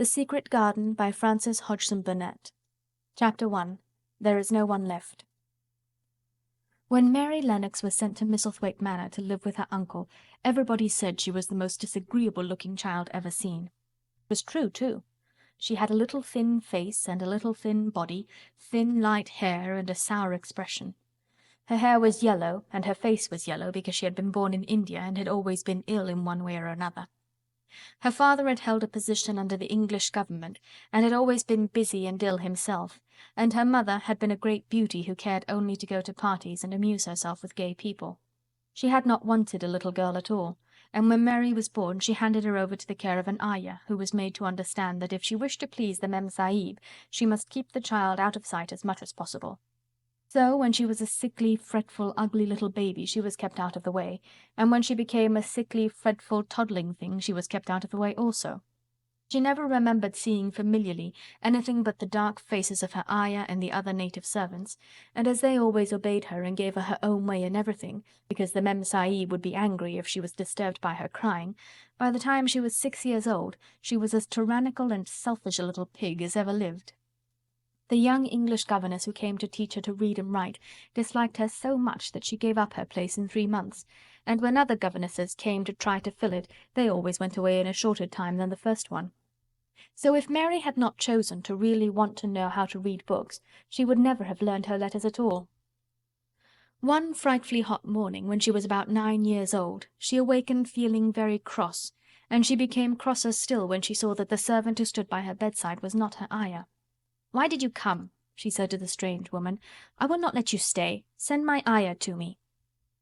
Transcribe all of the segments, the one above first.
The Secret Garden by Frances Hodgson Burnett. Chapter 1. There is no one left. When Mary Lennox was sent to Misselthwaite Manor to live with her uncle, everybody said she was the most disagreeable-looking child ever seen. It was true, too. She had a little thin face and a little thin body, thin light hair and a sour expression. Her hair was yellow, and her face was yellow because she had been born in India and had always been ill in one way or another. Her father had held a position under the English government, and had always been busy and ill himself, and her mother had been a great beauty who cared only to go to parties and amuse herself with gay people. She had not wanted a little girl at all, and when Mary was born she handed her over to the care of an ayah, who was made to understand that if she wished to please the Mem Sahib, she must keep the child out of sight as much as possible. So when she was a sickly, fretful, ugly little baby she was kept out of the way, and when she became a sickly, fretful, toddling thing she was kept out of the way also. She never remembered seeing familiarly anything but the dark faces of her ayah and the other native servants, and as they always obeyed her and gave her her own way in everything, because the Mem Sahib would be angry if she was disturbed by her crying, by the time she was 6 years old she was as tyrannical and selfish a little pig as ever lived. The young English governess who came to teach her to read and write disliked her so much that she gave up her place in 3 months, and when other governesses came to try to fill it, they always went away in a shorter time than the first one. So if Mary had not chosen to really want to know how to read books, she would never have learned her letters at all. One frightfully hot morning, when she was about 9 years old, she awakened feeling very cross, and she became crosser still when she saw that the servant who stood by her bedside was not her ayah. "Why did you come?" she said to the strange woman. "I will not let you stay. Send my ayah to me."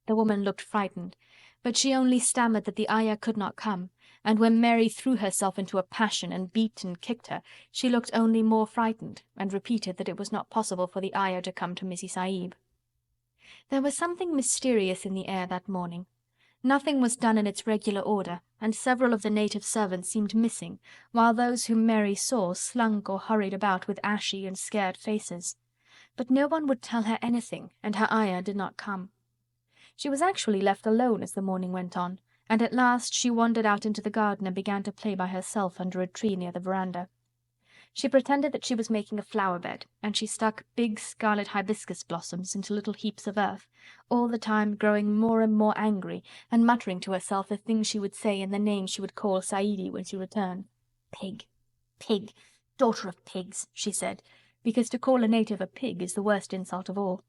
The woman looked frightened, but she only stammered that the ayah could not come, and when Mary threw herself into a passion and beat and kicked her, she looked only more frightened, and repeated that it was not possible for the ayah to come to Missy Sahib. There was something mysterious in the air that morning. Nothing was done in its regular order, and several of the native servants seemed missing, while those whom Mary saw slunk or hurried about with ashy and scared faces. But no one would tell her anything, and her ayah did not come. She was actually left alone as the morning went on, and at last she wandered out into the garden and began to play by herself under a tree near the veranda. She pretended that she was making a flower bed, and she stuck big scarlet hibiscus blossoms into little heaps of earth, all the time growing more and more angry, and muttering to herself the things she would say and the names she would call Saidi when she returned. "Pig! Pig! Daughter of pigs!" she said, because to call a native a pig is the worst insult of all.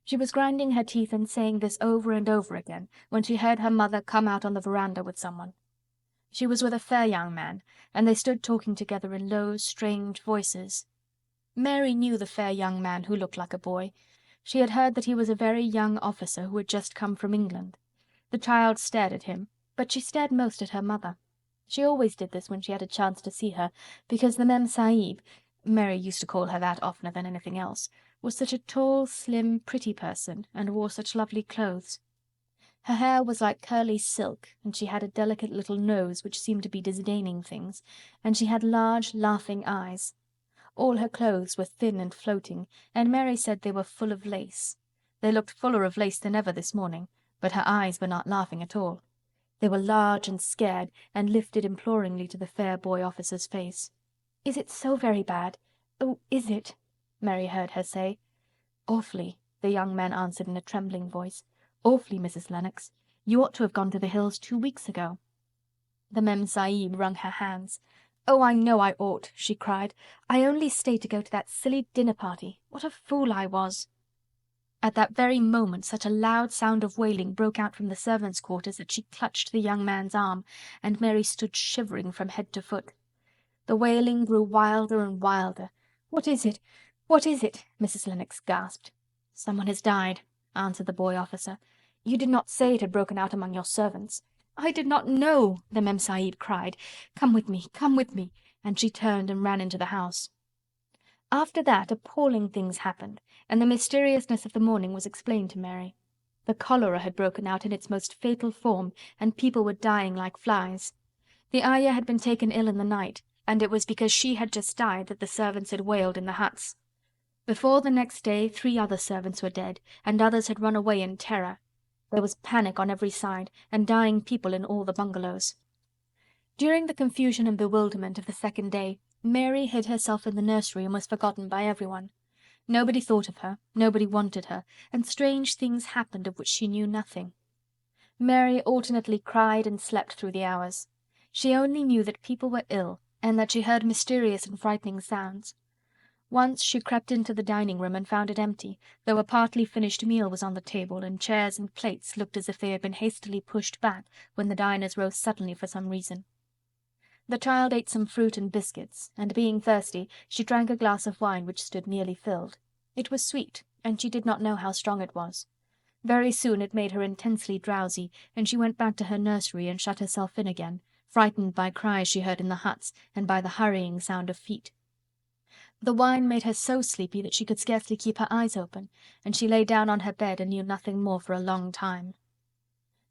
She was grinding her teeth and saying this over and over again, when she heard her mother come out on the veranda with someone. She was with a fair young man, and they stood talking together in low, strange voices. Mary knew the fair young man who looked like a boy. She had heard that he was a very young officer who had just come from England. The child stared at him, but she stared most at her mother. She always did this when she had a chance to see her, because the Mem Sahib, Mary used to call her that oftener than anything else, was such a tall, slim, pretty person, and wore such lovely clothes. Her hair was like curly silk, and she had a delicate little nose which seemed to be disdaining things, and she had large, laughing eyes. All her clothes were thin and floating, and Mary said they were full of lace. They looked fuller of lace than ever this morning, but her eyes were not laughing at all. They were large and scared, and lifted imploringly to the fair boy officer's face. "Is it so very bad? Oh, is it?" Mary heard her say. "Awfully," the young man answered in a trembling voice. "Awfully, Mrs. Lennox. You ought to have gone to the hills 2 weeks ago." The Mem Sahib wrung her hands. "Oh, I know I ought," she cried. "I only stayed to go to that silly dinner party. What a fool I was!" At that very moment such a loud sound of wailing broke out from the servants' quarters that she clutched the young man's arm, and Mary stood shivering from head to foot. The wailing grew wilder and wilder. "What is it? What is it?" Mrs. Lennox gasped. "Someone has died," answered the boy officer. "You did not say it had broken out among your servants." "I did not know," the Mem Sahib cried. "Come with me, come with me," and she turned and ran into the house. After that appalling things happened, and the mysteriousness of the morning was explained to Mary. The cholera had broken out in its most fatal form, and people were dying like flies. The ayah had been taken ill in the night, and it was because she had just died that the servants had wailed in the huts. Before the next day 3 other servants were dead, and others had run away in terror. There was panic on every side, and dying people in all the bungalows. During the confusion and bewilderment of the second day, Mary hid herself in the nursery and was forgotten by everyone. Nobody thought of her, nobody wanted her, and strange things happened of which she knew nothing. Mary alternately cried and slept through the hours. She only knew that people were ill, and that she heard mysterious and frightening sounds. Once she crept into the dining-room and found it empty, though a partly finished meal was on the table, and chairs and plates looked as if they had been hastily pushed back when the diners rose suddenly for some reason. The child ate some fruit and biscuits, and being thirsty, she drank a glass of wine which stood nearly filled. It was sweet, and she did not know how strong it was. Very soon it made her intensely drowsy, and she went back to her nursery and shut herself in again, frightened by cries she heard in the huts, and by the hurrying sound of feet. The wine made her so sleepy that she could scarcely keep her eyes open, and she lay down on her bed and knew nothing more for a long time.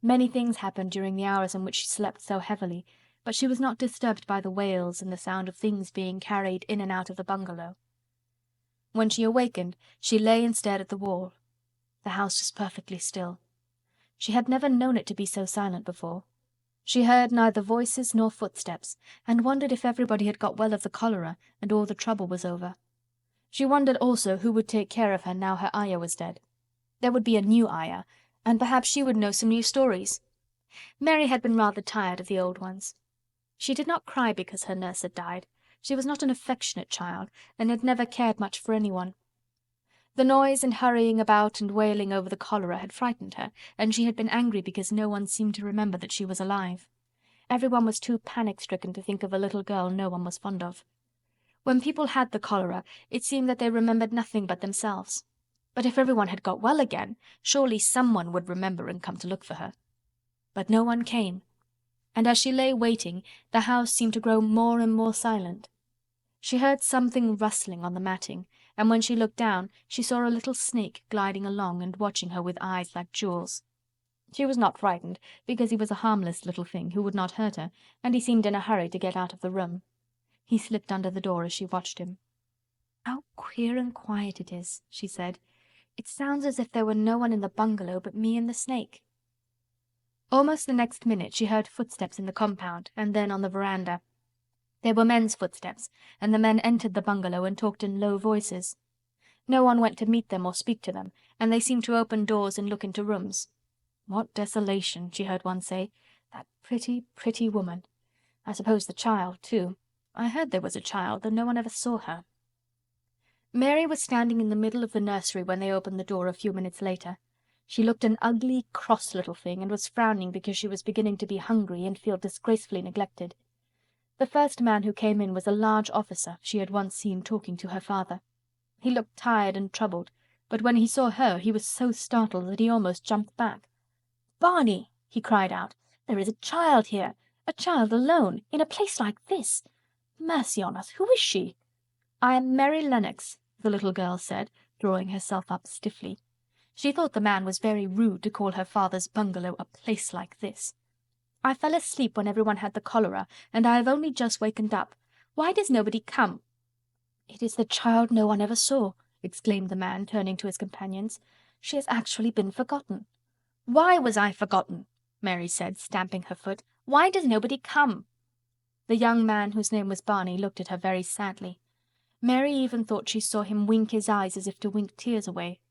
Many things happened during the hours in which she slept so heavily, but she was not disturbed by the wails and the sound of things being carried in and out of the bungalow. When she awakened, she lay and stared at the wall. The house was perfectly still. She had never known it to be so silent before. She heard neither voices nor footsteps, and wondered if everybody had got well of the cholera and all the trouble was over. She wondered also who would take care of her now her ayah was dead. There would be a new ayah, and perhaps she would know some new stories. Mary had been rather tired of the old ones. She did not cry because her nurse had died. She was not an affectionate child, and had never cared much for anyone. The noise and hurrying about and wailing over the cholera had frightened her, and she had been angry because no one seemed to remember that she was alive. Everyone was too panic-stricken to think of a little girl no one was fond of. When people had the cholera, it seemed that they remembered nothing but themselves. But if everyone had got well again, surely someone would remember and come to look for her. But no one came, and as she lay waiting, the house seemed to grow more and more silent. She heard something rustling on the matting, and when she looked down, she saw a little snake gliding along and watching her with eyes like jewels. She was not frightened, because he was a harmless little thing who would not hurt her, and he seemed in a hurry to get out of the room. He slipped under the door as she watched him. "How queer and quiet it is," she said. "It sounds as if there were no one in the bungalow but me and the snake." Almost the next minute she heard footsteps in the compound, and then on the veranda. They were men's footsteps, and the men entered the bungalow and talked in low voices. No one went to meet them or speak to them, and they seemed to open doors and look into rooms. "What desolation," she heard one say. "That pretty, pretty woman. I suppose the child, too. I heard there was a child, though no one ever saw her." Mary was standing in the middle of the nursery when they opened the door a few minutes later. She looked an ugly, cross little thing, and was frowning because she was beginning to be hungry and feel disgracefully neglected. The first man who came in was a large officer she had once seen talking to her father. He looked tired and troubled, but when he saw her he was so startled that he almost jumped back. "Barney!" he cried out. "There is a child here! A child alone! In a place like this! Mercy on us! Who is she?" "I am Mary Lennox," the little girl said, drawing herself up stiffly. She thought the man was very rude to call her father's bungalow a place like this. "I fell asleep when everyone had the cholera, and I have only just wakened up. Why does nobody come?" "It is the child no one ever saw," exclaimed the man, turning to his companions. "She has actually been forgotten." "Why was I forgotten?" Mary said, stamping her foot. "Why does nobody come?" The young man, whose name was Barney, looked at her very sadly. Mary even thought she saw him wink his eyes as if to wink tears away.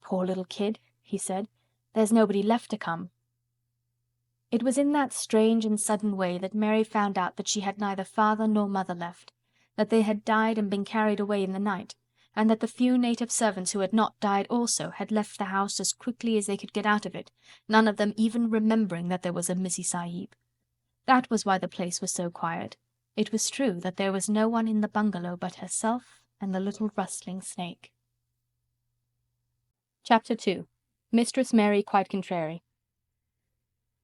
"Poor little kid," he said. "There's nobody left to come." It was in that strange and sudden way that Mary found out that she had neither father nor mother left, that they had died and been carried away in the night, and that the few native servants who had not died also had left the house as quickly as they could get out of it, none of them even remembering that there was a Missie Sahib. That was why the place was so quiet. It was true that there was no one in the bungalow but herself and the little rustling snake. Chapter 2. Mistress Mary Quite Contrary.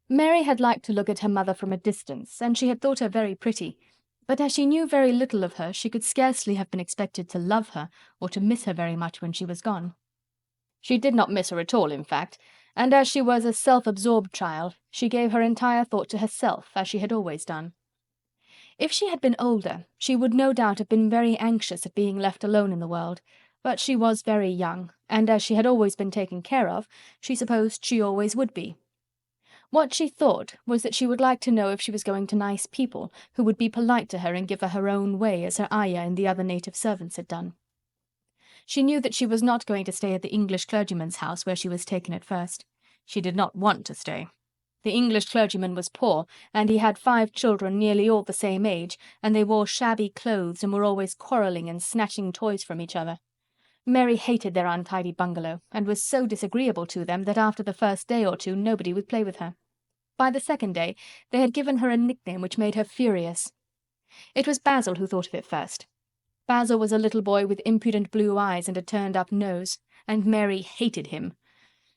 Mary had liked to look at her mother from a distance, and she had thought her very pretty, but as she knew very little of her, she could scarcely have been expected to love her or to miss her very much when she was gone. She did not miss her at all, in fact, and as she was a self-absorbed child, she gave her entire thought to herself, as she had always done. If she had been older, she would no doubt have been very anxious at being left alone in the world, but she was very young, and as she had always been taken care of, she supposed she always would be. What she thought was that she would like to know if she was going to nice people, who would be polite to her and give her her own way, as her ayah and the other native servants had done. She knew that she was not going to stay at the English clergyman's house where she was taken at first. She did not want to stay. The English clergyman was poor, and he had 5 children nearly all the same age, and they wore shabby clothes and were always quarrelling and snatching toys from each other. Mary hated their untidy bungalow, and was so disagreeable to them that after the first day or two nobody would play with her. By the second day they had given her a nickname which made her furious. It was Basil who thought of it first. Basil was a little boy with impudent blue eyes and a turned-up nose, and Mary hated him.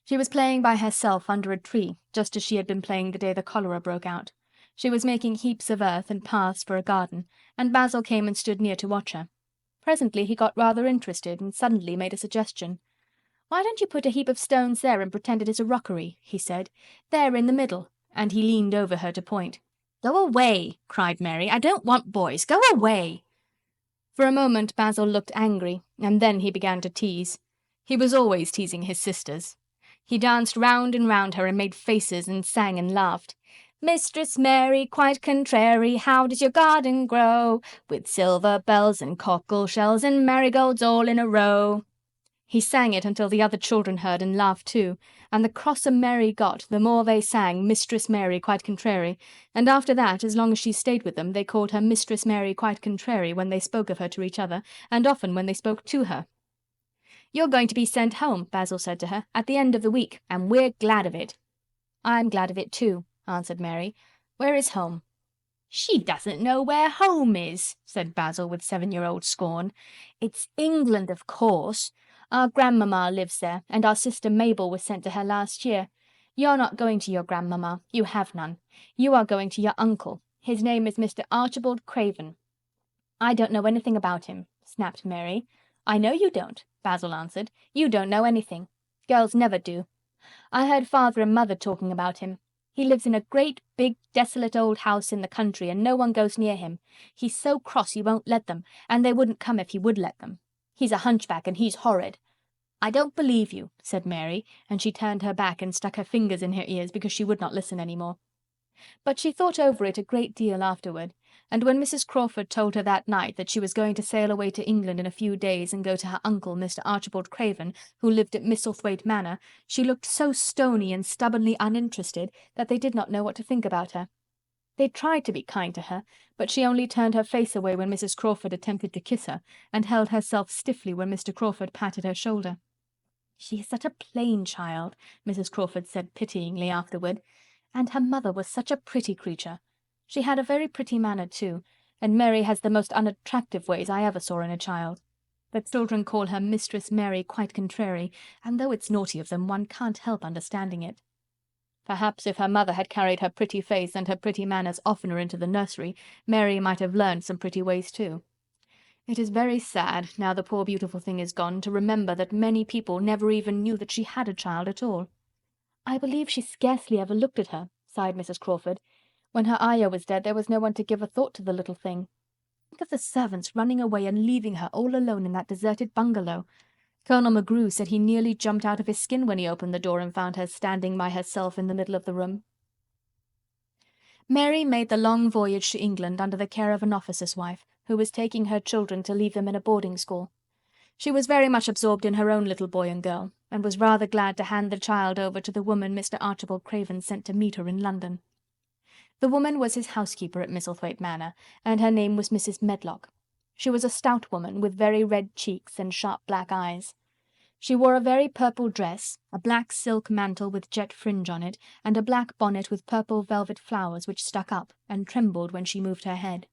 She was playing by herself under a tree, just as she had been playing the day the cholera broke out. She was making heaps of earth and paths for a garden, and Basil came and stood near to watch her. Presently he got rather interested, and suddenly made a suggestion. "Why don't you put a heap of stones there and pretend it is a rockery?" he said. "There in the middle," and he leaned over her to point. "Go away!" cried Mary. "I don't want boys. Go away!" For a moment Basil looked angry, and then he began to tease. He was always teasing his sisters. He danced round and round her and made faces and sang and laughed. "Mistress Mary, quite contrary, how does your garden grow? With silver bells and cockle shells and marigolds all in a row." He sang it until the other children heard and laughed too, and the crosser Mary got, the more they sang Mistress Mary quite contrary, and after that, as long as she stayed with them, they called her Mistress Mary quite contrary when they spoke of her to each other, and often when they spoke to her. "You're going to be sent home," Basil said to her, "at the end of the week, and we're glad of it." "I'm glad of it too," answered Mary. "Where is home?" "She doesn't know where home is," said Basil with 7-year-old scorn. "It's England, of course. Our grandmamma lives there, and our sister Mabel was sent to her last year. You're not going to your grandmamma. You have none. You are going to your uncle. His name is Mr. Archibald Craven." "I don't know anything about him," snapped Mary. "I know you don't," Basil answered. "You don't know anything. Girls never do. I heard father and mother talking about him. He lives in a great, big, desolate old house in the country, and no one goes near him. He's so cross he won't let them, and they wouldn't come if he would let them. He's a hunchback, and he's horrid." "I don't believe you," said Mary, and she turned her back and stuck her fingers in her ears because she would not listen any more. But she thought over it a great deal afterward, and when Mrs. Crawford told her that night that she was going to sail away to England in a few days and go to her uncle, Mr. Archibald Craven, who lived at Misselthwaite Manor, she looked so stony and stubbornly uninterested that they did not know what to think about her. They tried to be kind to her, but she only turned her face away when Mrs. Crawford attempted to kiss her, and held herself stiffly when Mr. Crawford patted her shoulder. "She is such a plain child," Mrs. Crawford said pityingly afterward, "and her mother was such a pretty creature. She had a very pretty manner too, and Mary has the most unattractive ways I ever saw in a child. The children call her Mistress Mary quite contrary, and though it's naughty of them, one can't help understanding it." Perhaps if her mother had carried her pretty face and her pretty manners oftener into the nursery, Mary might have learned some pretty ways too. It is very sad, now the poor beautiful thing is gone, to remember that many people never even knew that she had a child at all. "I believe she scarcely ever looked at her," sighed Mrs. Crawford. "When her ayah was dead there was no one to give a thought to the little thing. Think of the servants running away and leaving her all alone in that deserted bungalow. Colonel McGrew said he nearly jumped out of his skin when he opened the door and found her standing by herself in the middle of the room." Mary made the long voyage to England under the care of an officer's wife, who was taking her children to leave them in a boarding school. She was very much absorbed in her own little boy and girl, and was rather glad to hand the child over to the woman Mr. Archibald Craven sent to meet her in London. The woman was his housekeeper at Misselthwaite Manor, and her name was Mrs. Medlock. She was a stout woman, with very red cheeks and sharp black eyes. She wore a very purple dress, a black silk mantle with jet fringe on it, and a black bonnet with purple velvet flowers which stuck up and trembled when she moved her head.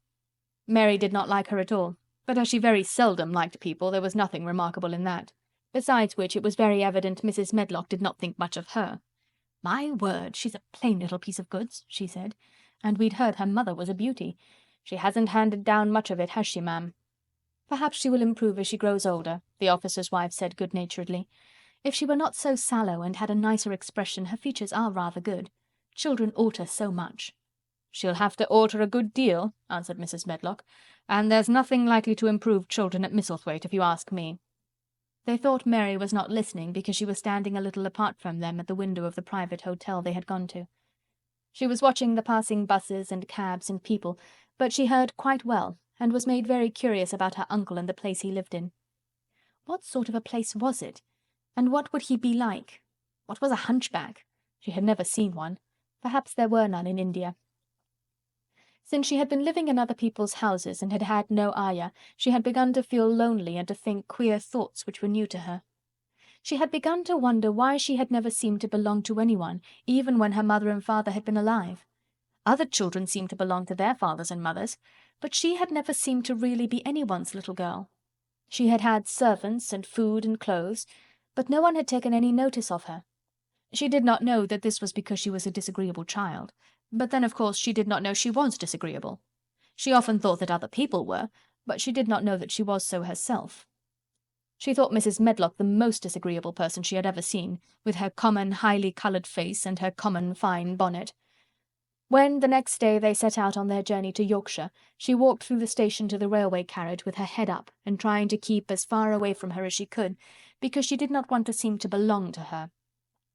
Mary did not like her at all, but as she very seldom liked people, there was nothing remarkable in that. Besides which, it was very evident Mrs. Medlock did not think much of her. "My word, she's a plain little piece of goods," she said, "and we'd heard her mother was a beauty. She hasn't handed down much of it, has she, ma'am?" "Perhaps she will improve as she grows older," the officer's wife said good-naturedly. "If she were not so sallow and had a nicer expression, her features are rather good. Children alter so much." "She'll have to alter a good deal," answered Mrs. Medlock, "and there's nothing likely to improve children at Misselthwaite, if you ask me." They thought Mary was not listening because she was standing a little apart from them at the window of the private hotel they had gone to. She was watching the passing buses and cabs and people, but she heard quite well, and was made very curious about her uncle and the place he lived in. What sort of a place was it? And what would he be like? What was a hunchback? She had never seen one. Perhaps there were none in India. Since she had been living in other people's houses and had had no ayah, she had begun to feel lonely and to think queer thoughts which were new to her. She had begun to wonder why she had never seemed to belong to anyone, even when her mother and father had been alive. Other children seemed to belong to their fathers and mothers, but she had never seemed to really be anyone's little girl. She had had servants and food and clothes, but no one had taken any notice of her. She did not know that this was because she was a disagreeable child, but then of course she did not know she was disagreeable. She often thought that other people were, but she did not know that she was so herself. She thought Mrs. Medlock the most disagreeable person she had ever seen, with her common highly coloured face and her common fine bonnet. When the next day they set out on their journey to Yorkshire, she walked through the station to the railway carriage with her head up and trying to keep as far away from her as she could, because she did not want to seem to belong to her.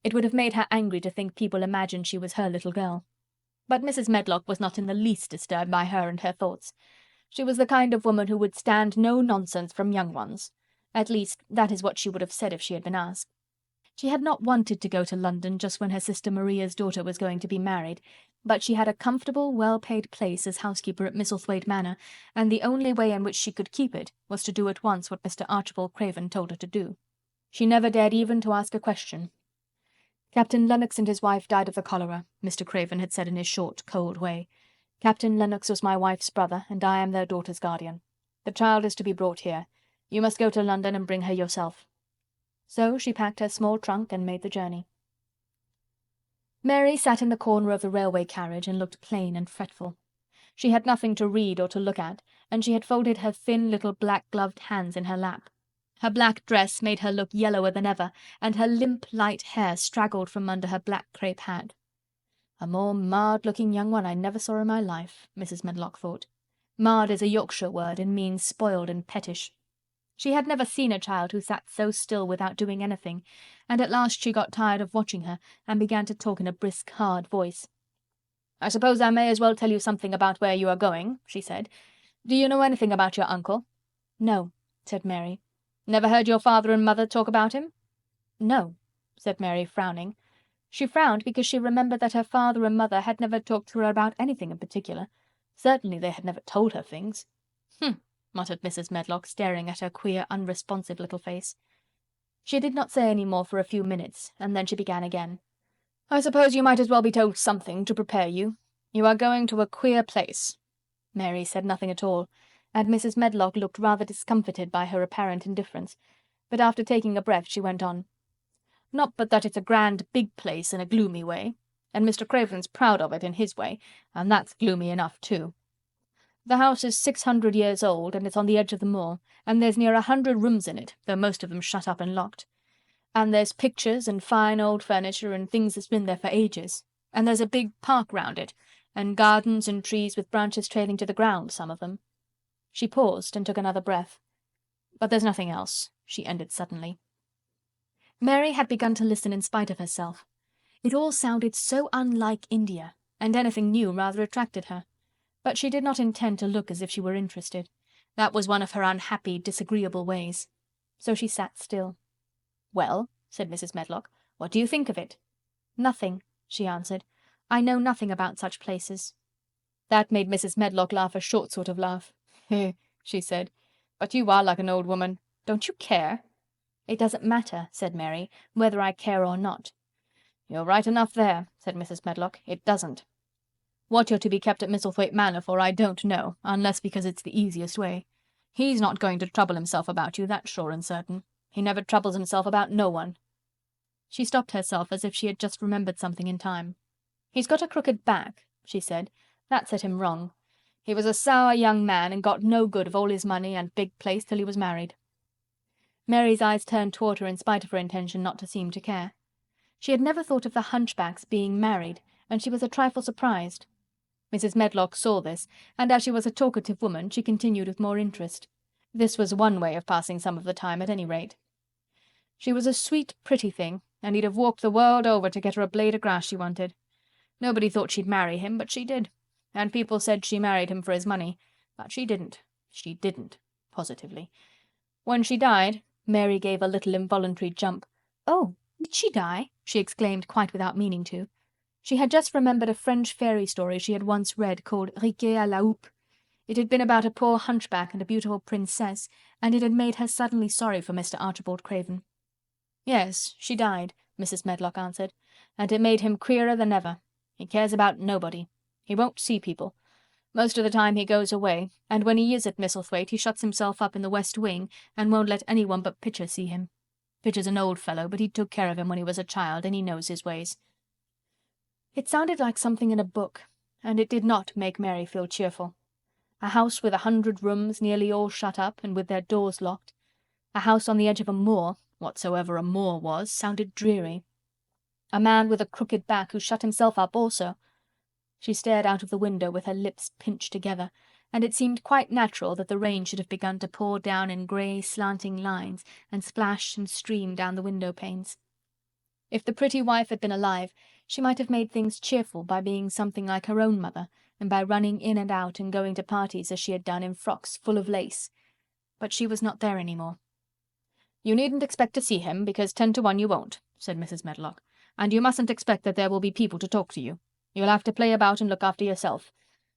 It would have made her angry to think people imagined she was her little girl. But Mrs. Medlock was not in the least disturbed by her and her thoughts. She was the kind of woman who would stand no nonsense from young ones. At least, that is what she would have said if she had been asked. She had not wanted to go to London just when her sister Maria's daughter was going to be married, but she had a comfortable, well-paid place as housekeeper at Misselthwaite Manor, and the only way in which she could keep it was to do at once what Mr. Archibald Craven told her to do. She never dared even to ask a question. "Captain Lennox and his wife died of the cholera," Mr. Craven had said in his short, cold way. "Captain Lennox was my wife's brother, and I am their daughter's guardian. The child is to be brought here. You must go to London and bring her yourself." So she packed her small trunk and made the journey. Mary sat in the corner of the railway carriage and looked plain and fretful. She had nothing to read or to look at, and she had folded her thin little black-gloved hands in her lap. Her black dress made her look yellower than ever, and her limp, light hair straggled from under her black crape hat. "A more marred-looking young one I never saw in my life," Mrs. Medlock thought. Marred is a Yorkshire word, and means spoiled and pettish. She had never seen a child who sat so still without doing anything, and at last she got tired of watching her, and began to talk in a brisk, hard voice. "I suppose I may as well tell you something about where you are going," she said. "Do you know anything about your uncle?" "No," said Mary. "Never heard your father and mother talk about him?" "No," said Mary, frowning. She frowned because she remembered that her father and mother had never talked to her about anything in particular. Certainly they had never told her things. "Hm," muttered Mrs. Medlock, staring at her queer, unresponsive little face. She did not say any more for a few minutes, and then she began again. "I suppose you might as well be told something to prepare you. You are going to a queer place." Mary said nothing at all, and Mrs. Medlock looked rather discomfited by her apparent indifference, but after taking a breath she went on. "Not but that it's a grand big place in a gloomy way, and Mr. Craven's proud of it in his way, and that's gloomy enough too. The house is 600 years old, and it's on the edge of the moor, and there's near 100 rooms in it, though most of them shut up and locked. And there's pictures and fine old furniture and things that's been there for ages, and there's a big park round it, and gardens and trees with branches trailing to the ground, some of them." She paused and took another breath. "But there's nothing else," she ended suddenly. Mary had begun to listen in spite of herself. It all sounded so unlike India, and anything new rather attracted her. But she did not intend to look as if she were interested. That was one of her unhappy, disagreeable ways. So she sat still. "Well," said Mrs. Medlock, "what do you think of it?" "Nothing," she answered. "I know nothing about such places." That made Mrs. Medlock laugh a short sort of laugh. she said. "But you are like an old woman. Don't you care?" "It doesn't matter," said Mary, "whether I care or not." "You're right enough there," said Mrs. Medlock. "It doesn't. What you're to be kept at Misselthwaite Manor for I don't know, unless because it's the easiest way. He's not going to trouble himself about you, that's sure and certain. He never troubles himself about no one." She stopped herself as if she had just remembered something in time. "He's got a crooked back," she said. "That set him wrong. He was a sour young man, and got no good of all his money and big place till he was married." Mary's eyes turned toward her in spite of her intention not to seem to care. She had never thought of the hunchbacks being married, and she was a trifle surprised. Mrs. Medlock saw this, and as she was a talkative woman, she continued with more interest. This was one way of passing some of the time, at any rate. "She was a sweet, pretty thing, and he'd have walked the world over to get her a blade of grass she wanted. Nobody thought she'd marry him, but she did. And people said she married him for his money. But she didn't. She didn't. Positively. When she died—" Mary gave a little involuntary jump. "Oh, did she die?" she exclaimed quite without meaning to. She had just remembered a French fairy story she had once read called Riquet à la houppe. It had been about a poor hunchback and a beautiful princess, and it had made her suddenly sorry for Mr. Archibald Craven. "Yes, she died," Mrs. Medlock answered, "and it made him queerer than ever. He cares about nobody. He won't see people. Most of the time he goes away, and when he is at Misselthwaite he shuts himself up in the west wing and won't let anyone but Pitcher see him. Pitcher's an old fellow, but he took care of him when he was a child, and he knows his ways." It sounded like something in a book, and it did not make Mary feel cheerful. A house with 100 rooms, nearly all shut up, and with their doors locked. A house on the edge of a moor, whatsoever a moor was, sounded dreary. A man with a crooked back who shut himself up also. She stared out of the window with her lips pinched together, and it seemed quite natural that the rain should have begun to pour down in grey slanting lines and splash and stream down the window panes. If the pretty wife had been alive, she might have made things cheerful by being something like her own mother, and by running in and out and going to parties as she had done in frocks full of lace. But she was not there any more. "You needn't expect to see him, because 10 to 1 you won't," said Mrs. Medlock. "And you mustn't expect that there will be people to talk to you. You'll have to play about and look after yourself.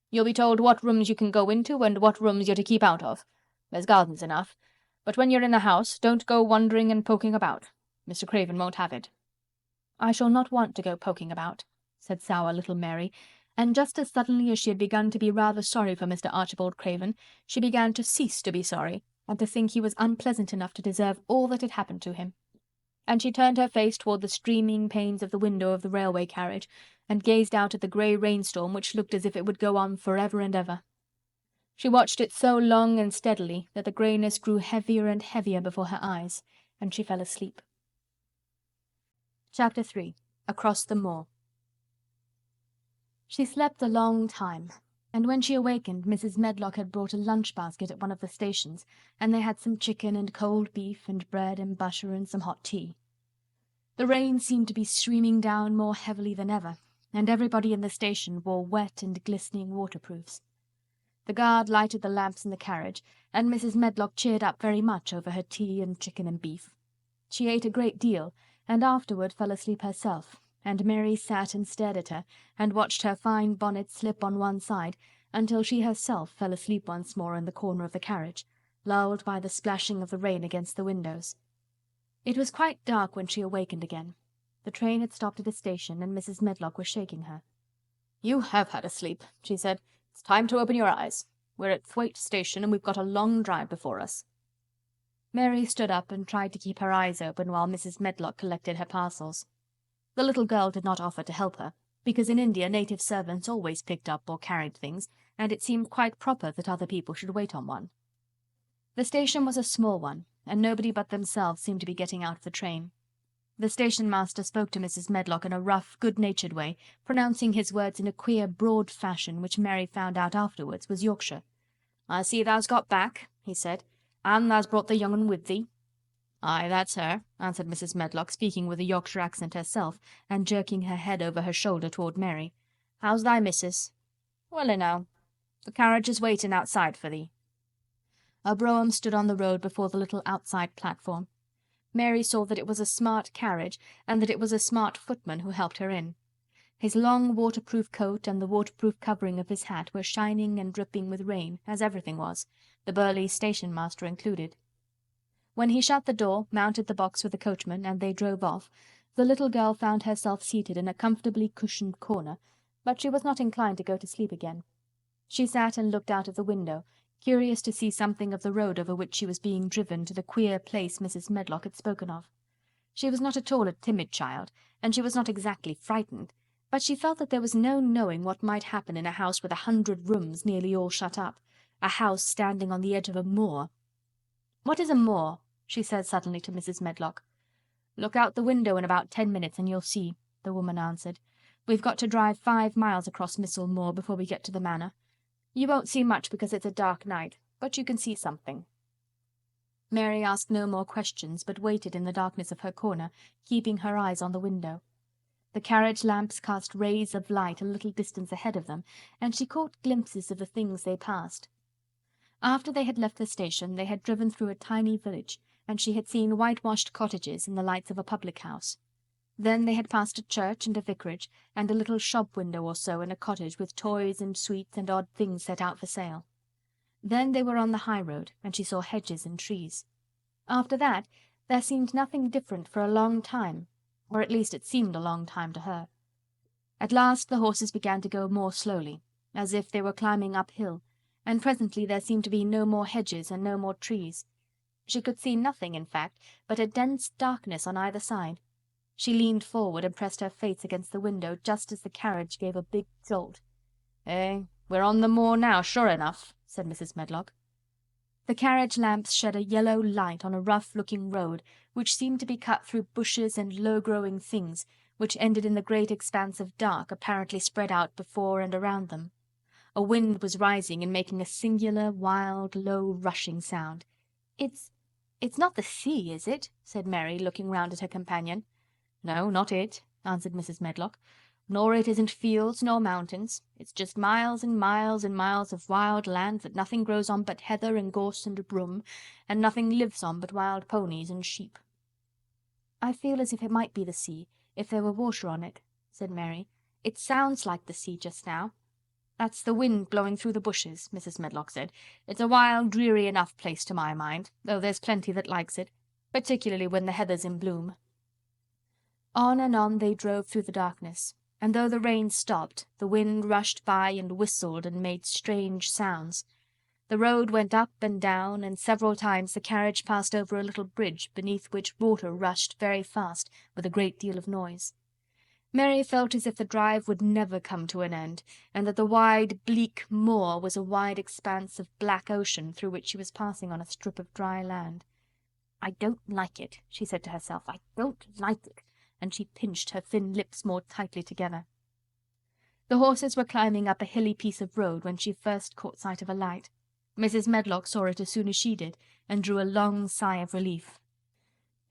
You'll be told what rooms you can go into and what rooms you're to keep out of. There's gardens enough. But when you're in the house, don't go wandering and poking about. Mr. Craven won't have it." "I shall not want to go poking about," said sour little Mary, and just as suddenly as she had begun to be rather sorry for Mr. Archibald Craven, she began to cease to be sorry, and to think he was unpleasant enough to deserve all that had happened to him. And she turned her face toward the streaming panes of the window of the railway carriage, and gazed out at the grey rainstorm which looked as if it would go on for ever and ever. She watched it so long and steadily that the greyness grew heavier and heavier before her eyes, and she fell asleep. Chapter 3. Across the Moor. She slept a long time, and when she awakened Mrs. Medlock had brought a lunch-basket at one of the stations, and they had some chicken and cold beef and bread and butter and some hot tea. The rain seemed to be streaming down more heavily than ever, and everybody in the station wore wet and glistening waterproofs. The guard lighted the lamps in the carriage, and Mrs. Medlock cheered up very much over her tea and chicken and beef. She ate a great deal, and afterward fell asleep herself, and Mary sat and stared at her, and watched her fine bonnet slip on one side, until she herself fell asleep once more in the corner of the carriage, lulled by the splashing of the rain against the windows. It was quite dark when she awakened again. The train had stopped at a station, and Mrs. Medlock was shaking her. "You have had a sleep," she said. "It's time to open your eyes. We're at Thwaite Station, and we've got a long drive before us." Mary stood up and tried to keep her eyes open while Mrs. Medlock collected her parcels. The little girl did not offer to help her, because in India native servants always picked up or carried things, and it seemed quite proper that other people should wait on one. The station was a small one, and nobody but themselves seemed to be getting out of the train. The station-master spoke to Mrs. Medlock in a rough, good-natured way, pronouncing his words in a queer, broad fashion which Mary found out afterwards was Yorkshire. "I see thou's got back," he said, "and thou's brought the young un with thee." "Aye, that's her," answered Mrs. Medlock, speaking with a Yorkshire accent herself, and jerking her head over her shoulder toward Mary. "How's thy missus?" "Well enow. The carriage is waiting outside for thee." A brougham stood on the road before the little outside platform. Mary saw that it was a smart carriage, and that it was a smart footman who helped her in. His long waterproof coat and the waterproof covering of his hat were shining and dripping with rain, as everything was, the burly station-master included. When he shut the door, mounted the box with the coachman, and they drove off, the little girl found herself seated in a comfortably cushioned corner, but she was not inclined to go to sleep again. She sat and looked out of the window, curious to see something of the road over which she was being driven to the queer place Mrs. Medlock had spoken of. She was not at all a timid child, and she was not exactly frightened, but she felt that there was no knowing what might happen in a house with 100 rooms nearly all shut up, a house standing on the edge of a moor. "What is a moor?" she said suddenly to Mrs. Medlock. "Look out the window in about 10 minutes and you'll see," the woman answered. "We've got to drive 5 miles across Missel Moor before we get to the manor. You won't see much because it's a dark night, but you can see something." Mary asked no more questions, but waited in the darkness of her corner, keeping her eyes on the window. The carriage lamps cast rays of light a little distance ahead of them, and she caught glimpses of the things they passed. After they had left the station, they had driven through a tiny village, and she had seen whitewashed cottages and the lights of a public house. Then they had passed a church and a vicarage, and a little shop window or so in a cottage with toys and sweets and odd things set out for sale. Then they were on the high road, and she saw hedges and trees. After that, there seemed nothing different for a long time, or at least it seemed a long time to her. At last the horses began to go more slowly, as if they were climbing uphill, and presently there seemed to be no more hedges and no more trees. She could see nothing, in fact, but a dense darkness on either side. She leaned forward and pressed her face against the window just as the carriage gave a big jolt. "Eh, we're on the moor now, sure enough," said Mrs. Medlock. The carriage lamps shed a yellow light on a rough-looking road which seemed to be cut through bushes and low-growing things, which ended in the great expanse of dark apparently spread out before and around them. A wind was rising and making a singular, wild, low, rushing sound. "It's not the sea, is it?" said Mary, looking round at her companion. "No, not it," answered Mrs. Medlock. "Nor it isn't fields nor mountains. It's just miles and miles and miles of wild land that nothing grows on but heather and gorse and broom, and nothing lives on but wild ponies and sheep." "I feel as if it might be the sea, if there were water on it," said Mary. "It sounds like the sea just now." "That's the wind blowing through the bushes," Mrs. Medlock said. "It's a wild, dreary enough place to my mind, though there's plenty that likes it, particularly when the heather's in bloom." On and on they drove through the darkness, and though the rain stopped, the wind rushed by and whistled and made strange sounds. The road went up and down, and several times the carriage passed over a little bridge beneath which water rushed very fast with a great deal of noise. Mary felt as if the drive would never come to an end, and that the wide, bleak moor was a wide expanse of black ocean through which she was passing on a strip of dry land. "I don't like it," she said to herself. "I don't like it," and she pinched her thin lips more tightly together. The horses were climbing up a hilly piece of road when she first caught sight of a light. Mrs. Medlock saw it as soon as she did, and drew a long sigh of relief.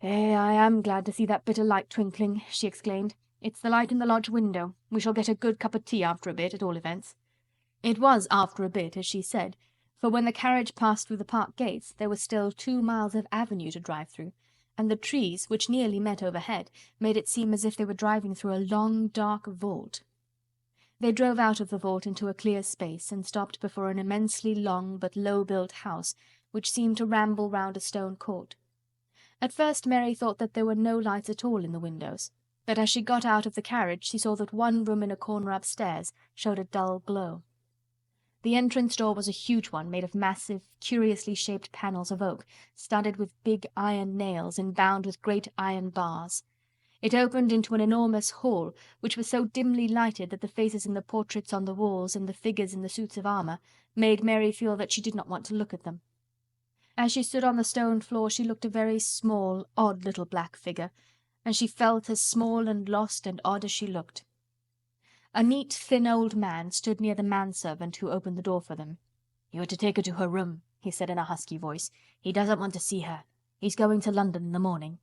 I am glad to see that bit of light twinkling," she exclaimed. "It's the light in the lodge window. We shall get a good cup of tea after a bit, at all events." It was after a bit, as she said, for when the carriage passed through the park gates there was still 2 miles of avenue to drive through, and the trees, which nearly met overhead, made it seem as if they were driving through a long, dark vault. They drove out of the vault into a clear space, and stopped before an immensely long but low-built house, which seemed to ramble round a stone court. At first Mary thought that there were no lights at all in the windows, but as she got out of the carriage she saw that one room in a corner upstairs showed a dull glow. The entrance door was a huge one, made of massive, curiously shaped panels of oak, studded with big iron nails and bound with great iron bars. It opened into an enormous hall, which was so dimly lighted that the faces in the portraits on the walls and the figures in the suits of armour made Mary feel that she did not want to look at them. As she stood on the stone floor she looked a very small, odd little black figure, and she felt as small and lost and odd as she looked. A neat, thin old man stood near the manservant who opened the door for them. "You are to take her to her room," he said in a husky voice. "He doesn't want to see her. He's going to London in the morning."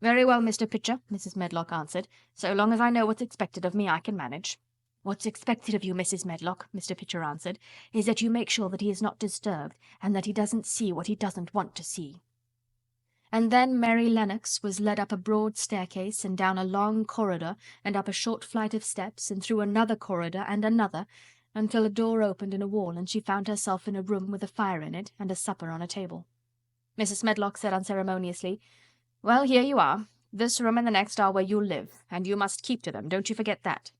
"Very well, Mr. Pitcher," Mrs. Medlock answered. "So long as I know what's expected of me, I can manage." "What's expected of you, Mrs. Medlock," Mr. Pitcher answered, "is that you make sure that he is not disturbed, and that he doesn't see what he doesn't want to see." And then Mary Lennox was led up a broad staircase, and down a long corridor, and up a short flight of steps, and through another corridor and another, until a door opened in a wall, and she found herself in a room with a fire in it, and a supper on a table. Mrs. Medlock said unceremoniously, "Well, here you are. This room and the next are where you'll live, and you must keep to them, don't you forget that."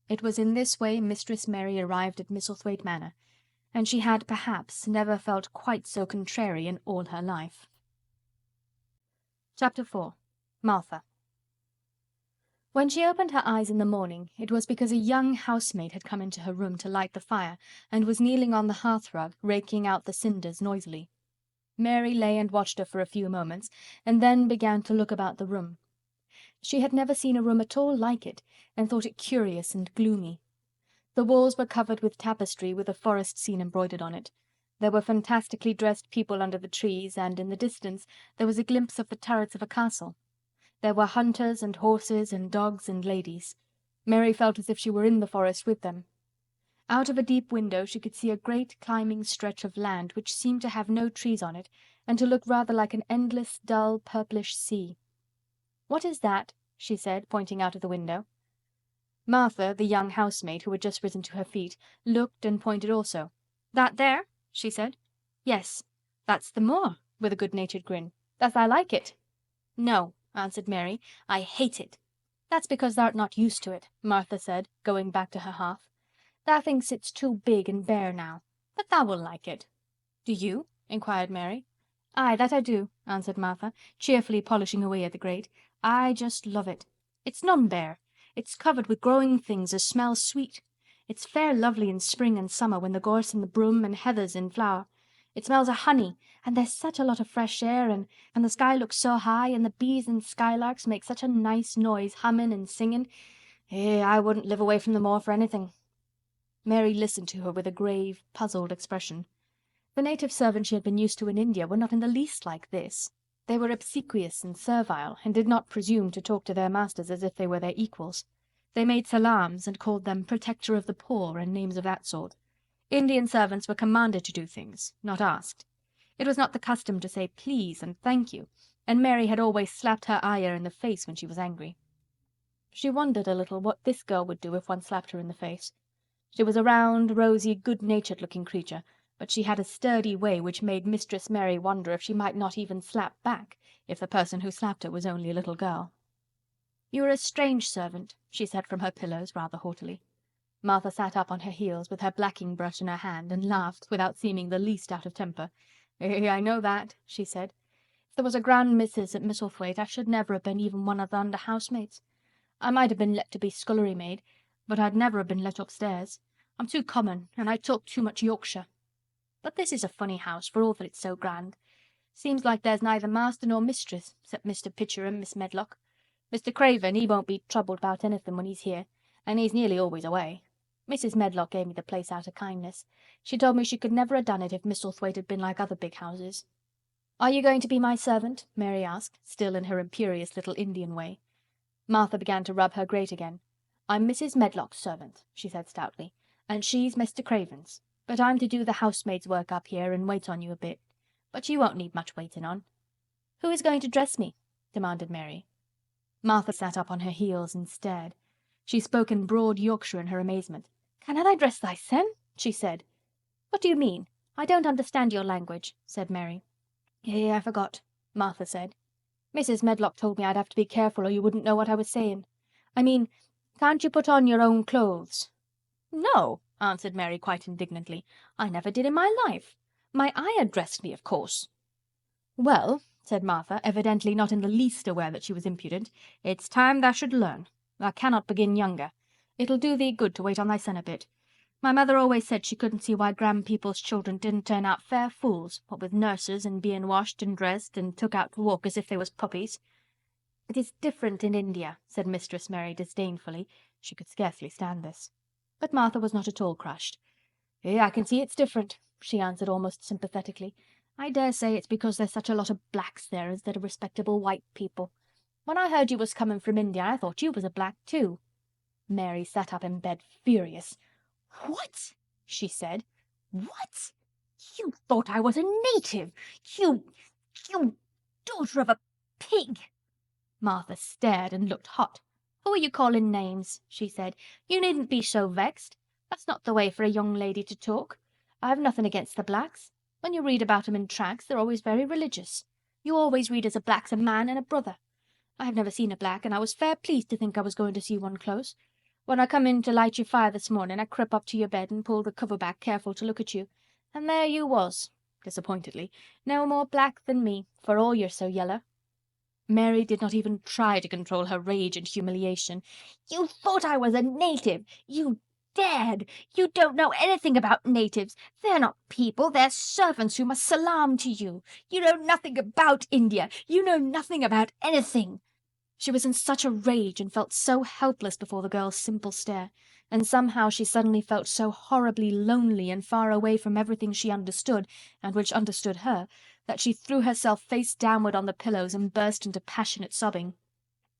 It was in this way Mistress Mary arrived at Misselthwaite Manor, and she had, perhaps, never felt quite so contrary in all her life. Chapter 4. Martha. When she opened her eyes in the morning, it was because a young housemaid had come into her room to light the fire, and was kneeling on the hearthrug, raking out the cinders noisily. Mary lay and watched her for a few moments, and then began to look about the room. She had never seen a room at all like it, and thought it curious and gloomy. The walls were covered with tapestry with a forest scene embroidered on it. There were fantastically dressed people under the trees, and in the distance there was a glimpse of the turrets of a castle. There were hunters and horses and dogs and ladies. Mary felt as if she were in the forest with them. Out of a deep window she could see a great climbing stretch of land which seemed to have no trees on it, and to look rather like an endless, dull, purplish sea. "What is that?" she said, pointing out of the window. Martha, the young housemaid, who had just risen to her feet, looked and pointed also. "That there?" she said. "Yes, that's the moor," with a good-natured grin. "Does tha like it?" "No," answered Mary, "I hate it." "That's because thou'rt not used to it," Martha said, going back to her hearth. "Tha thinks it's too big and bare now. But thou will like it." "Do you?" inquired Mary. "Aye, that I do," answered Martha, cheerfully polishing away at the grate. "I just love it. It's none bare. It's covered with growing things as smells sweet. It's fair lovely in spring and summer when the gorse and the broom and heather's in flower. It smells of honey, and there's such a lot of fresh air, and the sky looks so high, and the bees and skylarks make such a nice noise humming and singing. I wouldn't live away from the moor for anything." Mary listened to her with a grave, puzzled expression. The native servants she had been used to in India were not in the least like this. They were obsequious and servile, and did not presume to talk to their masters as if they were their equals. They made salams and called them protector of the poor and names of that sort. Indian servants were commanded to do things, not asked. It was not the custom to say please and thank you, and Mary had always slapped her ayah in the face when she was angry. She wondered a little what this girl would do if one slapped her in the face. She was a round, rosy, good-natured looking creature, but she had a sturdy way which made Mistress Mary wonder if she might not even slap back, if the person who slapped her was only a little girl. "You are a strange servant," she said from her pillows, rather haughtily. Martha sat up on her heels, with her blacking brush in her hand, and laughed, without seeming the least out of temper. I know that," she said. "If there was a grand missus at Misselthwaite, I should never have been even one of the under housemaids. I might have been let to be scullery maid, but I'd never have been let upstairs. I'm too common, and I talk too much Yorkshire. But this is a funny house, for all that it's so grand. Seems like there's neither master nor mistress, except Mr. Pitcher and Miss Medlock. Mr. Craven, he won't be troubled about anything when he's here, and he's nearly always away. Mrs. Medlock gave me the place out of kindness. She told me she could never have done it if Misselthwaite had been like other big houses." "Are you going to be my servant?" Mary asked, still in her imperious little Indian way. Martha began to rub her grate again. "I'm Mrs. Medlock's servant," she said stoutly, "and she's Mr. Craven's. But I'm to do the housemaid's work up here and wait on you a bit. But you won't need much waiting on." "Who is going to dress me?" demanded Mary. Martha sat up on her heels and stared. She spoke in broad Yorkshire in her amazement. "Cannot I dress thysen?" she said. "What do you mean? I don't understand your language," said Mary. I forgot," Martha said. "Mrs. Medlock told me I'd have to be careful or you wouldn't know what I was saying. I mean, can't you put on your own clothes?" "No," answered Mary quite indignantly. "I never did in my life. My ayah dressed me, of course." "Well," said Martha, evidently not in the least aware that she was impudent, "it's time thou should learn. Thou cannot begin younger. It'll do thee good to wait on thysen a bit. My mother always said she couldn't see why grand people's children didn't turn out fair fools, what with nurses and being washed and dressed and took out to walk as if they was puppies." "It is different in India," said Mistress Mary disdainfully. She could scarcely stand this. But Martha was not at all crushed. "I can see it's different," she answered almost sympathetically. "I dare say it's because there's such a lot of blacks there instead of respectable white people. When I heard you was coming from India I thought you was a black too." Mary sat up in bed furious. "What?" she said. "What? You thought I was a native! You daughter of a pig!" Martha stared and looked hot. "Who are you calling names?" she said. "You needn't be so vexed. That's not the way for a young lady to talk. I've nothing against the blacks. When you read about 'em in tracts they're always very religious. You always read as a black's a man and a brother. I have never seen a black, and I was fair pleased to think I was going to see one close. When I come in to light your fire this morning I crept up to your bed and pulled the cover back careful to look at you. And there you was," disappointedly, "no more black than me, for all you're so yeller." Mary did not even try to control her rage and humiliation. "You thought I was a native! You dared! You don't know anything about natives. They're not people, they're servants who must salaam to you. You know nothing about India. You know nothing about anything." She was in such a rage and felt so helpless before the girl's simple stare, and somehow she suddenly felt so horribly lonely and far away from everything she understood and which understood her, that she threw herself face downward on the pillows and burst into passionate sobbing.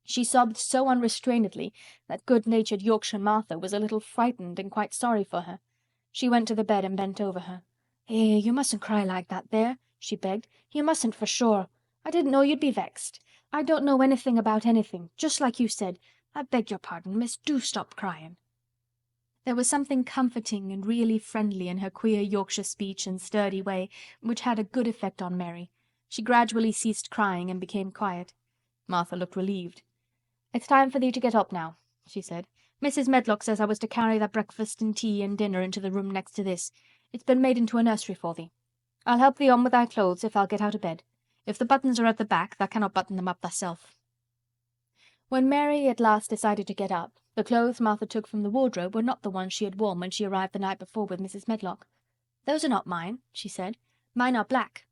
She sobbed so unrestrainedly that good-natured Yorkshire Martha was a little frightened and quite sorry for her. She went to the bed and bent over her. You mustn't cry like that there," she begged. "You mustn't for sure. I didn't know you'd be vexed. I don't know anything about anything, just like you said. I beg your pardon, miss. Do stop crying." There was something comforting and really friendly in her queer Yorkshire speech and sturdy way, which had a good effect on Mary. She gradually ceased crying and became quiet. Martha looked relieved. "It's time for thee to get up now," she said. "Mrs. Medlock says I was to carry thy breakfast and tea and dinner into the room next to this. It's been made into a nursery for thee. I'll help thee on with thy clothes if thou'll get out of bed. If the buttons are at the back, thou cannot button them up thyself." When Mary at last decided to get up, the clothes Martha took from the wardrobe were not the ones she had worn when she arrived the night before with Mrs. Medlock. "Those are not mine," she said. "Mine are black."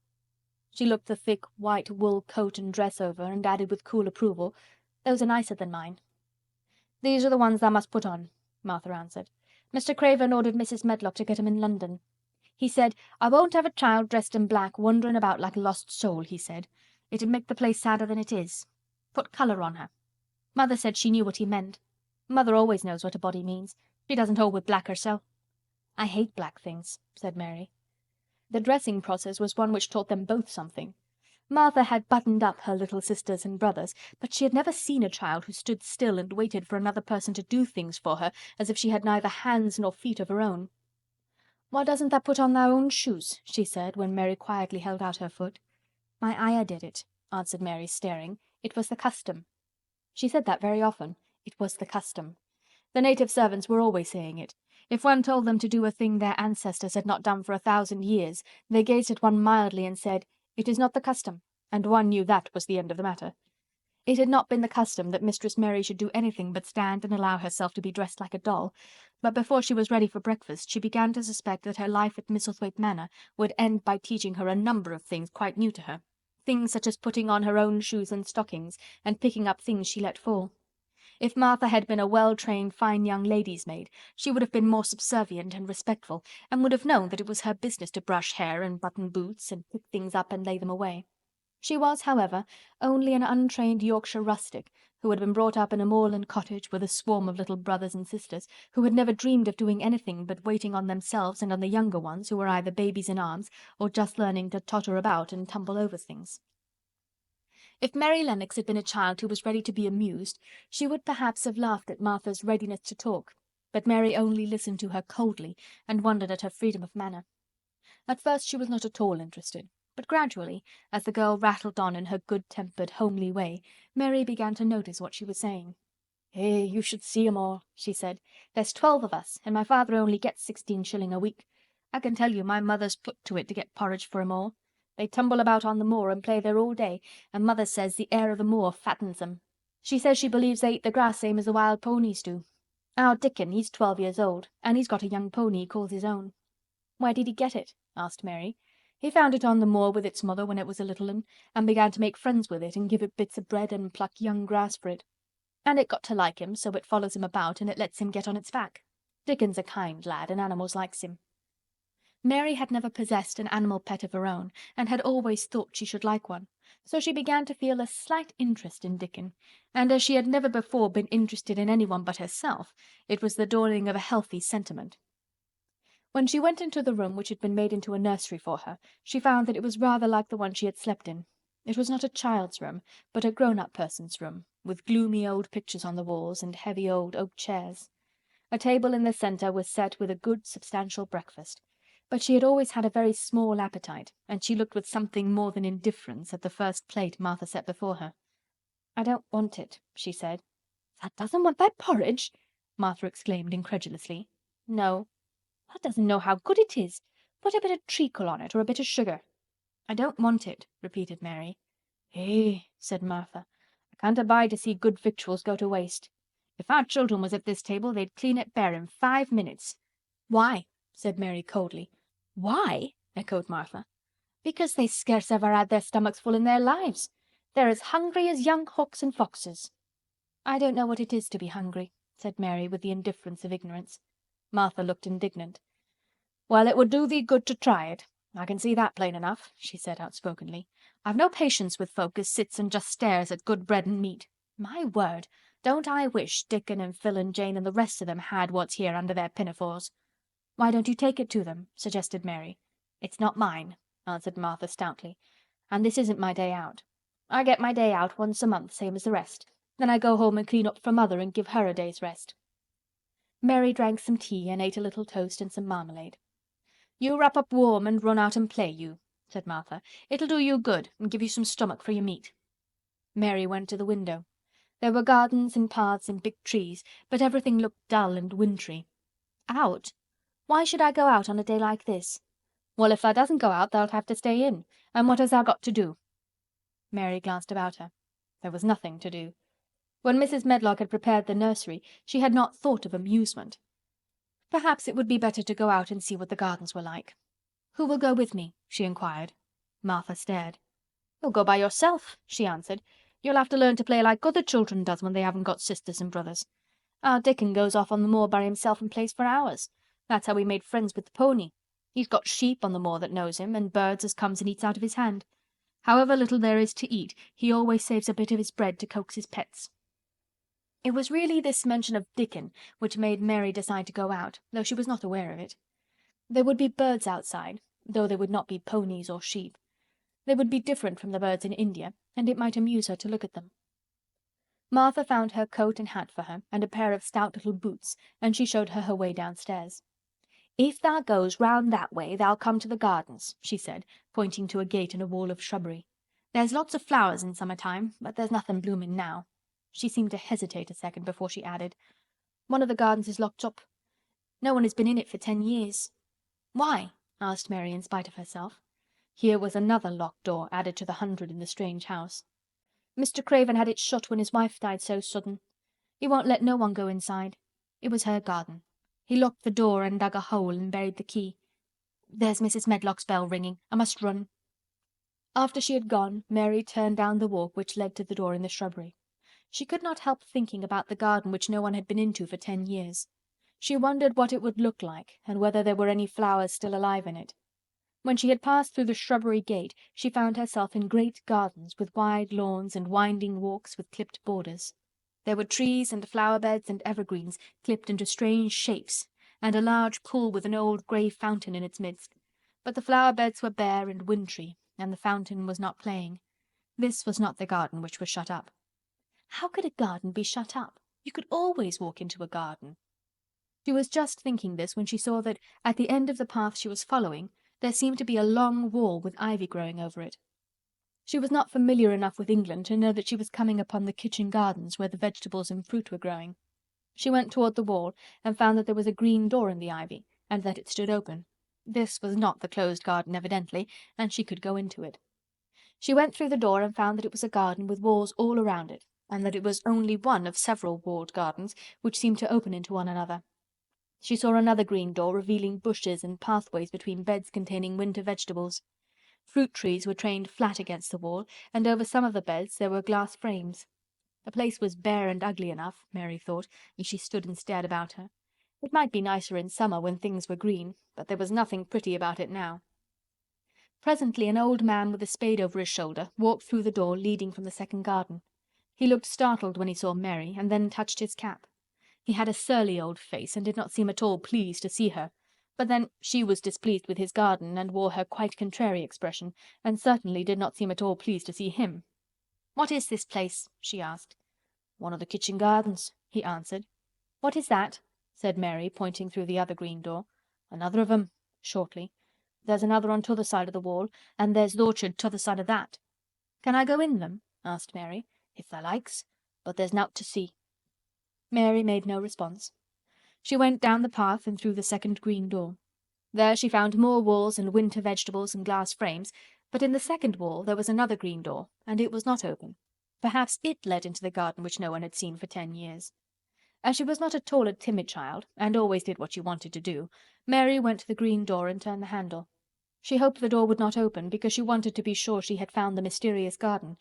She looked the thick white wool coat and dress over, and added with cool approval, "Those are nicer than mine." "These are the ones thou must put on," Martha answered. "Mr. Craven ordered Mrs. Medlock to get 'em in London. He said, 'I won't have a child dressed in black wandering about like a lost soul,' he said. 'It'd make the place sadder than it is. Put colour on her.' Mother said she knew what he meant. Mother always knows what a body means. She doesn't hold with black herself." "I hate black things," said Mary. The dressing process was one which taught them both something. Martha had buttoned up her little sisters and brothers, but she had never seen a child who stood still and waited for another person to do things for her as if she had neither hands nor feet of her own. "Why doesn't thou put on thy own shoes?" she said, when Mary quietly held out her foot. "My ayah did it," answered Mary, staring. "It was the custom." She said that very often. It was the custom. The native servants were always saying it. If one told them to do a thing their ancestors had not done for 1,000 years, they gazed at one mildly and said, "It is not the custom," and one knew that was the end of the matter. It had not been the custom that Mistress Mary should do anything but stand and allow herself to be dressed like a doll, but before she was ready for breakfast she began to suspect that her life at Misselthwaite Manor would end by teaching her a number of things quite new to her. Things such as putting on her own shoes and stockings, and picking up things she let fall. If Martha had been a well-trained, fine young lady's maid, she would have been more subservient and respectful, and would have known that it was her business to brush hair and button boots and pick things up and lay them away. She was, however, only an untrained Yorkshire rustic, who had been brought up in a moorland cottage with a swarm of little brothers and sisters, who had never dreamed of doing anything but waiting on themselves and on the younger ones, who were either babies in arms or just learning to totter about and tumble over things. If Mary Lennox had been a child who was ready to be amused, she would perhaps have laughed at Martha's readiness to talk, but Mary only listened to her coldly and wondered at her freedom of manner. At first she was not at all interested, but gradually, as the girl rattled on in her good-tempered, homely way, Mary began to notice what she was saying. You should see 'em all," she said. "There's 12 of us, and my father only gets 16 shilling a week. I can tell you my mother's put to it to get porridge for 'em all. They tumble about on the moor and play there all day, and mother says the air of the moor fattens 'em. She says she believes they eat the grass same as the wild ponies do. Our Dickon, he's 12 years old, and he's got a young pony he calls his own." "Where did he get it?" asked Mary. "He found it on the moor with its mother when it was a little un, and began to make friends with it and give it bits of bread and pluck young grass for it. And it got to like him, so it follows him about and it lets him get on its back. Dickon's a kind lad, and animals likes him." Mary had never possessed an animal pet of her own, and had always thought she should like one, so she began to feel a slight interest in Dickon, and as she had never before been interested in anyone but herself, it was the dawning of a healthy sentiment. When she went into the room which had been made into a nursery for her, she found that it was rather like the one she had slept in. It was not a child's room, but a grown-up person's room, with gloomy old pictures on the walls and heavy old oak chairs. A table in the centre was set with a good substantial breakfast, but she had always had a very small appetite, and she looked with something more than indifference at the first plate Martha set before her. "I don't want it," she said. "That doesn't want thy porridge?" Martha exclaimed incredulously. "No." "That doesn't know how good it is. Put a bit of treacle on it, or a bit of sugar." "I don't want it," repeated Mary. Said Martha. "I can't abide to see good victuals go to waste. If our children was at this table, they'd clean it bare in 5 minutes." "Why?" said Mary coldly. "Why?" echoed Martha. "Because they scarce ever had their stomachs full in their lives. They're as hungry as young hawks and foxes." "I don't know what it is to be hungry," said Mary with the indifference of ignorance. Martha looked indignant. "Well, it would do thee good to try it. I can see that plain enough," she said outspokenly. "I've no patience with folk as sits and just stares at good bread and meat. My word, don't I wish Dickon and Phil and Jane and the rest of them had what's here under their pinafores." "Why don't you take it to them?" suggested Mary. "It's not mine," answered Martha stoutly. "And this isn't my day out. I get my day out once a month, same as the rest. Then I go home and clean up for Mother and give her a day's rest." Mary drank some tea and ate a little toast and some marmalade. "You wrap up warm and run out and play, you," said Martha. "It'll do you good and give you some stomach for your meat." Mary went to the window. There were gardens and paths and big trees, but everything looked dull and wintry. "Out? Why should I go out on a day like this?" "Well, if thou doesn't go out thou'lt have to stay in. And what has thou got to do?" Mary glanced about her. There was nothing to do. When Mrs. Medlock had prepared the nursery, she had not thought of amusement. Perhaps it would be better to go out and see what the gardens were like. "Who will go with me?" she inquired. Martha stared. "You'll go by yourself," she answered. "You'll have to learn to play like other children does when they haven't got sisters and brothers. Our Dickon goes off on the moor by himself and plays for hours. That's how he made friends with the pony. He's got sheep on the moor that knows him, and birds as comes and eats out of his hand. However little there is to eat, he always saves a bit of his bread to coax his pets." It was really this mention of Dickon which made Mary decide to go out, though she was not aware of it. There would be birds outside, though they would not be ponies or sheep. They would be different from the birds in India, and it might amuse her to look at them. Martha found her coat and hat for her, and a pair of stout little boots, and she showed her way downstairs. "If thou goes round that way thou'll come to the gardens," she said, pointing to a gate in a wall of shrubbery. "There's lots of flowers in summer time, but there's nothing blooming now." She seemed to hesitate a second before she added, "One of the gardens is locked up. No one has been in it for 10 years. "Why?" asked Mary in spite of herself. Here was another locked door added to the 100 in the strange house. "Mr. Craven had it shut when his wife died so sudden. He won't let no one go inside. It was her garden. He locked the door and dug a hole and buried the key. There's Mrs. Medlock's bell ringing. I must run." After she had gone, Mary turned down the walk which led to the door in the shrubbery. She could not help thinking about the garden which no one had been into for 10 years. She wondered what it would look like, and whether there were any flowers still alive in it. When she had passed through the shrubbery gate, she found herself in great gardens with wide lawns and winding walks with clipped borders. There were trees and flower beds and evergreens clipped into strange shapes, and a large pool with an old grey fountain in its midst. But the flower beds were bare and wintry, and the fountain was not playing. This was not the garden which was shut up. How could a garden be shut up? You could always walk into a garden. She was just thinking this when she saw that, at the end of the path she was following, there seemed to be a long wall with ivy growing over it. She was not familiar enough with England to know that she was coming upon the kitchen gardens where the vegetables and fruit were growing. She went toward the wall and found that there was a green door in the ivy, and that it stood open. This was not the closed garden evidently, and she could go into it. She went through the door and found that it was a garden with walls all around it, and that it was only one of several walled gardens which seemed to open into one another. She saw another green door revealing bushes and pathways between beds containing winter vegetables. Fruit trees were trained flat against the wall, and over some of the beds there were glass frames. The place was bare and ugly enough, Mary thought, as she stood and stared about her. It might be nicer in summer when things were green, but there was nothing pretty about it now. Presently an old man with a spade over his shoulder walked through the door leading from the second garden. He looked startled when he saw Mary, and then touched his cap. He had a surly old face, and did not seem at all pleased to see her. But then she was displeased with his garden, and wore her quite contrary expression, and certainly did not seem at all pleased to see him. "What is this place?" she asked. "One of the kitchen gardens," he answered. "What is that?" said Mary, pointing through the other green door. "Another of 'em," shortly. "There's another on t'other side of the wall, and there's the orchard t'other side of that." "Can I go in them?" asked Mary. "If tha likes, but there's nowt to see." Mary made no response. She went down the path and through the second green door. There she found more walls and winter vegetables and glass frames, but in the second wall there was another green door, and it was not open. Perhaps it led into the garden which no one had seen for 10 years. As she was not at all a timid child, and always did what she wanted to do, Mary went to the green door and turned the handle. She hoped the door would not open, because she wanted to be sure she had found the mysterious garden,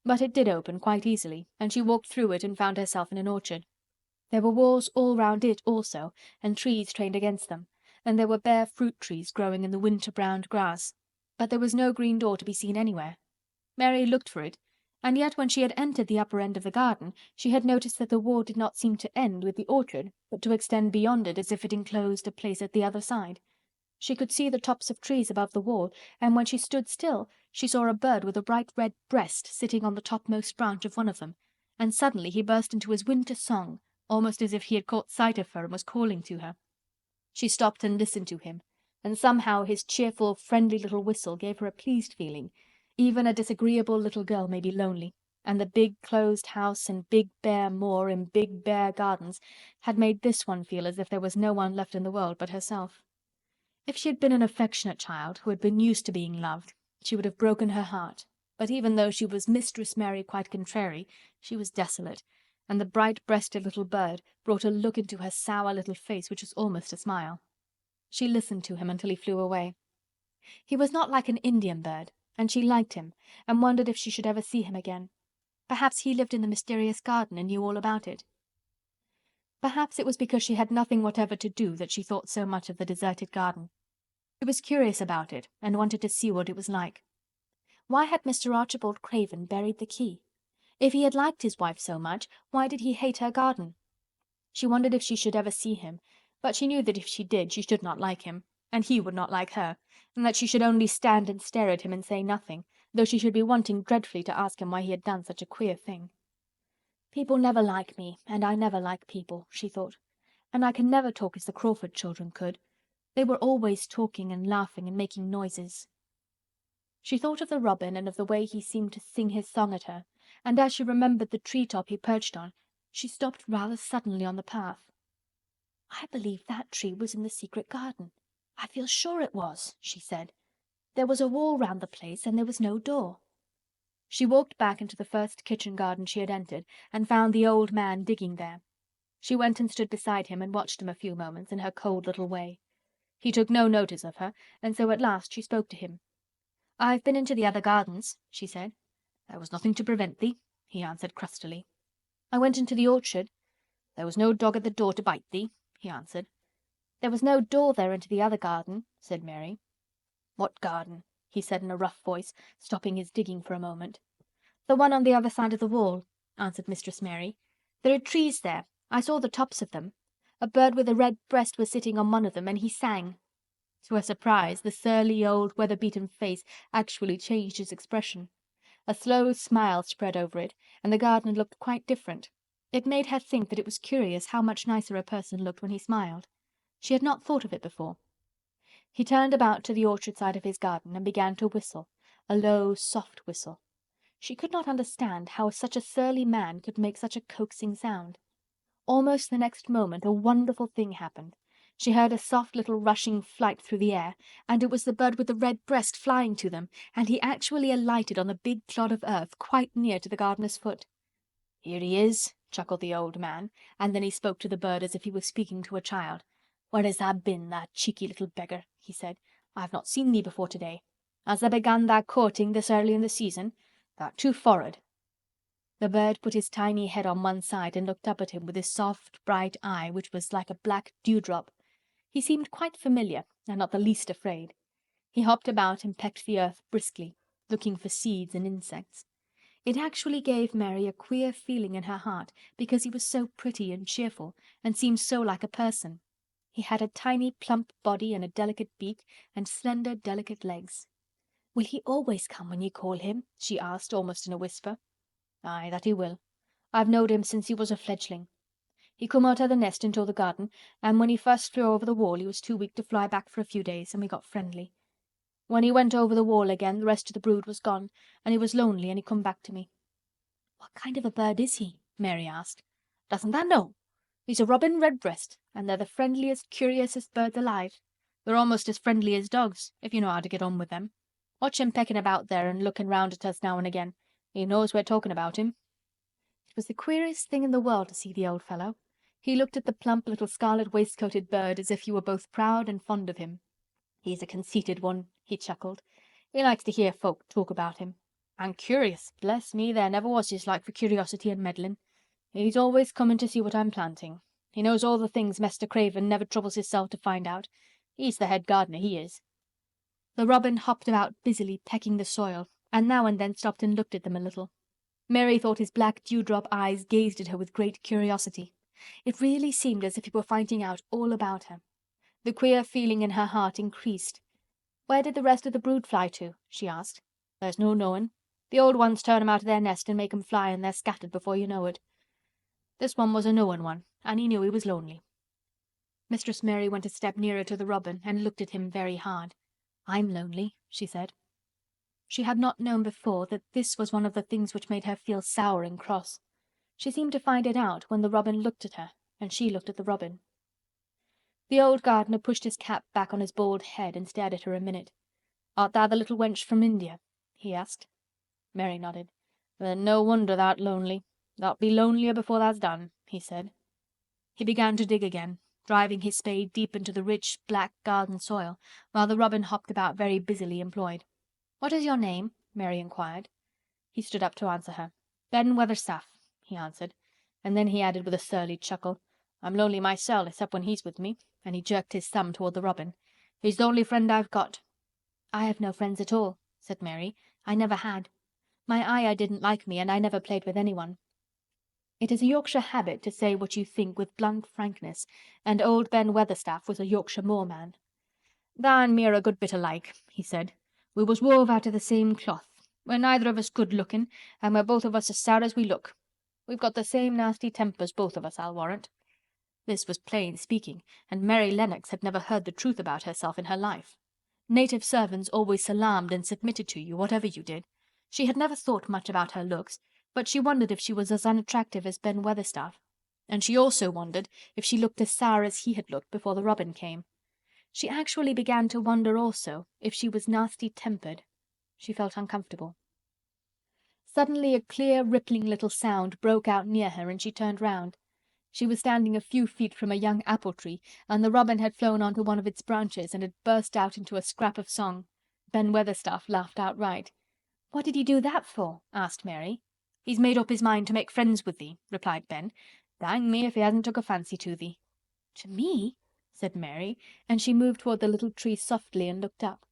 but it did open quite easily, and she walked through it and found herself in an orchard. There were walls all round it also, and trees trained against them, and there were bare fruit trees growing in the winter-browned grass, but there was no green door to be seen anywhere. Mary looked for it, And yet when she had entered the upper end of the garden, she had noticed that the wall did not seem to end with the orchard, but to extend beyond it as if it enclosed a place at the other side. She could see the tops of trees above the wall, and when she stood still, she saw a bird with a bright red breast sitting on the topmost branch of one of them, and suddenly he burst into his winter song, almost as if he had caught sight of her and was calling to her. She stopped and listened to him, and somehow his cheerful, friendly little whistle gave her a pleased feeling. Even a disagreeable little girl may be lonely, and the big closed house and big bare moor and big bare gardens had made this one feel as if there was no one left in the world but herself. If she had been an affectionate child, who had been used to being loved, she would have broken her heart, but even though she was Mistress Mary quite contrary, she was desolate, and the bright-breasted little bird brought a look into her sour little face which was almost a smile. She listened to him until he flew away. He was not like an Indian bird, and she liked him, and wondered if she should ever see him again. Perhaps he lived in the mysterious garden and knew all about it. Perhaps it was because she had nothing whatever to do that she thought so much of the deserted garden. She was curious about it, and wanted to see what it was like. Why had Mr. Archibald Craven buried the key? If he had liked his wife so much, why did he hate her garden? She wondered if she should ever see him, but she knew that if she did she should not like him, and he would not like her, and that she should only stand and stare at him and say nothing, though she should be wanting dreadfully to ask him why he had done such a queer thing. "People never like me, and I never like people," she thought. "And I can never talk as the Crawford children could. They were always talking and laughing and making noises." She thought of the robin and of the way he seemed to sing his song at her, and as she remembered the tree-top he perched on, she stopped rather suddenly on the path. "I believe that tree was in the secret garden. I feel sure it was," she said. "There was a wall round the place and there was no door." She walked back into the first kitchen garden she had entered and found the old man digging there. She went and stood beside him and watched him a few moments in her cold little way. He took no notice of her, and so at last she spoke to him. "I've been into the other gardens," she said. "There was nothing to prevent thee," he answered crustily. "I went into the orchard." "There was no dog at the door to bite thee," he answered. "There was no door there into the other garden," said Mary. "What garden?" he said in a rough voice, stopping his digging for a moment. "The one on the other side of the wall," answered Mistress Mary. "There are trees there. I saw the tops of them. A bird with a red breast was sitting on one of them, and he sang." To her surprise, the surly old weather-beaten face actually changed its expression. A slow smile spread over it, and the garden looked quite different. It made her think that it was curious how much nicer a person looked when he smiled. She had not thought of it before. He turned about to the orchard side of his garden and began to whistle, a low, soft whistle. She could not understand how such a surly man could make such a coaxing sound. Almost the next moment a wonderful thing happened. She heard a soft little rushing flight through the air, and it was the bird with the red breast flying to them, and he actually alighted on the big clod of earth quite near to the gardener's foot. "Here he is," chuckled the old man, and then he spoke to the bird as if he was speaking to a child. "Where has thou been, thou cheeky little beggar?" he said. "I have not seen thee before today. Has thou begun thy courting this early in the season? Thou'rt too forrard." The bird put his tiny head on one side and looked up at him with his soft, bright eye, which was like a black dewdrop. He seemed quite familiar, and not the least afraid. He hopped about and pecked the earth briskly, looking for seeds and insects. It actually gave Mary a queer feeling in her heart, because he was so pretty and cheerful, and seemed so like a person. He had a tiny plump body and a delicate beak, and slender, delicate legs. "Will he always come when you call him?" she asked, almost in a whisper. "Aye, that he will. I've knowed him since he was a fledgling. He come out o' the nest into the garden, and when he first flew over the wall he was too weak to fly back for a few days, and we got friendly. When he went over the wall again the rest of the brood was gone, and he was lonely and he come back to me." "What kind of a bird is he?" Mary asked. "Doesn't tha know? He's a robin redbreast, and they're the friendliest, curiousest birds alive. They're almost as friendly as dogs, if you know how to get on with them. Watch him pecking about there and looking round at us now and again. He knows we're talking about him." It was the queerest thing in the world to see the old fellow. He looked at the plump little scarlet waistcoated bird as if he were both proud and fond of him. "He's a conceited one," he chuckled. "He likes to hear folk talk about him. And curious, bless me, there never was his like for curiosity and meddlin'. He's always comin' to see what I'm planting. He knows all the things Mester Craven never troubles hisself to find out. He's the head gardener, he is." The robin hopped about busily pecking the soil, and now and then stopped and looked at them a little. Mary thought his black dewdrop eyes gazed at her with great curiosity. It really seemed as if he were finding out all about her. The queer feeling in her heart increased. "Where did the rest of the brood fly to?" she asked. "There's no knowin'. The old ones turn 'em out of their nest and make 'em fly and they're scattered before you know it. This one was a knowin' one, and he knew he was lonely." Mistress Mary went a step nearer to the robin and looked at him very hard. "I'm lonely," she said. She had not known before that this was one of the things which made her feel sour and cross. She seemed to find it out when the robin looked at her and she looked at the robin. The old gardener pushed his cap back on his bald head and stared at her a minute. "Art thou the little wench from India?" he asked. Mary nodded. "Then no wonder thou'rt lonely. Thou'lt be lonelier before thou's done," he said. He began to dig again, driving his spade deep into the rich, black garden soil, while the robin hopped about very busily employed. "What is your name?" Mary inquired. He stood up to answer her. "Ben Weatherstaff," he answered, and then he added with a surly chuckle, "I'm lonely mysel', except when he's with me," and he jerked his thumb toward the robin. "He's the only friend I've got." "I have no friends at all," said Mary. "I never had. My ayah didn't like me, and I never played with anyone." It is a Yorkshire habit to say what you think with blunt frankness, and old Ben Weatherstaff was a Yorkshire moorman. "Tha and me are a good bit alike," he said. "We was wove out of the same cloth. We're neither of us good-looking, and we're both of us as sour as we look. We've got the same nasty tempers, both of us, I'll warrant." This was plain speaking, and Mary Lennox had never heard the truth about herself in her life. Native servants always salaamed and submitted to you, whatever you did. She had never thought much about her looks, but she wondered if she was as unattractive as Ben Weatherstaff, and she also wondered if she looked as sour as he had looked before the robin came. She actually began to wonder also if she was nasty-tempered. She felt uncomfortable. Suddenly a clear, rippling little sound broke out near her, and she turned round. She was standing a few feet from a young apple tree, and the robin had flown onto one of its branches and had burst out into a scrap of song. Ben Weatherstaff laughed outright. "What did he do that for?" asked Mary. "He's made up his mind to make friends with thee," replied Ben. "Dang me if he hasn't took a fancy to thee." "To me?" said Mary, and she moved toward the little tree softly and looked up.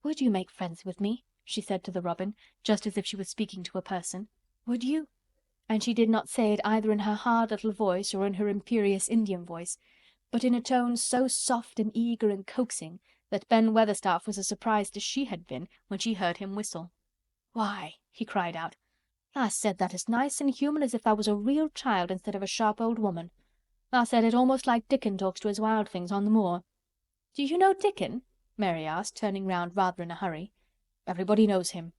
"Would you make friends with me?" she said to the robin, just as if she was speaking to a person. "Would you?" And she did not say it either in her hard little voice or in her imperious Indian voice, but in a tone so soft and eager and coaxing that Ben Weatherstaff was as surprised as she had been when she heard him whistle. "Why," he cried out, "tha said that as nice and human as if thou was a real child instead of a sharp old woman. Thou said it almost like Dickon talks to his wild things on the moor." "Do you know Dickon?" Mary asked, turning round rather in a hurry. "Everybody knows him.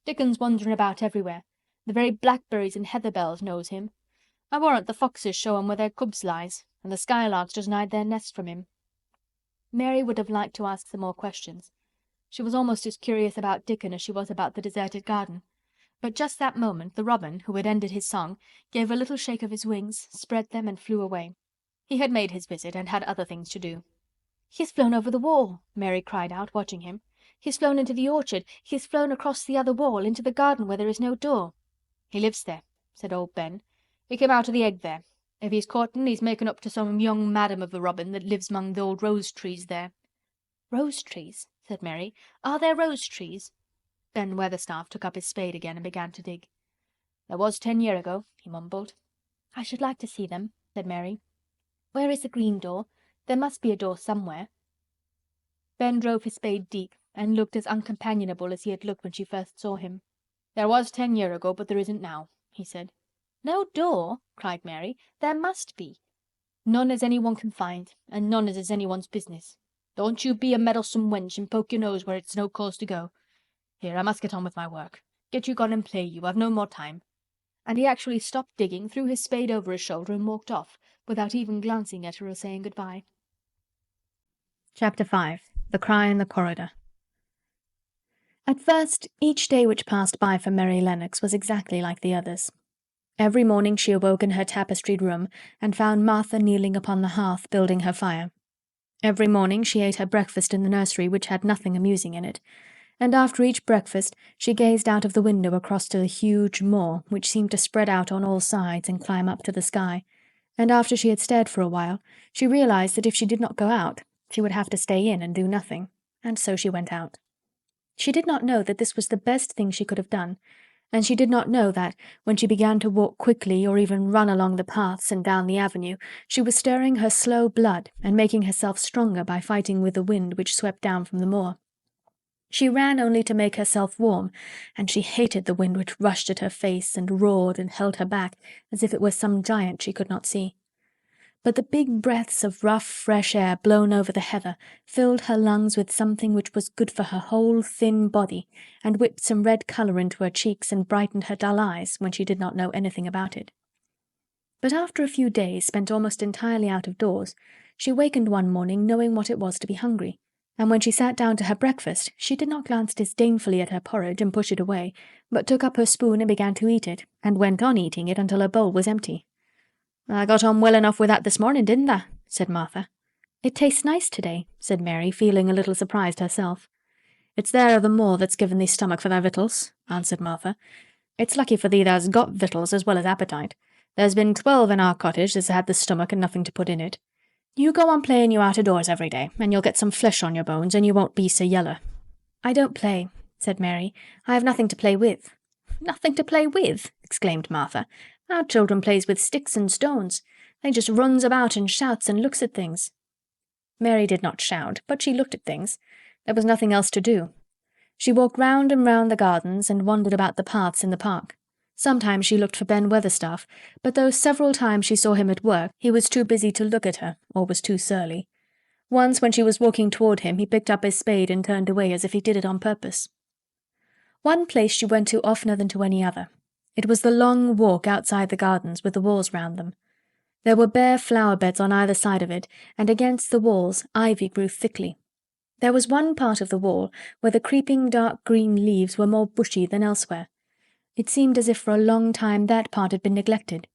Dickon's wandering about everywhere. The very blackberries and heather bells knows him. I warrant the foxes show him where their cubs lies, and the skylarks doesn't hide their nests from him." Mary would have liked to ask some more questions. She was almost as curious about Dickon as she was about the deserted garden. But just that moment the robin, who had ended his song, gave a little shake of his wings, spread them, and flew away. He had made his visit and had other things to do. "He has flown over the wall!" Mary cried out, watching him. "He has flown into the orchard! He has flown across the other wall, into the garden where there is no door!" "He lives there," said old Ben. "He came out of the egg there. If he's courtin', he's making up to some young madam of the robin that lives among the old rose trees there." "Rose trees?" said Mary. "Are there rose trees?" Ben Weatherstaff took up his spade again and began to dig. "There was 10 year ago," he mumbled. "I should like to see them," said Mary. "Where is the green door? There must be a door somewhere." Ben drove his spade deep and looked as uncompanionable as he had looked when she first saw him. "There was 10 year ago, but there isn't now," he said. "No door?" cried Mary. "There must be." "None as any one can find, and none as is any one's business. Don't you be a meddlesome wench and poke your nose where it's no cause to go. Here, I must get on with my work. Get you gone and play, you. I've no more time." And he actually stopped digging, threw his spade over his shoulder, and walked off, without even glancing at her or saying goodbye. Chapter 5. The Cry in the Corridor. At first, each day which passed by for Mary Lennox was exactly like the others. Every morning she awoke in her tapestried room and found Martha kneeling upon the hearth building her fire. Every morning she ate her breakfast in the nursery, which had nothing amusing in it, and after each breakfast she gazed out of the window across to the huge moor, which seemed to spread out on all sides and climb up to the sky, and after she had stared for a while, she realized that if she did not go out, she would have to stay in and do nothing, and so she went out. She did not know that this was the best thing she could have done, and she did not know that, when she began to walk quickly or even run along the paths and down the avenue, she was stirring her slow blood and making herself stronger by fighting with the wind which swept down from the moor. She ran only to make herself warm, and she hated the wind which rushed at her face and roared and held her back as if it were some giant she could not see. But the big breaths of rough, fresh air blown over the heather filled her lungs with something which was good for her whole thin body, and whipped some red colour into her cheeks and brightened her dull eyes when she did not know anything about it. But after a few days spent almost entirely out of doors, she wakened one morning knowing what it was to be hungry, and when she sat down to her breakfast, she did not glance disdainfully at her porridge and push it away, but took up her spoon and began to eat it, and went on eating it until her bowl was empty. "I got on well enough with that this morning, didn't I?" said Martha. "It tastes nice today," said Mary, feeling a little surprised herself. "It's there of the Moor that's given thee stomach for thy victuals," answered Martha. "It's lucky for thee thou's got victuals as well as appetite. There's been 12 in our cottage that's had the stomach and nothing to put in it. You go on playing you out of doors every day, and you'll get some flesh on your bones, and you won't be so yeller." "I don't play," said Mary. "I have nothing to play with." "Nothing to play with!" exclaimed Martha. "Our children plays with sticks and stones. They just runs about and shouts and looks at things." Mary did not shout, but she looked at things. There was nothing else to do. She walked round and round the gardens and wandered about the paths in the park. Sometimes she looked for Ben Weatherstaff, but though several times she saw him at work, he was too busy to look at her, or was too surly. Once when she was walking toward him, he picked up his spade and turned away as if he did it on purpose. One place she went to oftener than to any other. It was the long walk outside the gardens with the walls round them. There were bare flower beds on either side of it, and against the walls ivy grew thickly. There was one part of the wall where the creeping dark green leaves were more bushy than elsewhere. It seemed as if for a long time that part had been neglected.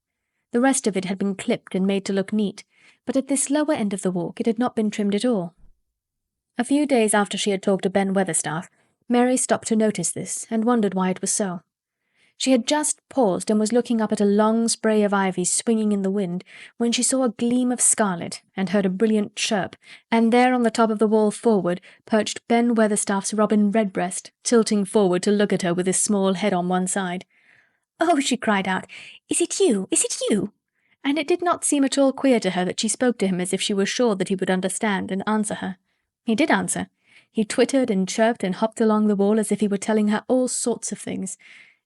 The rest of it had been clipped and made to look neat, but at this lower end of the walk it had not been trimmed at all. A few days after she had talked to Ben Weatherstaff, Mary stopped to notice this and wondered why it was so. She had just paused and was looking up at a long spray of ivy swinging in the wind when she saw a gleam of scarlet and heard a brilliant chirp, and there on the top of the wall forward perched Ben Weatherstaff's robin redbreast, tilting forward to look at her with his small head on one side. "Oh," she cried out, "is it you? Is it you?" And it did not seem at all queer to her that she spoke to him as if she were sure that he would understand and answer her. He did answer. He twittered and chirped and hopped along the wall as if he were telling her all sorts of things.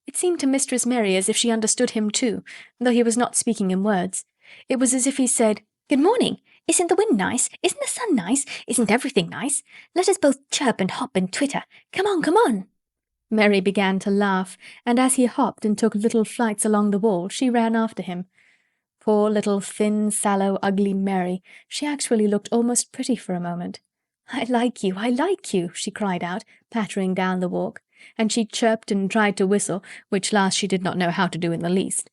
It seemed to Mistress Mary as if she understood him too, though he was not speaking in words. It was as if he said, "Good morning. Isn't the wind nice? Isn't the sun nice? Isn't everything nice? Let us both chirp and hop and twitter. Come on, come on." Mary began to laugh, and as he hopped and took little flights along the wall, she ran after him. Poor little thin, sallow, ugly Mary, she actually looked almost pretty for a moment. I like you," she cried out, pattering down the walk, and she chirped and tried to whistle, which last she did not know how to do in the least.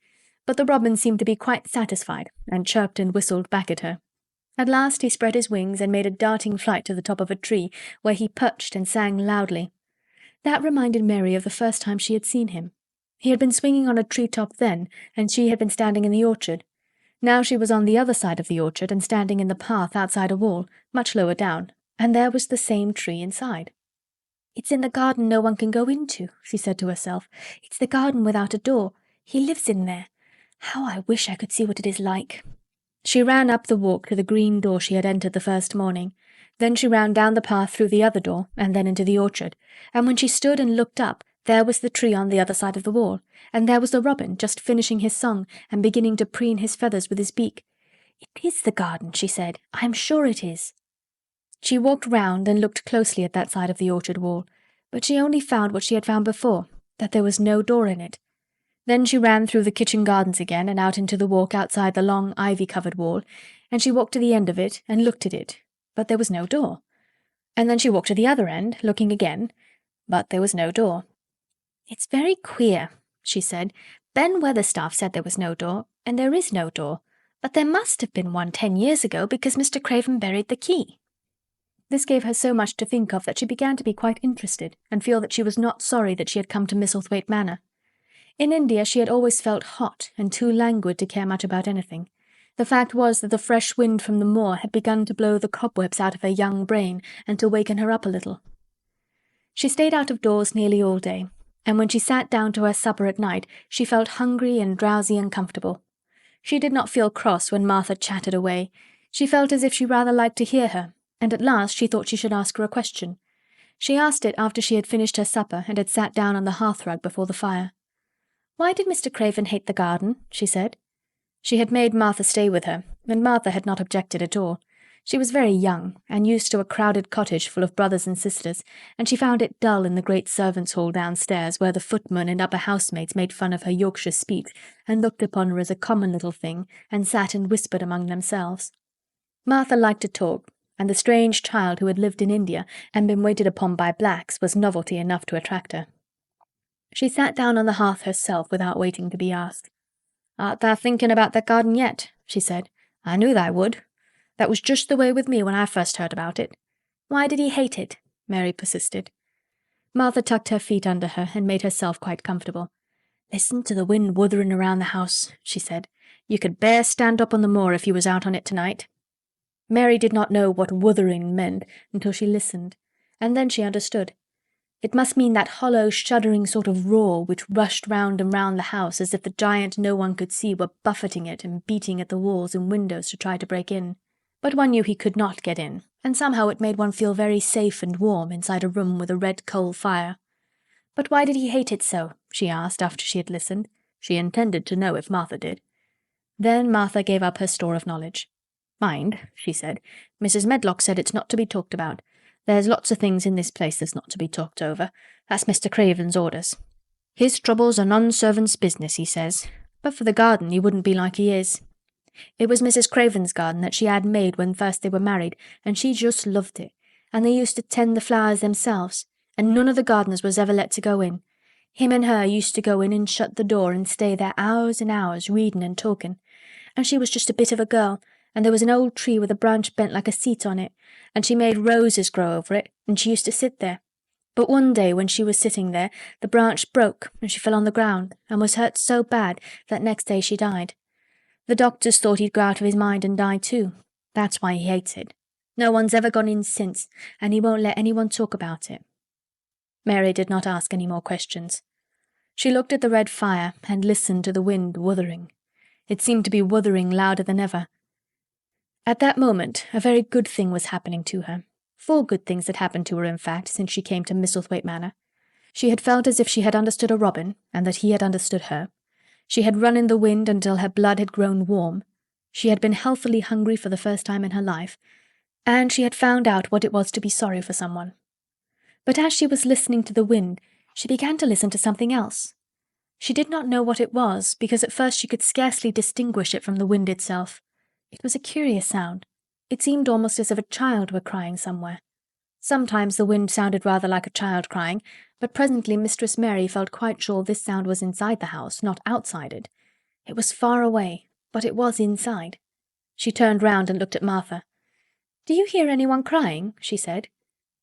But the robin seemed to be quite satisfied, and chirped and whistled back at her. At last he spread his wings and made a darting flight to the top of a tree, where he perched and sang loudly. That reminded Mary of the first time she had seen him. He had been swinging on a tree-top then, and she had been standing in the orchard. Now she was on the other side of the orchard and standing in the path outside a wall, much lower down, and there was the same tree inside. "It's in the garden no one can go into," she said to herself. "It's the garden without a door. He lives in there. How I wish I could see what it is like." She ran up the walk to the green door she had entered the first morning. Then she ran down the path through the other door, and then into the orchard, and when she stood and looked up, there was the tree on the other side of the wall, and there was the robin just finishing his song and beginning to preen his feathers with his beak. "It is the garden," she said. "I am sure it is." She walked round and looked closely at that side of the orchard wall, but she only found what she had found before, that there was no door in it. Then she ran through the kitchen gardens again and out into the walk outside the long ivy-covered wall, and she walked to the end of it and looked at it, but there was no door. And then she walked to the other end, looking again, but there was no door. "It's very queer," she said. "Ben Weatherstaff said there was no door, and there is no door, but there must have been one 10 years ago because Mr. Craven buried the key." This gave her so much to think of that she began to be quite interested and feel that she was not sorry that she had come to Misselthwaite Manor. In India she had always felt hot and too languid to care much about anything. The fact was that the fresh wind from the moor had begun to blow the cobwebs out of her young brain and to waken her up a little. She stayed out of doors nearly all day. and when she sat down to her supper at night, she felt hungry and drowsy and comfortable. She did not feel cross when Martha chatted away. She felt as if she rather liked to hear her, and at last she thought she should ask her a question. She asked it after she had finished her supper and had sat down on the hearthrug before the fire. "Why did Mr. Craven hate the garden?" she said. She had made Martha stay with her, and Martha had not objected at all. She was very young, and used to a crowded cottage full of brothers and sisters, and she found it dull in the great servants' hall downstairs, where the footman and upper housemaids made fun of her Yorkshire speech, and looked upon her as a common little thing, and sat and whispered among themselves. Martha liked to talk, and the strange child who had lived in India and been waited upon by blacks was novelty enough to attract her. She sat down on the hearth herself without waiting to be asked. "Art thou thinking about that garden yet?" she said. "I knew thou would. That was just the way with me when I first heard about it." "Why did he hate it?" Mary persisted. Martha tucked her feet under her and made herself quite comfortable. "Listen to the wind wuthering around the house," she said. "You could bear stand up on the moor if you was out on it tonight." Mary did not know what wuthering meant until she listened, and then she understood. It must mean that hollow, shuddering sort of roar which rushed round and round the house as if the giant no one could see were buffeting it and beating at the walls and windows to try to break in. But one knew he could not get in, and somehow it made one feel very safe and warm inside a room with a red coal fire. "But why did he hate it so?" she asked after she had listened. She intended to know if Martha did. Then Martha gave up her store of knowledge. "Mind," she said, "Mrs. Medlock said it's not to be talked about. There's lots of things in this place that's not to be talked over. That's Mr. Craven's orders. His troubles are none servant's business, he says. But for the garden he wouldn't be like he is. It was Mrs. Craven's garden that she had made when first they were married, and she just loved it, and they used to tend the flowers themselves, and none of the gardeners was ever let to go in. Him and her used to go in and shut the door and stay there hours and hours reading and talking. And she was just a bit of a girl, and there was an old tree with a branch bent like a seat on it, and she made roses grow over it, and she used to sit there. But one day when she was sitting there, the branch broke, and she fell on the ground, and was hurt so bad that next day she died. The doctors thought he'd go out of his mind and die too. That's why he hates it. No one's ever gone in since, and he won't let anyone talk about it." Mary did not ask any more questions. She looked at the red fire and listened to the wind wuthering. It seemed to be wuthering louder than ever. At that moment, a very good thing was happening to her. 4 good things had happened to her, in fact, since she came to Misselthwaite Manor. She had felt as if she had understood a robin, and that he had understood her. She had run in the wind until her blood had grown warm. She had been healthily hungry for the first time in her life, and she had found out what it was to be sorry for someone. But as she was listening to the wind, she began to listen to something else. She did not know what it was, because at first she could scarcely distinguish it from the wind itself. It was a curious sound. It seemed almost as if a child were crying somewhere. Sometimes the wind sounded rather like a child crying, but presently Mistress Mary felt quite sure this sound was inside the house, not outside it. It was far away, but it was inside. She turned round and looked at Martha. "Do you hear anyone crying?" she said.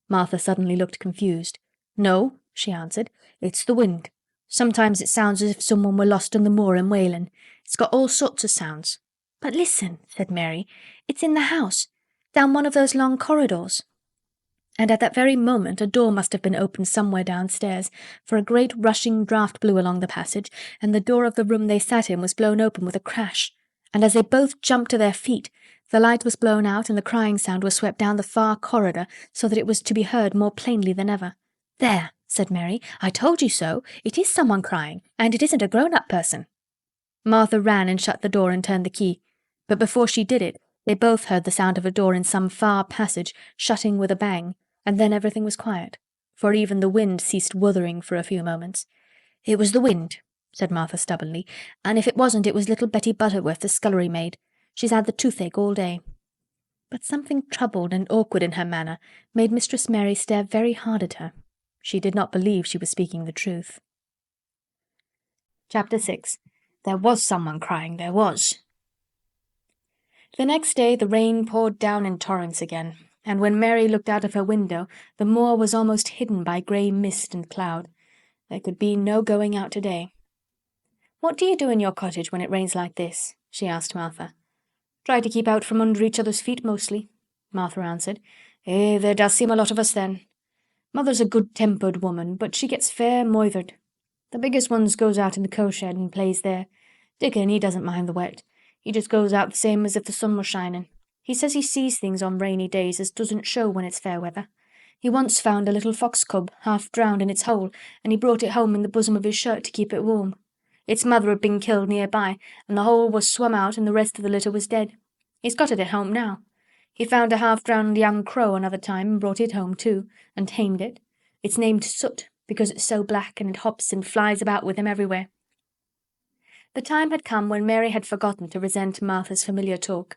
Martha suddenly looked confused. "No," she answered. "It's the wind. Sometimes it sounds as if someone were lost on the moor and wailing. It's got all sorts of sounds." "But listen," said Mary. "It's in the house, down one of those long corridors." And at that very moment a door must have been opened somewhere downstairs, for a great rushing draught blew along the passage, and the door of the room they sat in was blown open with a crash, and as they both jumped to their feet, the light was blown out and the crying sound was swept down the far corridor so that it was to be heard more plainly than ever. "There," said Mary, "I told you so. It is someone crying, and it isn't a grown-up person." Martha ran and shut the door and turned the key, but before she did it, they both heard the sound of a door in some far passage shutting with a bang, and then everything was quiet, for even the wind ceased wuthering for a few moments. "It was the wind," said Martha stubbornly, "and if it wasn't, it was little Betty Butterworth, the scullery maid. She's had the toothache all day." But something troubled and awkward in her manner made Mistress Mary stare very hard at her. She did not believe she was speaking the truth. Chapter 6. There was someone crying, there was. The next day the rain poured down in torrents again, and when Mary looked out of her window, the moor was almost hidden by grey mist and cloud. There could be no going out today. "What do you do in your cottage when it rains like this?" she asked Martha. "Try to keep out from under each other's feet mostly," Martha answered. There does seem a lot of us then. Mother's a good-tempered woman, but she gets fair moithered. The biggest ones goes out in the cow-shed and plays there. Dickon, he doesn't mind the wet. He just goes out the same as if the sun was shining. He says he sees things on rainy days as doesn't show when it's fair weather. He once found a little fox cub half drowned in its hole, and he brought it home in the bosom of his shirt to keep it warm. Its mother had been killed nearby, and the hole was swum out and the rest of the litter was dead. He's got it at home now. He found a half-drowned young crow another time and brought it home too, and tamed it. It's named Soot, because it's so black and it hops and flies about with him everywhere. The time had come when Mary had forgotten to resent Martha's familiar talk.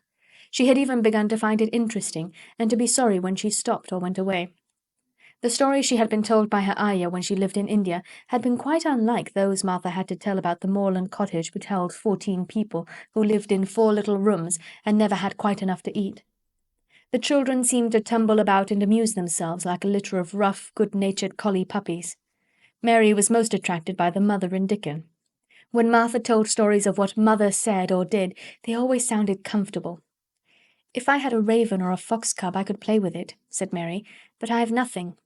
She had even begun to find it interesting, and to be sorry when she stopped or went away. The stories she had been told by her ayah when she lived in India had been quite unlike those Martha had to tell about the moorland cottage which held 14 people who lived in 4 little rooms and never had quite enough to eat. The children seemed to tumble about and amuse themselves like a litter of rough, good-natured collie puppies. Mary was most attracted by the mother and Dickon. When Martha told stories of what mother said or did, they always sounded comfortable. "If I had a raven or a fox cub I could play with it," said Mary, "but I have nothing."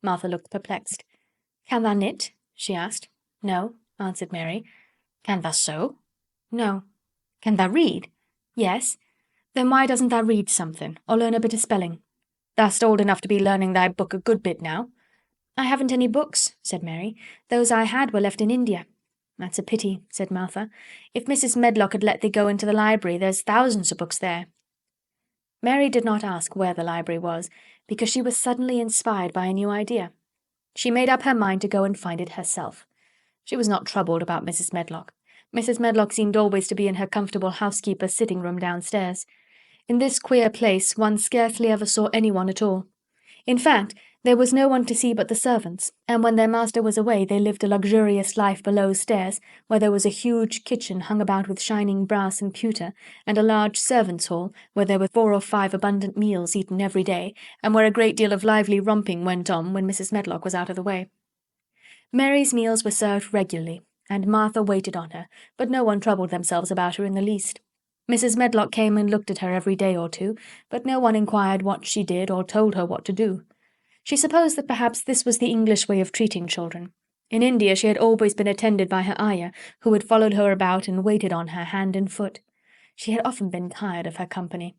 Martha looked perplexed. "Can thou knit?" she asked. "No," answered Mary. "Can thou sew?" "No." "Can thou read?" "Yes." "Then why doesn't thou read something, or learn a bit of spelling? Thou'st old enough to be learning thy book a good bit now." "I haven't any books," said Mary. "Those I had were left in India." "That's a pity," said Martha. "If Mrs. Medlock had let thee go into the library, there's thousands of books there." Mary did not ask where the library was, because she was suddenly inspired by a new idea. She made up her mind to go and find it herself. She was not troubled about Mrs. Medlock. Mrs. Medlock seemed always to be in her comfortable housekeeper's sitting-room downstairs. In this queer place one scarcely ever saw anyone at all. In fact, there was no one to see but the servants, and when their master was away they lived a luxurious life below stairs, where there was a huge kitchen hung about with shining brass and pewter, and a large servants' hall, where there were 4 or 5 abundant meals eaten every day, and where a great deal of lively romping went on when Mrs. Medlock was out of the way. Mary's meals were served regularly, and Martha waited on her, but no one troubled themselves about her in the least. Mrs. Medlock came and looked at her every day or two, but no one inquired what she did or told her what to do. She supposed that perhaps this was the English way of treating children. In India she had always been attended by her ayah, who had followed her about and waited on her hand and foot. She had often been tired of her company.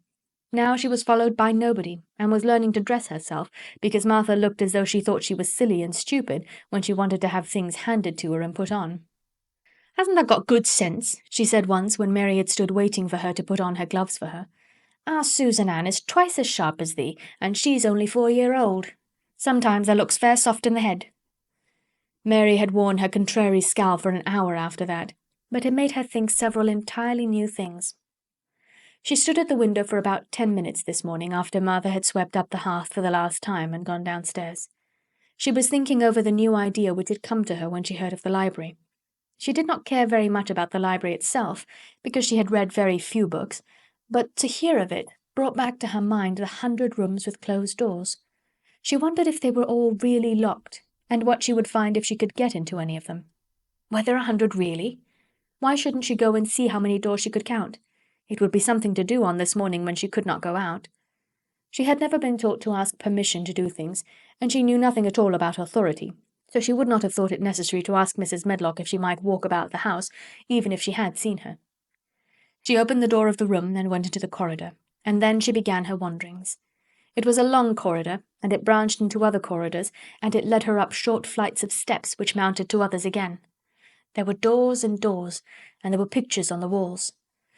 Now she was followed by nobody, and was learning to dress herself, because Martha looked as though she thought she was silly and stupid when she wanted to have things handed to her and put on. "Hasn't thou got good sense?" she said once when Mary had stood waiting for her to put on her gloves for her. "Our Susan Ann is twice as sharp as thee, and she's only 4-year-old. Sometimes thou looks fair soft in the head." Mary had worn her contrary scowl for an hour after that, but it made her think several entirely new things. She stood at the window for about 10 minutes this morning after Martha had swept up the hearth for the last time and gone downstairs. She was thinking over the new idea which had come to her when she heard of the library. She did not care very much about the library itself, because she had read very few books, but to hear of it brought back to her mind the 100 rooms with closed doors. She wondered if they were all really locked, and what she would find if she could get into any of them. Were there 100 really? Why shouldn't she go and see how many doors she could count? It would be something to do on this morning when she could not go out. She had never been taught to ask permission to do things, and she knew nothing at all about authority, so she would not have thought it necessary to ask Mrs. Medlock if she might walk about the house, even if she had seen her. She opened the door of the room and went into the corridor, and then she began her wanderings. It was a long corridor, and it branched into other corridors, and it led her up short flights of steps which mounted to others again. There were doors and doors, and there were pictures on the walls.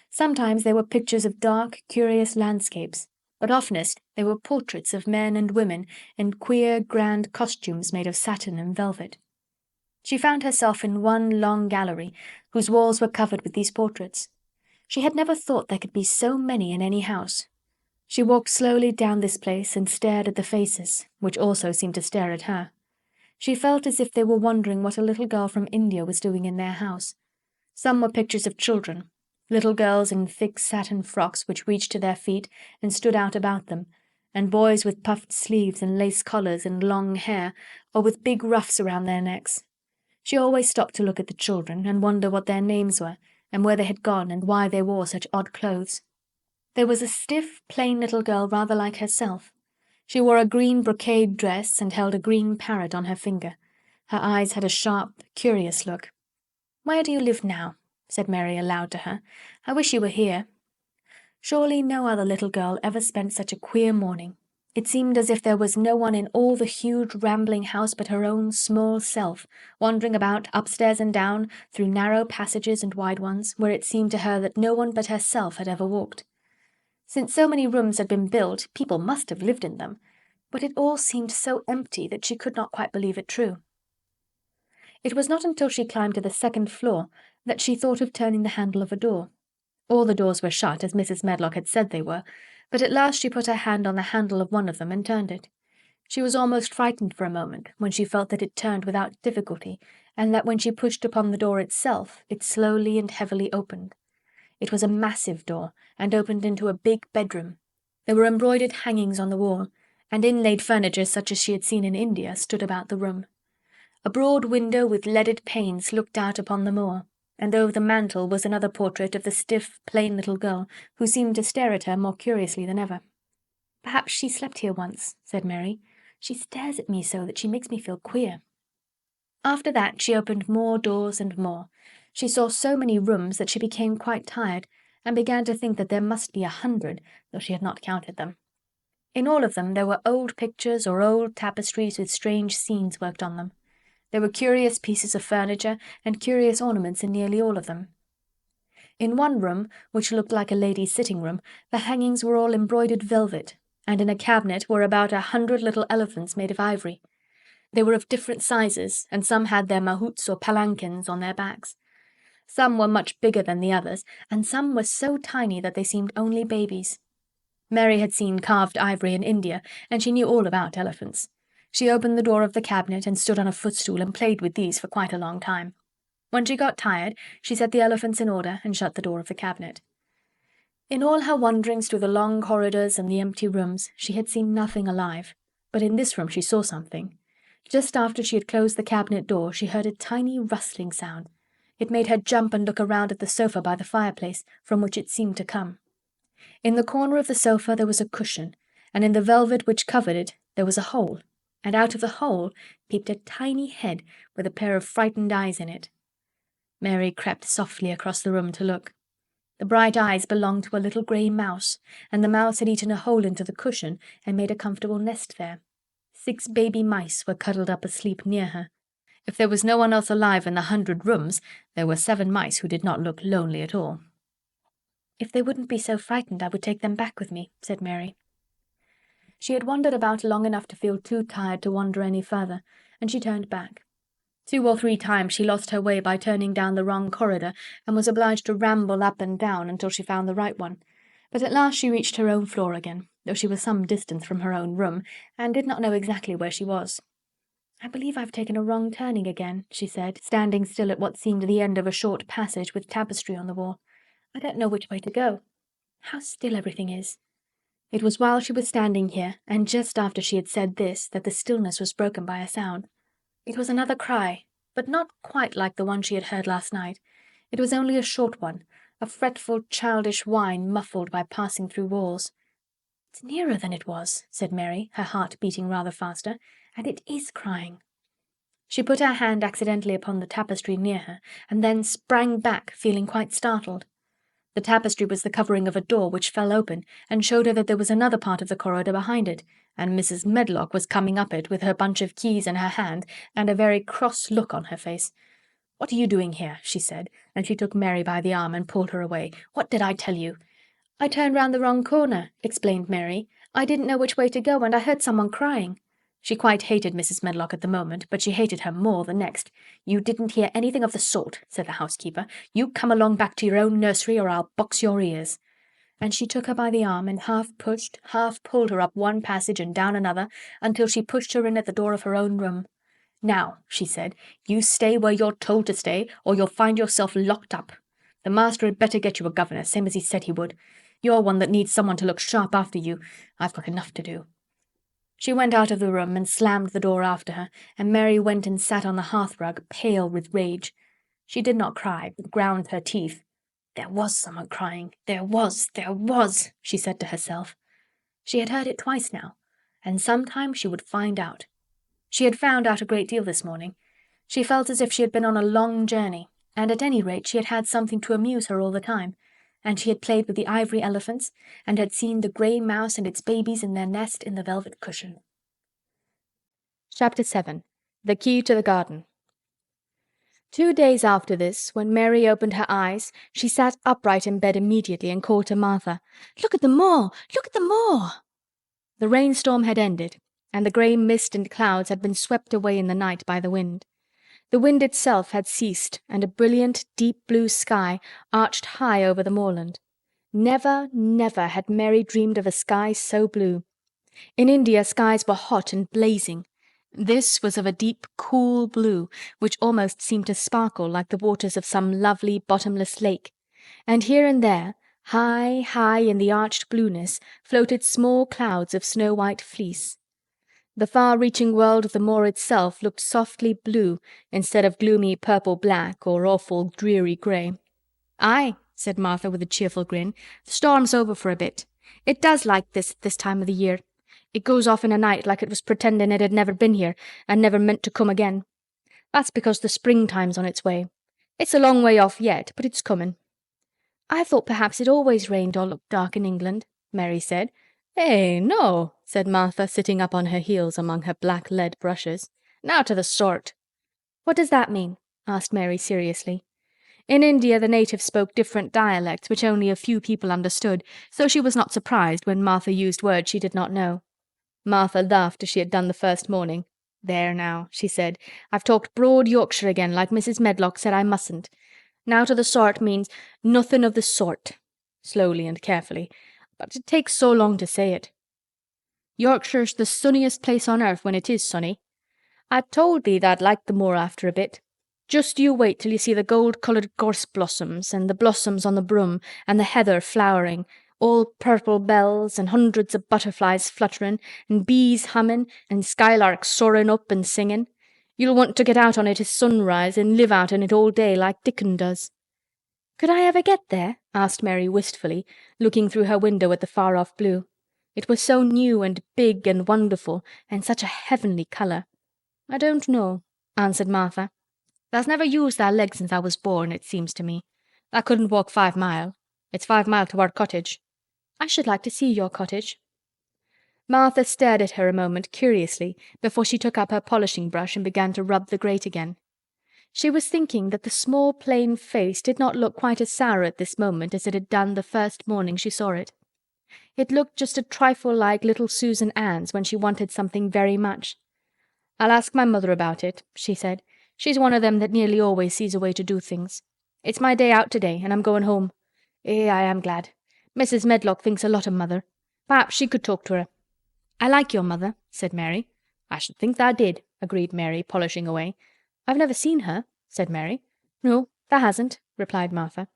Sometimes they were pictures of dark, curious landscapes, but oftenest they were portraits of men and women in queer, grand costumes made of satin and velvet. She found herself in one long gallery, whose walls were covered with these portraits. She had never thought there could be so many in any house. She walked slowly down this place and stared at the faces, which also seemed to stare at her. She felt as if they were wondering what a little girl from India was doing in their house. Some were pictures of children, little girls in thick satin frocks which reached to their feet and stood out about them, and boys with puffed sleeves and lace collars and long hair, or with big ruffs around their necks. She always stopped to look at the children and wonder what their names were, and where they had gone and why they wore such odd clothes. There was a stiff, plain little girl rather like herself. She wore a green brocade dress and held a green parrot on her finger. Her eyes had a sharp, curious look. "Where do you live now?" said Mary aloud to her. "I wish you were here." Surely no other little girl ever spent such a queer morning. It seemed as if there was no one in all the huge rambling house but her own small self, wandering about upstairs and down, through narrow passages and wide ones, where it seemed to her that no one but herself had ever walked. Since so many rooms had been built, people must have lived in them, but it all seemed so empty that she could not quite believe it true. It was not until she climbed to the second floor that she thought of turning the handle of a door. All the doors were shut, as Mrs. Medlock had said they were, but at last she put her hand on the handle of one of them and turned it. She was almost frightened for a moment when she felt that it turned without difficulty, and that when she pushed upon the door itself, it slowly and heavily opened. It was a massive door, and opened into a big bedroom. There were embroidered hangings on the wall, and inlaid furniture such as she had seen in India stood about the room. A broad window with leaded panes looked out upon the moor, and over the mantel was another portrait of the stiff, plain little girl, who seemed to stare at her more curiously than ever. "Perhaps she slept here once," said Mary. "She stares at me so that she makes me feel queer." After that she opened more doors and more. She saw so many rooms that she became quite tired, and began to think that there must be 100, though she had not counted them. In all of them there were old pictures or old tapestries with strange scenes worked on them. There were curious pieces of furniture and curious ornaments in nearly all of them. In one room, which looked like a lady's sitting-room, the hangings were all embroidered velvet, and in a cabinet were about 100 little elephants made of ivory. They were of different sizes, and some had their mahouts or palanquins on their backs. Some were much bigger than the others, and some were so tiny that they seemed only babies. Mary had seen carved ivory in India, and she knew all about elephants. She opened the door of the cabinet and stood on a footstool and played with these for quite a long time. When she got tired, she set the elephants in order and shut the door of the cabinet. In all her wanderings through the long corridors and the empty rooms, she had seen nothing alive, but in this room she saw something. Just after she had closed the cabinet door, she heard a tiny rustling sound. It made her jump and look around at the sofa by the fireplace, from which it seemed to come. In the corner of the sofa there was a cushion, and in the velvet which covered it there was a hole, and out of the hole peeped a tiny head with a pair of frightened eyes in it. Mary crept softly across the room to look. The bright eyes belonged to a little grey mouse, and the mouse had eaten a hole into the cushion and made a comfortable nest there. 6 baby mice were cuddled up asleep near her. If there was no one else alive in the 100 rooms, there were 7 mice who did not look lonely at all. "If they wouldn't be so frightened, I would take them back with me," said Mary. She had wandered about long enough to feel too tired to wander any further, and she turned back. 2 or 3 times she lost her way by turning down the wrong corridor, and was obliged to ramble up and down until she found the right one. But at last she reached her own floor again, though she was some distance from her own room, and did not know exactly where she was. "I believe I've taken a wrong turning again," she said, standing still at what seemed the end of a short passage with tapestry on the wall. "I don't know which way to go. How still everything is." It was while she was standing here, and just after she had said this, that the stillness was broken by a sound. It was another cry, but not quite like the one she had heard last night. It was only a short one, a fretful, childish whine muffled by passing through walls. "It's nearer than it was," said Mary, her heart beating rather faster, "and it is crying." She put her hand accidentally upon the tapestry near her, and then sprang back, feeling quite startled. The tapestry was the covering of a door which fell open, and showed her that there was another part of the corridor behind it, and Mrs. Medlock was coming up it with her bunch of keys in her hand and a very cross look on her face. "What are you doing here?" she said, and she took Mary by the arm and pulled her away. "What did I tell you?" "I turned round the wrong corner," explained Mary. "I didn't know which way to go, and I heard someone crying." She quite hated Mrs. Medlock at the moment, but she hated her more the next. "You didn't hear anything of the sort," said the housekeeper. "You come along back to your own nursery, or I'll box your ears." And she took her by the arm and half pushed, half pulled her up one passage and down another, until she pushed her in at the door of her own room. "Now," she said, "you stay where you're told to stay, or you'll find yourself locked up. The master had better get you a governess, same as he said he would. You're one that needs someone to look sharp after you. I've got enough to do." She went out of the room and slammed the door after her, and Mary went and sat on the hearthrug, pale with rage. She did not cry, but ground her teeth. "There was someone crying. There was, she said to herself. She had heard it twice now, and sometime she would find out. She had found out a great deal this morning. She felt as if she had been on a long journey, and at any rate she had had something to amuse her all the time, and she had played with the ivory elephants, and had seen the grey mouse and its babies in their nest in the velvet cushion. Chapter 7. The Key to the Garden. 2 days after this, when Mary opened her eyes, she sat upright in bed immediately and called to Martha, "Look at the moor! Look at the moor!" The rainstorm had ended, and the grey mist and clouds had been swept away in the night by the wind. The wind itself had ceased, and a brilliant, deep blue sky arched high over the moorland. Never, never had Mary dreamed of a sky so blue. In India skies were hot and blazing. This was of a deep, cool blue, which almost seemed to sparkle like the waters of some lovely, bottomless lake. And here and there, high, high in the arched blueness, floated small clouds of snow-white fleece. The far-reaching world of the moor itself looked softly blue instead of gloomy purple-black or awful dreary grey. "Aye," said Martha with a cheerful grin, "the storm's over for a bit. It does like this at this time of the year. It goes off in a night like it was pretending it had never been here and never meant to come again. That's because the springtime's on its way. It's a long way off yet, but it's coming." "I thought perhaps it always rained or looked dark in England," Mary said. "Eh, no," said Martha, sitting up on her heels among her black lead brushes. "Now to the sort." "What does that mean?" asked Mary seriously. In India the natives spoke different dialects which only a few people understood, so she was not surprised when Martha used words she did not know. Martha laughed as she had done the first morning. "There now," she said, "I've talked broad Yorkshire again like Mrs. Medlock said I mustn't. Now to the sort means nothing of the sort," slowly and carefully, "but it takes so long to say it. Yorkshire's the sunniest place on earth when it is sunny. I told thee that I'd like the moor after a bit. Just you wait till you see the gold-coloured gorse blossoms and the blossoms on the broom and the heather flowering, all purple bells and hundreds of butterflies fluttering and bees humming and skylarks soaring up and singing. You'll want to get out on it at sunrise and live out in it all day like Dickon does." "Could I ever get there?" asked Mary wistfully, looking through her window at the far-off blue. It was so new and big and wonderful, and such a heavenly colour. "I don't know," answered Martha. "Tha's never used thy legs since I was born, it seems to me. Tha couldn't walk 5 mile. It's 5 mile to our cottage." "I should like to see your cottage." Martha stared at her a moment curiously before she took up her polishing brush and began to rub the grate again. She was thinking that the small plain face did not look quite as sour at this moment as it had done the first morning she saw it. It looked just a trifle like little Susan Ann's when she wanted something very much. "I'll ask my mother about it," she said. "She's one of them that nearly always sees a way to do things. It's my day out today and I'm going home. I am glad. Mrs. Medlock thinks a lot of mother. Perhaps she could talk to her." "I like your mother," said Mary. "I should think tha did," agreed Mary, polishing away. "I've never seen her," said Mary. "No, tha hasn't," replied Martha.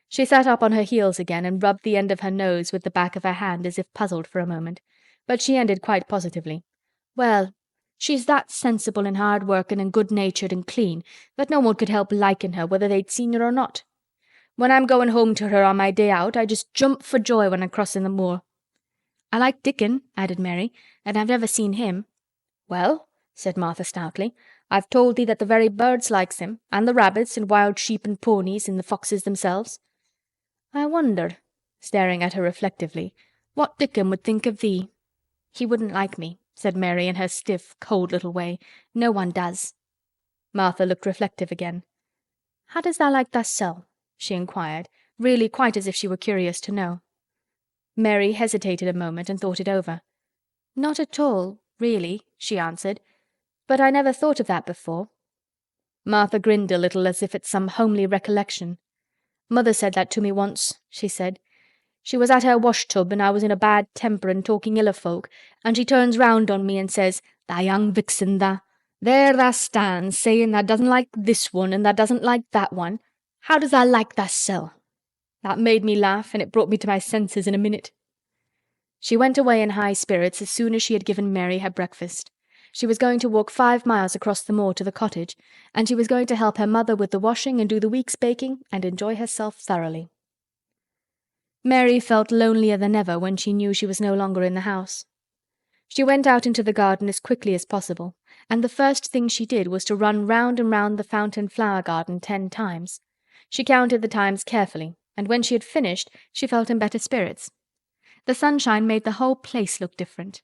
She sat up on her heels again and rubbed the end of her nose with the back of her hand as if puzzled for a moment, but she ended quite positively. "Well, she's that sensible and hard-working and good-natured and clean that no one could help liking her whether they'd seen her or not. When I'm going home to her on my day out, I just jump for joy when I'm crossing the moor." "I like Dickon," added Mary, "and I've never seen him." "Well," said Martha stoutly, "I've told thee that the very birds likes him, and the rabbits and wild sheep and ponies and the foxes themselves. I wonder," staring at her reflectively, "what Dickon would think of thee." "He wouldn't like me," said Mary in her stiff, cold little way. "No one does." Martha looked reflective again. "How does thou like thysel'?" she inquired, really quite as if she were curious to know. Mary hesitated a moment and thought it over. "Not at all, really," she answered. "But I never thought of that before." Martha grinned a little as if at some homely recollection. "Mother said that to me once," she said. "She was at her wash-tub and I was in a bad temper and talking ill of folk, and she turns round on me and says, 'Tha young vixen, tha. There tha stands saying tha doesn't like this one and tha doesn't like that one. How does tha like thysel'?' That made me laugh and it brought me to my senses in a minute." She went away in high spirits as soon as she had given Mary her breakfast. She was going to walk 5 miles across the moor to the cottage, and she was going to help her mother with the washing and do the week's baking and enjoy herself thoroughly. Mary felt lonelier than ever when she knew she was no longer in the house. She went out into the garden as quickly as possible, and the first thing she did was to run round and round the fountain flower garden 10 times. She counted the times carefully, and when she had finished, she felt in better spirits. The sunshine made the whole place look different.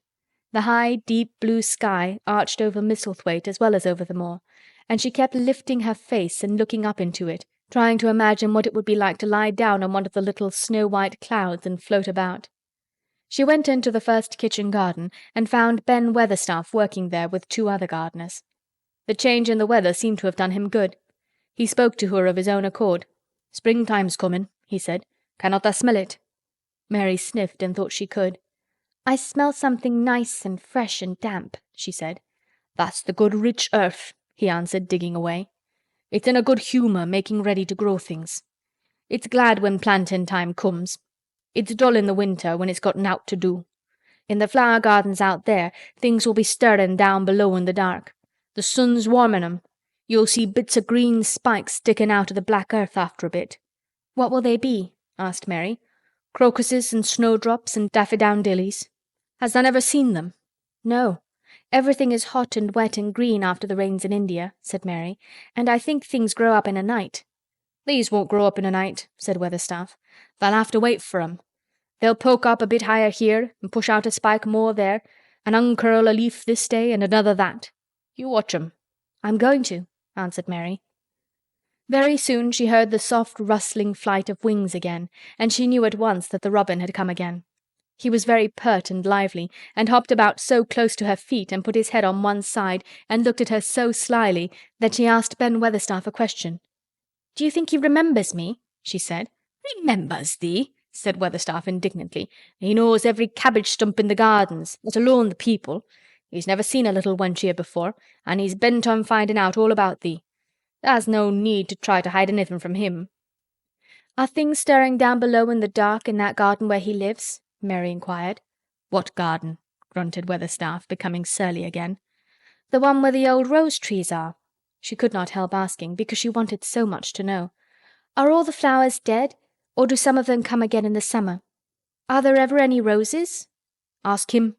The high, deep blue sky arched over Misselthwaite as well as over the moor, and she kept lifting her face and looking up into it, trying to imagine what it would be like to lie down on one of the little snow-white clouds and float about. She went into the first kitchen garden and found Ben Weatherstaff working there with 2 other gardeners. The change in the weather seemed to have done him good. He spoke to her of his own accord. "Springtime's comin'," he said. "Cannot tha smell it?" Mary sniffed and thought she could. "I smell something nice and fresh and damp," she said. "That's the good rich earth," he answered, digging away. "It's in a good humour making ready to grow things. It's glad when plantin' time comes. It's dull in the winter when it's got nowt to do. In the flower gardens out there things will be stirring down below in the dark. The sun's warmin' 'em. You'll see bits o' green spikes sticking out of the black earth after a bit." "What will they be?" asked Mary. "Crocuses and snowdrops and daffydowndillys. Has tha never seen them?" "No. Everything is hot and wet and green after the rains in India," said Mary, "and I think things grow up in a night." "These won't grow up in a night," said Weatherstaff. "Tha'll have to wait for 'em. They'll poke up a bit higher here and push out a spike more there and uncurl a leaf this day and another that. You watch 'em." "I'm going to," answered Mary. Very soon she heard the soft rustling flight of wings again, and she knew at once that the robin had come again. He was very pert and lively, and hopped about so close to her feet and put his head on one side and looked at her so slyly that she asked Ben Weatherstaff a question. "Do you think he remembers me?" she said. "Remembers thee?" said Weatherstaff indignantly. "He knows every cabbage stump in the gardens, let alone the people. He's never seen a little wench here before, and he's bent on finding out all about thee. There's no need to try to hide anything from him." "Are things stirring down below in the dark in that garden where he lives?" Mary inquired. "What garden?" grunted Weatherstaff, becoming surly again. "The one where the old rose trees are." She could not help asking, because she wanted so much to know. "Are all the flowers dead, or do some of them come again in the summer? Are there ever any roses?" "Ask him,"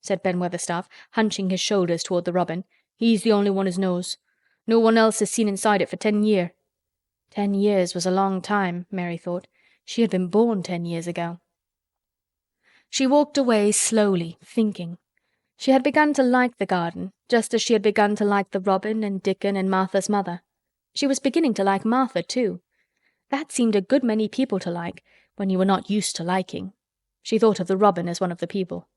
said Ben Weatherstaff, hunching his shoulders toward the robin. "He's the only one as knows. No one else has seen inside it for 10 year." 10 years was a long time, Mary thought. She had been born 10 years ago. She walked away slowly, thinking. She had begun to like the garden, just as she had begun to like the robin and Dickon and Martha's mother. She was beginning to like Martha, too. That seemed a good many people to like, when you were not used to liking. She thought of the robin as one of the people.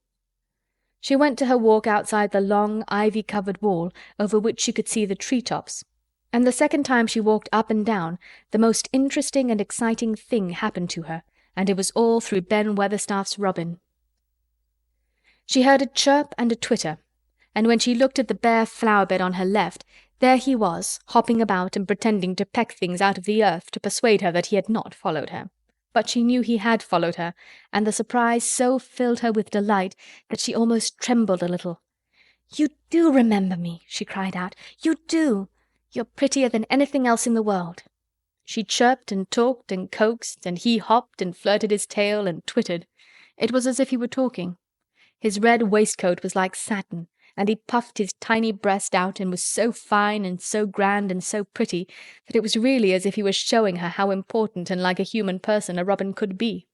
She went to her walk outside the long, ivy-covered wall over which she could see the tree-tops, and the second time she walked up and down, the most interesting and exciting thing happened to her, and it was all through Ben Weatherstaff's robin. She heard a chirp and a twitter, and when she looked at the bare flower bed on her left, there he was, hopping about and pretending to peck things out of the earth to persuade her that he had not followed her. But she knew he had followed her, and the surprise so filled her with delight that she almost trembled a little. "You do remember me," she cried out. "You do. You're prettier than anything else in the world." She chirped and talked and coaxed, and he hopped and flirted his tail and twittered. It was as if he were talking. His red waistcoat was like satin, and he puffed his tiny breast out and was so fine and so grand and so pretty that it was really as if he was showing her how important and like a human person a robin could be.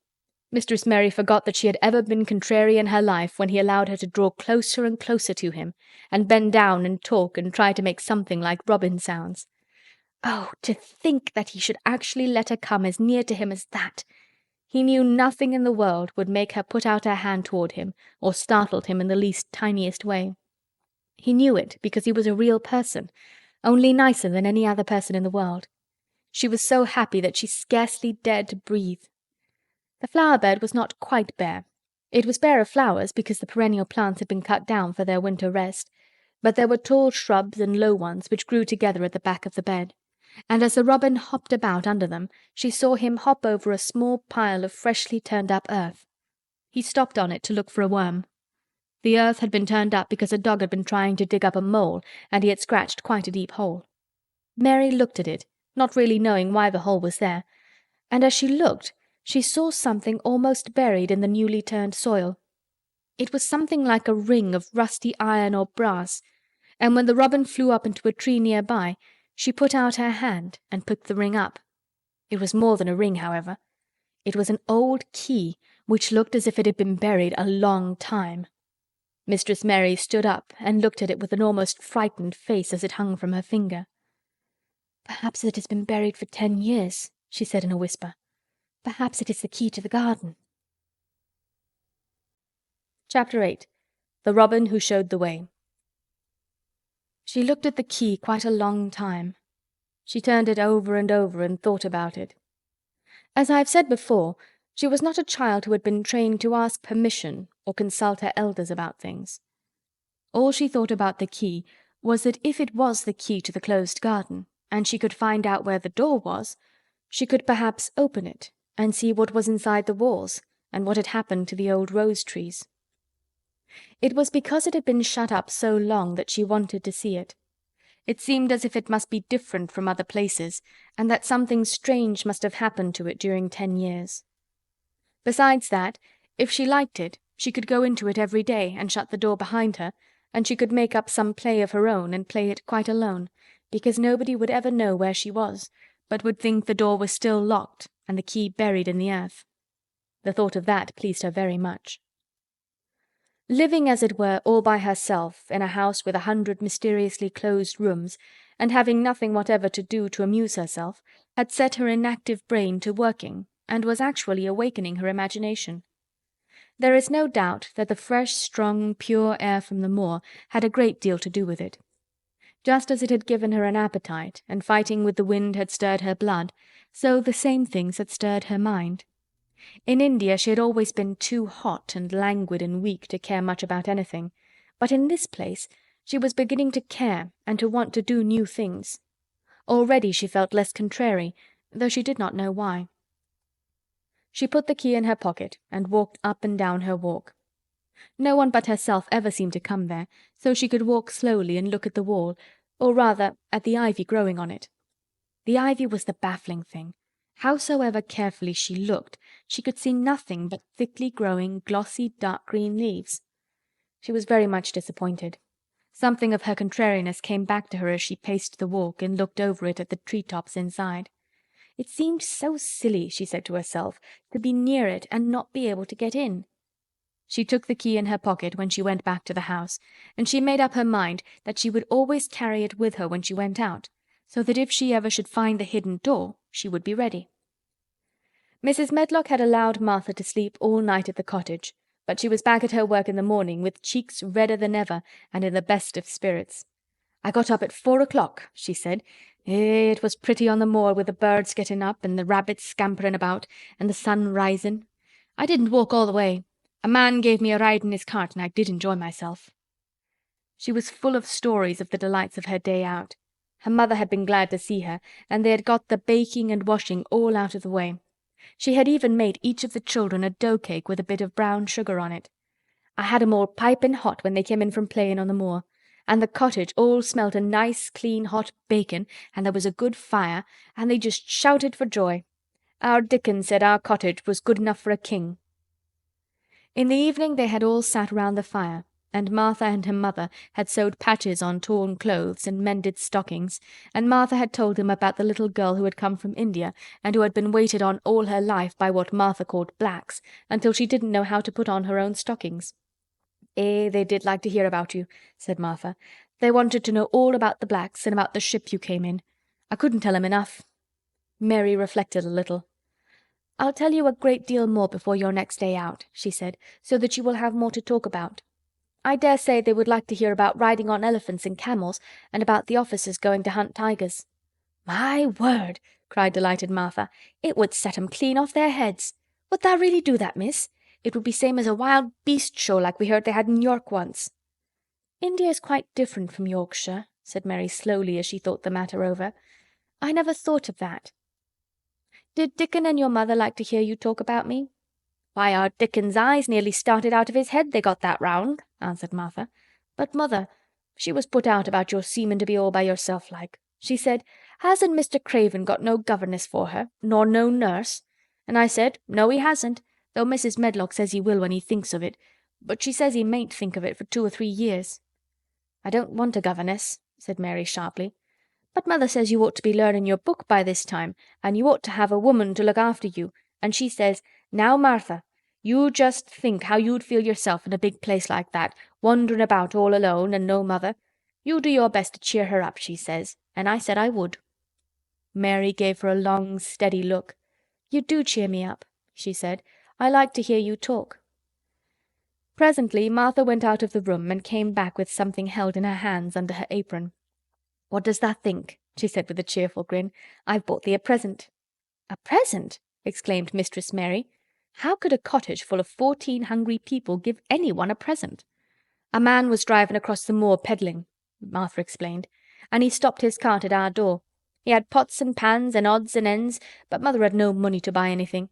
Mistress Mary forgot that she had ever been contrary in her life when he allowed her to draw closer and closer to him, and bend down and talk and try to make something like robin sounds. Oh, to think that he should actually let her come as near to him as that! He knew nothing in the world would make her put out her hand toward him or startled him in the least tiniest way. He knew it because he was a real person, only nicer than any other person in the world. She was so happy that she scarcely dared to breathe. The flower bed was not quite bare. It was bare of flowers because the perennial plants had been cut down for their winter rest, but there were tall shrubs and low ones which grew together at the back of the bed, and as the robin hopped about under them, she saw him hop over a small pile of freshly turned-up earth. He stopped on it to look for a worm. The earth had been turned up because a dog had been trying to dig up a mole, and he had scratched quite a deep hole. Mary looked at it, not really knowing why the hole was there, and as she looked, she saw something almost buried in the newly turned soil. It was something like a ring of rusty iron or brass, and when the robin flew up into a tree near by, she put out her hand and picked the ring up. It was more than a ring, however. It was an old key, which looked as if it had been buried a long time. Mistress Mary stood up and looked at it with an almost frightened face as it hung from her finger. "Perhaps it has been buried for 10 years," she said in a whisper. "Perhaps it is the key to the garden." Chapter 8. The Robin Who Showed the Way. She looked at the key quite a long time. She turned it over and over and thought about it. As I have said before, she was not a child who had been trained to ask permission or consult her elders about things. All she thought about the key was that if it was the key to the closed garden, and she could find out where the door was, she could perhaps open it and see what was inside the walls and what had happened to the old rose trees. It was because it had been shut up so long that she wanted to see it. It seemed as if it must be different from other places, and that something strange must have happened to it during 10 years. Besides that, if she liked it, she could go into it every day and shut the door behind her, and she could make up some play of her own and play it quite alone, because nobody would ever know where she was, but would think the door was still locked and the key buried in the earth. The thought of that pleased her very much. Living, as it were, all by herself in a house with 100 mysteriously closed rooms, and having nothing whatever to do to amuse herself, had set her inactive brain to working, and was actually awakening her imagination. There is no doubt that the fresh, strong, pure air from the moor had a great deal to do with it. Just as it had given her an appetite, and fighting with the wind had stirred her blood, so the same things had stirred her mind. In India she had always been too hot and languid and weak to care much about anything, but in this place she was beginning to care and to want to do new things. Already she felt less contrary, though she did not know why. She put the key in her pocket and walked up and down her walk. No one but herself ever seemed to come there, so she could walk slowly and look at the wall, or rather at the ivy growing on it. The ivy was the baffling thing. Howsoever carefully she looked, she could see nothing but thickly growing, glossy, dark green leaves. She was very much disappointed. Something of her contrariness came back to her as she paced the walk and looked over it at the tree-tops inside. It seemed so silly, she said to herself, to be near it and not be able to get in. She took the key in her pocket when she went back to the house, and she made up her mind that she would always carry it with her when she went out, so that if she ever should find the hidden door, she would be ready. Mrs. Medlock had allowed Martha to sleep all night at the cottage, but she was back at her work in the morning with cheeks redder than ever and in the best of spirits. "I got up at 4 o'clock," she said. It was pretty on the moor with the birds getting up and the rabbits scampering about and the sun rising. I didn't walk all the way. A man gave me a ride in his cart and I did enjoy myself." She was full of stories of the delights of her day out. Her mother had been glad to see her, and they had got the baking and washing all out of the way. She had even made each of the children a dough cake with a bit of brown sugar on it. "I had 'em all piping hot when they came in from playing on the moor, and the cottage all smelt of nice, clean, hot bacon, and there was a good fire, and they just shouted for joy. Our Dickon said our cottage was good enough for a king." In the evening they had all sat round the fire, and Martha and her mother had sewed patches on torn clothes and mended stockings, and Martha had told them about the little girl who had come from India and who had been waited on all her life by what Martha called blacks, until she didn't know how to put on her own stockings. They did like to hear about you," said Martha. "They wanted to know all about the blacks and about the ship you came in. I couldn't tell 'em enough." Mary reflected a little. "I'll tell you a great deal more before your next day out," she said, "so that you will have more to talk about. I dare say they would like to hear about riding on elephants and camels, and about the officers going to hunt tigers." "My word!" cried delighted Martha. "It would set 'em clean off their heads. Would tha really do that, miss? It would be same as a wild beast show like we heard they had in York once." "India is quite different from Yorkshire," said Mary slowly as she thought the matter over. "I never thought of that. Did Dickon and your mother like to hear you talk about me?" "Why, our Dickon's eyes nearly started out of his head, they got that round," answered Martha. "But mother, she was put out about your seeming to be all by yourself like. She said, 'Hasn't Mr. Craven got no governess for her, nor no nurse?' And I said, 'No, he hasn't, though Mrs. Medlock says he will when he thinks of it, but she says he mayn't think of it for 2 or 3 years.' "I don't want a governess," said Mary sharply. "But mother says you ought to be learning your book by this time, and you ought to have a woman to look after you, and she says, 'Now, Martha, you just think how you'd feel yourself in a big place like that, wandering about all alone and no mother. You do your best to cheer her up,' she says, and I said I would." Mary gave her a long, steady look. "You do cheer me up," she said. "I like to hear you talk." Presently Martha went out of the room and came back with something held in her hands under her apron. "What does tha think?" she said with a cheerful grin. "I've bought thee a present." "A present!" exclaimed Mistress Mary. How could a cottage full of 14 hungry people give anyone a present? "A man was driving across the moor peddling," Martha explained, "and he stopped his cart at our door. He had pots and pans and odds and ends, but mother had no money to buy anything.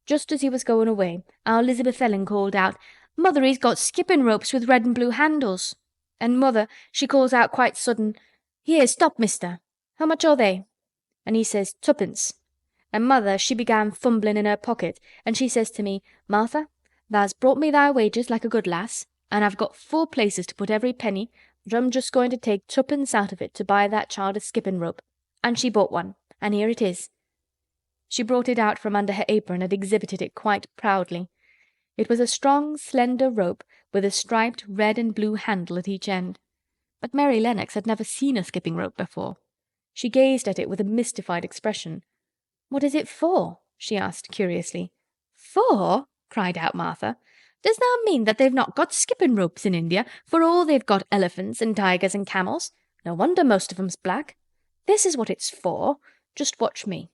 Just as he was going away, our Elizabeth Ellen called out, 'Mother, he's got skipping ropes with red and blue handles.' And mother, she calls out quite sudden, 'Here, stop, mister. How much are they?' And he says, 'Tuppence.' And mother, she began fumbling in her pocket, and she says to me, 'Martha, tha's brought me thy wages like a good lass, and I've got 4 places to put every penny, but I'm just going to take 2pence out of it to buy that child a skipping rope.' And she bought one, and here it is." She brought it out from under her apron and exhibited it quite proudly. It was a strong, slender rope with a striped red and blue handle at each end. But Mary Lennox had never seen a skipping rope before. She gazed at it with a mystified expression. "What is it for?" she asked curiously. "For?" cried out Martha. "Does thou mean that they've not got skipping ropes in India, for all they've got elephants and tigers and camels? No wonder most of 'em's black. This is what it's for. Just watch me."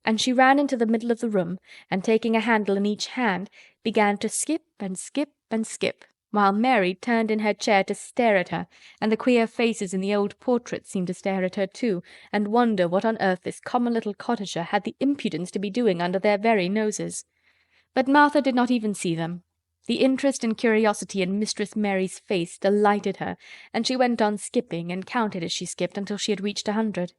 And she ran into the middle of the room, and taking a handle in each hand, began to skip and skip and skip, while Mary turned in her chair to stare at her, and the queer faces in the old portraits seemed to stare at her too, and wonder what on earth this common little cottager had the impudence to be doing under their very noses. But Martha did not even see them. The interest and curiosity in Mistress Mary's face delighted her, and she went on skipping and counted as she skipped until she had reached 100.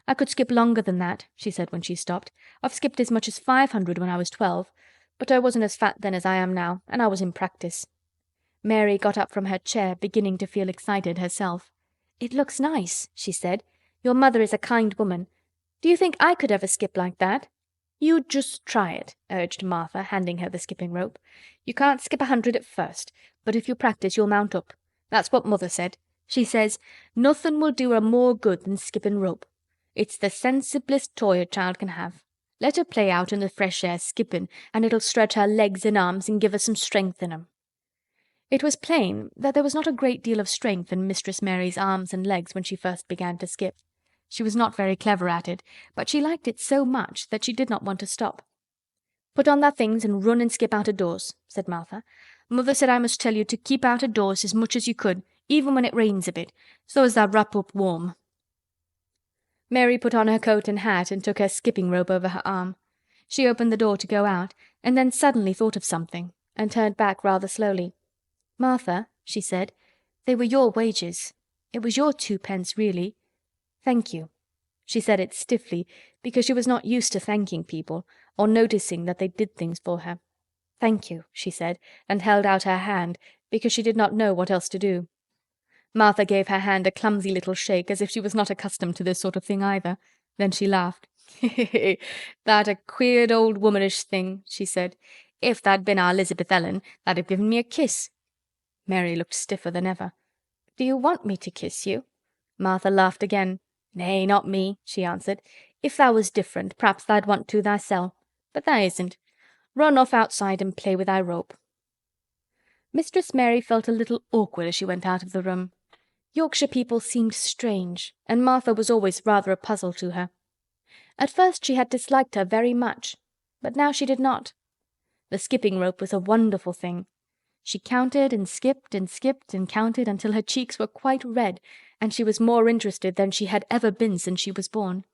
"I could skip longer than that," she said when she stopped. "I've skipped as much as 500 when I was 12, but I wasn't as fat then as I am now, and I was in practice." Mary got up from her chair, beginning to feel excited herself. "It looks nice," she said. "Your mother is a kind woman. Do you think I could ever skip like that?" "You just try it," urged Martha, handing her the skipping rope. "You can't skip 100 at first, but if you practice you'll mount up. That's what mother said. She says, 'Nothing will do her more good than skipping rope. It's the sensiblest toy a child can have. Let her play out in the fresh air skipping, and it'll stretch her legs and arms and give her some strength in 'em.'" It was plain that there was not a great deal of strength in Mistress Mary's arms and legs when she first began to skip. She was not very clever at it, but she liked it so much that she did not want to stop. "Put on thy things and run and skip out of doors," said Martha. "Mother said I must tell you to keep out of doors as much as you could, even when it rains a bit, so as thou wrap up warm." Mary put on her coat and hat and took her skipping rope over her arm. She opened the door to go out, and then suddenly thought of something, and turned back rather slowly. "Martha," she said, "they were your wages. It was your 2 pence, really. Thank you." She said it stiffly, because she was not used to thanking people, or noticing that they did things for her. "Thank you," she said, and held out her hand, because she did not know what else to do. Martha gave her hand a clumsy little shake, as if she was not accustomed to this sort of thing either. Then she laughed. "That a queered old womanish thing," she said. "If that'd been our Elizabeth Ellen, that'd have given me a kiss." Mary looked stiffer than ever. "Do you want me to kiss you?" Martha laughed again. "Nay, not me," she answered. "If thou was different, p'raps tha'd want to thysel. But tha isn't. Run off outside and play with thy rope." Mistress Mary felt a little awkward as she went out of the room. Yorkshire people seemed strange, and Martha was always rather a puzzle to her. At first she had disliked her very much, but now she did not. The skipping rope was a wonderful thing. She counted and skipped and counted until her cheeks were quite red, and she was more interested than she had ever been since she was born.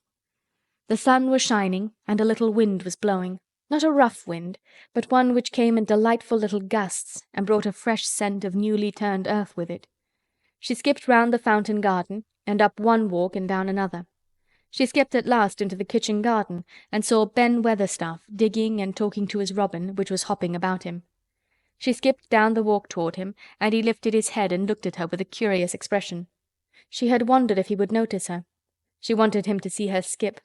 The sun was shining, and a little wind was blowing. Not a rough wind, but one which came in delightful little gusts and brought a fresh scent of newly turned earth with it. She skipped round the fountain garden, and up one walk and down another. She skipped at last into the kitchen garden, and saw Ben Weatherstaff digging and talking to his robin, which was hopping about him. She skipped down the walk toward him, and he lifted his head and looked at her with a curious expression. She had wondered if he would notice her. She wanted him to see her skip.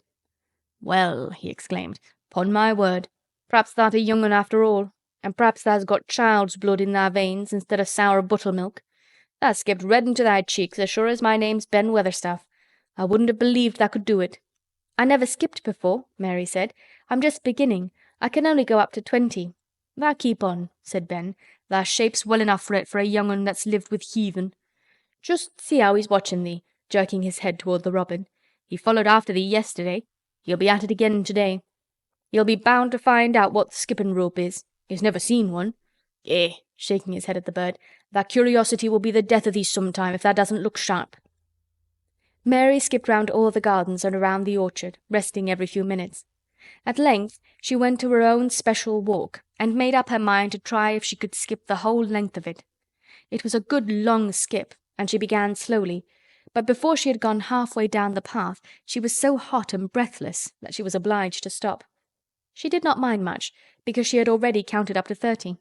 "Well," he exclaimed, "'pon my word, p'raps thou'rt a young un after all, and p'raps tha's got child's blood in thy veins instead of sour buttermilk. Tha skipped red into thy cheeks as sure as my name's Ben Weatherstaff. I wouldn't have believed tha could do it." "I never skipped before," Mary said. "I'm just beginning. I can only go up to 20. "Tha keep on," said Ben. "Tha shape's well enough for it for a young un that's lived with heathen. Just see how he's watching thee," jerking his head toward the robin. "He followed after thee yesterday. He'll be at it again today. He'll be bound to find out what th' skipping rope is. He's never seen one. Eh," shaking his head at the bird, "tha curiosity will be the death of thee sometime if tha doesn't look sharp." Mary skipped round all the gardens and around the orchard, resting every few minutes. At length she went to her own special walk and made up her mind to try if she could skip the whole length of it. It was a good long skip, and she began slowly, but before she had gone halfway down the path she was so hot and breathless that she was obliged to stop. She did not mind much, because she had already counted up to 30.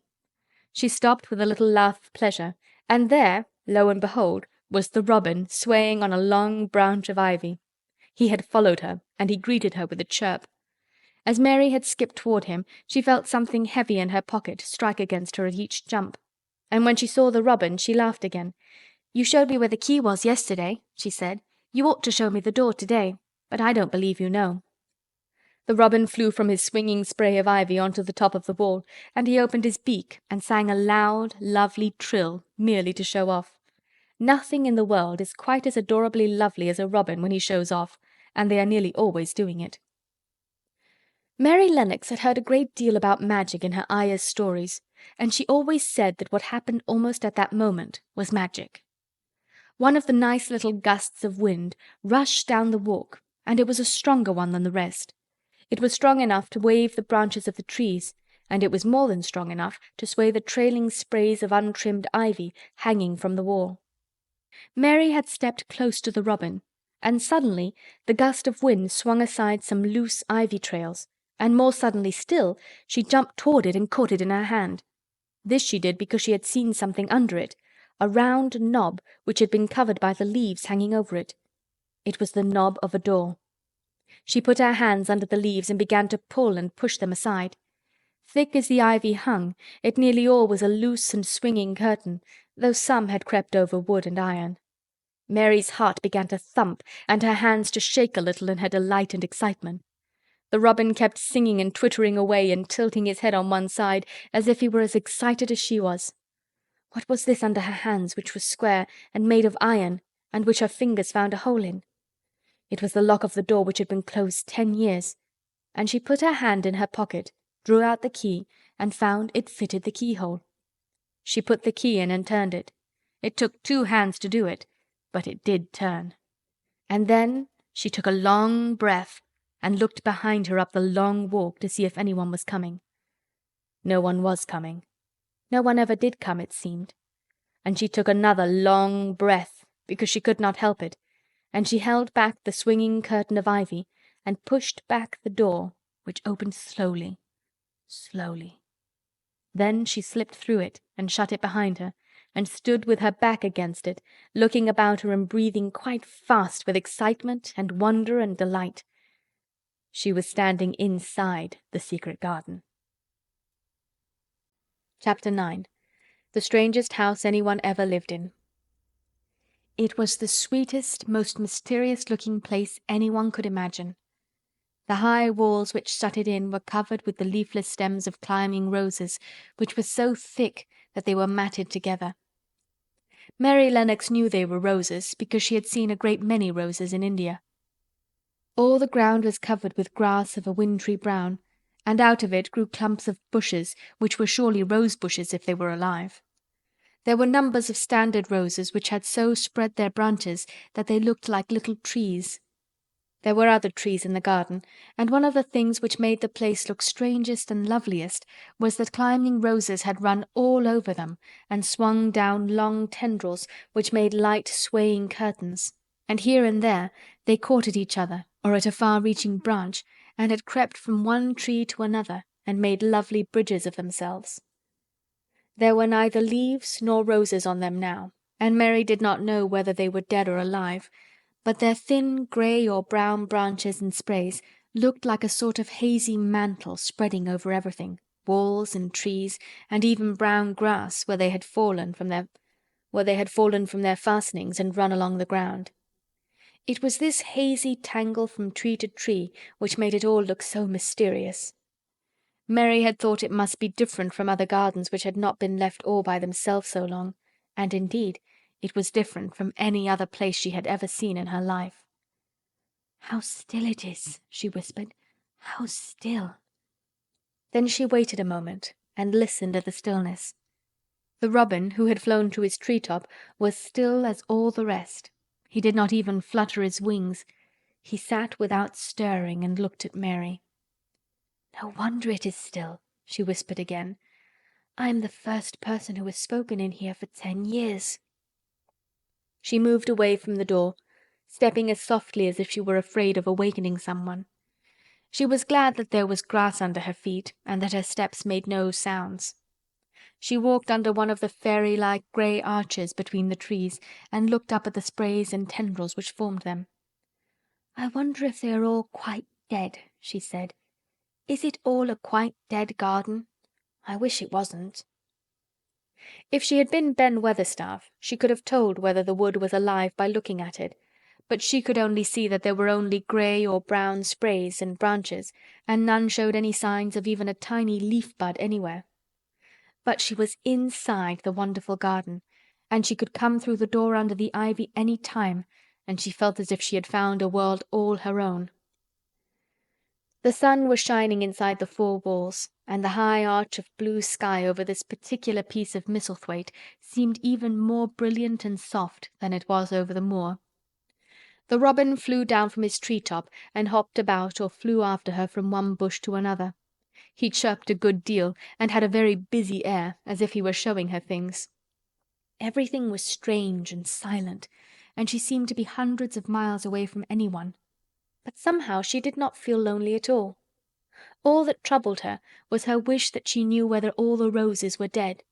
She stopped with a little laugh of pleasure, and there, lo and behold, was the robin swaying on a long branch of ivy. He had followed her, and he greeted her with a chirp. As Mary had skipped toward him, she felt something heavy in her pocket strike against her at each jump, and when she saw the robin she laughed again. "You showed me where the key was yesterday," she said. "You ought to show me the door today, but I don't believe you know." The robin flew from his swinging spray of ivy onto the top of the wall, and he opened his beak and sang a loud, lovely trill merely to show off. Nothing in the world is quite as adorably lovely as a robin when he shows off, and they are nearly always doing it. Mary Lennox had heard a great deal about magic in her Ayah's stories, and she always said that what happened almost at that moment was magic. One of the nice little gusts of wind rushed down the walk, and it was a stronger one than the rest. It was strong enough to wave the branches of the trees, and it was more than strong enough to sway the trailing sprays of untrimmed ivy hanging from the wall. Mary had stepped close to the robin, and suddenly the gust of wind swung aside some loose ivy trails, and more suddenly still she jumped toward it and caught it in her hand. This she did because she had seen something under it, a round knob which had been covered by the leaves hanging over it. It was the knob of a door. She put her hands under the leaves and began to pull and push them aside. Thick as the ivy hung, it nearly all was a loose and swinging curtain, though some had crept over wood and iron. Mary's heart began to thump and her hands to shake a little in her delight and excitement. The robin kept singing and twittering away and tilting his head on one side as if he were as excited as she was. What was this under her hands, which was square and made of iron, and which her fingers found a hole in? It was the lock of the door which had been closed 10 years, and she put her hand in her pocket, drew out the key, and found it fitted the keyhole. She put the key in and turned it. It took 2 hands to do it, but it did turn. And then she took a long breath and looked behind her up the long walk to see if anyone was coming. No one was coming. No one ever did come, it seemed. And she took another long breath, because she could not help it, and she held back the swinging curtain of ivy and pushed back the door, which opened slowly, slowly. Then she slipped through it and shut it behind her, and stood with her back against it, looking about her and breathing quite fast with excitement and wonder and delight. She was standing inside the secret garden. Chapter 9. The Strangest House Anyone Ever Lived In. It was the sweetest, most mysterious-looking place anyone could imagine. The high walls which shut it in were covered with the leafless stems of climbing roses, which were so thick that they were matted together. Mary Lennox knew they were roses because she had seen a great many roses in India. All the ground was covered with grass of a wintry brown, and out of it grew clumps of bushes, which were surely rose bushes if they were alive. There were numbers of standard roses which had so spread their branches that they looked like little trees. There were other trees in the garden, and one of the things which made the place look strangest and loveliest was that climbing roses had run all over them and swung down long tendrils which made light swaying curtains, and here and there they caught at each other or at a far-reaching branch, and had crept from one tree to another and made lovely bridges of themselves. There were neither leaves nor roses on them now, and Mary did not know whether they were dead or alive, but their thin grey or brown branches and sprays looked like a sort of hazy mantle spreading over everything, walls and trees, and even brown grass where they had fallen from their fastenings and run along the ground. It was this hazy tangle from tree to tree which made it all look so mysterious. Mary had thought it must be different from other gardens which had not been left all by themselves so long, and indeed it was different from any other place she had ever seen in her life. "How still it is," she whispered. "How still." Then she waited a moment and listened to the stillness. The robin, who had flown to his tree-top, was still as all the rest. He did not even flutter his wings. He sat without stirring and looked at Mary. "No wonder it is still," she whispered again. "I am the first person who has spoken in here for 10 years." She moved away from the door, stepping as softly as if she were afraid of awakening someone. She was glad that there was grass under her feet and that her steps made no sounds. She walked under one of the fairy-like grey arches between the trees and looked up at the sprays and tendrils which formed them. "I wonder if they are all quite dead," she said. "Is it all a quite dead garden? I wish it wasn't." If she had been Ben Weatherstaff, she could have told whether the wood was alive by looking at it, but she could only see that there were only grey or brown sprays and branches, and none showed any signs of even a tiny leaf bud anywhere. But she was inside the wonderful garden, and she could come through the door under the ivy any time, and she felt as if she had found a world all her own. The sun was shining inside the 4 walls, and the high arch of blue sky over this particular piece of Misselthwaite seemed even more brilliant and soft than it was over the moor. The robin flew down from his tree-top and hopped about or flew after her from one bush to another. He chirped a good deal and had a very busy air, as if he were showing her things. Everything was strange and silent, and she seemed to be hundreds of miles away from anyone. But somehow she did not feel lonely at all. All that troubled her was her wish that she knew whether all the roses were dead,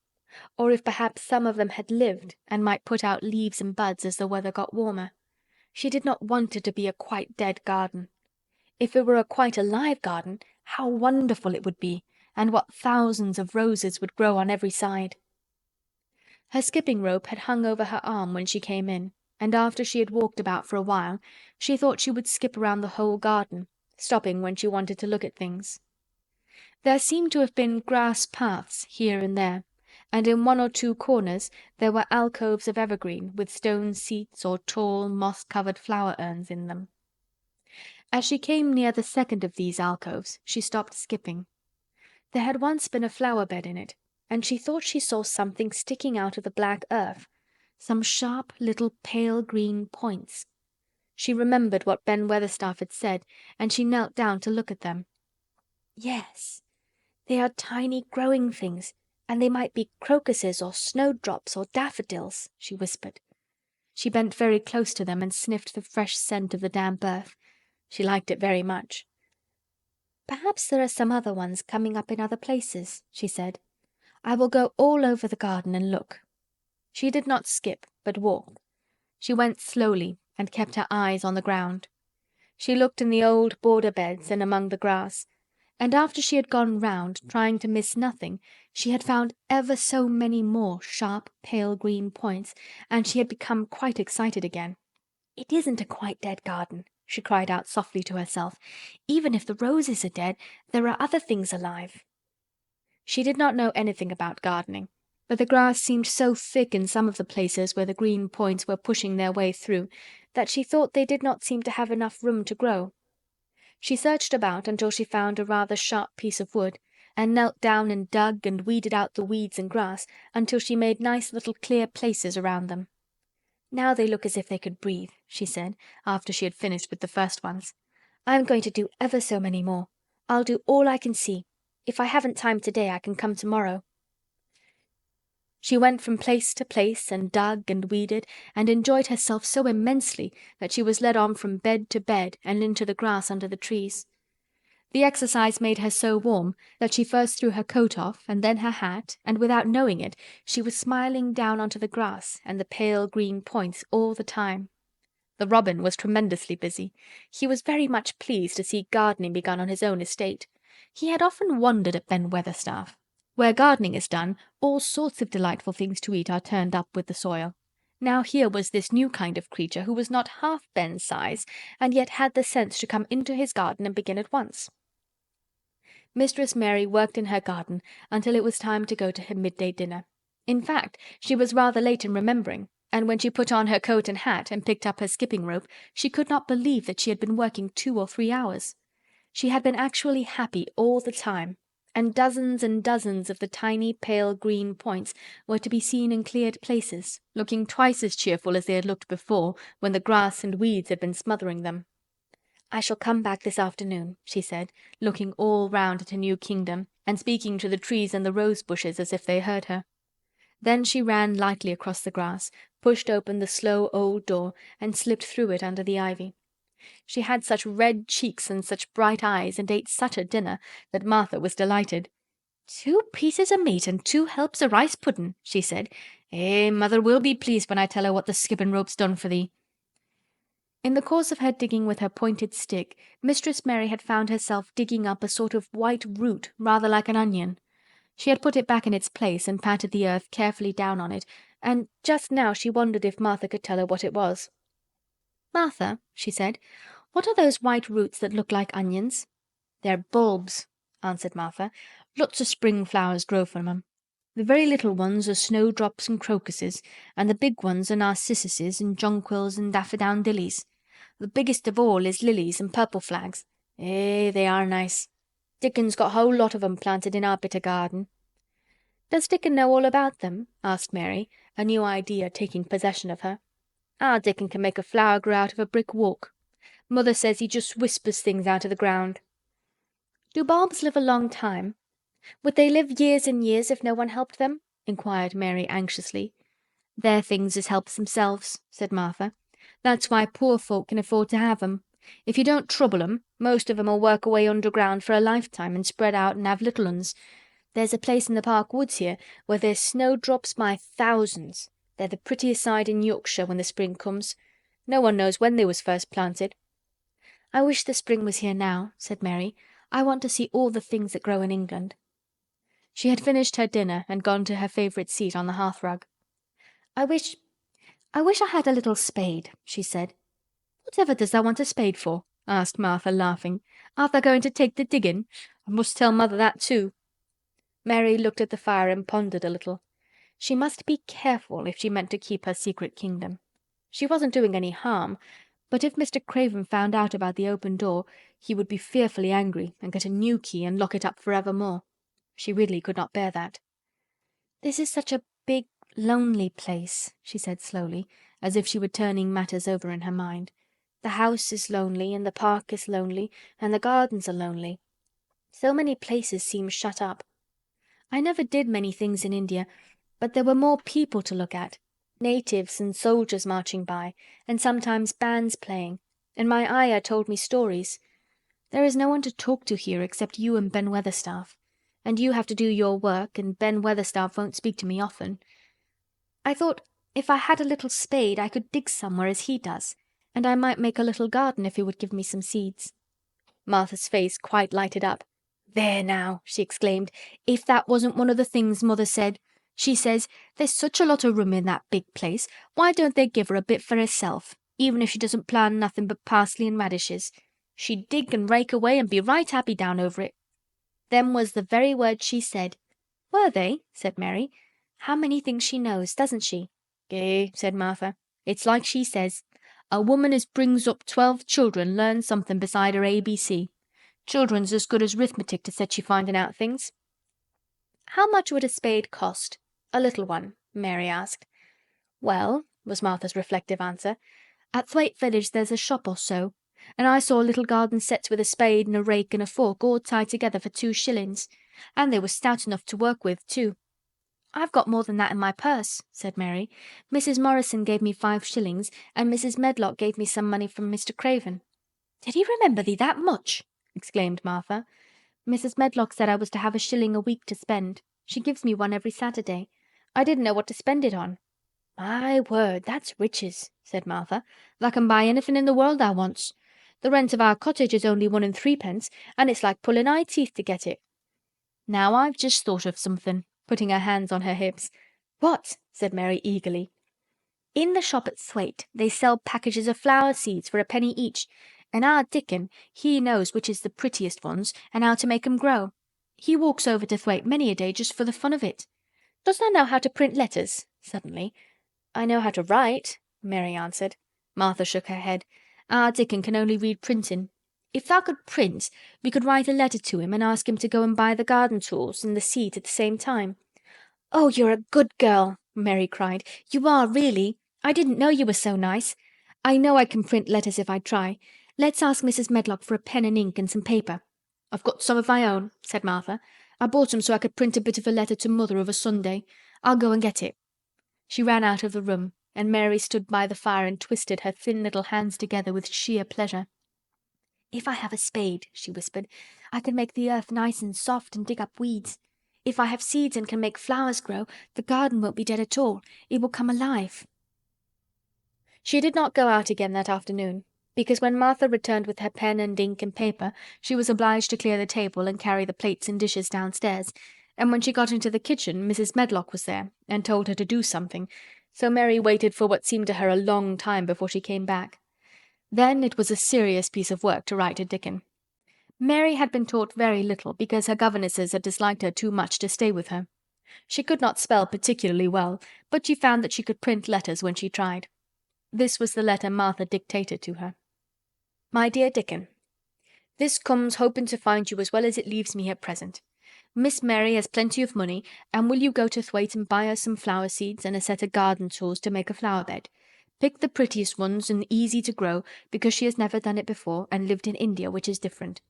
or if perhaps some of them had lived and might put out leaves and buds as the weather got warmer. She did not want it to be a quite dead garden. If it were a quite alive garden, how wonderful it would be, and what thousands of roses would grow on every side. Her skipping rope had hung over her arm when she came in, and after she had walked about for a while, she thought she would skip around the whole garden, stopping when she wanted to look at things. There seemed to have been grass paths here and there, and in 1 or 2 corners there were alcoves of evergreen with stone seats or tall moss-covered flower urns in them. As she came near the second of these alcoves, she stopped skipping. There had once been a flower-bed in it, and she thought she saw something sticking out of the black earth, some sharp little pale green points. She remembered what Ben Weatherstaff had said, and she knelt down to look at them. "Yes, they are tiny growing things, and they might be crocuses or snowdrops or daffodils," she whispered. She bent very close to them and sniffed the fresh scent of the damp earth. She liked it very much. "Perhaps there are some other ones coming up in other places," she said. "I will go all over the garden and look." She did not skip, but walked. She went slowly and kept her eyes on the ground. She looked in the old border beds and among the grass, and after she had gone round, trying to miss nothing, she had found ever so many more sharp, pale green points, and she had become quite excited again. "It isn't a quite dead garden," she cried out softly to herself. "Even if the roses are dead, there are other things alive." She did not know anything about gardening, but the grass seemed so thick in some of the places where the green points were pushing their way through that she thought they did not seem to have enough room to grow. She searched about until she found a rather sharp piece of wood, and knelt down and dug and weeded out the weeds and grass until she made nice little clear places around them. "Now they look as if they could breathe," she said, after she had finished with the first ones. "I'm going to do ever so many more. I'll do all I can see. If I haven't time today, I can come tomorrow." She went from place to place and dug and weeded and enjoyed herself so immensely that she was led on from bed to bed and into the grass under the trees. The exercise made her so warm that she first threw her coat off and then her hat, and without knowing it, she was smiling down onto the grass and the pale green points all the time. The robin was tremendously busy. He was very much pleased to see gardening begun on his own estate. He had often wondered at Ben Weatherstaff. Where gardening is done, all sorts of delightful things to eat are turned up with the soil. Now here was this new kind of creature who was not half Ben's size, and yet had the sense to come into his garden and begin at once. Mistress Mary worked in her garden until it was time to go to her midday dinner. In fact, she was rather late in remembering, and when she put on her coat and hat and picked up her skipping rope, she could not believe that she had been working 2 or 3 hours. She had been actually happy all the time, and dozens of the tiny pale green points were to be seen in cleared places, looking twice as cheerful as they had looked before, when the grass and weeds had been smothering them. "I shall come back this afternoon," she said, looking all round at her new kingdom, and speaking to the trees and the rose bushes as if they heard her. Then she ran lightly across the grass, pushed open the slow old door, and slipped through it under the ivy. She had such red cheeks and such bright eyes, and ate such a dinner, that Martha was delighted. "2 pieces of meat and 2 helps of rice pudding," she said. Mother will be pleased when I tell her what the skipping rope's done for thee." In the course of her digging with her pointed stick, Mistress Mary had found herself digging up a sort of white root rather like an onion. She had put it back in its place and patted the earth carefully down on it, and just now she wondered if Martha could tell her what it was. "Martha," she said, "what are those white roots that look like onions?" "They're bulbs," answered Martha. "Lots of spring flowers grow from 'em. The very little ones are snowdrops and crocuses, and the big ones are narcissuses and jonquils and daffodowndillies. The biggest of all is lilies and purple flags. They are nice. Dickon's got a whole lot of 'em planted in our bit o' garden." "Does Dickon know all about them?" asked Mary, a new idea taking possession of her. "Our Dickon can make a flower grow out of a brick walk. Mother says he just whispers things out of the ground." "Do bulbs live a long time? Would they live years and years if no one helped them?" inquired Mary anxiously. "They're things as helps themselves," said Martha. "That's why poor folk can afford to have 'em. If you don't trouble 'em, most of 'em'll work away underground for a lifetime and spread out and have little uns. There's a place in the park woods here where there's snowdrops by thousands. They're the prettiest sight in Yorkshire when the spring comes. No one knows when they was first planted." "I wish the spring was here now," said Mary. "I want to see all the things that grow in England." She had finished her dinner and gone to her favorite seat on the hearthrug. I wish I had a little spade," she said. "Whatever does thou want a spade for?" asked Martha, laughing. "Art thou going to take the diggin'? I must tell mother that too." Mary looked at the fire and pondered a little. She must be careful if she meant to keep her secret kingdom. She wasn't doing any harm, but if Mr. Craven found out about the open door, he would be fearfully angry and get a new key and lock it up forevermore. She really could not bear that. "This is such a big, lonely place," she said slowly, as if she were turning matters over in her mind. "The house is lonely, and the park is lonely, and the gardens are lonely. So many places seem shut up. I never did many things in India, but there were more people to look at, natives and soldiers marching by, and sometimes bands playing, and my ayah told me stories. There is no one to talk to here except you and Ben Weatherstaff, and you have to do your work, and Ben Weatherstaff won't speak to me often. I thought if I had a little spade I could dig somewhere as he does, and I might make a little garden if he would give me some seeds." Martha's face quite lighted up. "There now," she exclaimed, "if that wasn't one of the things Mother said. She says, there's such a lot of room in that big place, why don't they give her a bit for herself, even if she doesn't plant nothing but parsley and radishes? She'd dig and rake away and be right happy down over it. Them was the very words she said." "Were they?" said Mary. "How many things she knows, doesn't she?" Said Martha. "It's like she says. A woman as brings up 12 children learns something beside her ABC. Children's as good as 'rithmetic to set you finding out things." "How much would a spade cost? A little one?" Mary asked. "Well," was Martha's reflective answer, "at Thwaite Village there's a shop or so, and I saw little garden sets with a spade and a rake and a fork all tied together for 2 shillings. And they were stout enough to work with, too." "I've got more than that in my purse," said Mary. "Mrs. Morrison gave me 5 shillings, and Mrs. Medlock gave me some money from Mr. Craven." "Did he remember thee that much?" exclaimed Martha. "Mrs. Medlock said I was to have a shilling a week to spend. She gives me one every Saturday. I didn't know what to spend it on." "My word, that's riches," said Martha. "Tha can buy anything in the world thou wants. The rent of our cottage is only 1 and 3pence, and it's like pulling eye teeth to get it. Now I've just thought of something," putting her hands on her hips. "What?" said Mary eagerly. "In the shop at Thwaite they sell packages of flower seeds for a penny each, and our Dickon, he knows which is the prettiest ones and how to make 'em grow. He walks over to Thwaite many a day just for the fun of it. Dost thou know how to print letters?" suddenly. "I know how to write," Mary answered. Martha shook her head. "Our Dickon can only read printing. If thou could print, we could write a letter to him and ask him to go and buy the garden tools and the seeds at the same time." "Oh, you're a good girl," Mary cried. "You are, really. I didn't know you were so nice. I know I can print letters if I try. Let's ask Mrs. Medlock for a pen and ink and some paper." "I've got some of my own," said Martha. "I bought 'em so I could print a bit of a letter to Mother of a Sunday. I'll go and get it." She ran out of the room, and Mary stood by the fire and twisted her thin little hands together with sheer pleasure. "If I have a spade," she whispered, "I can make the earth nice and soft and dig up weeds. If I have seeds and can make flowers grow, the garden won't be dead at all. It will come alive." She did not go out again that afternoon, because when Martha returned with her pen and ink and paper she was obliged to clear the table and carry the plates and dishes downstairs, and when she got into the kitchen Mrs. Medlock was there and told her to do something, so Mary waited for what seemed to her a long time before she came back. Then it was a serious piece of work to write to Dickon. Mary had been taught very little because her governesses had disliked her too much to stay with her. She could not spell particularly well, but she found that she could print letters when she tried. This was the letter Martha dictated to her. "My dear Dickon, this comes hoping to find you as well as it leaves me at present. Miss Mary has plenty of money, and will you go to Thwaite and buy her some flower seeds and a set of garden tools to make a flower bed? Pick the prettiest ones and easy to grow, because she has never done it before and lived in India, which is different.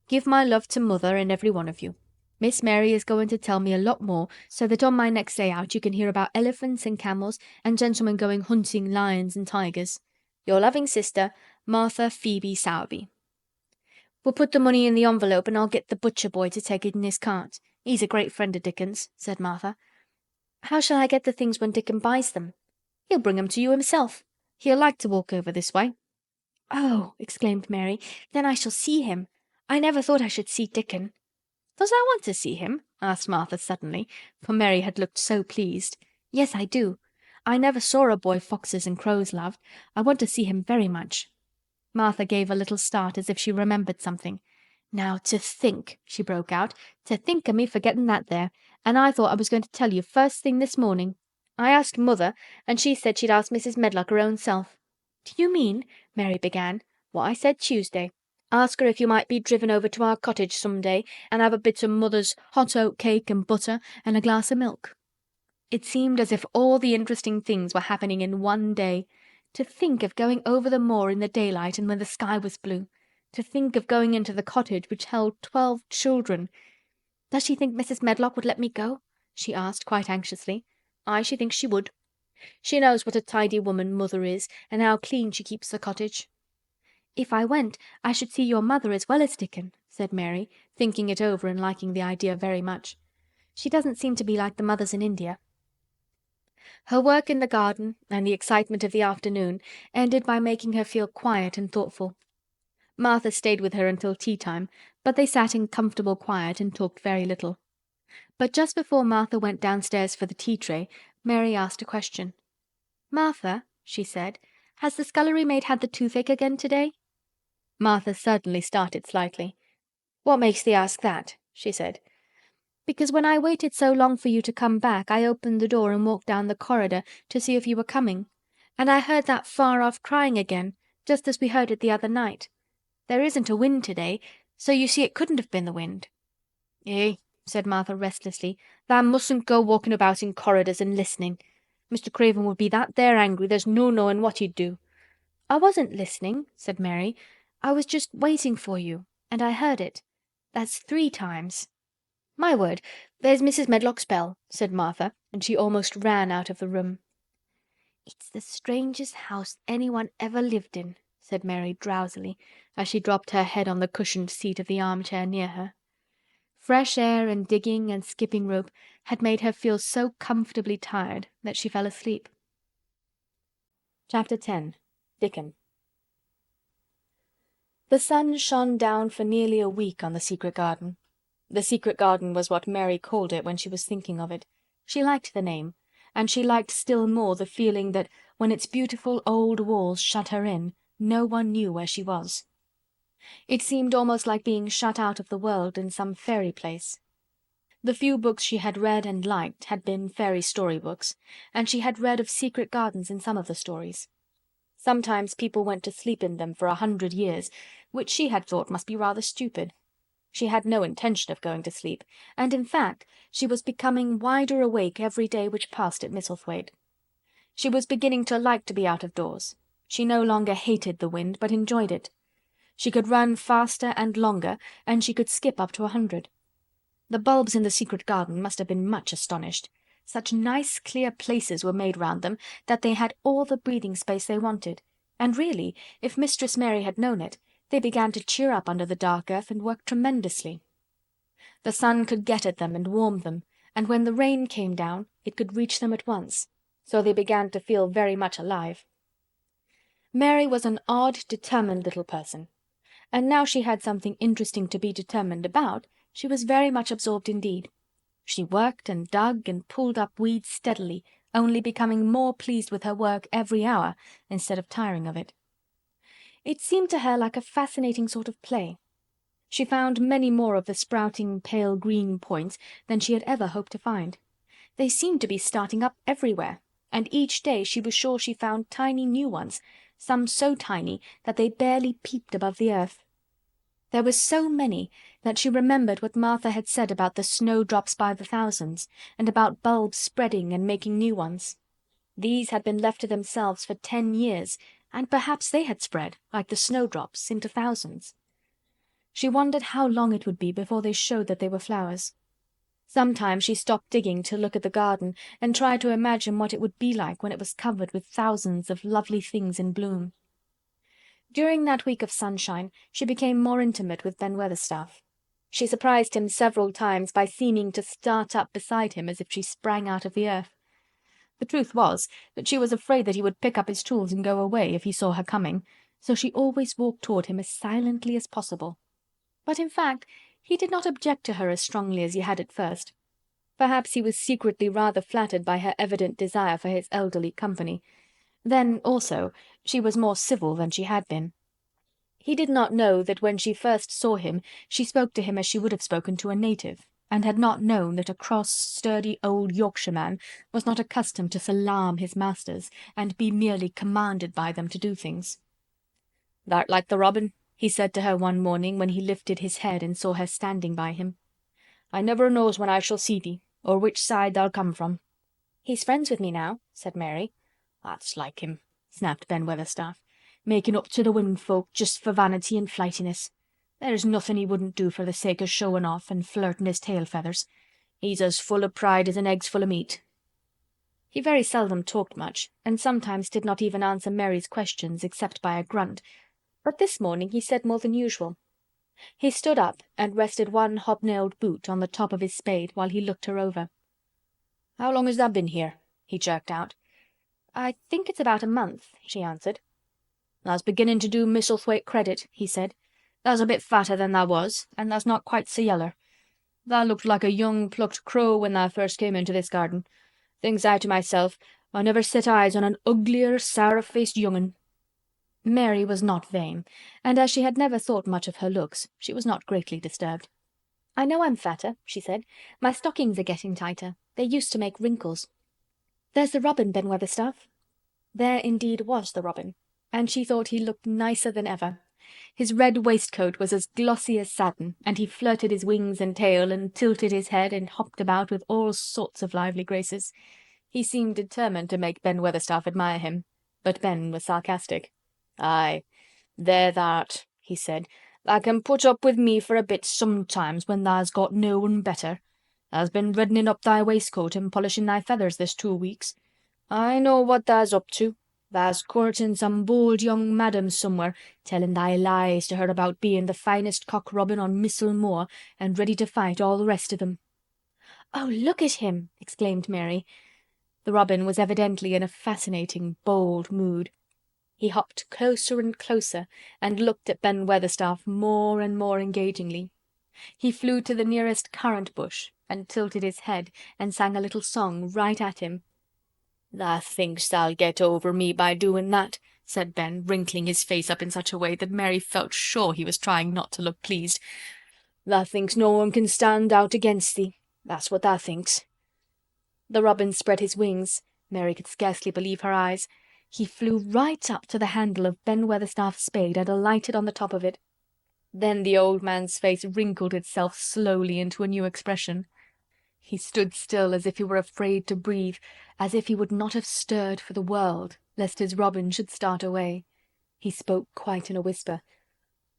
Give my love to Mother and every one of you. Miss Mary is going to tell me a lot more, so that on my next day out you can hear about elephants and camels and gentlemen going hunting lions and tigers. Your loving sister, Martha Phoebe Sowerby." "We'll put the money in the envelope and I'll get the butcher boy to take it in his cart. He's a great friend of Dickon's," said Martha. "How shall I get the things when Dickon buys them?" "He'll bring 'em to you himself. He'll like to walk over this way." "Oh," exclaimed Mary, "then I shall see him. I never thought I should see Dickon." "Does thou want to see him?" asked Martha suddenly, for Mary had looked so pleased. "Yes, I do. I never saw a boy foxes and crows loved. I want to see him very much." Martha gave a little start as if she remembered something. "Now to think," she broke out, "to think o' me forgetting that there, and I thought I was going to tell you first thing this morning. I asked Mother, and she said she'd ask Mrs. Medlock her own self." "Do you mean—" Mary began. "What I said Tuesday. Ask her if you might be driven over to our cottage some day and have a bit of Mother's hot oat cake and butter and a glass of milk." It seemed as if all the interesting things were happening in one day. To think of going over the moor in the daylight and when the sky was blue. To think of going into the cottage which held 12 children. "Does she think Mrs. Medlock would let me go?" she asked quite anxiously. "Aye, she thinks she would. She knows what a tidy woman Mother is and how clean she keeps the cottage." "If I went, I should see your mother as well as Dickon," said Mary, thinking it over and liking the idea very much. "She doesn't seem to be like the mothers in India." Her work in the garden and the excitement of the afternoon ended by making her feel quiet and thoughtful. Martha stayed with her until tea time, but they sat in comfortable quiet and talked very little. But just before Martha went downstairs for the tea tray, Mary asked a question. "Martha," she said, "has the scullery maid had the toothache again today?" Martha certainly started slightly. "What makes thee ask that?" she said. "Because when I waited so long for you to come back I opened the door and walked down the corridor to see if you were coming, and I heard that far-off crying again, just as we heard it the other night. There isn't a wind today, so you see it couldn't have been the wind." "Eh," said Martha restlessly, "thou mustn't go walking about in corridors and listening. Mr. Craven would be that there angry there's no knowing what he'd do." "I wasn't listening," said Mary. "I was just waiting for you, and I heard it. That's 3 times." "My word, there's Mrs. Medlock's bell," said Martha, and she almost ran out of the room. "It's the strangest house anyone ever lived in," said Mary drowsily, as she dropped her head on the cushioned seat of the armchair near her. Fresh air and digging and skipping rope had made her feel so comfortably tired that she fell asleep. Chapter 10. Dickon. The sun shone down for nearly a week on the secret garden. The secret garden was what Mary called it when she was thinking of it. She liked the name, and she liked still more the feeling that when its beautiful old walls shut her in, no one knew where she was. It seemed almost like being shut out of the world in some fairy place. The few books she had read and liked had been fairy story books, and she had read of secret gardens in some of the stories. Sometimes people went to sleep in them for 100 years, which she had thought must be rather stupid. She had no intention of going to sleep, and in fact she was becoming wider awake every day which passed at Misselthwaite. She was beginning to like to be out of doors. She no longer hated the wind, but enjoyed it. She could run faster and longer, and she could skip up to 100. The bulbs in the secret garden must have been much astonished. Such nice clear places were made round them that they had all the breathing space they wanted, and really, if Mistress Mary had known it, they began to cheer up under the dark earth and work tremendously. The sun could get at them and warm them, and when the rain came down it could reach them at once, so they began to feel very much alive. Mary was an odd, determined little person, and now she had something interesting to be determined about, she was very much absorbed indeed. She worked and dug and pulled up weeds steadily, only becoming more pleased with her work every hour instead of tiring of it. It seemed to her like a fascinating sort of play. She found many more of the sprouting pale green points than she had ever hoped to find. They seemed to be starting up everywhere, and each day she was sure she found tiny new ones, some so tiny that they barely peeped above the earth. There were so many that she remembered what Martha had said about the snowdrops by the thousands, and about bulbs spreading and making new ones. These had been left to themselves for 10 years, and perhaps they had spread, like the snowdrops, into thousands. She wondered how long it would be before they showed that they were flowers. Sometimes she stopped digging to look at the garden and tried to imagine what it would be like when it was covered with thousands of lovely things in bloom. During that week of sunshine she became more intimate with Ben Weatherstaff. She surprised him several times by seeming to start up beside him as if she sprang out of the earth. The truth was that she was afraid that he would pick up his tools and go away if he saw her coming, so she always walked toward him as silently as possible. But in fact he did not object to her as strongly as he had at first. Perhaps he was secretly rather flattered by her evident desire for his elderly company. Then, also, she was more civil than she had been. He did not know that when she first saw him she spoke to him as she would have spoken to a native, and had not known that a cross, sturdy old Yorkshireman was not accustomed to salaam his masters and be merely commanded by them to do things. "Thou'rt like the robin," he said to her one morning when he lifted his head and saw her standing by him. "I never knows when I shall see thee, or which side thou'll come from." "He's friends with me now," said Mary. "That's like him," snapped Ben Weatherstaff. "Making up to the womenfolk just for vanity and flightiness. There's nothing he wouldn't do for the sake of showing off and flirting his tail feathers. He's as full of pride as an egg's full of meat." He very seldom talked much, and sometimes did not even answer Mary's questions except by a grunt, but this morning he said more than usual. He stood up and rested one hobnailed boot on the top of his spade while he looked her over. "How long has tha been here?" he jerked out. "I think it's about a month," she answered. "Tha's beginning to do Misselthwaite credit," he said. "Tha's a bit fatter than tha was, and tha's not quite so yeller. Tha looked like a young plucked crow when tha first came into this garden. Thinks I to myself, I never set eyes on an uglier, sour-faced young'un." Mary was not vain, and as she had never thought much of her looks, she was not greatly disturbed. "I know I'm fatter," she said. "My stockings are getting tighter. They used to make wrinkles. There's the robin, Ben Weatherstaff." There indeed was the robin, and she thought he looked nicer than ever. His red waistcoat was as glossy as satin, and he flirted his wings and tail and tilted his head and hopped about with all sorts of lively graces. He seemed determined to make Ben Weatherstaff admire him, but Ben was sarcastic. "Aye, there tha'rt," he said. "Tha can put up with me for a bit sometimes when tha's got no one better. Tha's been reddening up thy waistcoat and polishing thy feathers this 2 weeks. I know what tha's up to. Tha's courting some bold young madam somewhere, telling thy lies to her about being the finest cock robin on Missel Moor and ready to fight all the rest of them." "Oh, look at him!" exclaimed Mary. The robin was evidently in a fascinating, bold mood. He hopped closer and closer and looked at Ben Weatherstaff more and more engagingly. He flew to the nearest currant bush and tilted his head and sang a little song right at him. "Tha thinks tha'll get over me by doing that," said Ben, wrinkling his face up in such a way that Mary felt sure he was trying not to look pleased. "Tha thinks no one can stand out against thee. That's what tha thinks." The robin spread his wings. Mary could scarcely believe her eyes. He flew right up to the handle of Ben Weatherstaff's spade and alighted on the top of it. Then the old man's face wrinkled itself slowly into a new expression. He stood still as if he were afraid to breathe, as if he would not have stirred for the world, lest his robin should start away. He spoke quite in a whisper.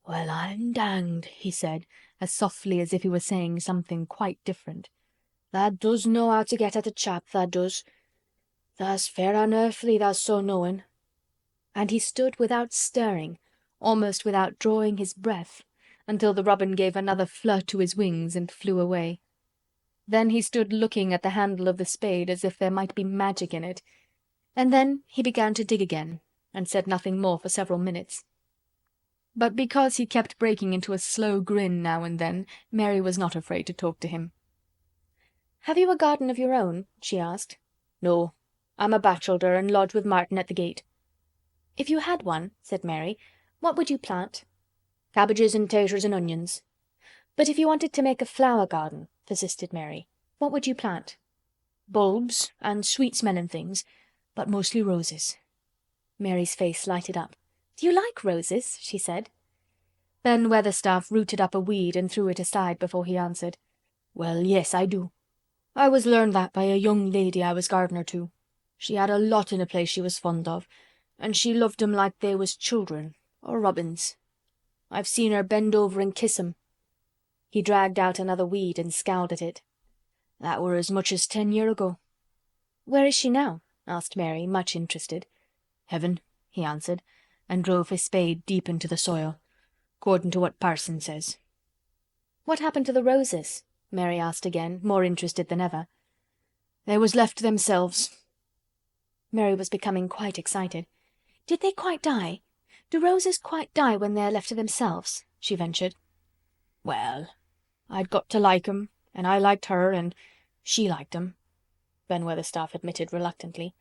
"Well, I'm danged," he said, as softly as if he were saying something quite different. "Tha does know how to get at a chap, tha does. Tha's fair unearthly, tha's so knowin'." And he stood without stirring, almost without drawing his breath, until the robin gave another flirt to his wings and flew away. Then he stood looking at the handle of the spade as if there might be magic in it, and then he began to dig again, and said nothing more for several minutes. But because he kept breaking into a slow grin now and then, Mary was not afraid to talk to him. "Have you a garden of your own?" she asked. "No, I'm a bachelder and lodge with Martin at the gate." "If you had one," said Mary, "what would you plant?" "Cabbages and taters and onions." "But if you wanted to make a flower garden," persisted Mary, "what would you plant?" "Bulbs and sweet-smelling things, but mostly roses." Mary's face lighted up. "Do you like roses?" she said. Ben Weatherstaff rooted up a weed and threw it aside before he answered. "Well, yes, I do. I was learned that by a young lady I was gardener to. She had a lot in a place she was fond of, and she loved 'em like they was children, or robins. I've seen her bend over and kiss 'em." He dragged out another weed and scowled at it. "That were as much as 10 year ago." "Where is she now?" asked Mary, much interested. "Heaven," he answered, and drove his spade deep into the soil, "'cordin' to what parson says." "What happened to the roses?" Mary asked again, more interested than ever. "They was left to themselves." Mary was becoming quite excited. "Did they quite die? Do roses quite die when they are left to themselves?" she ventured. "Well, I'd got to like 'em, and I liked her, and she liked 'em," Ben Weatherstaff admitted reluctantly.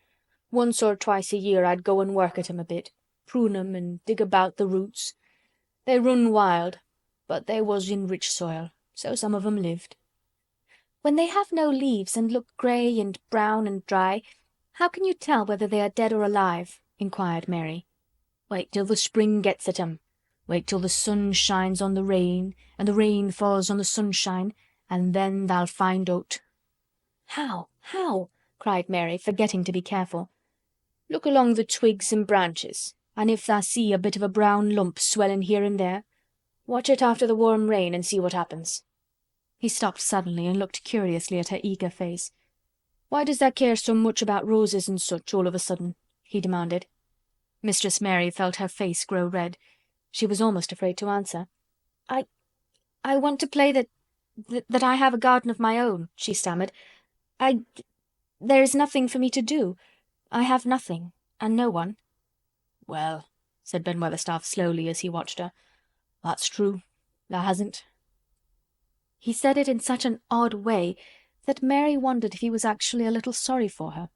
"Once or twice a year I'd go and work at 'em a bit, prune 'em and dig about the roots. They run wild, but they was in rich soil, so some of 'em lived." "When they have no leaves and look grey and brown and dry, how can you tell whether they are dead or alive?" inquired Mary. "Wait till the spring gets at 'em. Wait till the sun shines on the rain, and the rain falls on the sunshine, and then tha'll find out." "How? How?" cried Mary, forgetting to be careful. "Look along the twigs and branches, and if tha see a bit of a brown lump swellin' here and there, watch it after the warm rain and see what happens." He stopped suddenly and looked curiously at her eager face. "Why does tha care so much about roses and such all of a sudden?" he demanded. Mistress Mary felt her face grow red. She was almost afraid to answer. I want to play that I have a garden of my own," she stammered. There is nothing for me to do. I have nothing, and no one." "Well," said Ben Weatherstaff slowly as he watched her, "that's true. Tha hasn't." He said it in such an odd way that Mary wondered if he was actually a little sorry for her.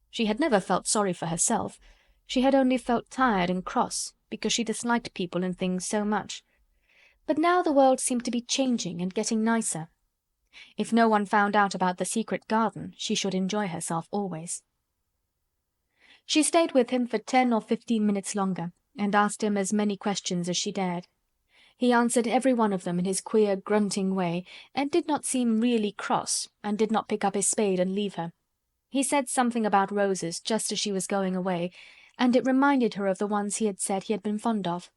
She had never felt sorry for herself. She had only felt tired and cross because she disliked people and things so much. But now the world seemed to be changing and getting nicer. If no one found out about the secret garden, she should enjoy herself always. She stayed with him for 10 or 15 minutes longer, and asked him as many questions as she dared. He answered every one of them in his queer grunting way, and did not seem really cross, and did not pick up his spade and leave her. He said something about roses just as she was going away, and it reminded her of the ones he had said he had been fond of.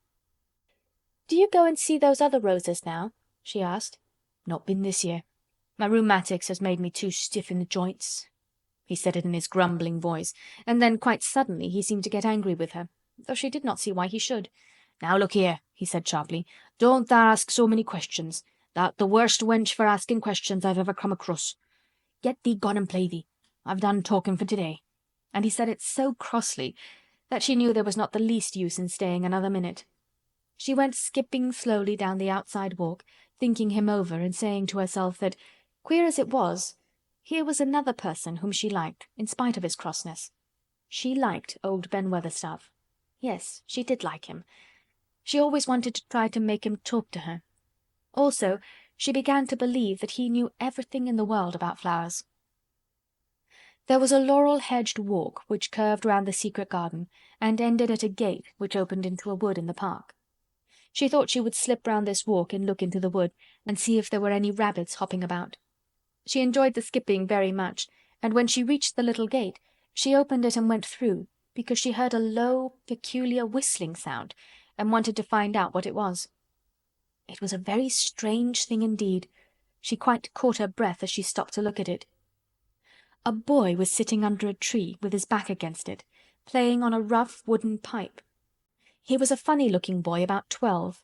"Do you go and see those other roses now?" she asked. "Not been this year. My rheumatics has made me too stiff in the joints." He said it in his grumbling voice, and then quite suddenly he seemed to get angry with her, though she did not see why he should. "Now look here," he said sharply. "Don't tha ask so many questions. Thou'rt the worst wench for asking questions I've ever come across. Get thee gone and play thee. I've done talking for today." And he said it so crossly that she knew there was not the least use in staying another minute. She went skipping slowly down the outside walk, thinking him over and saying to herself that, queer as it was, here was another person whom she liked, in spite of his crossness. She liked old Ben Weatherstaff. Yes, she did like him. She always wanted to try to make him talk to her. Also, she began to believe that he knew everything in the world about flowers. There was a laurel-hedged walk which curved round the secret garden and ended at a gate which opened into a wood in the park. She thought she would slip round this walk and look into the wood and see if there were any rabbits hopping about. She enjoyed the skipping very much, and when she reached the little gate, she opened it and went through, because she heard a low, peculiar whistling sound and wanted to find out what it was. It was a very strange thing indeed. She quite caught her breath as she stopped to look at it. A boy was sitting under a tree with his back against it, playing on a rough wooden pipe. He was a funny-looking boy about 12.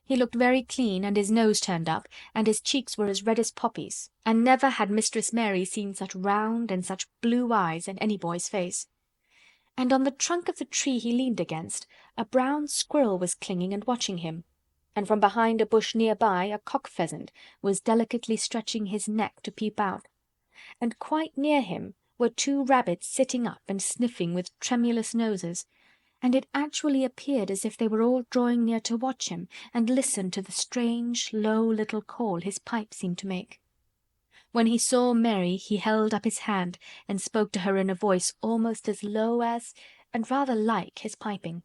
He looked very clean, and his nose turned up, and his cheeks were as red as poppies, and never had Mistress Mary seen such round and such blue eyes in any boy's face. And on the trunk of the tree he leaned against, a brown squirrel was clinging and watching him, and from behind a bush near by a cock-pheasant was delicately stretching his neck to peep out, and quite near him were 2 rabbits sitting up and sniffing with tremulous noses, and it actually appeared as if they were all drawing near to watch him and listen to the strange, low little call his pipe seemed to make. When he saw Mary he held up his hand and spoke to her in a voice almost as low as, and rather like, his piping.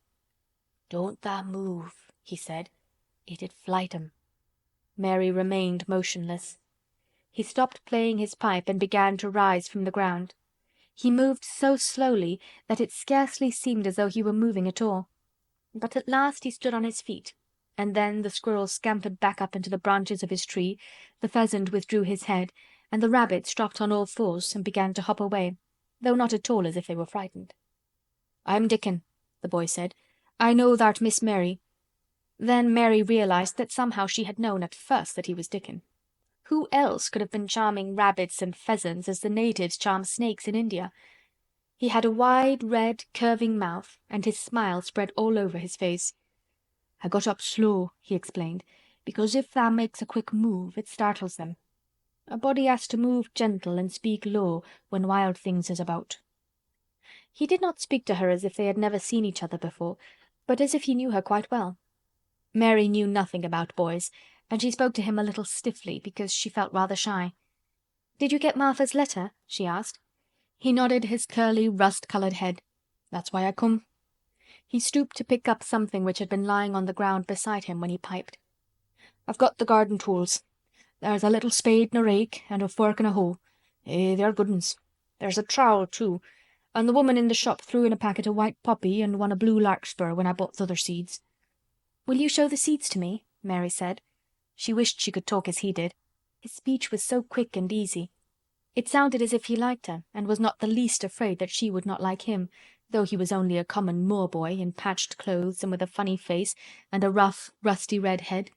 "Don't tha move," he said. "It'd flight 'em." Mary remained motionless. He stopped playing his pipe and began to rise from the ground. He moved so slowly that it scarcely seemed as though he were moving at all. But at last he stood on his feet, and then the squirrel scampered back up into the branches of his tree, the pheasant withdrew his head, and the rabbits dropped on all fours and began to hop away, though not at all as if they were frightened. "I'm Dickon," the boy said. "I know thou'rt Miss Mary." Then Mary realized that somehow she had known at first that he was Dickon. Who else could have been charming rabbits and pheasants as the natives charm snakes in India? He had a wide, red, curving mouth, and his smile spread all over his face. "I got up slow," he explained, "because if tha makes a quick move, it startles them. A body has to move gentle and speak low when wild things is about." He did not speak to her as if they had never seen each other before, but as if he knew her quite well. Mary knew nothing about boys, and she spoke to him a little stiffly because she felt rather shy. "Did you get Martha's letter?" she asked. He nodded his curly, rust-coloured head. "That's why I come." He stooped to pick up something which had been lying on the ground beside him when he piped. "I've got the garden tools. There's a little spade and a rake and a fork and a hoe. They're good uns. There's a trowel too, and the woman in the shop threw in a packet of white poppy and one of blue larkspur when I bought th' other seeds." "Will you show the seeds to me?" Mary said. She wished she could talk as he did. His speech was so quick and easy. It sounded as if he liked her and was not the least afraid that she would not like him, though he was only a common Moor boy in patched clothes and with a funny face and a rough, rusty red head.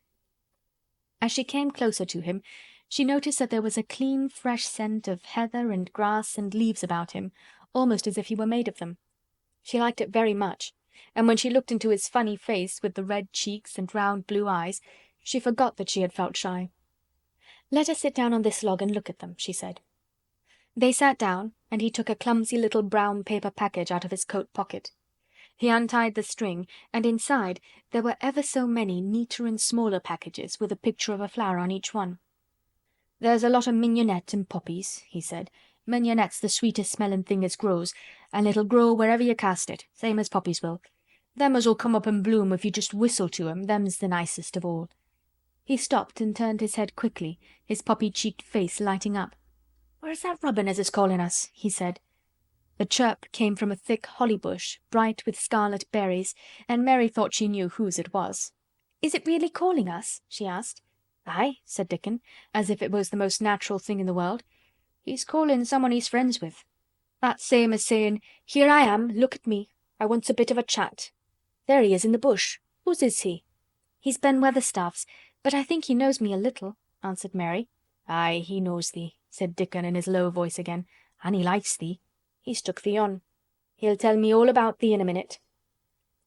As she came closer to him, she noticed that there was a clean, fresh scent of heather and grass and leaves about him, almost as if he were made of them. She liked it very much, and when she looked into his funny face with the red cheeks and round blue eyes, she forgot that she had felt shy. "Let us sit down on this log and look at them," she said. They sat down, and he took a clumsy little brown paper package out of his coat pocket. He untied the string, and inside there were ever so many neater and smaller packages with a picture of a flower on each one. "There's a lot of mignonette and poppies," he said. "Mignonette's the sweetest smelling thing as grows, and it'll grow wherever you cast it, same as poppies will. Them as'll come up and bloom if you just whistle to 'em, them's the nicest of all." He stopped and turned his head quickly, his poppy-cheeked face lighting up. "Where's that robin as is calling us?" he said. The chirp came from a thick holly bush, bright with scarlet berries, and Mary thought she knew whose it was. "Is it really calling us?" she asked. "Aye," said Dickon, as if it was the most natural thing in the world. "He's calling someone he's friends with." That's same as saying, 'Here I am, look at me. I wants a bit of a chat.' There he is in the bush. Whose is he?" "He's Ben Weatherstaff's, but I think he knows me a little," answered Mary. "Aye, he knows thee," said Dickon in his low voice again. "An' he likes thee. He's took thee on. He'll tell me all about thee in a minute."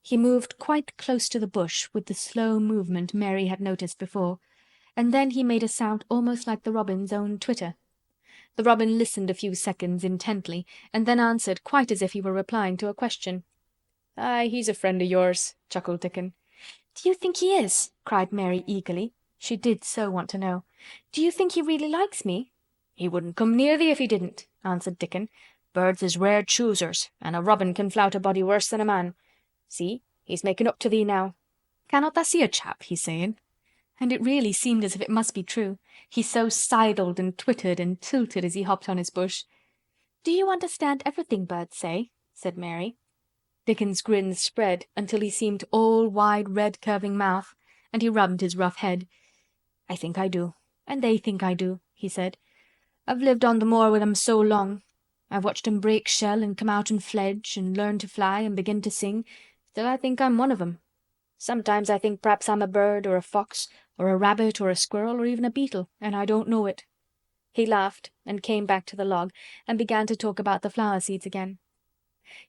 He moved quite close to the bush with the slow movement Mary had noticed before, and then he made a sound almost like the robin's own twitter. The robin listened a few seconds intently and then answered quite as if he were replying to a question. "Aye, he's a friend o' yours," chuckled Dickon. "Do you think he is?" cried Mary eagerly. She did so want to know. "Do you think he really likes me?" "He wouldn't come near thee if he didn't," answered Dickon. "Birds is rare choosers, and a robin can flout a body worse than a man. See, he's making up to thee now. Cannot tha see a chap, he's saying?" And it really seemed as if it must be true. He so sidled and twittered and tilted as he hopped on his bush. "Do you understand everything birds say?" said Mary. Dickon's grin spread until he seemed all wide red curving mouth, and he rubbed his rough head. "I think I do, and they think I do," he said. "I've lived on the moor with 'em so long. I've watched 'em break shell and come out and fledge and learn to fly and begin to sing, till I think I'm one of 'em. Sometimes I think p'raps I'm a bird or a fox or a rabbit or a squirrel or even a beetle, and I don't know it." He laughed and came back to the log and began to talk about the flower seeds again.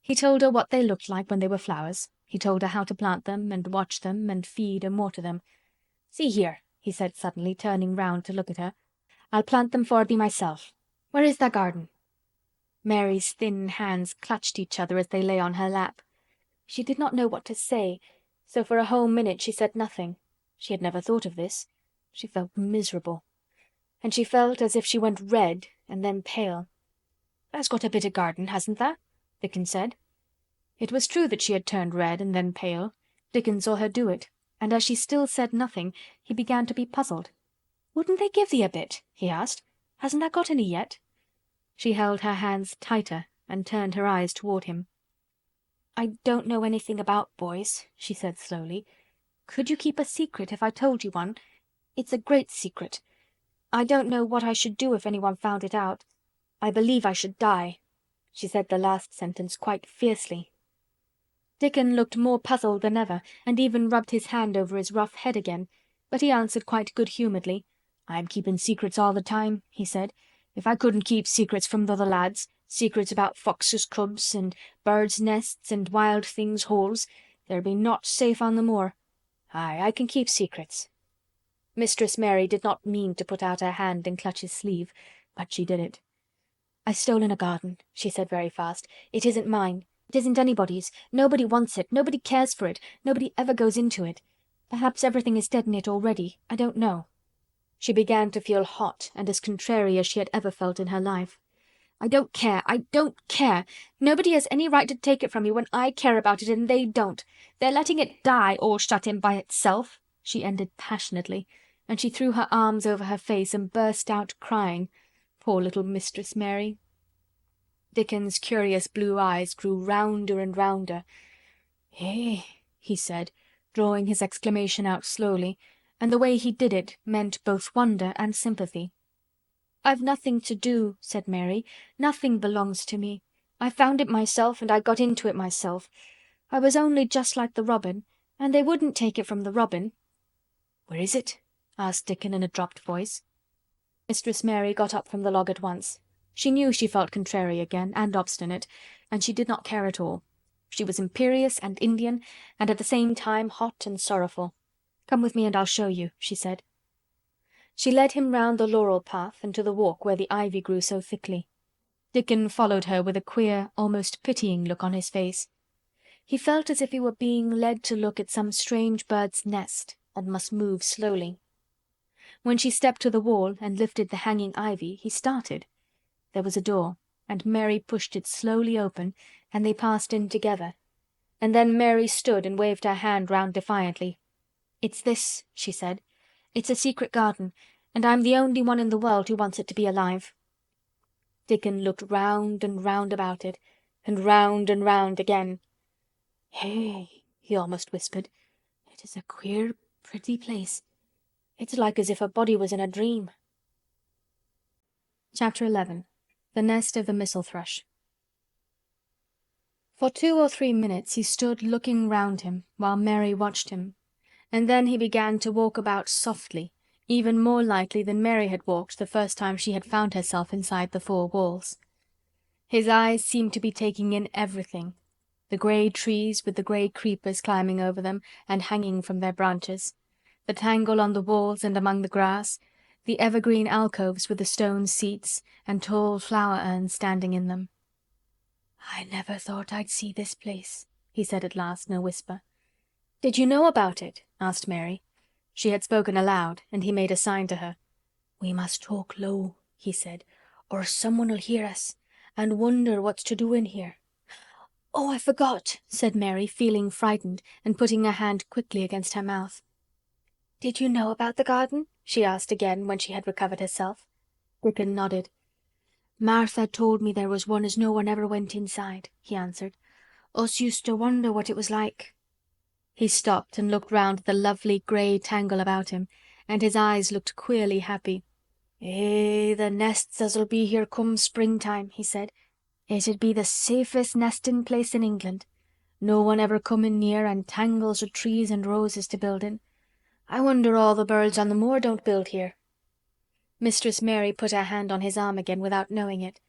He told her what they looked like when they were flowers. He told her how to plant them and watch them and feed and water them. "See here," he said suddenly, turning round to look at her. "I'll plant them for thee myself. Where is thy garden?" Mary's thin hands clutched each other as they lay on her lap. She did not know what to say, so for a whole minute she said nothing. She had never thought of this. She felt miserable. And she felt as if she went red and then pale. "Tha's got a bit of garden, hasn't tha?" Dickon said. It was true that she had turned red and then pale. Dickon saw her do it, and as she still said nothing, he began to be puzzled. "Wouldn't they give thee a bit?" he asked. "Hasn't tha got any yet?" She held her hands tighter and turned her eyes toward him. "I don't know anything about boys," she said slowly. "Could you keep a secret if I told you one? It's a great secret. I don't know what I should do if anyone found it out. I believe I should die." She said the last sentence quite fiercely. Dickon looked more puzzled than ever and even rubbed his hand over his rough head again, but he answered quite good-humouredly. "I'm keeping secrets all the time," he said. "If I couldn't keep secrets from th' other lads, secrets about foxes' cubs and birds' nests and wild things' holes, there'd be naught safe on the moor. Aye, I can keep secrets." Mistress Mary did not mean to put out her hand and clutch his sleeve, but she did it. "I've stolen a garden," she said very fast. "It isn't mine. It isn't anybody's. Nobody wants it. Nobody cares for it. Nobody ever goes into it. Perhaps everything is dead in it already. I don't know." She began to feel hot and as contrary as she had ever felt in her life. "I don't care. I don't care. Nobody has any right to take it from me when I care about it and they don't. They're letting it die all shut in by itself," she ended passionately, and she threw her arms over her face and burst out crying. Poor little Mistress Mary. Dickon's curious blue eyes grew rounder and rounder. "Eh," he said, drawing his exclamation out slowly, and the way he did it meant both wonder and sympathy. "I've nothing to do," said Mary. "Nothing belongs to me. I found it myself and I got into it myself. I was only just like the robin, and they wouldn't take it from the robin." "Where is it?" asked Dickon in a dropped voice. Mistress Mary got up from the log at once. She knew she felt contrary again, and obstinate, and she did not care at all. She was imperious and Indian, and at the same time hot and sorrowful. "Come with me and I'll show you," she said. She led him round the laurel path and to the walk where the ivy grew so thickly. Dickon followed her with a queer, almost pitying look on his face. He felt as if he were being led to look at some strange bird's nest, and must move slowly. When she stepped to the wall and lifted the hanging ivy, he started. There was a door, and Mary pushed it slowly open, and they passed in together. And then Mary stood and waved her hand round defiantly. "It's this," she said. "It's a secret garden, and I'm the only one in the world who wants it to be alive." Dickon looked round and round about it, and round again. "Hey," he almost whispered. "It is a queer, pretty place. It's like as if a body was in a dream." Chapter 11. The Nest of the Missel Thrush. For 2 or 3 minutes he stood looking round him while Mary watched him, and then he began to walk about softly, even more lightly than Mary had walked the first time she had found herself inside the 4 walls. His eyes seemed to be taking in everything: the grey trees with the grey creepers climbing over them and hanging from their branches, the tangle on the walls and among the grass, the evergreen alcoves with the stone seats and tall flower urns standing in them. "I never thought I'd see this place," he said at last in a whisper. "Did you know about it?" asked Mary. She had spoken aloud, and he made a sign to her. "We must talk low," he said, "or someone'll hear us, and wonder what's to do in here." "Oh, I forgot," said Mary, feeling frightened, and putting her hand quickly against her mouth. "Did you know about the garden?" she asked again when she had recovered herself. Dickon nodded. "Martha told me there was one as no one ever went inside," he answered. "Us used to wonder what it was like." He stopped and looked round at the lovely grey tangle about him, and his eyes looked queerly happy. The nests as'll be here come springtime," he said. "It'd be the safest nesting place in England. No one ever comin' near, and tangles o' trees and roses to build in. I wonder all the birds on the moor don't build here." Mistress Mary put her hand on his arm again without knowing it.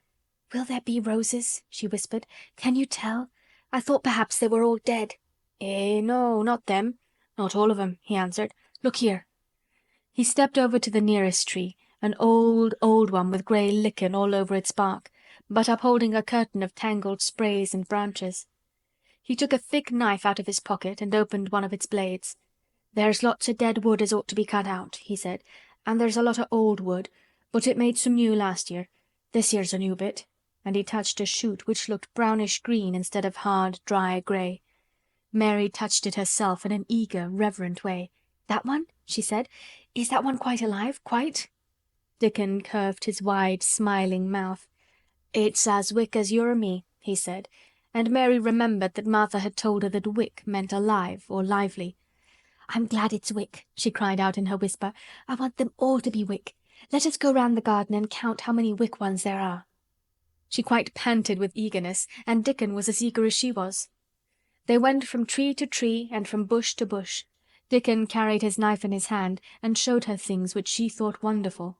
"Will there be roses?" she whispered. "Can you tell? I thought perhaps they were all dead." No, not them. Not all of 'em," he answered. "Look here." He stepped over to the nearest tree, an old, old one with grey lichen all over its bark, but upholding a curtain of tangled sprays and branches. He took a thick knife out of his pocket and opened one of its blades. "There's lots o' dead wood as ought to be cut out," he said, "and there's a lot o' old wood, but it made some new last year. This year's a new bit," and he touched a shoot which looked brownish green instead of hard, dry grey. Mary touched it herself in an eager, reverent way. "That one?" she said. "Is that one quite alive? Quite?" Dickon curved his wide, smiling mouth. "It's as wick as you or me," he said, and Mary remembered that Martha had told her that wick meant alive or lively. "I'm glad it's wick," she cried out in her whisper. "I want them all to be wick. Let us go round the garden and count how many wick ones there are." She quite panted with eagerness, and Dickon was as eager as she was. They went from tree to tree and from bush to bush. Dickon carried his knife in his hand and showed her things which she thought wonderful.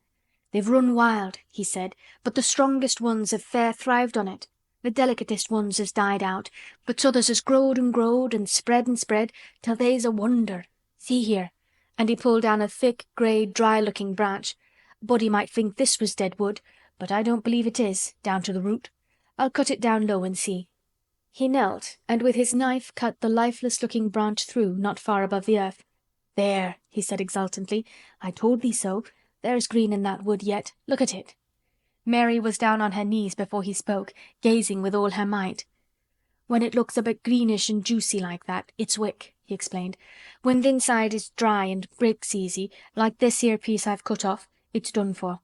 "They've run wild," he said, "but the strongest ones have fair thrived on it. The delicatest ones has died out, but t'others has growed and spread till they's a wonder. See here," and he pulled down a thick, grey, dry-looking branch. "A body might think this was dead wood, but I don't believe it is, down to the root. I'll cut it down low and see." He knelt and with his knife cut the lifeless-looking branch through, not far above the earth. "There," he said exultantly. "I told thee so. There's green in that wood yet. Look at it." Mary was down on her knees before he spoke, gazing with all her might. "When it looks a bit greenish and juicy like that, it's wick," he explained. "When th' inside is dry and breaks easy, like this here piece I've cut off, it's done for.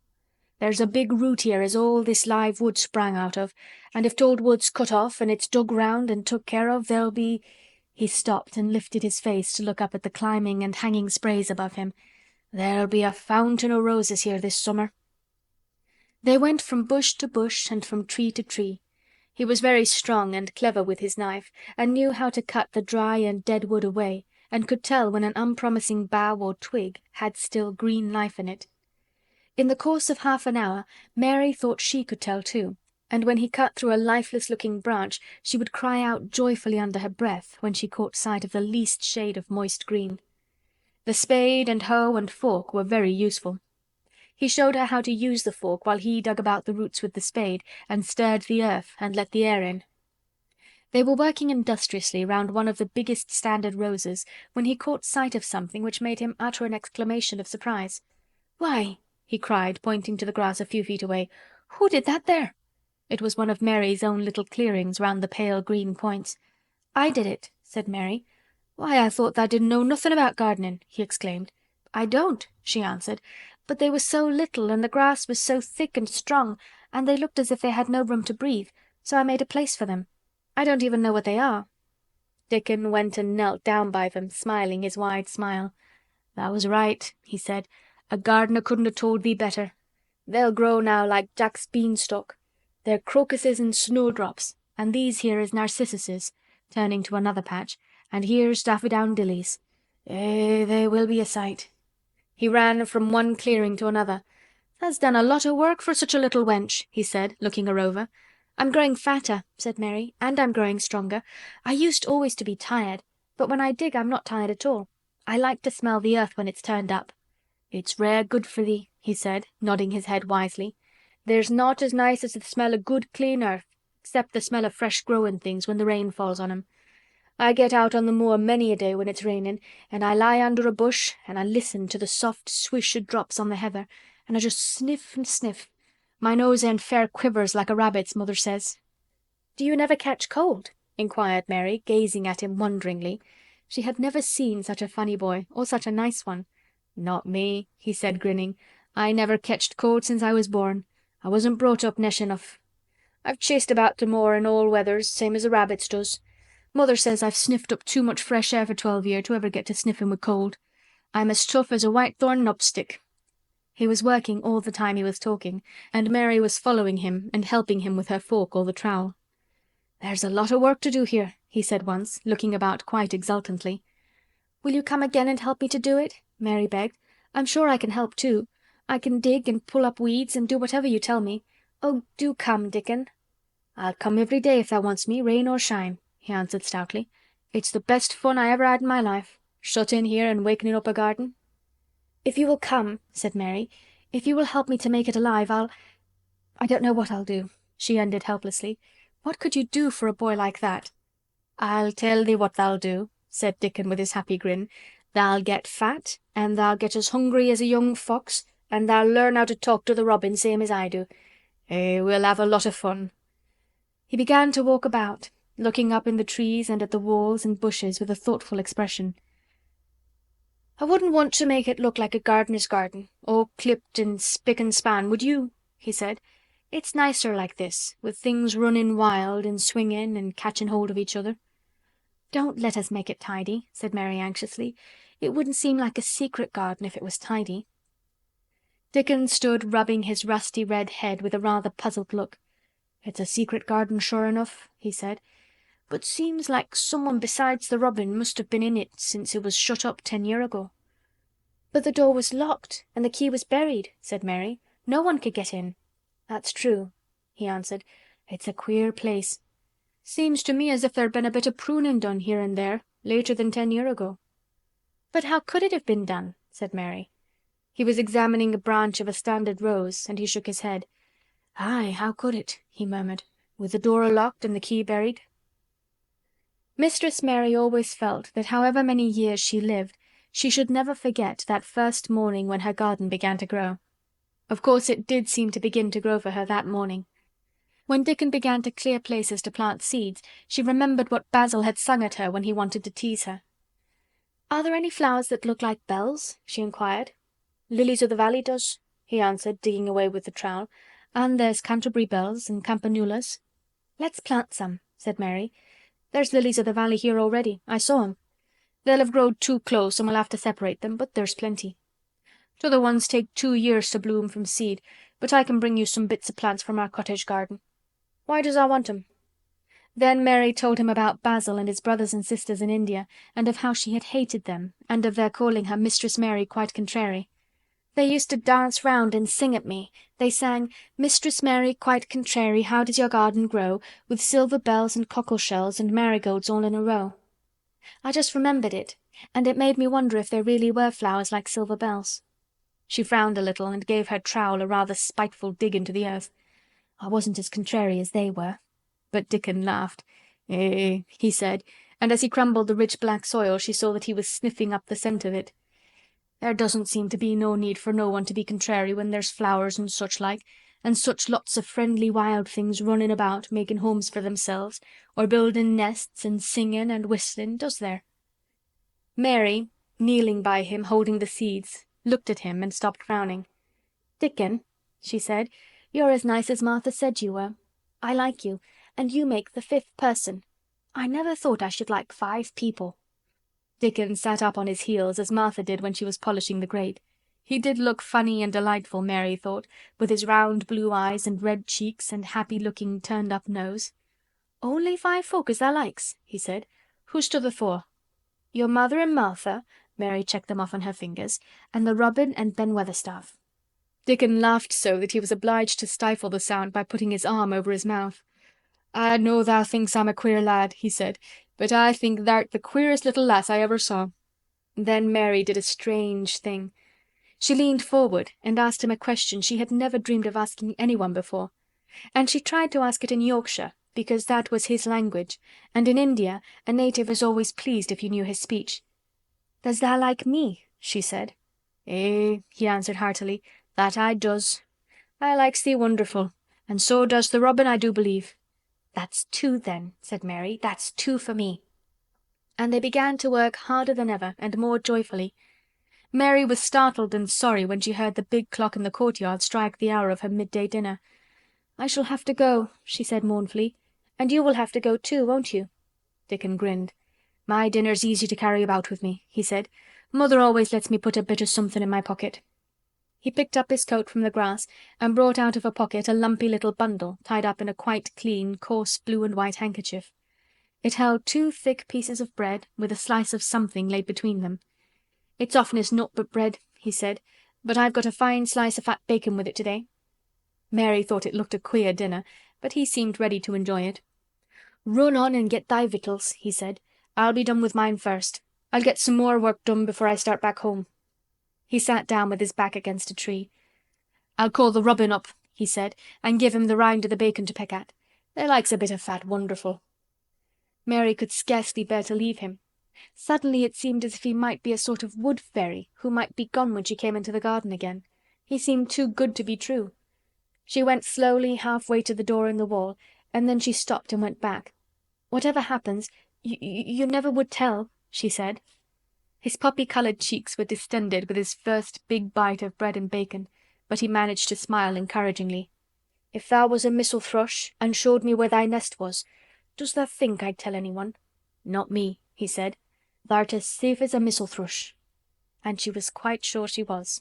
There's a big root here as all this live wood sprang out of, and if t'old wood's cut off and it's dug round and took care of, there'll be—" He stopped and lifted his face to look up at the climbing and hanging sprays above him. "There'll be a fountain o' roses here this summer." They went from bush to bush and from tree to tree. He was very strong and clever with his knife, and knew how to cut the dry and dead wood away, and could tell when an unpromising bough or twig had still green life in it. In the course of half an hour Mary thought she could tell too, and when he cut through a lifeless-looking branch she would cry out joyfully under her breath when she caught sight of the least shade of moist green. The spade and hoe and fork were very useful. He showed her how to use the fork while he dug about the roots with the spade and stirred the earth and let the air in. They were working industriously round one of the biggest standard roses when he caught sight of something which made him utter an exclamation of surprise. "Why!" he cried, pointing to the grass a few feet away. "Who did that there?" It was one of Mary's own little clearings round the pale green points. "I did it," said Mary. "Why, I thought tha didn't know nothin' about gardening," he exclaimed. "I don't," she answered, "but they were so little and the grass was so thick and strong and they looked as if they had no room to breathe, so I made a place for them. I don't even know what they are." Dickon went and knelt down by them, smiling his wide smile. "Tha was right," he said. "A gardener couldn't have told thee better. They'll grow now like Jack's beanstalk. They're crocuses and snowdrops. and these here is narcissuses," turning to another patch, "and here's daffodowndillies. They will be a sight." He ran from one clearing to another. "Tha's done a lot o' work for such a little wench," he said, looking her over. "I'm growing fatter," said Mary, "and I'm growing stronger. I used always to be tired, but when I dig I'm not tired at all. I like to smell the earth when it's turned up." "It's rare good for thee," he said, nodding his head wisely. "There's naught as nice as the smell o' good clean earth, except the smell of fresh growin' things when the rain falls on 'em. I get out on the moor many a day when it's rainin', and I lie under a bush and I listen to the soft swish o' drops on the heather, and I just sniff and sniff. My nose end fair quivers like a rabbit's, mother says." "Do you never catch cold?" inquired Mary, gazing at him wonderingly. She had never seen such a funny boy, or such a nice one. "Not me," he said, grinning. "I never ketched cold since I was born. I wasn't brought up nesh enough. I've chased about the moor in all weathers, same as the rabbits does. Mother says I've sniffed up too much fresh air for 12 year to ever get to sniffing with cold. I'm as tough as a whitethorn knobstick." He was working all the time he was talking, and Mary was following him and helping him with her fork or the trowel. "There's a lot of work to do here," he said once, looking about quite exultantly. "Will you come again and help me to do it?" Mary begged. "I'm sure I can help too. I can dig and pull up weeds and do whatever you tell me. Oh, do come, Dickon." "I'll come every day if thou wants me, rain or shine," he answered stoutly. "It's the best fun I ever had in my life, shut in here and wakening up a garden." "If you will come," said Mary, "if you will help me to make it alive, I don't know what I'll do," she ended helplessly. "What could you do for a boy like that?" "I'll tell thee what thou'll do," said Dickon with his happy grin. "Thou'll get fat, and thou'll get as hungry as a young fox, and thou'll learn how to talk to the robin same as I do. We'll have a lot of fun." He began to walk about, looking up in the trees and at the walls and bushes with a thoughtful expression. "I wouldn't want to make it look like a gardener's garden, all clipped and spick and span, would you?" he said. "It's nicer like this, with things running wild and swinging and catching hold of each other." "Don't let us make it tidy," said Mary anxiously. "It wouldn't seem like a secret garden if it was tidy." Dickon stood rubbing his rusty red head with a rather puzzled look. "It's a secret garden sure enough," he said, "but seems like someone besides the robin must have been in it since it was shut up 10 year ago." "But the door was locked and the key was buried," said Mary. "No one could get in." "That's true," he answered. "It's a queer place. Seems to me as if there'd been a bit of pruning done here and there later than 10 year ago." "But how could it have been done?" said Mary. He was examining a branch of a standard rose, and he shook his head. "Aye, how could it?" he murmured, "with the door locked and the key buried?" Mistress Mary always felt that however many years she lived, she should never forget that first morning when her garden began to grow. Of course it did seem to begin to grow for her that morning. When Dickon began to clear places to plant seeds, she remembered what Basil had sung at her when he wanted to tease her. "Are there any flowers that look like bells?" she inquired. "Lilies o' the valley does," he answered, digging away with the trowel. "And there's Canterbury bells and campanulas." "Let's plant some," said Mary. "There's lilies o' the valley here already. I saw 'em. They'll have growed too close and we'll have to separate them, but there's plenty. T'other ones take 2 years to bloom from seed, but I can bring you some bits of plants from our cottage garden. Why does I want 'em?" Then Mary told him about Basil and his brothers and sisters in India, and of how she had hated them, and of their calling her Mistress Mary quite contrary. "They used to dance round and sing at me. They sang, 'Mistress Mary quite contrary, how does your garden grow, with silver bells and cockle shells and marigolds all in a row.' I just remembered it, and it made me wonder if there really were flowers like silver bells." She frowned a little and gave her trowel a rather spiteful dig into the earth. "I wasn't as contrary as they were." But Dickon laughed. He said, and as he crumbled the rich black soil she saw that he was sniffing up the scent of it. "There doesn't seem to be no need for no one to be contrary when there's flowers and such like, and such lots of friendly wild things running about making homes for themselves, or building nests and singing and whistling, does there?" Mary, kneeling by him holding the seeds, looked at him and stopped frowning. "Dickon," she said, "you're as nice as Martha said you were. I like you, and you make the 5th person. I never thought I should like 5 people." Dickon sat up on his heels as Martha did when she was polishing the grate. He did look funny and delightful, Mary thought, with his round blue eyes and red cheeks and happy-looking turned-up nose. "Only 5 folk as thou likes," he said. "Who's t'other 4?" "Your mother and Martha," Mary checked them off on her fingers, "and the Robin and Ben Weatherstaff." Dickon laughed so that he was obliged to stifle the sound by putting his arm over his mouth. "I know thou thinks I'm a queer lad," he said, "but I think thou'rt the queerest little lass I ever saw." Then Mary did a strange thing. She leaned forward and asked him a question she had never dreamed of asking anyone before. And she tried to ask it in Yorkshire, because that was his language, and in India a native was always pleased if you knew his speech. "Does tha like me?" she said. "Eh," he answered heartily, "that I does. I likes thee wonderful, and so does the robin, I do believe." "That's 2 then," said Mary. "That's 2 for me." And they began to work harder than ever and more joyfully. Mary was startled and sorry when she heard the big clock in the courtyard strike the hour of her midday dinner. "I shall have to go," she said mournfully. "And you will have to go too, won't you?" Dickon grinned. "My dinner's easy to carry about with me," he said. "Mother always lets me put a bit of something in my pocket." He picked up his coat from the grass and brought out of a pocket a lumpy little bundle tied up in a quite clean, coarse blue and white handkerchief. It held 2 thick pieces of bread with a slice of something laid between them. "It's oftenest naught but bread," he said, "but I've got a fine slice of fat bacon with it today." Mary thought it looked a queer dinner, but he seemed ready to enjoy it. "Run on and get thy victuals," he said. "I'll be done with mine first. I'll get some more work done before I start back home." He sat down with his back against a tree. "I'll call the robin up," he said, "and give him the rind of the bacon to peck at. They likes a bit of fat wonderful." Mary could scarcely bear to leave him. Suddenly it seemed as if he might be a sort of wood fairy who might be gone when she came into the garden again. He seemed too good to be true. She went slowly halfway to the door in the wall, and then she stopped and went back. "Whatever happens, you never would tell," she said. His poppy-colored cheeks were distended with his first big bite of bread and bacon, but he managed to smile encouragingly. "If thou was a Missel thrush and showed me where thy nest was, does thou think I'd tell anyone?" "Not me," he said. "Thou'rt as safe as a Missel thrush." And she was quite sure she was.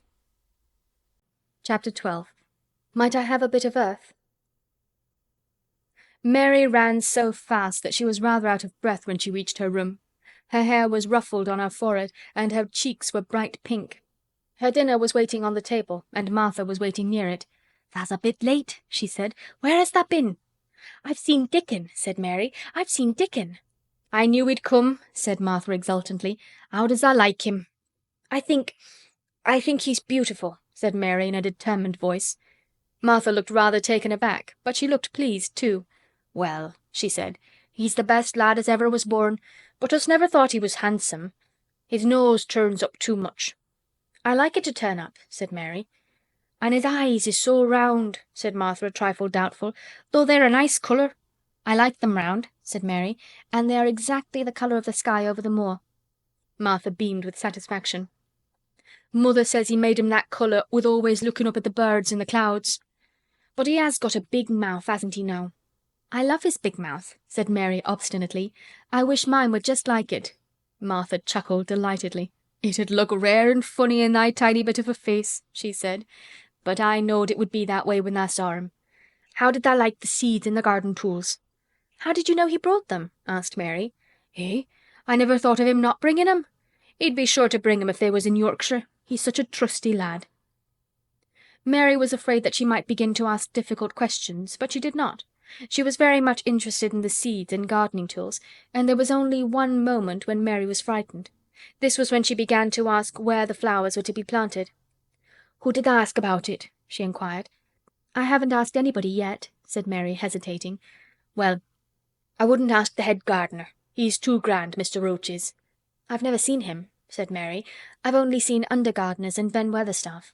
Chapter 12. Might I have a bit of earth? Mary ran so fast that she was rather out of breath when she reached her room. Her hair was ruffled on her forehead, and her cheeks were bright pink. Her dinner was waiting on the table, and Martha was waiting near it. "Tha's a bit late," she said. "Where has tha been?" "I've seen Dickon," said Mary. "I've seen Dickon." "I knew he'd come," said Martha exultantly. "How does tha like him?" I think he's beautiful," said Mary in a determined voice. Martha looked rather taken aback, but she looked pleased too. "Well," she said, "he's the best lad as ever was born, but us never thought he was handsome. His nose turns up too much." "I like it to turn up," said Mary. "And his eyes is so round," said Martha a trifle doubtful, "though they're a nice colour." "I like them round," said Mary, "and they are exactly the colour of the sky over the moor." Martha beamed with satisfaction. "Mother says he made 'em that colour with always looking up at the birds in the clouds. But he has got a big mouth, hasn't he now?" "I love his big mouth," said Mary obstinately. "I wish mine were just like it." Martha chuckled delightedly. "It'd look rare and funny in thy tiny bit of a face," she said. "But I knowed it would be that way when tha saw him. How did tha like the seeds and the garden tools?" "How did you know he brought them?" asked Mary. "Eh? I never thought of him not bringing 'em. He'd be sure to bring 'em if they was in Yorkshire. He's such a trusty lad." Mary was afraid that she might begin to ask difficult questions, but she did not. She was very much interested in the seeds and gardening tools, and there was only one moment when Mary was frightened. This was when she began to ask where the flowers were to be planted. "Who did tha ask about it?" she inquired. "I haven't asked anybody yet," said Mary, hesitating. "Well, I wouldn't ask the head gardener. He's too grand, Mr. Roach is." "I've never seen him," said Mary. "I've only seen under gardeners and Ben Weatherstaff."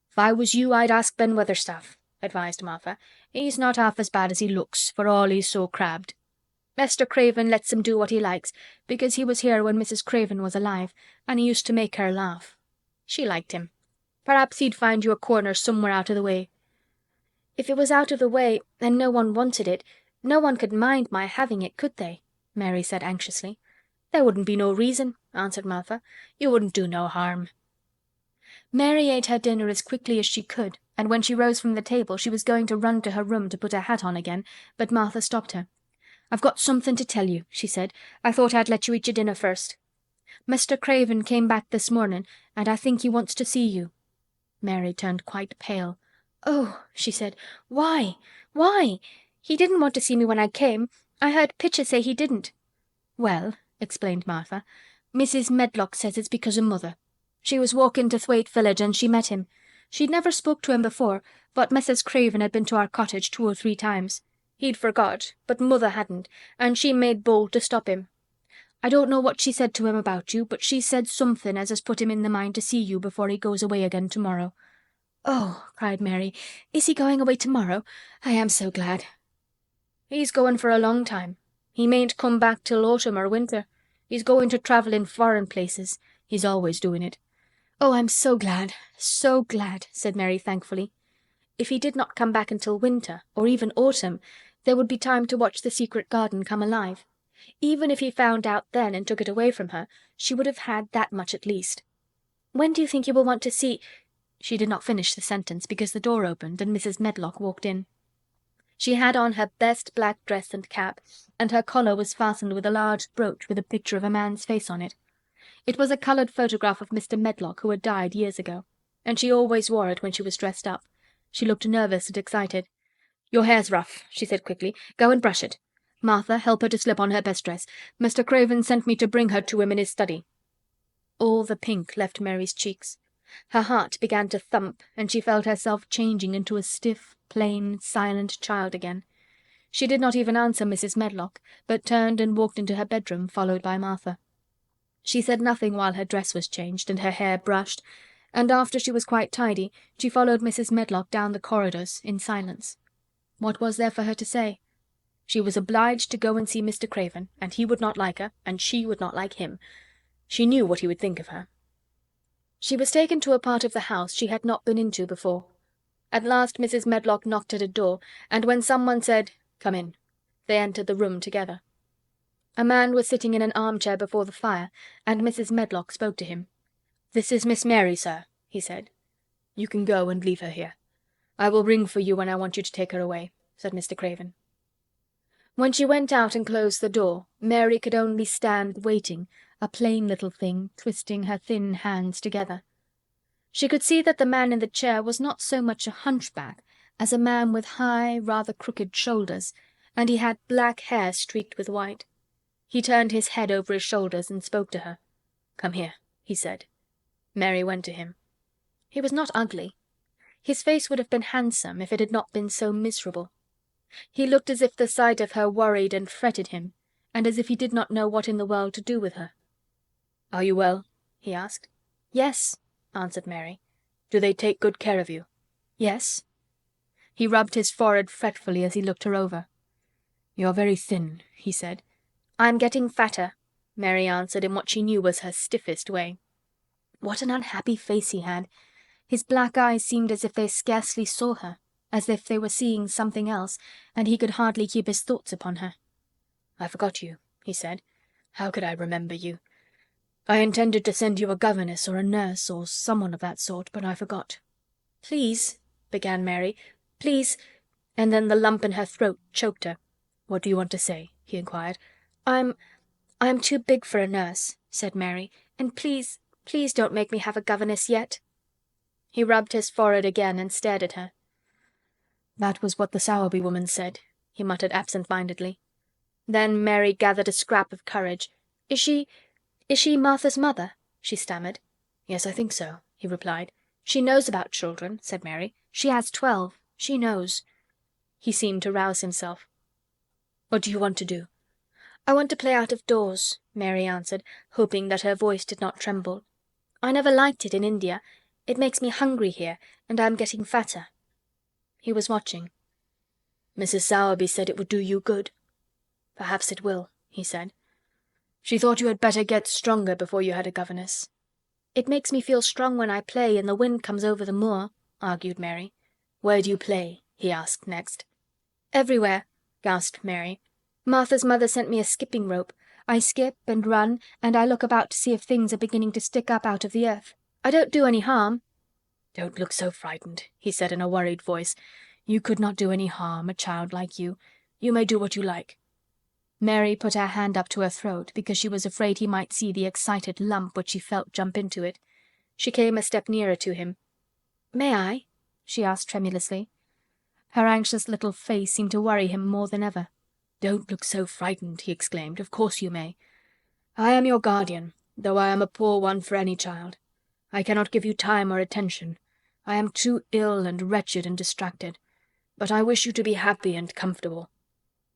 "If I was you, I'd ask Ben Weatherstaff," advised Martha. "He's not half as bad as he looks, for all he's so crabbed. Mr. Craven lets him do what he likes, because he was here when Mrs. Craven was alive, and he used to make her laugh. She liked him. Perhaps he'd find you a corner somewhere out of the way." "If it was out of the way and no one wanted it, no one could mind my having it, could they?" Mary said anxiously. "There wouldn't be no reason," answered Martha. "You wouldn't do no harm." Mary ate her dinner as quickly as she could, and when she rose from the table she was going to run to her room to put her hat on again, but Martha stopped her. "I've got something to tell you," she said. "I thought I'd let you eat your dinner first. Mr. Craven came back this morning, and I think he wants to see you." Mary turned quite pale. "Oh," she said. "Why? Why? He didn't want to see me when I came. I heard Pitcher say he didn't." "Well," explained Martha, "Mrs. Medlock says it's because of Mother. She was walking to Thwaite village and she met him. She'd never spoke to him before, but Mrs. Craven had been to our cottage 2 or 3 times. He'd forgot, but Mother hadn't, and she made bold to stop him. I don't know what she said to him about you, but she said something as has put him in the mind to see you before he goes away again tomorrow." "Oh," cried Mary, "is he going away tomorrow? I am so glad." "He's going for a long time. He mayn't come back till autumn or winter. He's going to travel in foreign places. He's always doing it." "Oh, I'm so glad, said Mary thankfully. If he did not come back until winter, or even autumn, there would be time to watch the secret garden come alive. Even if he found out then and took it away from her, she would have had that much at least. "When do you think you will want to see—" She did not finish the sentence because the door opened and Mrs. Medlock walked in. She had on her best black dress and cap, and her collar was fastened with a large brooch with a picture of a man's face on it. It was a coloured photograph of Mr. Medlock, who had died years ago, and she always wore it when she was dressed up. She looked nervous and excited. "Your hair's rough," she said quickly. "Go and brush it. Martha, help her to slip on her best dress. Mr. Craven sent me to bring her to him in his study." All the pink left Mary's cheeks. Her heart began to thump, and she felt herself changing into a stiff, plain, silent child again. She did not even answer Mrs. Medlock, but turned and walked into her bedroom, followed by Martha. She said nothing while her dress was changed and her hair brushed, and after she was quite tidy, she followed Mrs. Medlock down the corridors in silence. What was there for her to say? She was obliged to go and see Mr. Craven, and he would not like her, and she would not like him. She knew what he would think of her. She was taken to a part of the house she had not been into before. At last Mrs. Medlock knocked at a door, and when someone said, "Come in," they entered the room together. A man was sitting in an armchair before the fire, and Mrs. Medlock spoke to him. "This is Miss Mary, sir," he said. "You can go and leave her here. I will ring for you when I want you to take her away," said Mr. Craven. When she went out and closed the door, Mary could only stand waiting, a plain little thing, twisting her thin hands together. She could see that the man in the chair was not so much a hunchback as a man with high, rather crooked shoulders, and he had black hair streaked with white. He turned his head over his shoulders and spoke to her. "Come here," he said. Mary went to him. He was not ugly. His face would have been handsome if it had not been so miserable. He looked as if the sight of her worried and fretted him, and as if he did not know what in the world to do with her. "Are you well?" he asked. "Yes," answered Mary. "Do they take good care of you?" "Yes." He rubbed his forehead fretfully as he looked her over. "You're very thin," he said. "I'm getting fatter," Mary answered in what she knew was her stiffest way. What an unhappy face he had! His black eyes seemed as if they scarcely saw her, as if they were seeing something else, and he could hardly keep his thoughts upon her. "I forgot you," he said. "How could I remember you? I intended to send you a governess or a nurse or someone of that sort, but I forgot." "Please," began Mary, "please—" and then the lump in her throat choked her. "What do you want to say?" he inquired. I'm too big for a nurse," said Mary, "and please don't make me have a governess yet." He rubbed his forehead again and stared at her. "That was what the Sowerby woman said," he muttered absent-mindedly. Then Mary gathered a scrap of courage. Is she Martha's mother?" she stammered. "Yes, I think so," he replied. "She knows about children," said Mary. "She has 12. She knows." He seemed to rouse himself. "What do you want to do?" "I want to play out of doors," Mary answered, hoping that her voice did not tremble. "I never liked it in India. It makes me hungry here, and I'm getting fatter." He was watching. "Mrs. Sowerby said it would do you good." "Perhaps it will," he said. "She thought you had better get stronger before you had a governess." "It makes me feel strong when I play and the wind comes over the moor," argued Mary. "Where do you play?" he asked next. "Everywhere," gasped Mary. "Martha's mother sent me a skipping rope. I skip and run, and I look about to see if things are beginning to stick up out of the earth. I don't do any harm." "Don't look so frightened," he said in a worried voice. "You could not do any harm, a child like you. You may do what you like." Mary put her hand up to her throat because she was afraid he might see the excited lump which she felt jump into it. She came a step nearer to him. "May I?" she asked tremulously. Her anxious little face seemed to worry him more than ever. "Don't look so frightened," he exclaimed. "Of course you may. I am your guardian, though I am a poor one for any child. I cannot give you time or attention. I am too ill and wretched and distracted. But I wish you to be happy and comfortable.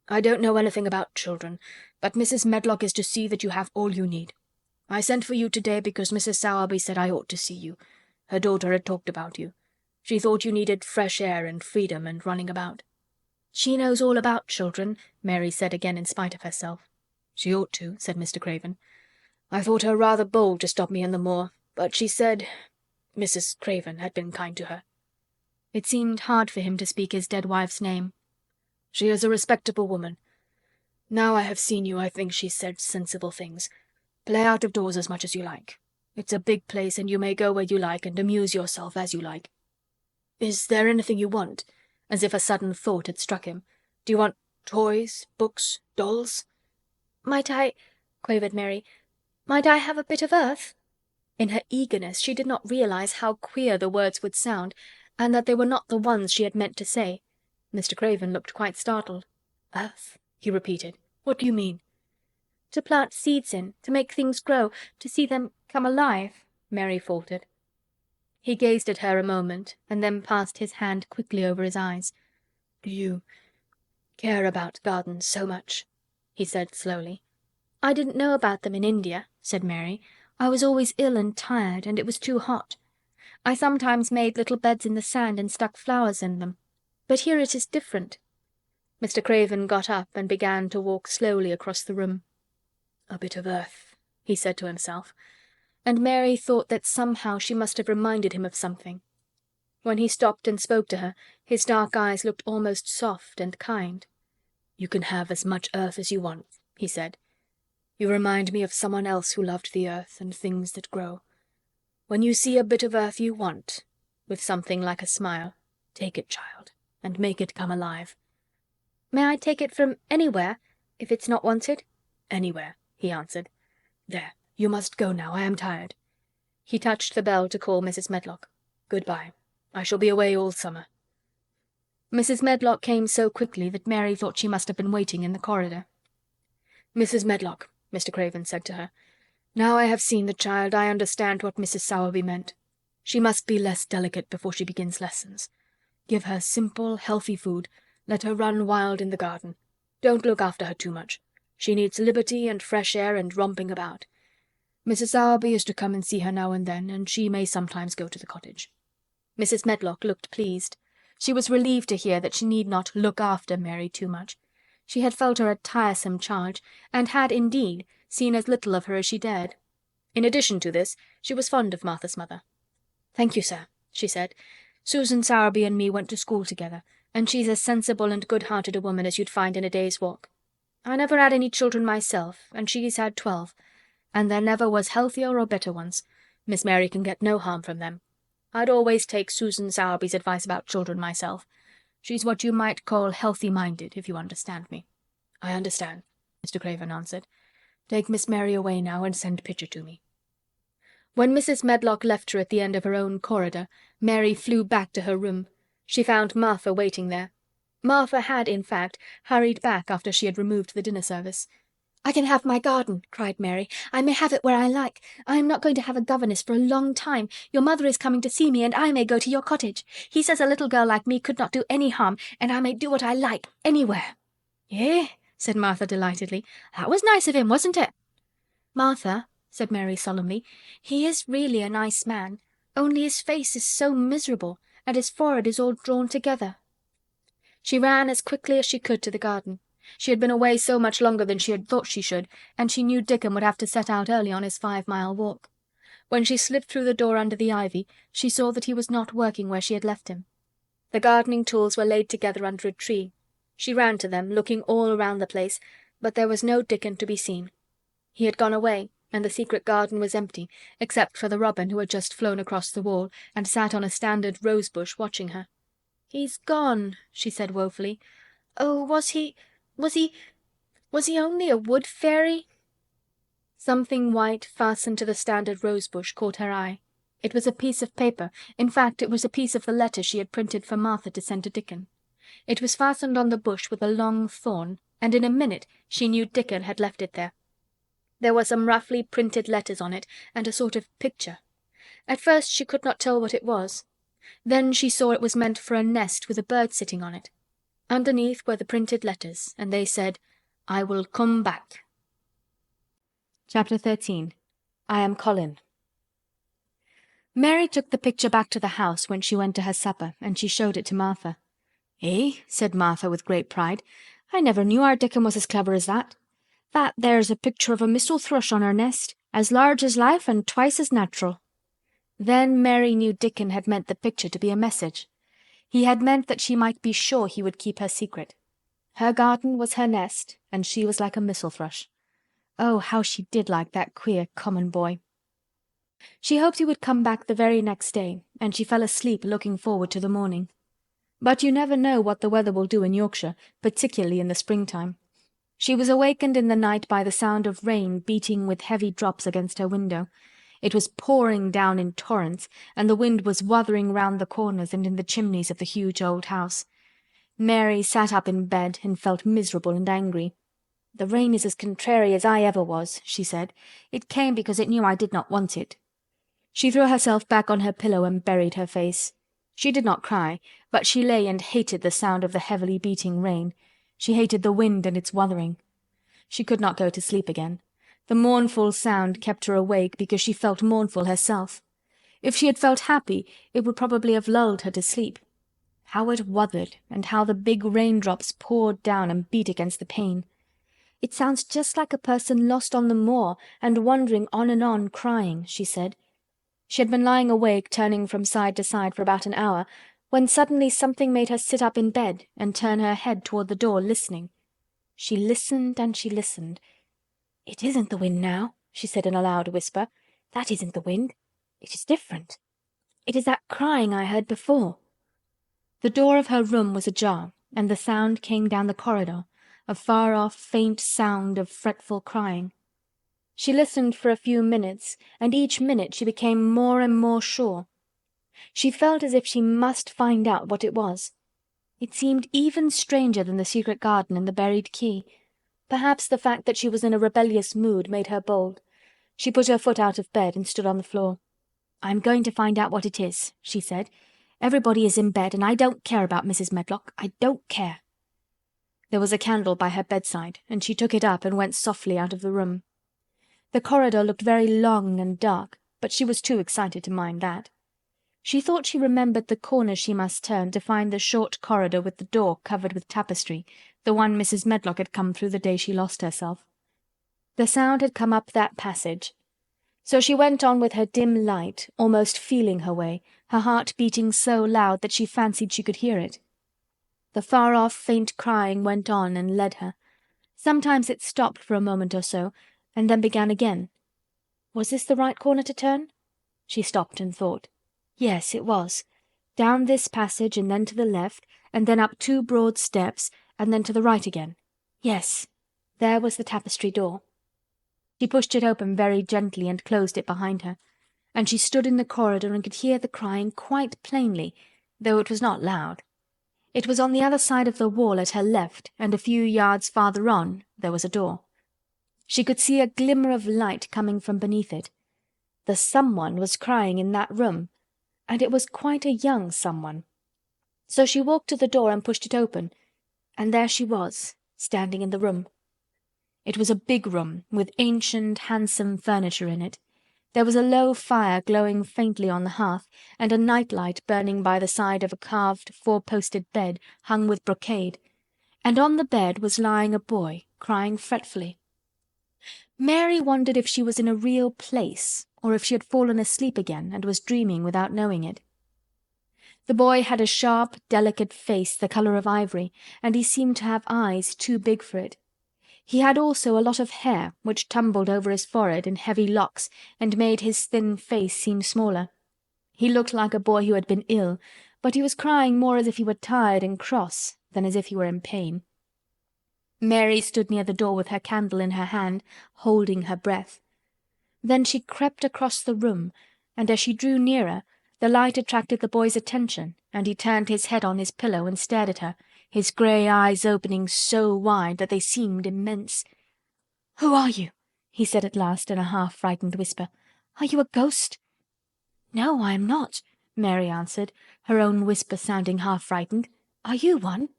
I don't know anything about children, but Mrs. Medlock is to see that you have all you need. I sent for you today because Mrs. Sowerby said I ought to see you. Her daughter had talked about you. She thought you needed fresh air and freedom and running about." "She knows all about children," Mary said again in spite of herself. "She ought to," said Mr. Craven. "I thought her rather bold to stop me in the moor, but she said Mrs. Craven had been kind to her." It seemed hard for him to speak his dead wife's name. "She is a respectable woman. Now I have seen you, I think she said sensible things. Play out of doors as much as you like. It's a big place, and you may go where you like and amuse yourself as you like. Is there anything you want?" As if a sudden thought had struck him. "Do you want toys, books, dolls?" "Might I," quavered Mary, "might I have a bit of earth?" In her eagerness she did not realize how queer the words would sound, and that they were not the ones she had meant to say. Mr. Craven looked quite startled. "Earth?" he repeated. "What do you mean?" "To plant seeds in, to make things grow, to see them come alive," Mary faltered. He gazed at her a moment, and then passed his hand quickly over his eyes. "Do you care about gardens so much?" he said slowly. "I didn't know about them in India," said Mary. "I was always ill and tired, and it was too hot. I sometimes made little beds in the sand and stuck flowers in them. But here it is different." Mr. Craven got up and began to walk slowly across the room. "A bit of earth," he said to himself, and Mary thought that somehow she must have reminded him of something. When he stopped and spoke to her, his dark eyes looked almost soft and kind. "You can have as much earth as you want," he said. "You remind me of someone else who loved the earth and things that grow. When you see a bit of earth you want," with something like a smile, "take it, child, and make it come alive." "May I take it from anywhere, if it's not wanted?" "Anywhere," he answered. "There, you must go now. I am tired." He touched the bell to call Mrs. Medlock. "Good-bye. I shall be away all summer." Mrs. Medlock came so quickly that Mary thought she must have been waiting in the corridor. "Mrs. Medlock," Mr. Craven said to her, "now I have seen the child, I understand what Mrs. Sowerby meant. She must be less delicate before she begins lessons. Give her simple, healthy food. Let her run wild in the garden. Don't look after her too much. She needs liberty and fresh air and romping about. Mrs. Sowerby is to come and see her now and then, and she may sometimes go to the cottage." Mrs. Medlock looked pleased. She was relieved to hear that she need not look after Mary too much. She had felt her a tiresome charge, and had, indeed, seen as little of her as she dared. In addition to this, she was fond of Martha's mother. "Thank you, sir," she said. "Susan Sowerby and me went to school together, and she's as sensible and good-hearted a woman as you'd find in a day's walk. I never had any children myself, and she's had 12, and there never was healthier or better ones. Miss Mary can get no harm from them. I'd always take Susan Sowerby's advice about children myself. She's what you might call healthy-minded, if you understand me." "I understand," Mr. Craven answered. "Take Miss Mary away now and send Pitcher to me." When Mrs. Medlock left her at the end of her own corridor, Mary flew back to her room. She found Martha waiting there. Martha had, in fact, hurried back after she had removed the dinner service. "I can have my garden," cried Mary. "I may have it where I like. I am not going to have a governess for a long time. Your mother is coming to see me, and I may go to your cottage. He says a little girl like me could not do any harm, and I may do what I like, anywhere." "Eh?" said Martha delightedly. "That was nice of him, wasn't it?" "Martha," said Mary solemnly, "he is really a nice man, only his face is so miserable, and his forehead is all drawn together." She ran as quickly as she could to the garden. She had been away so much longer than she had thought she should, and she knew Dickon would have to set out early on his 5-mile walk. When she slipped through the door under the ivy, she saw that he was not working where she had left him. The gardening tools were laid together under a tree. She ran to them, looking all around the place, but there was no Dickon to be seen. He had gone away, and the secret garden was empty, except for the robin who had just flown across the wall and sat on a standard rose-bush watching her. "He's gone," she said woefully. "Oh, was he Was he only a wood fairy? Something white fastened to the standard rosebush caught her eye. It was a piece of paper. In fact, it was a piece of the letter she had printed for Martha to send to Dickon. It was fastened on the bush with a long thorn, and in a minute she knew Dickon had left it there. There were some roughly printed letters on it, and a sort of picture. At first she could not tell what it was. Then she saw it was meant for a nest with a bird sitting on it. Underneath were the printed letters, and they said, "I will come back." Chapter 13. I Am Colin. Mary took the picture back to the house when she went to her supper, and she showed it to Martha. "Eh?" said Martha with great pride. "I never knew our Dickon was as clever as that. That there's a picture of a Missel thrush on her nest, as large as life and twice as natural." Then Mary knew Dickon had meant the picture to be a message. He had meant that she might be sure he would keep her secret. Her garden was her nest, and she was like a Missel thrush. Oh, how she did like that queer common boy. She hoped he would come back the very next day, and she fell asleep looking forward to the morning. But you never know what the weather will do in Yorkshire, particularly in the springtime. She was awakened in the night by the sound of rain beating with heavy drops against her window. It was pouring down in torrents, and the wind was wuthering round the corners and in the chimneys of the huge old house. Mary sat up in bed and felt miserable and angry. "The rain is as contrary as I ever was," she said. "It came because it knew I did not want it." She threw herself back on her pillow and buried her face. She did not cry, but she lay and hated the sound of the heavily beating rain. She hated the wind and its wuthering. She could not go to sleep again. The mournful sound kept her awake because she felt mournful herself. If she had felt happy, it would probably have lulled her to sleep. How it wuthered, and how the big raindrops poured down and beat against the pane. "It sounds just like a person lost on the moor and wandering on, crying," she said. She had been lying awake, turning from side to side for about an hour, when suddenly something made her sit up in bed and turn her head toward the door, listening. She listened and she listened. "It isn't the wind now," she said in a loud whisper. "That isn't the wind. It is different. It is that crying I heard before." The door of her room was ajar, and the sound came down the corridor, a far-off, faint sound of fretful crying. She listened for a few minutes, and each minute she became more and more sure. She felt as if she must find out what it was. It seemed even stranger than the secret garden and the buried key. Perhaps the fact that she was in a rebellious mood made her bold. She put her foot out of bed and stood on the floor. "I'm going to find out what it is," she said. "Everybody is in bed, and I don't care about Mrs. Medlock. I don't care." There was a candle by her bedside, and she took it up and went softly out of the room. The corridor looked very long and dark, but she was too excited to mind that. She thought she remembered the corner she must turn to find the short corridor with the door covered with tapestry, the one Mrs. Medlock had come through the day she lost herself. The sound had come up that passage. So she went on with her dim light, almost feeling her way, her heart beating so loud that she fancied she could hear it. The far-off faint crying went on and led her. Sometimes it stopped for a moment or so, and then began again. Was this the right corner to turn? She stopped and thought. Yes, it was. Down this passage and then to the left, and then up 2 broad steps, and then to the right again. Yes, there was the tapestry door. She pushed it open very gently and closed it behind her, and she stood in the corridor and could hear the crying quite plainly, though it was not loud. It was on the other side of the wall at her left, and a few yards farther on there was a door. She could see a glimmer of light coming from beneath it. The someone was crying in that room, and it was quite a young someone. So she walked to the door and pushed it open, and there she was, standing in the room. It was a big room, with ancient, handsome furniture in it. There was a low fire glowing faintly on the hearth, and a night-light burning by the side of a carved 4-posted bed hung with brocade, and on the bed was lying a boy, crying fretfully. Mary wondered if she was in a real place, or if she had fallen asleep again and was dreaming without knowing it. The boy had a sharp, delicate face the colour of ivory, and he seemed to have eyes too big for it. He had also a lot of hair, which tumbled over his forehead in heavy locks and made his thin face seem smaller. He looked like a boy who had been ill, but he was crying more as if he were tired and cross than as if he were in pain. Mary stood near the door with her candle in her hand, holding her breath. Then she crept across the room, and as she drew nearer, the light attracted the boy's attention, and he turned his head on his pillow and stared at her, his grey eyes opening so wide that they seemed immense. "Who are you?" he said at last in a half-frightened whisper. "Are you a ghost?" "No, I am not," Mary answered, her own whisper sounding half-frightened. "Are you one?"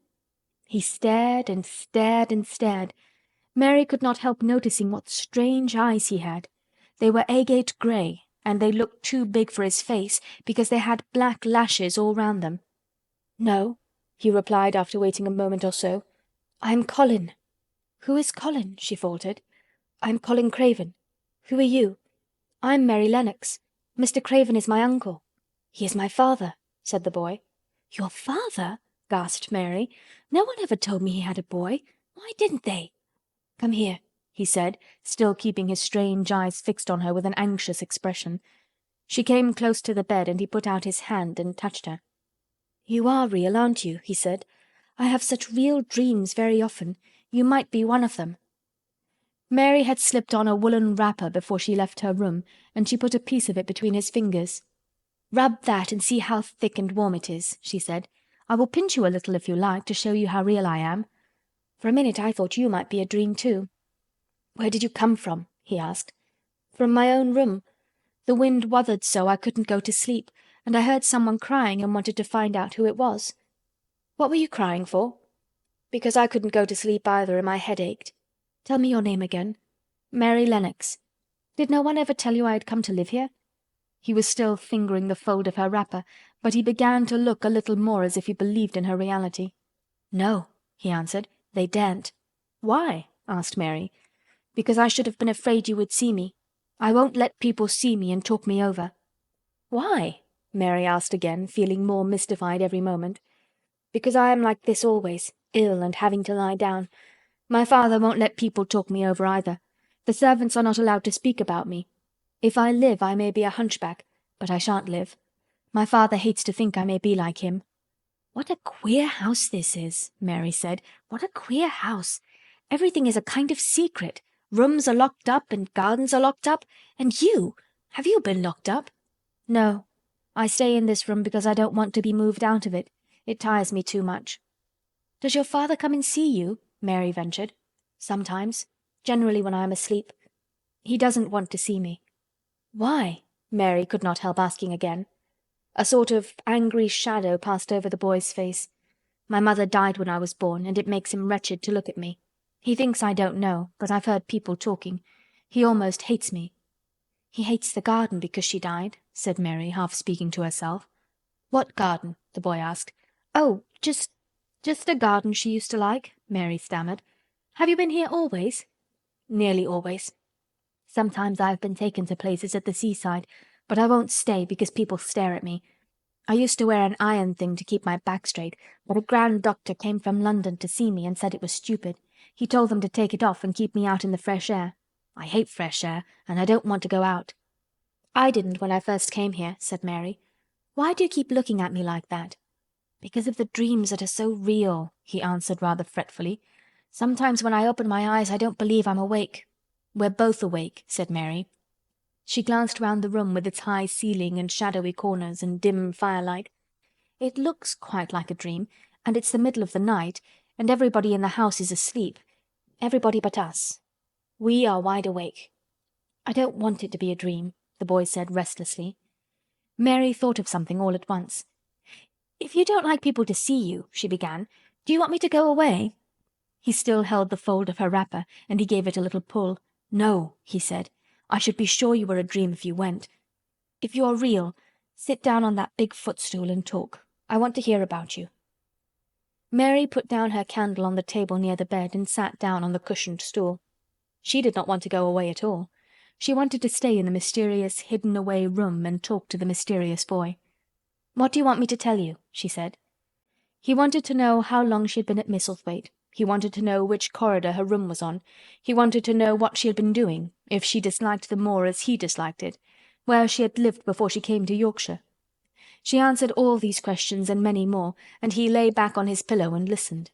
He stared and stared and stared. Mary could not help noticing what strange eyes he had. They were agate grey, and they looked too big for his face because they had black lashes all round them. "No," he replied after waiting a moment or so. "I am Colin." "Who is Colin?" she faltered. "I am Colin Craven. Who are you?" "I'm Mary Lennox. Mr. Craven is my uncle." "He is my father," said the boy. "Your father?" gasped Mary. "No one ever told me he had a boy. Why didn't they?" "Come here," he said, still keeping his strange eyes fixed on her with an anxious expression. She came close to the bed, and he put out his hand and touched her. "You are real, aren't you?" he said. "I have such real dreams very often. You might be one of them." Mary had slipped on a woolen wrapper before she left her room, and she put a piece of it between his fingers. "Rub that and see how thick and warm it is," she said. "I will pinch you a little if you like, to show you how real I am. For a minute I thought you might be a dream too." "Where did you come from?" he asked. "From my own room. The wind wuthered so I couldn't go to sleep, and I heard someone crying and wanted to find out who it was." "What were you crying for?" "Because I couldn't go to sleep either and my head ached." "Tell me your name again." "Mary Lennox." "Did no one ever tell you I had come to live here?" He was still fingering the fold of her wrapper, but he began to look a little more as if he believed in her reality. "No," he answered. "They daren't." "Why?" asked Mary. "Because I should have been afraid you would see me. I won't let people see me and talk me over." "Why?" Mary asked again, feeling more mystified every moment. "Because I am like this always, ill and having to lie down. My father won't let people talk me over either. The servants are not allowed to speak about me. If I live I may be a hunchback, but I shan't live. My father hates to think I may be like him." "What a queer house this is," Mary said. "What a queer house. Everything is a kind of secret. Rooms are locked up and gardens are locked up. And you! Have you been locked up?" "No. I stay in this room because I don't want to be moved out of it. It tires me too much." "Does your father come and see you?" Mary ventured. "Sometimes. Generally when I am asleep. He doesn't want to see me." "Why?" Mary could not help asking again. A sort of angry shadow passed over the boy's face. "My mother died when I was born, and it makes him wretched to look at me. He thinks I don't know, but I've heard people talking. He almost hates me." "He hates the garden because she died," said Mary, half speaking to herself. "What garden?" the boy asked. "Oh, just a garden she used to like," Mary stammered. "Have you been here always?" "Nearly always. Sometimes I have been taken to places at the seaside, but I won't stay because people stare at me. I used to wear an iron thing to keep my back straight, but a grand doctor came from London to see me and said it was stupid. He told them to take it off and keep me out in the fresh air. I hate fresh air, and I don't want to go out." "I didn't when I first came here," said Mary. "Why do you keep looking at me like that?" "Because of the dreams that are so real," he answered rather fretfully. "Sometimes when I open my eyes I don't believe I'm awake." "We're both awake," said Mary. She glanced round the room with its high ceiling and shadowy corners and dim firelight. "It looks quite like a dream, and it's the middle of the night, and everybody in the house is asleep. Everybody but us. We are wide awake." "I don't want it to be a dream," the boy said restlessly. Mary thought of something all at once. "If you don't like people to see you," she began, "do you want me to go away?" He still held the fold of her wrapper, and he gave it a little pull. "No," he said. "I should be sure you were a dream if you went. If you are real, sit down on that big footstool and talk. I want to hear about you." Mary put down her candle on the table near the bed and sat down on the cushioned stool. She did not want to go away at all. She wanted to stay in the mysterious, hidden-away room and talk to the mysterious boy. "What do you want me to tell you?" she said. He wanted to know how long she had been at Misselthwaite. He wanted to know which corridor her room was on. He wanted to know what she had been doing, if she disliked the moor as he disliked it, where she had lived before she came to Yorkshire. She answered all these questions and many more, and he lay back on his pillow and listened.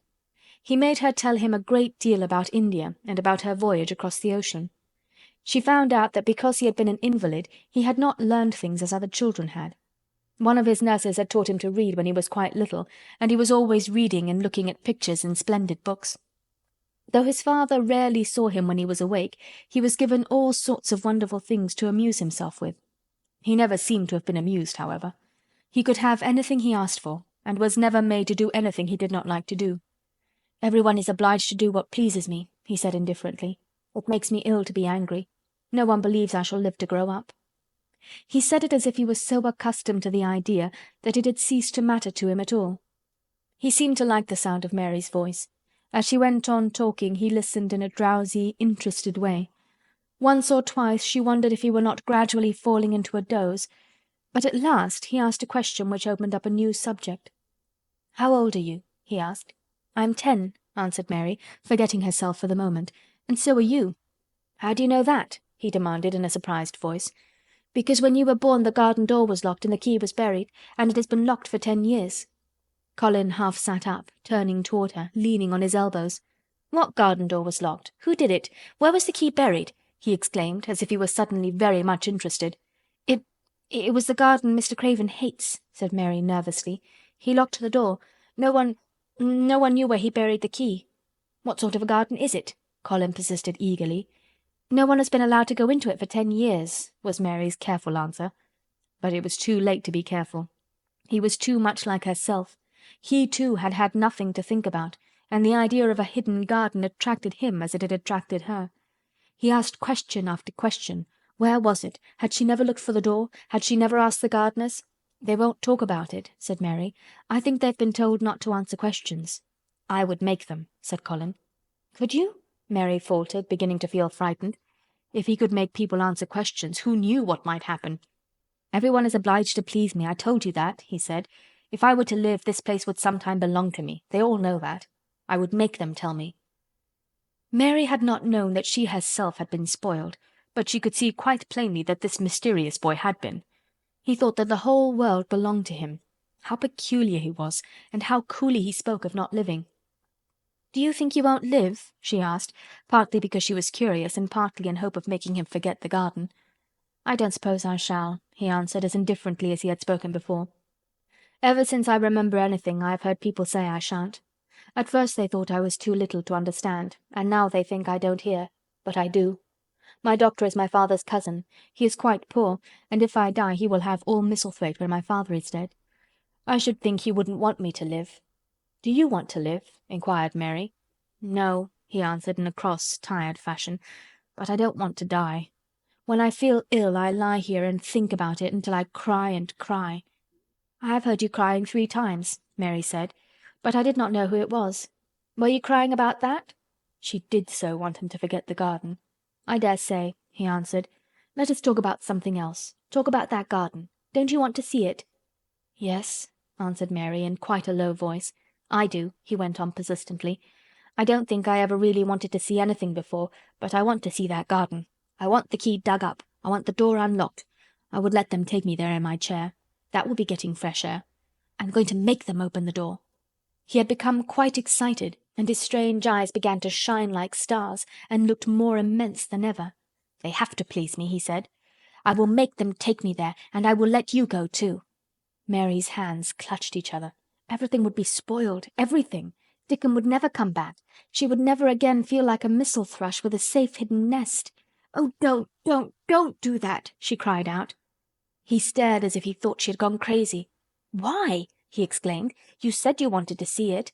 He made her tell him a great deal about India and about her voyage across the ocean. She found out that because he had been an invalid, he had not learned things as other children had. One of his nurses had taught him to read when he was quite little, and he was always reading and looking at pictures in splendid books. Though his father rarely saw him when he was awake, he was given all sorts of wonderful things to amuse himself with. He never seemed to have been amused, however. He could have anything he asked for, and was never made to do anything he did not like to do. "Everyone is obliged to do what pleases me," he said indifferently. "It makes me ill to be angry. No one believes I shall live to grow up." He said it as if he was so accustomed to the idea that it had ceased to matter to him at all. He seemed to like the sound of Mary's voice. As she went on talking, he listened in a drowsy, interested way. Once or twice she wondered if he were not gradually falling into a doze, but at last he asked a question which opened up a new subject. "How old are you?" he asked. "I'm 10, answered Mary, forgetting herself for the moment. "And so are you." "How do you know that?" he demanded in a surprised voice. "Because when you were born the garden door was locked and the key was buried, and it has been locked for 10 years. Colin half sat up, turning toward her, leaning on his elbows. "What garden door was locked? Who did it? Where was the key buried?" he exclaimed, as if he were suddenly very much interested. It was the garden Mr. Craven hates," said Mary nervously. "He locked the door. No one knew where he buried the key." "What sort of a garden is it?" Colin persisted eagerly. "No one has been allowed to go into it for 10 years," was Mary's careful answer. But it was too late to be careful. He was too much like herself. He too had had nothing to think about, and the idea of a hidden garden attracted him as it had attracted her. He asked question after question. Where was it? Had she never looked for the door? Had she never asked the gardeners? "They won't talk about it," said Mary. "I think they've been told not to answer questions." "I would make them," said Colin. "Could you?" Mary faltered, beginning to feel frightened. If he could make people answer questions, who knew what might happen? "Everyone is obliged to please me, I told you that," he said. "If I were to live, this place would sometime belong to me. They all know that. I would make them tell me." Mary had not known that she herself had been spoiled, but she could see quite plainly that this mysterious boy had been. He thought that the whole world belonged to him. How peculiar he was, and how coolly he spoke of not living. "Do you think you won't live?" she asked, partly because she was curious and partly in hope of making him forget the garden. "I don't suppose I shall," he answered as indifferently as he had spoken before. "Ever since I remember anything I have heard people say I shan't. At first they thought I was too little to understand, and now they think I don't hear. But I do. My doctor is my father's cousin. He is quite poor, and if I die he will have all Misselthwaite when my father is dead. I should think he wouldn't want me to live." "Do you want to live?" inquired Mary. "No," he answered in a cross, tired fashion. "But I don't want to die. When I feel ill I lie here and think about it until I cry and cry." "I have heard you crying 3 times," Mary said, "but I did not know who it was. Were you crying about that?" She did so want him to forget the garden. "I dare say," he answered. "Let us talk about something else. Talk about that garden. Don't you want to see it?" "Yes," answered Mary in quite a low voice. "I do," he went on persistently. "I don't think I ever really wanted to see anything before, but I want to see that garden. I want the key dug up. I want the door unlocked. I would let them take me there in my chair. That will be getting fresh air. I'm going to make them open the door." He had become quite excited, and his strange eyes began to shine like stars and looked more immense than ever. "They have to please me," he said. "I will make them take me there, and I will let you go too." Mary's hands clutched each other. Everything would be spoiled, everything. Dickon would never come back. She would never again feel like a Missel thrush with a safe hidden nest. "Oh, don't do that," she cried out. He stared as if he thought she had gone crazy. "Why?" he exclaimed. "You said you wanted to see it."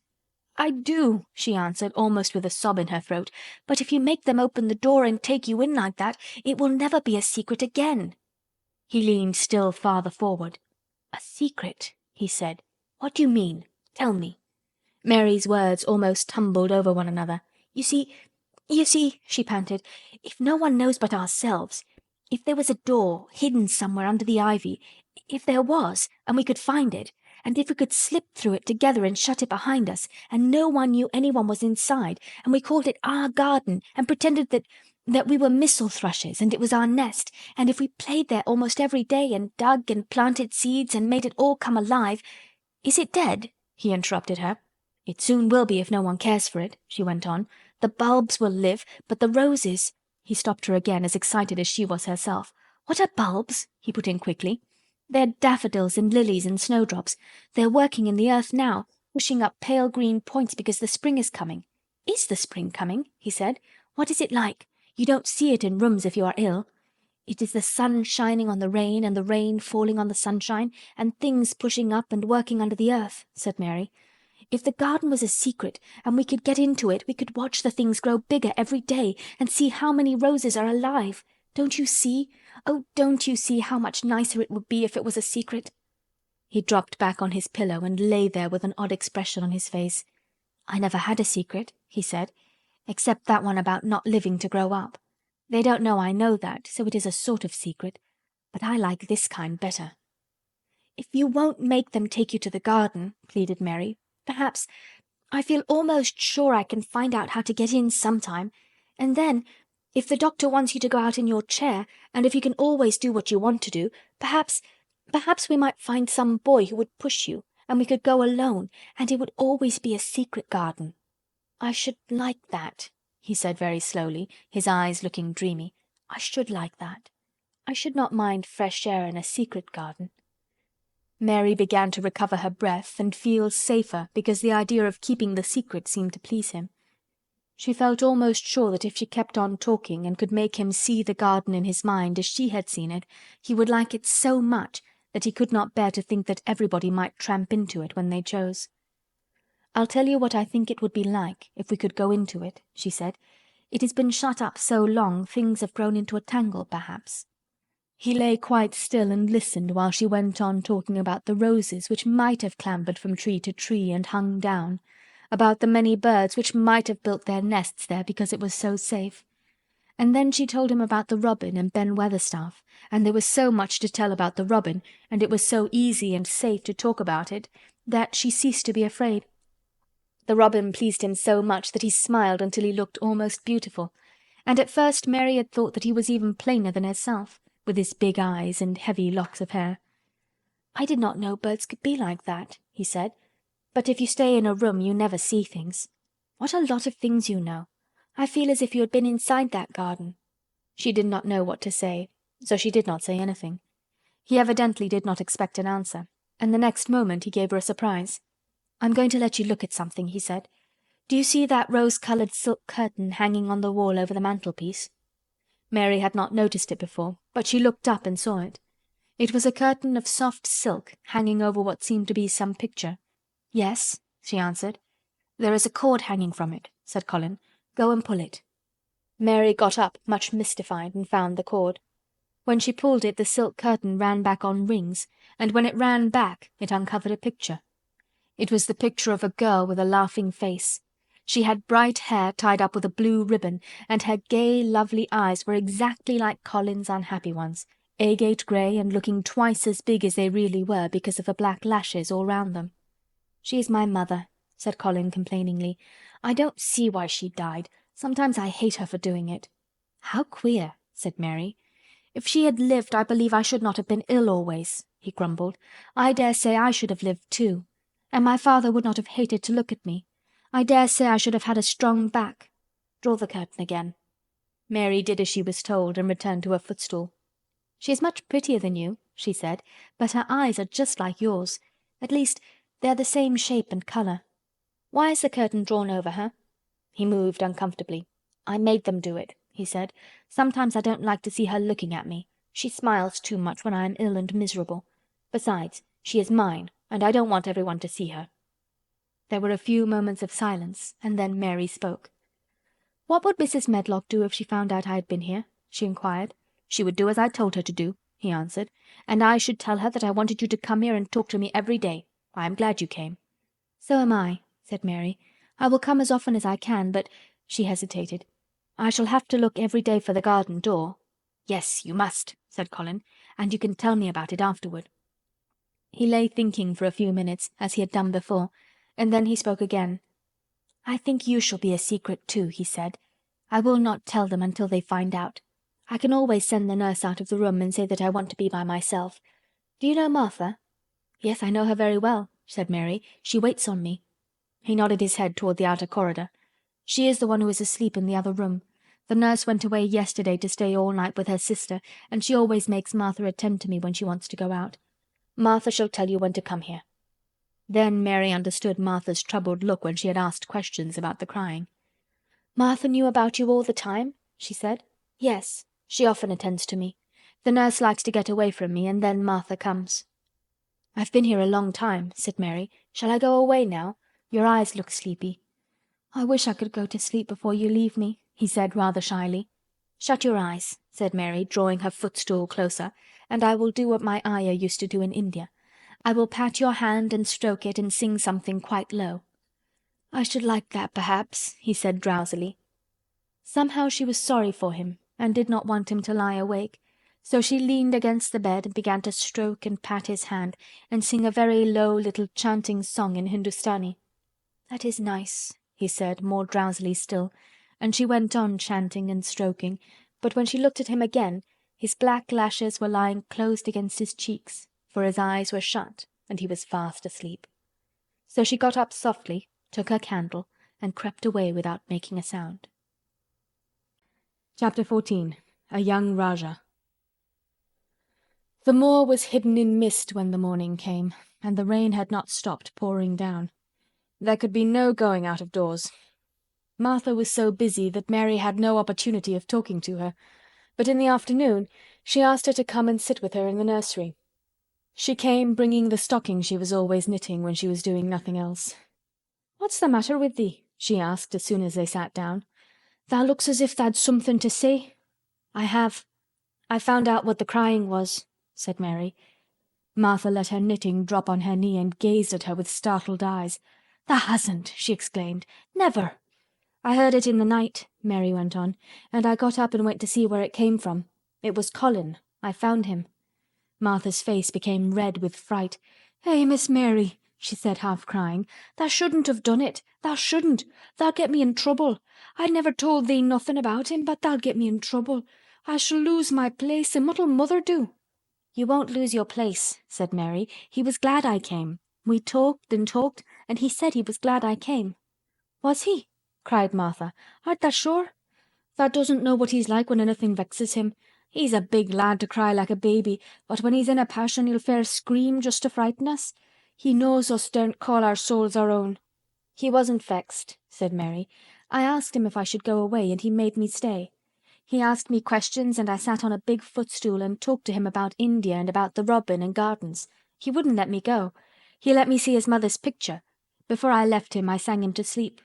"I do," she answered, almost with a sob in her throat. "But if you make them open the door and take you in like that, it will never be a secret again." He leaned still farther forward. "A secret?" he said. "What do you mean? Tell me." Mary's words almost tumbled over one another. You see, she panted, "if no one knows but ourselves, if there was a door hidden somewhere under the ivy, if there was, and we could find it, and if we could slip through it together and shut it behind us, and no one knew anyone was inside, and we called it our garden, and pretended that we were Missel thrushes, and it was our nest, and if we played there almost every day, and dug and planted seeds, and made it all come alive—" "Is it dead?" he interrupted her. "It soon will be if no one cares for it," she went on. "The bulbs will live, but the roses—" He stopped her again, as excited as she was herself. "What are bulbs?" he put in quickly. "They're daffodils and lilies and snowdrops. They're working in the earth now, pushing up pale green points because the spring is coming." "Is the spring coming?" he said. "What is it like? You don't see it in rooms if you are ill." "It is the sun shining on the rain and the rain falling on the sunshine and things pushing up and working under the earth," said Mary. "If the garden was a secret and we could get into it we could watch the things grow bigger every day and see how many roses are alive. Don't you see? Oh, don't you see how much nicer it would be if it was a secret?" He dropped back on his pillow and lay there with an odd expression on his face. "I never had a secret," he said, "except that one about not living to grow up. They don't know I know that, so it is a sort of secret. But I like this kind better." "If you won't make them take you to the garden," pleaded Mary, "perhaps—I feel almost sure I can find out how to get in sometime. And then, if the doctor wants you to go out in your chair, and if you can always do what you want to do, perhaps we might find some boy who would push you, and we could go alone, and it would always be a secret garden. I should like that," he said very slowly, his eyes looking dreamy. "I should like that. I should not mind fresh air in a secret garden." Mary began to recover her breath and feel safer because the idea of keeping the secret seemed to please him. She felt almost sure that if she kept on talking and could make him see the garden in his mind as she had seen it, he would like it so much that he could not bear to think that everybody might tramp into it when they chose. "I'll tell you what I think it would be like if we could go into it," she said. "It has been shut up so long things have grown into a tangle, perhaps." He lay quite still and listened while she went on talking about the roses which might have clambered from tree to tree and hung down, about the many birds which might have built their nests there because it was so safe. And then she told him about the robin and Ben Weatherstaff, and there was so much to tell about the robin, and it was so easy and safe to talk about it, that she ceased to be afraid. The robin pleased him so much that he smiled until he looked almost beautiful, and at first Mary had thought that he was even plainer than herself, with his big eyes and heavy locks of hair. "I did not know birds could be like that," he said. "But if you stay in a room you never see things. What a lot of things you know. I feel as if you had been inside that garden." She did not know what to say, so she did not say anything. He evidently did not expect an answer, and the next moment he gave her a surprise. "I'm going to let you look at something," he said. "Do you see that rose-colored silk curtain hanging on the wall over the mantelpiece?" Mary had not noticed it before, but she looked up and saw it. It was a curtain of soft silk hanging over what seemed to be some picture. "Yes," she answered. "There is a cord hanging from it," said Colin. "Go and pull it." Mary got up, much mystified, and found the cord. When she pulled it the silk curtain ran back on rings, and when it ran back it uncovered a picture. It was the picture of a girl with a laughing face. She had bright hair tied up with a blue ribbon, and her gay, lovely eyes were exactly like Colin's unhappy ones, agate grey and looking twice as big as they really were because of the black lashes all round them. "She is my mother," said Colin complainingly. "I don't see why she died. Sometimes I hate her for doing it." "How queer," said Mary. "If she had lived I believe I should not have been ill always," he grumbled. "I dare say I should have lived too. And my father would not have hated to look at me. I dare say I should have had a strong back. Draw the curtain again." Mary did as she was told and returned to her footstool. "She is much prettier than you," she said, "but her eyes are just like yours. At least, they're the same shape and colour. Why is the curtain drawn over her?" He moved uncomfortably. "I made them do it," he said. "Sometimes I don't like to see her looking at me. She smiles too much when I am ill and miserable. Besides, she is mine, and I don't want everyone to see her." There were a few moments of silence, and then Mary spoke. "What would Mrs. Medlock do if she found out I had been here?" she inquired. "She would do as I told her to do," he answered. "And I should tell her that I wanted you to come here and talk to me every day. I am glad you came." "So am I," said Mary. "I will come as often as I can, but—" she hesitated. "I shall have to look every day for the garden door." "Yes, you must," said Colin. "And you can tell me about it afterward." He lay thinking for a few minutes, as he had done before, and then he spoke again. "I think you shall be a secret too," he said. "I will not tell them until they find out. I can always send the nurse out of the room and say that I want to be by myself. Do you know Martha?" "Yes, I know her very well," said Mary. "She waits on me." He nodded his head toward the outer corridor. "She is the one who is asleep in the other room. The nurse went away yesterday to stay all night with her sister, and she always makes Martha attend to me when she wants to go out. Martha shall tell you when to come here." Then Mary understood Martha's troubled look when she had asked questions about the crying. "Martha knew about you all the time?" she said. "Yes, she often attends to me. The nurse likes to get away from me, and then Martha comes." "I've been here a long time," said Mary. "Shall I go away now? Your eyes look sleepy." "I wish I could go to sleep before you leave me," he said rather shyly. "Shut your eyes," said Mary, drawing her footstool closer, "and I will do what my ayah used to do in India. I will pat your hand and stroke it and sing something quite low." "I should like that, perhaps," he said drowsily. Somehow she was sorry for him and did not want him to lie awake, so she leaned against the bed and began to stroke and pat his hand and sing a very low little chanting song in Hindustani. "That is nice," he said, more drowsily still, and she went on chanting and stroking, but when she looked at him again, his black lashes were lying closed against his cheeks, for his eyes were shut and he was fast asleep. So she got up softly, took her candle, and crept away without making a sound. Chapter 14. A Young Rajah. The moor was hidden in mist when the morning came, and the rain had not stopped pouring down. There could be no going out of doors. Martha was so busy that Mary had no opportunity of talking to her, but in the afternoon she asked her to come and sit with her in the nursery. She came bringing the stocking she was always knitting when she was doing nothing else. "What's the matter with thee?" she asked as soon as they sat down. "Thou looks as if tha'd something to say." "I have. I found out what the crying was," said Mary. Martha let her knitting drop on her knee and gazed at her with startled eyes. "Thou hasn't!" she exclaimed. "Never!" "I heard it in the night," Mary went on, "and I got up and went to see where it came from. It was Colin. I found him." Martha's face became red with fright. "Eh, Miss Mary," she said, half crying, "thou shouldn't have done it. Thou shouldn't. Thou'll get me in trouble. I never told thee nothing about him, but thou'll get me in trouble. I shall lose my place, and what'll mother do?" "You won't lose your place," said Mary. "He was glad I came. We talked and talked, and he said he was glad I came." "Was he?" cried Martha. "Art thou sure? Thou doesn't know what he's like when anything vexes him. He's a big lad to cry like a baby, but when he's in a passion he'll fair scream just to frighten us. He knows us daren't call our souls our own." "He wasn't vexed," said Mary. "I asked him if I should go away, and he made me stay. He asked me questions, and I sat on a big footstool and talked to him about India and about the robin and gardens. He wouldn't let me go. He let me see his mother's picture. Before I left him I sang him to sleep."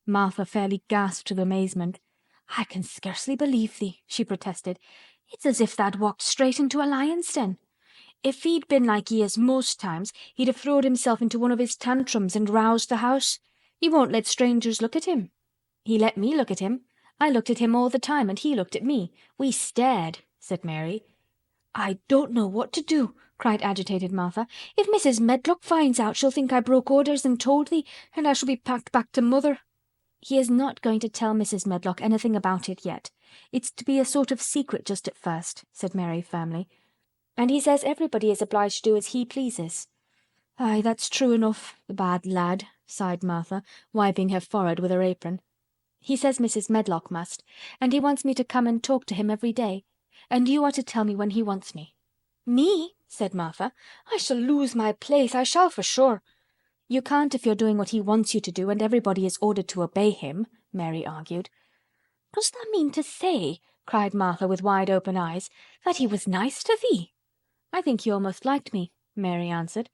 Martha fairly gasped with amazement. "I can scarcely believe thee," she protested. "It's as if tha'd walked straight into a lion's den. If he'd been like he is most times, he'd have throwed himself into one of his tantrums and roused the house. He won't let strangers look at him." "He let me look at him. I looked at him all the time, and he looked at me. We stared," said Mary. "I don't know what to do," cried agitated Martha. "If Mrs. Medlock finds out, she'll think I broke orders and told thee, and I shall be packed back to mother." "He is not going to tell Mrs. Medlock anything about it yet. It's to be a sort of secret just at first," said Mary firmly. "And he says everybody is obliged to do as he pleases." "Aye, that's true enough, the bad lad," sighed Martha, wiping her forehead with her apron. "He says Mrs. Medlock must, and he wants me to come and talk to him every day. And you are to tell me when he wants me." "Me?" said Martha. "I shall lose my place, I shall for sure." "You can't if you're doing what he wants you to do and everybody is ordered to obey him," Mary argued. "Does that mean to say," cried Martha with wide open eyes, "that he was nice to thee?" "I think he almost liked me," Mary answered.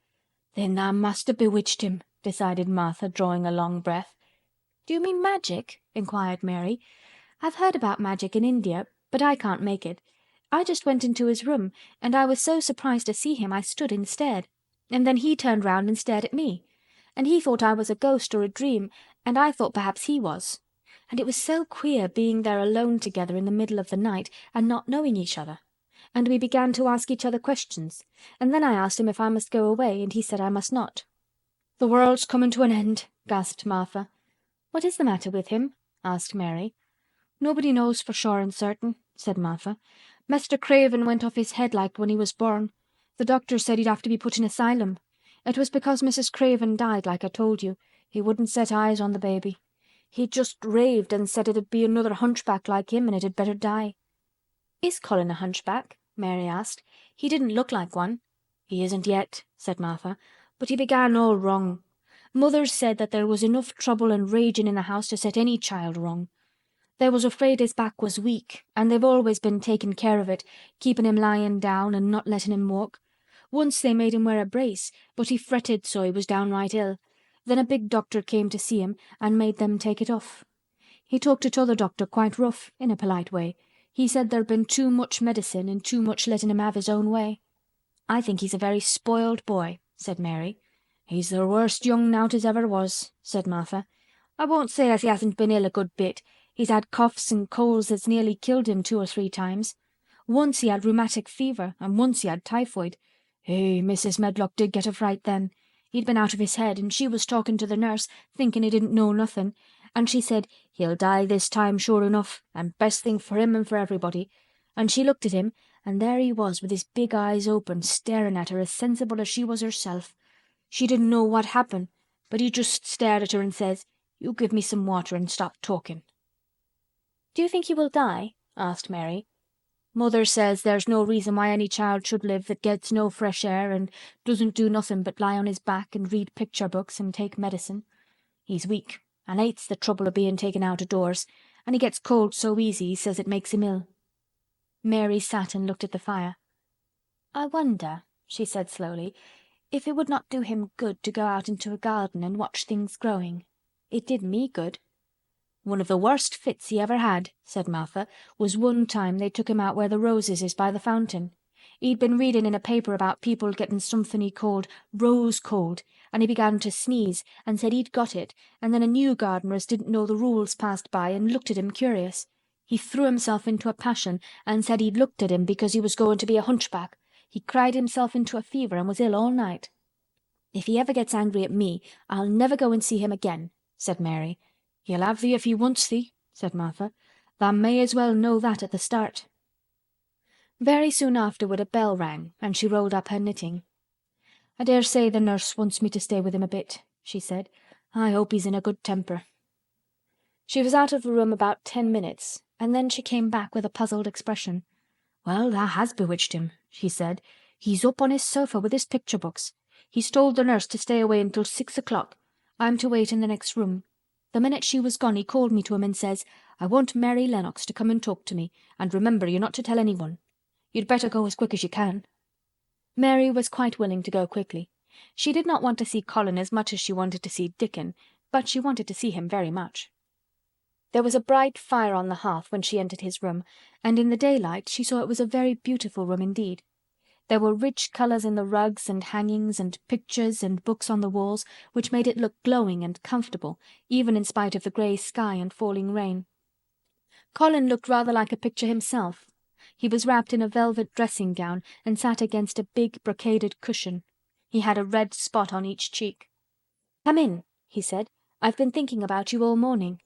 "Then thou must have bewitched him," decided Martha, drawing a long breath. "Do you mean magic?" inquired Mary. "I've heard about magic in India, but I can't make it. I just went into his room, and I was so surprised to see him I stood and stared. And then he turned round and stared at me. And he thought I was a ghost or a dream, and I thought perhaps he was. And it was so queer being there alone together in the middle of the night and not knowing each other. And we began to ask each other questions, and then I asked him if I must go away, and he said I must not." "The world's coming to an end," gasped Martha. "What is the matter with him?" asked Mary. "Nobody knows for sure and certain," said Martha. "Mr. Craven went off his head like when he was born. The doctor said he'd have to be put in asylum. It was because Mrs. Craven died, like I told you. He wouldn't set eyes on the baby. He just raved and said it'd be another hunchback like him and it had better die." "Is Colin a hunchback?" Mary asked. "He didn't look like one." "He isn't yet," said Martha, "but he began all wrong. Mother said that there was enough trouble and raging in the house to set any child wrong. They was afraid his back was weak, and they've always been taking care of it, keeping him lying down and not letting him walk. Once they made him wear a brace, but he fretted so he was downright ill. Then a big doctor came to see him and made them take it off. He talked to t'other doctor quite rough, in a polite way. He said there'd been too much medicine and too much letting him have his own way." "I think he's a very spoiled boy," said Mary. "He's the worst young nowt as ever was," said Martha. "I won't say as he hasn't been ill a good bit. He's had coughs and colds that's nearly killed him 2 or 3 times. Once he had rheumatic fever and once he had typhoid. Mrs. Medlock did get a fright then. He'd been out of his head and she was talking to the nurse, thinking he didn't know nothing, and she said, 'He'll die this time sure enough, and best thing for him and for everybody.' And she looked at him, and there he was with his big eyes open, staring at her as sensible as she was herself. She didn't know what happened, but he just stared at her and says, 'You give me some water and stop talking.'" "Do you think he will die?" asked Mary. "Mother says there's no reason why any child should live that gets no fresh air and doesn't do nothing but lie on his back and read picture books and take medicine. He's weak and hates the trouble of being taken out of doors, and he gets cold so easy he says it makes him ill." Mary sat and looked at the fire. "I wonder," she said slowly, "if it would not do him good to go out into a garden and watch things growing. It did me good." "One of the worst fits he ever had," said Martha, "was one time they took him out where the roses is by the fountain. He'd been reading in a paper about people getting something he called rose cold, and he began to sneeze and said he'd got it, and then a new gardener as didn't know the rules passed by and looked at him curious. He threw himself into a passion and said he'd looked at him because he was going to be a hunchback. He cried himself into a fever and was ill all night." "If he ever gets angry at me, I'll never go and see him again," said Mary. "He'll have thee if he wants thee," said Martha. "Thou may as well know that at the start." Very soon afterward a bell rang and she rolled up her knitting. "I dare say the nurse wants me to stay with him a bit," she said. "I hope he's in a good temper." She was out of the room about 10 minutes and then she came back with a puzzled expression. "Well, tha has bewitched him," she said. "He's up on his sofa with his picture books. He's told the nurse to stay away until 6 o'clock. I'm to wait in the next room. The minute she was gone he called me to him and says, 'I want Mary Lennox to come and talk to me, and remember you're not to tell anyone. You'd better go as quick as you can.'" Mary was quite willing to go quickly. She did not want to see Colin as much as she wanted to see Dickon, but she wanted to see him very much. There was a bright fire on the hearth when she entered his room, and in the daylight she saw it was a very beautiful room indeed. There were rich colours in the rugs and hangings and pictures and books on the walls, which made it look glowing and comfortable, even in spite of the grey sky and falling rain. Colin looked rather like a picture himself. He was wrapped in a velvet dressing gown and sat against a big brocaded cushion. He had a red spot on each cheek. "Come in," he said. "I've been thinking about you all morning."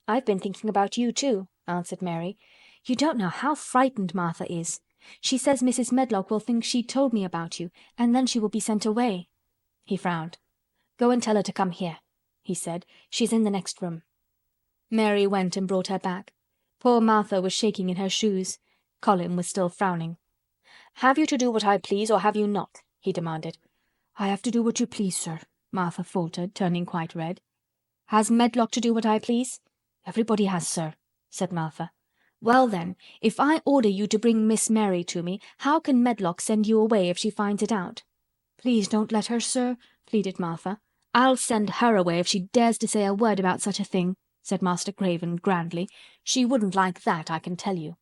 "I've been thinking about you too," answered Mary. "You don't know how frightened Martha is. She says Mrs. Medlock will think she told me about you, and then she will be sent away." He frowned. "Go and tell her to come here," he said. "She's in the next room." Mary went and brought her back. Poor Martha was shaking in her shoes. Colin was still frowning. "Have you to do what I please, or have you not?" he demanded. "I have to do what you please, sir," Martha faltered, turning quite red. "Has Medlock to do what I please?" "Everybody has, sir," said Martha. "Well then, if I order you to bring Miss Mary to me, how can Medlock send you away if she finds it out?" "Please don't let her, sir," pleaded Martha. "I'll send her away if she dares to say a word about such a thing," said Master Craven grandly. "She wouldn't like that, I can tell you."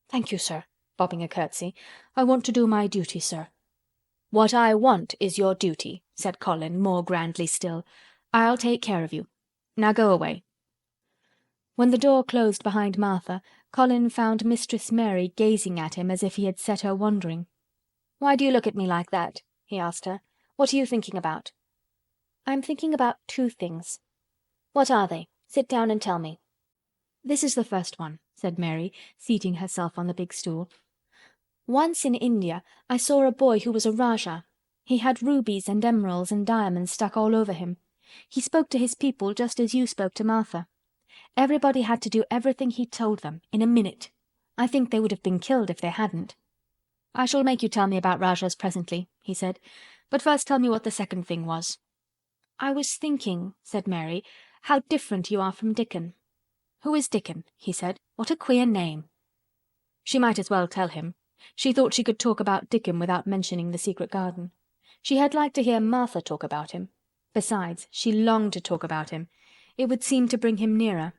"Thank you, sir," bobbing a curtsy. "I want to do my duty, sir." "What I want is your duty," said Colin more grandly still. "I'll take care of you. Now go away." When the door closed behind Martha, Colin found Mistress Mary gazing at him as if he had set her wondering. "Why do you look at me like that?" he asked her. "What are you thinking about?" "I'm thinking about 2 things." "What are they? Sit down and tell me." "This is the first one," said Mary, seating herself on the big stool. "Once in India I saw a boy who was a Rajah. He had rubies and emeralds and diamonds stuck all over him. He spoke to his people just as you spoke to Martha. Everybody had to do everything he told them, in a minute. I think they would have been killed if they hadn't." "I shall make you tell me about Rajahs presently," he said. "But first tell me what the second thing was." "I was thinking," said Mary, "how different you are from Dickon." "Who is Dickon?" he said. "What a queer name." She might as well tell him. She thought she could talk about Dickon without mentioning the secret garden. She had liked to hear Martha talk about him. Besides, she longed to talk about him. It would seem to bring him nearer.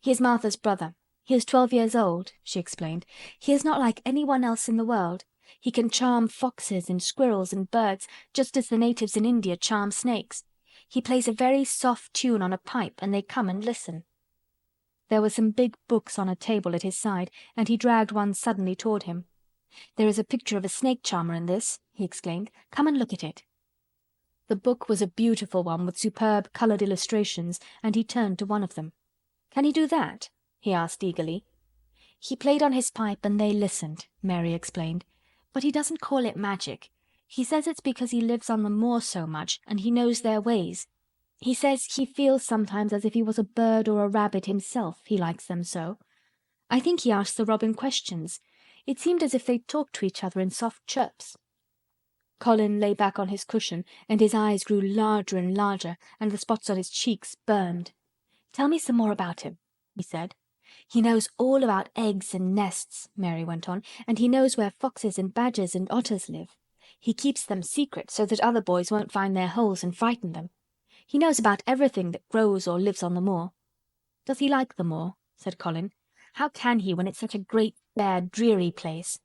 "He is Martha's brother. He is 12 years old," she explained. "He is not like anyone else in the world. He can charm foxes and squirrels and birds, just as the natives in India charm snakes. He plays a very soft tune on a pipe, and they come and listen." There were some big books on a table at his side, and he dragged one suddenly toward him. "There is a picture of a snake charmer in this," he exclaimed. "Come and look at it." The book was a beautiful one with superb coloured illustrations, and he turned to one of them. "Can he do that?" he asked eagerly. "He played on his pipe and they listened," Mary explained. "But he doesn't call it magic. He says it's because he lives on the moor so much and he knows their ways. He says he feels sometimes as if he was a bird or a rabbit himself, he likes them so. I think he asked the robin questions. It seemed as if they talked to each other in soft chirps." Colin lay back on his cushion, and his eyes grew larger and larger, and the spots on his cheeks burned. "Tell me some more about him," he said. "He knows all about eggs and nests," Mary went on, "and he knows where foxes and badgers and otters live. He keeps them secret so that other boys won't find their holes and frighten them. He knows about everything that grows or lives on the moor." "Does he like the moor?" said Colin. "How can he when it's such a great, bare, dreary place?"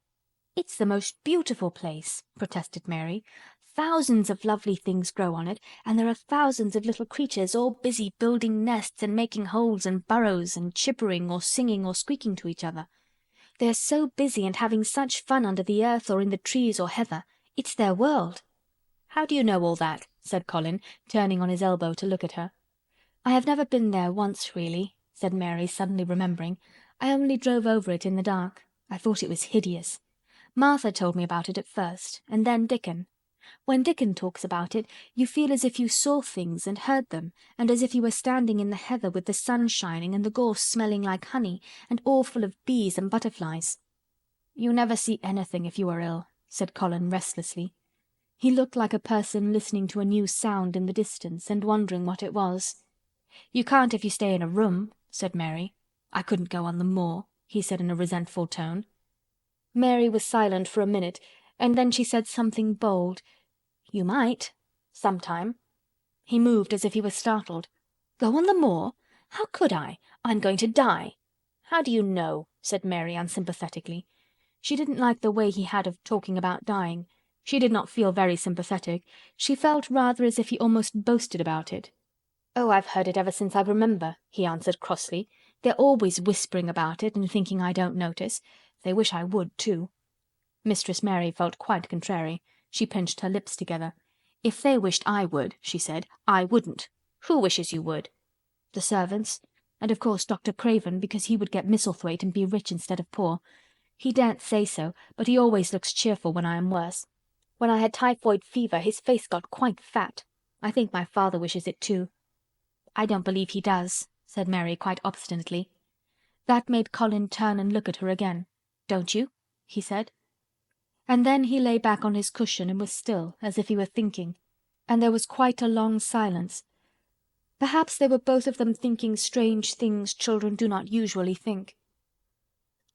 "It's the most beautiful place," protested Mary. "Thousands of lovely things grow on it, and there are thousands of little creatures all busy building nests and making holes and burrows and chippering or singing or squeaking to each other. They're so busy and having such fun under the earth or in the trees or heather. It's their world." "How do you know all that?" said Colin, turning on his elbow to look at her. "I have never been there once, really," said Mary, suddenly remembering. "I only drove over it in the dark. I thought it was hideous. Martha told me about it at first, and then Dickon. When Dickon talks about it, you feel as if you saw things and heard them, and as if you were standing in the heather with the sun shining and the gorse smelling like honey, and all full of bees and butterflies." "You never see anything if you are ill," said Colin restlessly. He looked like a person listening to a new sound in the distance and wondering what it was. "You can't if you stay in a room," said Mary. "I couldn't go on the moor," he said in a resentful tone. Mary was silent for a minute, and then she said something bold. "You might. Sometime." He moved as if he was startled. "Go on the moor? How could I? I'm going to die." "How do you know?" said Mary unsympathetically. She didn't like the way he had of talking about dying. She did not feel very sympathetic. She felt rather as if he almost boasted about it. "Oh, I've heard it ever since I remember," he answered crossly. "They're always whispering about it and thinking I don't notice. They wish I would, too." Mistress Mary felt quite contrary. She pinched her lips together. "If they wished I would," she said, "I wouldn't. Who wishes you would?" "The servants. And of course Dr. Craven, because he would get Misselthwaite and be rich instead of poor. He daren't say so, but he always looks cheerful when I am worse. When I had typhoid fever his face got quite fat. I think my father wishes it too." "I don't believe he does," said Mary quite obstinately. That made Colin turn and look at her again. "Don't you?" he said. And then he lay back on his cushion and was still, as if he were thinking. And there was quite a long silence. Perhaps they were both of them thinking strange things children do not usually think.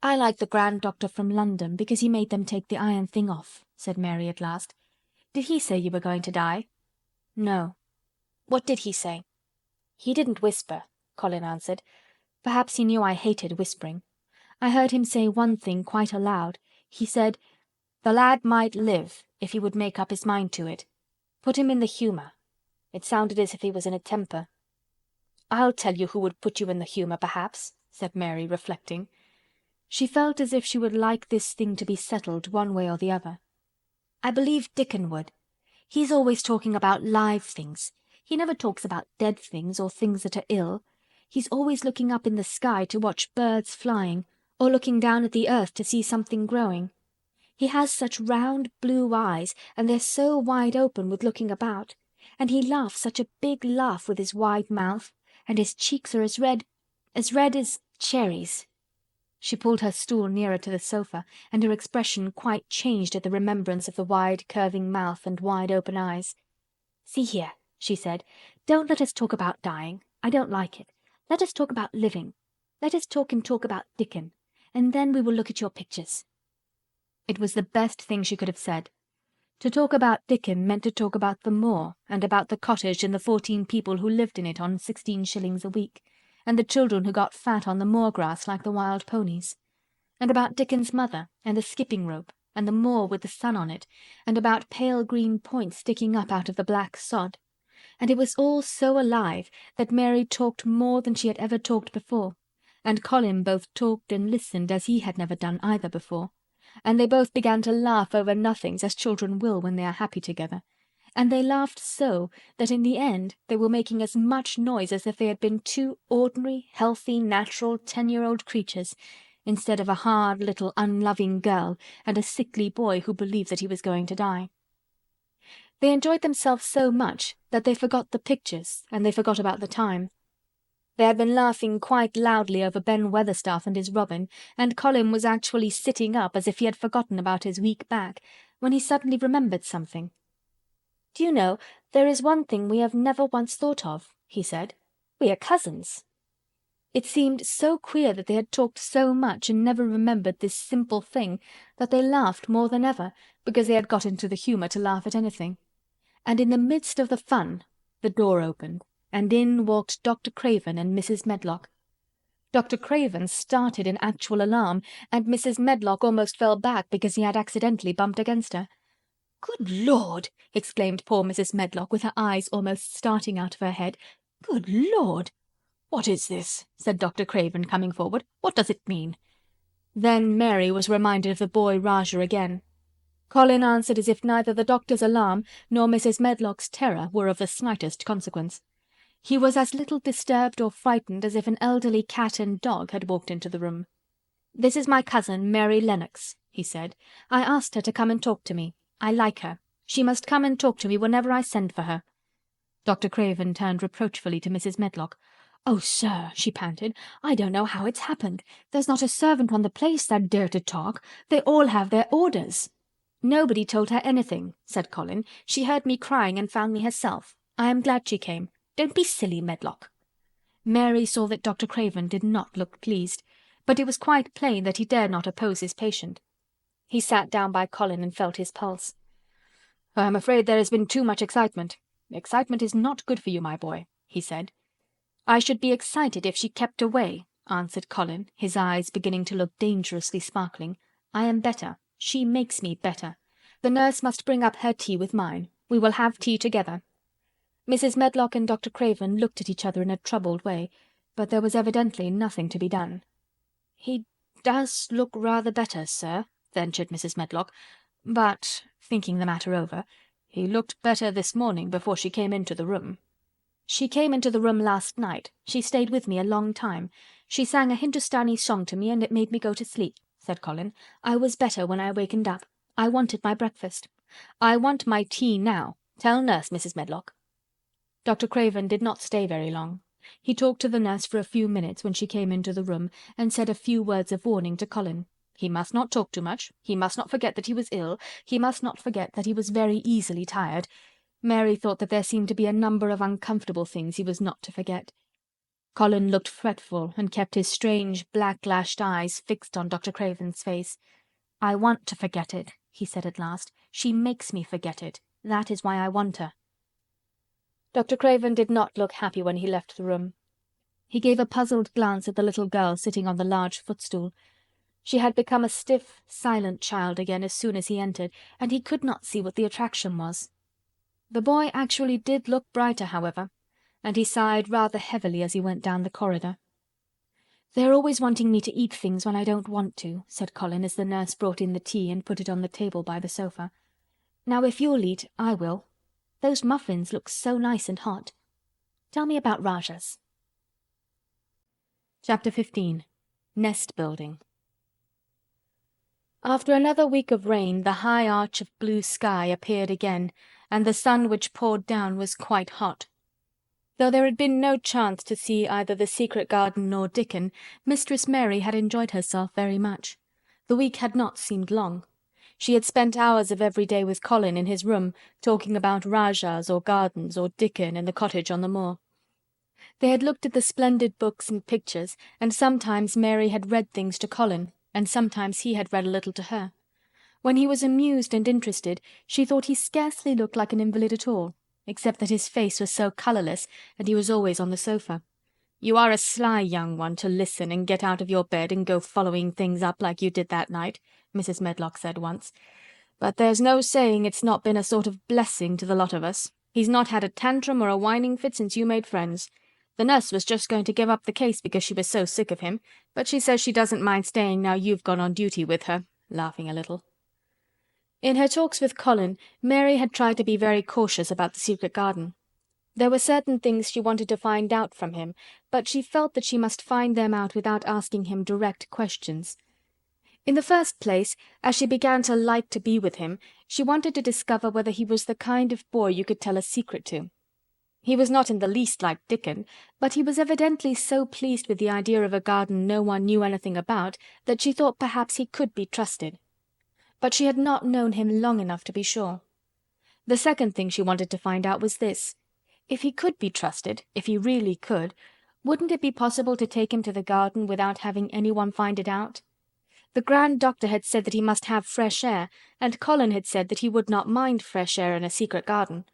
"I like the grand doctor from London because he made them take the iron thing off," said Mary at last. "Did he say you were going to die?" "No." "What did he say?" "He didn't whisper," Colin answered. "Perhaps he knew I hated whispering. I heard him say one thing quite aloud. He said, 'The lad might live if he would make up his mind to it. Put him in the humour.' It sounded as if he was in a temper." "I'll tell you who would put you in the humour, perhaps," said Mary, reflecting. She felt as if she would like this thing to be settled one way or the other. "I believe Dickon would. He's always talking about live things. He never talks about dead things or things that are ill. He's always looking up in the sky to watch birds flying, or looking down at the earth to see something growing. He has such round blue eyes, and they're so wide open with looking about. And he laughs such a big laugh with his wide mouth, and his cheeks are as red as cherries." She pulled her stool nearer to the sofa, and her expression quite changed at the remembrance of the wide curving mouth and wide open eyes. "See here," she said, "don't let us talk about dying. I don't like it. Let us talk about living. Let us talk about Dickon, and then we will look at your pictures." It was the best thing she could have said. To talk about Dickon meant to talk about the Moor, and about the cottage and the 14 people who lived in it on 16 shillings a week, and the children who got fat on the moor grass like the wild ponies, and about Dickon's mother, and the skipping rope, and the moor with the sun on it, and about pale green points sticking up out of the black sod. And it was all so alive that Mary talked more than she had ever talked before, and Colin both talked and listened as he had never done either before, and they both began to laugh over nothings as children will when they are happy together, and they laughed so that in the end they were making as much noise as if they had been 2 ordinary, healthy, natural 10-year-old creatures, instead of a hard little unloving girl and a sickly boy who believed that he was going to die. They enjoyed themselves so much that they forgot the pictures and they forgot about the time. They had been laughing quite loudly over Ben Weatherstaff and his robin, and Colin was actually sitting up as if he had forgotten about his weak back, when he suddenly remembered something. "Do you know, there is one thing we have never once thought of," he said. "We are cousins." It seemed so queer that they had talked so much and never remembered this simple thing that they laughed more than ever, because they had got into the humour to laugh at anything. And in the midst of the fun the door opened, and in walked Dr. Craven and Mrs. Medlock. Dr. Craven started in actual alarm, and Mrs. Medlock almost fell back because he had accidentally bumped against her. "Good Lord!" exclaimed poor Mrs. Medlock, with her eyes almost starting out of her head. "Good Lord!" "What is this?" said Dr. Craven, coming forward. "What does it mean?" Then Mary was reminded of the boy Rajah again. Colin answered as if neither the doctor's alarm nor Mrs. Medlock's terror were of the slightest consequence. He was as little disturbed or frightened as if an elderly cat and dog had walked into the room. "This is my cousin, Mary Lennox," he said. "I asked her to come and talk to me. I like her. She must come and talk to me whenever I send for her." Dr. Craven turned reproachfully to Mrs. Medlock. "Oh, sir," she panted, "I don't know how it's happened. There's not a servant on the place that dare to talk. They all have their orders." "Nobody told her anything," said Colin. "She heard me crying and found me herself. I am glad she came. Don't be silly, Medlock." Mary saw that Dr. Craven did not look pleased, but it was quite plain that he dared not oppose his patient. He sat down by Colin and felt his pulse. "I am afraid there has been too much excitement. Excitement is not good for you, my boy," he said. "I should be excited if she kept away," answered Colin, his eyes beginning to look dangerously sparkling. "I am better. She makes me better. The nurse must bring up her tea with mine. We will have tea together." Mrs. Medlock and Dr. Craven looked at each other in a troubled way, but there was evidently nothing to be done. "He does look rather better, sir," ventured Mrs. Medlock, "but," thinking the matter over, "he looked better this morning before she came into the room." "She came into the room last night. She stayed with me a long time. She sang a Hindustani song to me and it made me go to sleep," said Colin. "I was better when I wakened up. I wanted my breakfast. I want my tea now. Tell nurse, Mrs. Medlock." Dr. Craven did not stay very long. He talked to the nurse for a few minutes when she came into the room, and said a few words of warning to Colin. He must not talk too much. He must not forget that he was ill. He must not forget that he was very easily tired. Mary thought that there seemed to be a number of uncomfortable things he was not to forget. Colin looked fretful and kept his strange black-lashed eyes fixed on Dr. Craven's face. "I want to forget it," he said at last. "She makes me forget it. That is why I want her." Dr. Craven did not look happy when he left the room. He gave a puzzled glance at the little girl sitting on the large footstool. She had become a stiff, silent child again as soon as he entered, and he could not see what the attraction was. The boy actually did look brighter, however, and he sighed rather heavily as he went down the corridor. "They're always wanting me to eat things when I don't want to," said Colin as the nurse brought in the tea and put it on the table by the sofa. "Now if you'll eat, I will. Those muffins look so nice and hot. Tell me about Rajah's." Chapter 15. Nest Building. After another week of rain, the high arch of blue sky appeared again, and the sun which poured down was quite hot. Though there had been no chance to see either the secret garden nor Dickon, Mistress Mary had enjoyed herself very much. The week had not seemed long. She had spent hours of every day with Colin in his room, talking about Rajahs or gardens or Dickon and the cottage on the moor. They had looked at the splendid books and pictures, and sometimes Mary had read things to Colin, and sometimes he had read a little to her. When he was amused and interested, she thought he scarcely looked like an invalid at all, except that his face was so colourless, and he was always on the sofa. "You are a sly young one to listen and get out of your bed and go following things up like you did that night," Mrs. Medlock said once. "But there's no saying it's not been a sort of blessing to the lot of us. He's not had a tantrum or a whining fit since you made friends. The nurse was just going to give up the case because she was so sick of him, but she says she doesn't mind staying now you've gone on duty with her," laughing a little. In her talks with Colin, Mary had tried to be very cautious about the secret garden. There were certain things she wanted to find out from him, but she felt that she must find them out without asking him direct questions. In the first place, as she began to like to be with him, she wanted to discover whether he was the kind of boy you could tell a secret to. He was not in the least like Dickon, but he was evidently so pleased with the idea of a garden no one knew anything about that she thought perhaps he could be trusted. But she had not known him long enough to be sure. The second thing she wanted to find out was this: if he could be trusted, if he really could, wouldn't it be possible to take him to the garden without having anyone find it out? The Grand Doctor had said that he must have fresh air, and Colin had said that he would not mind fresh air in a secret garden.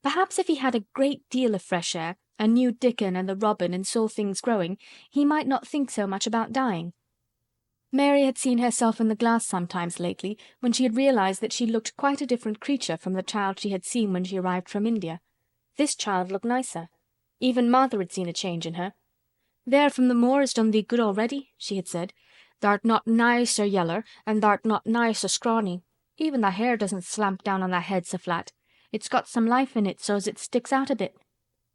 Perhaps if he had a great deal of fresh air, and knew Dickon and the robin and saw things growing, he might not think so much about dying. Mary had seen herself in the glass sometimes lately, when she had realized that she looked quite a different creature from the child she had seen when she arrived from India. This child looked nicer. Even Martha had seen a change in her. "There from the moor has done thee good already," she had said. "Thou'rt not nigh so yeller, and thou'rt not nigh so scrawny. Even thy hair doesn't slamp down on thy head so flat. It's got some life in it so's it sticks out a bit."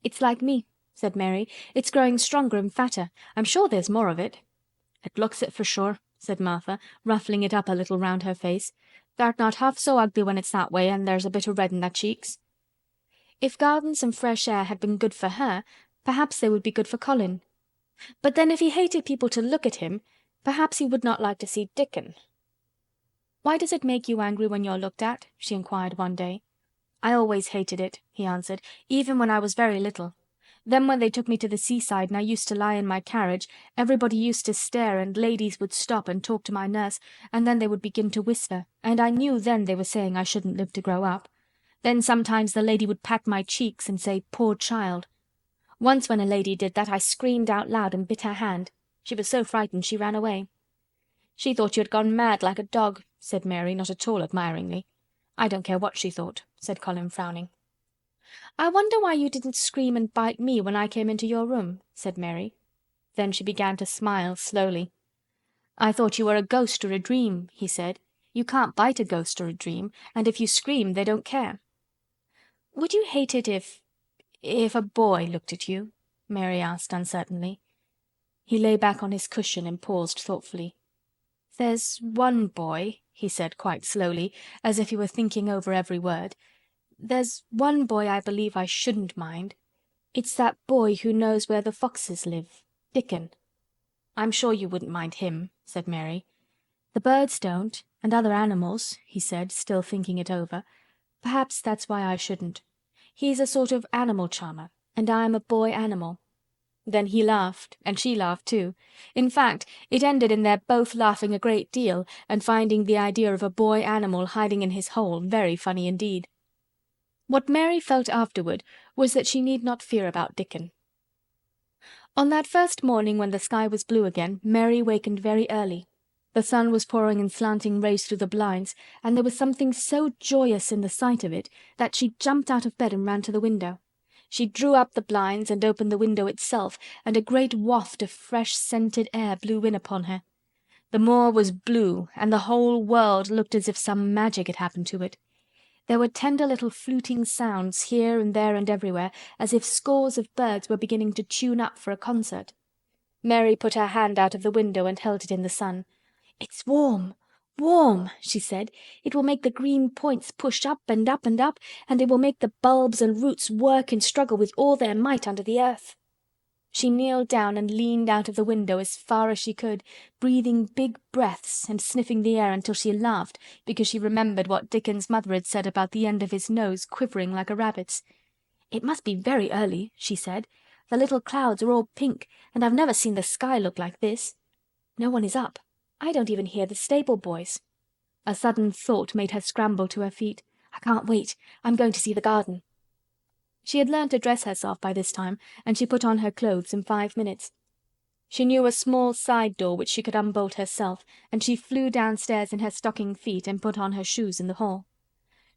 "It's like me," said Mary. "It's growing stronger and fatter. I'm sure there's more of it." "It looks it for sure," said Martha, ruffling it up a little round her face. "Thou'rt not half so ugly when it's that way and there's a bit of red in thy cheeks." If gardens and fresh air had been good for her, perhaps they would be good for Colin. But then if he hated people to look at him, perhaps he would not like to see Dickon. "Why does it make you angry when you're looked at?" she inquired one day. "I always hated it," he answered, "even when I was very little. Then when they took me to the seaside and I used to lie in my carriage, everybody used to stare and ladies would stop and talk to my nurse, and then they would begin to whisper, and I knew then they were saying I shouldn't live to grow up. Then sometimes the lady would pat my cheeks and say, 'Poor child.' Once when a lady did that I screamed out loud and bit her hand. She was so frightened she ran away." "She thought you had gone mad like a dog," said Mary, not at all admiringly. "I don't care what she thought," said Colin, frowning. "I wonder why you didn't scream and bite me when I came into your room," said Mary. Then she began to smile slowly. "I thought you were a ghost or a dream," he said. "You can't bite a ghost or a dream, and if you scream they don't care." "Would you hate it if a boy looked at you?" Mary asked uncertainly. He lay back on his cushion and paused thoughtfully. "There's one boy," he said quite slowly, as if he were thinking over every word. "There's one boy I believe I shouldn't mind. It's that boy who knows where the foxes live, Dickon." "I'm sure you wouldn't mind him," said Mary. "The birds don't, and other animals," he said, still thinking it over. "Perhaps that's why I shouldn't. He's a sort of animal charmer, and I'm a boy animal." Then he laughed, and she laughed too. In fact, it ended in their both laughing a great deal and finding the idea of a boy animal hiding in his hole very funny indeed. What Mary felt afterward was that she need not fear about Dickon. On that first morning when the sky was blue again, Mary wakened very early. The sun was pouring in slanting rays through the blinds, and there was something so joyous in the sight of it that she jumped out of bed and ran to the window. She drew up the blinds and opened the window itself, and a great waft of fresh scented air blew in upon her. The moor was blue, and the whole world looked as if some magic had happened to it. There were tender little fluting sounds here and there and everywhere, as if scores of birds were beginning to tune up for a concert. Mary put her hand out of the window and held it in the sun. "It's warm, "Warm," she said. "It will make the green points push up and up and up, and it will make the bulbs and roots work and struggle with all their might under the earth." She kneeled down and leaned out of the window as far as she could, breathing big breaths and sniffing the air until she laughed because she remembered what Dickon's mother had said about the end of his nose quivering like a rabbit's. "It must be very early," she said. "The little clouds are all pink, and I've never seen the sky look like this. No one is up. I don't even hear the stable boys." A sudden thought made her scramble to her feet. "I can't wait. I'm going to see the garden." She had learned to dress herself by this time, and she put on her clothes in 5 minutes. She knew a small side door which she could unbolt herself, and she flew downstairs in her stocking feet and put on her shoes in the hall.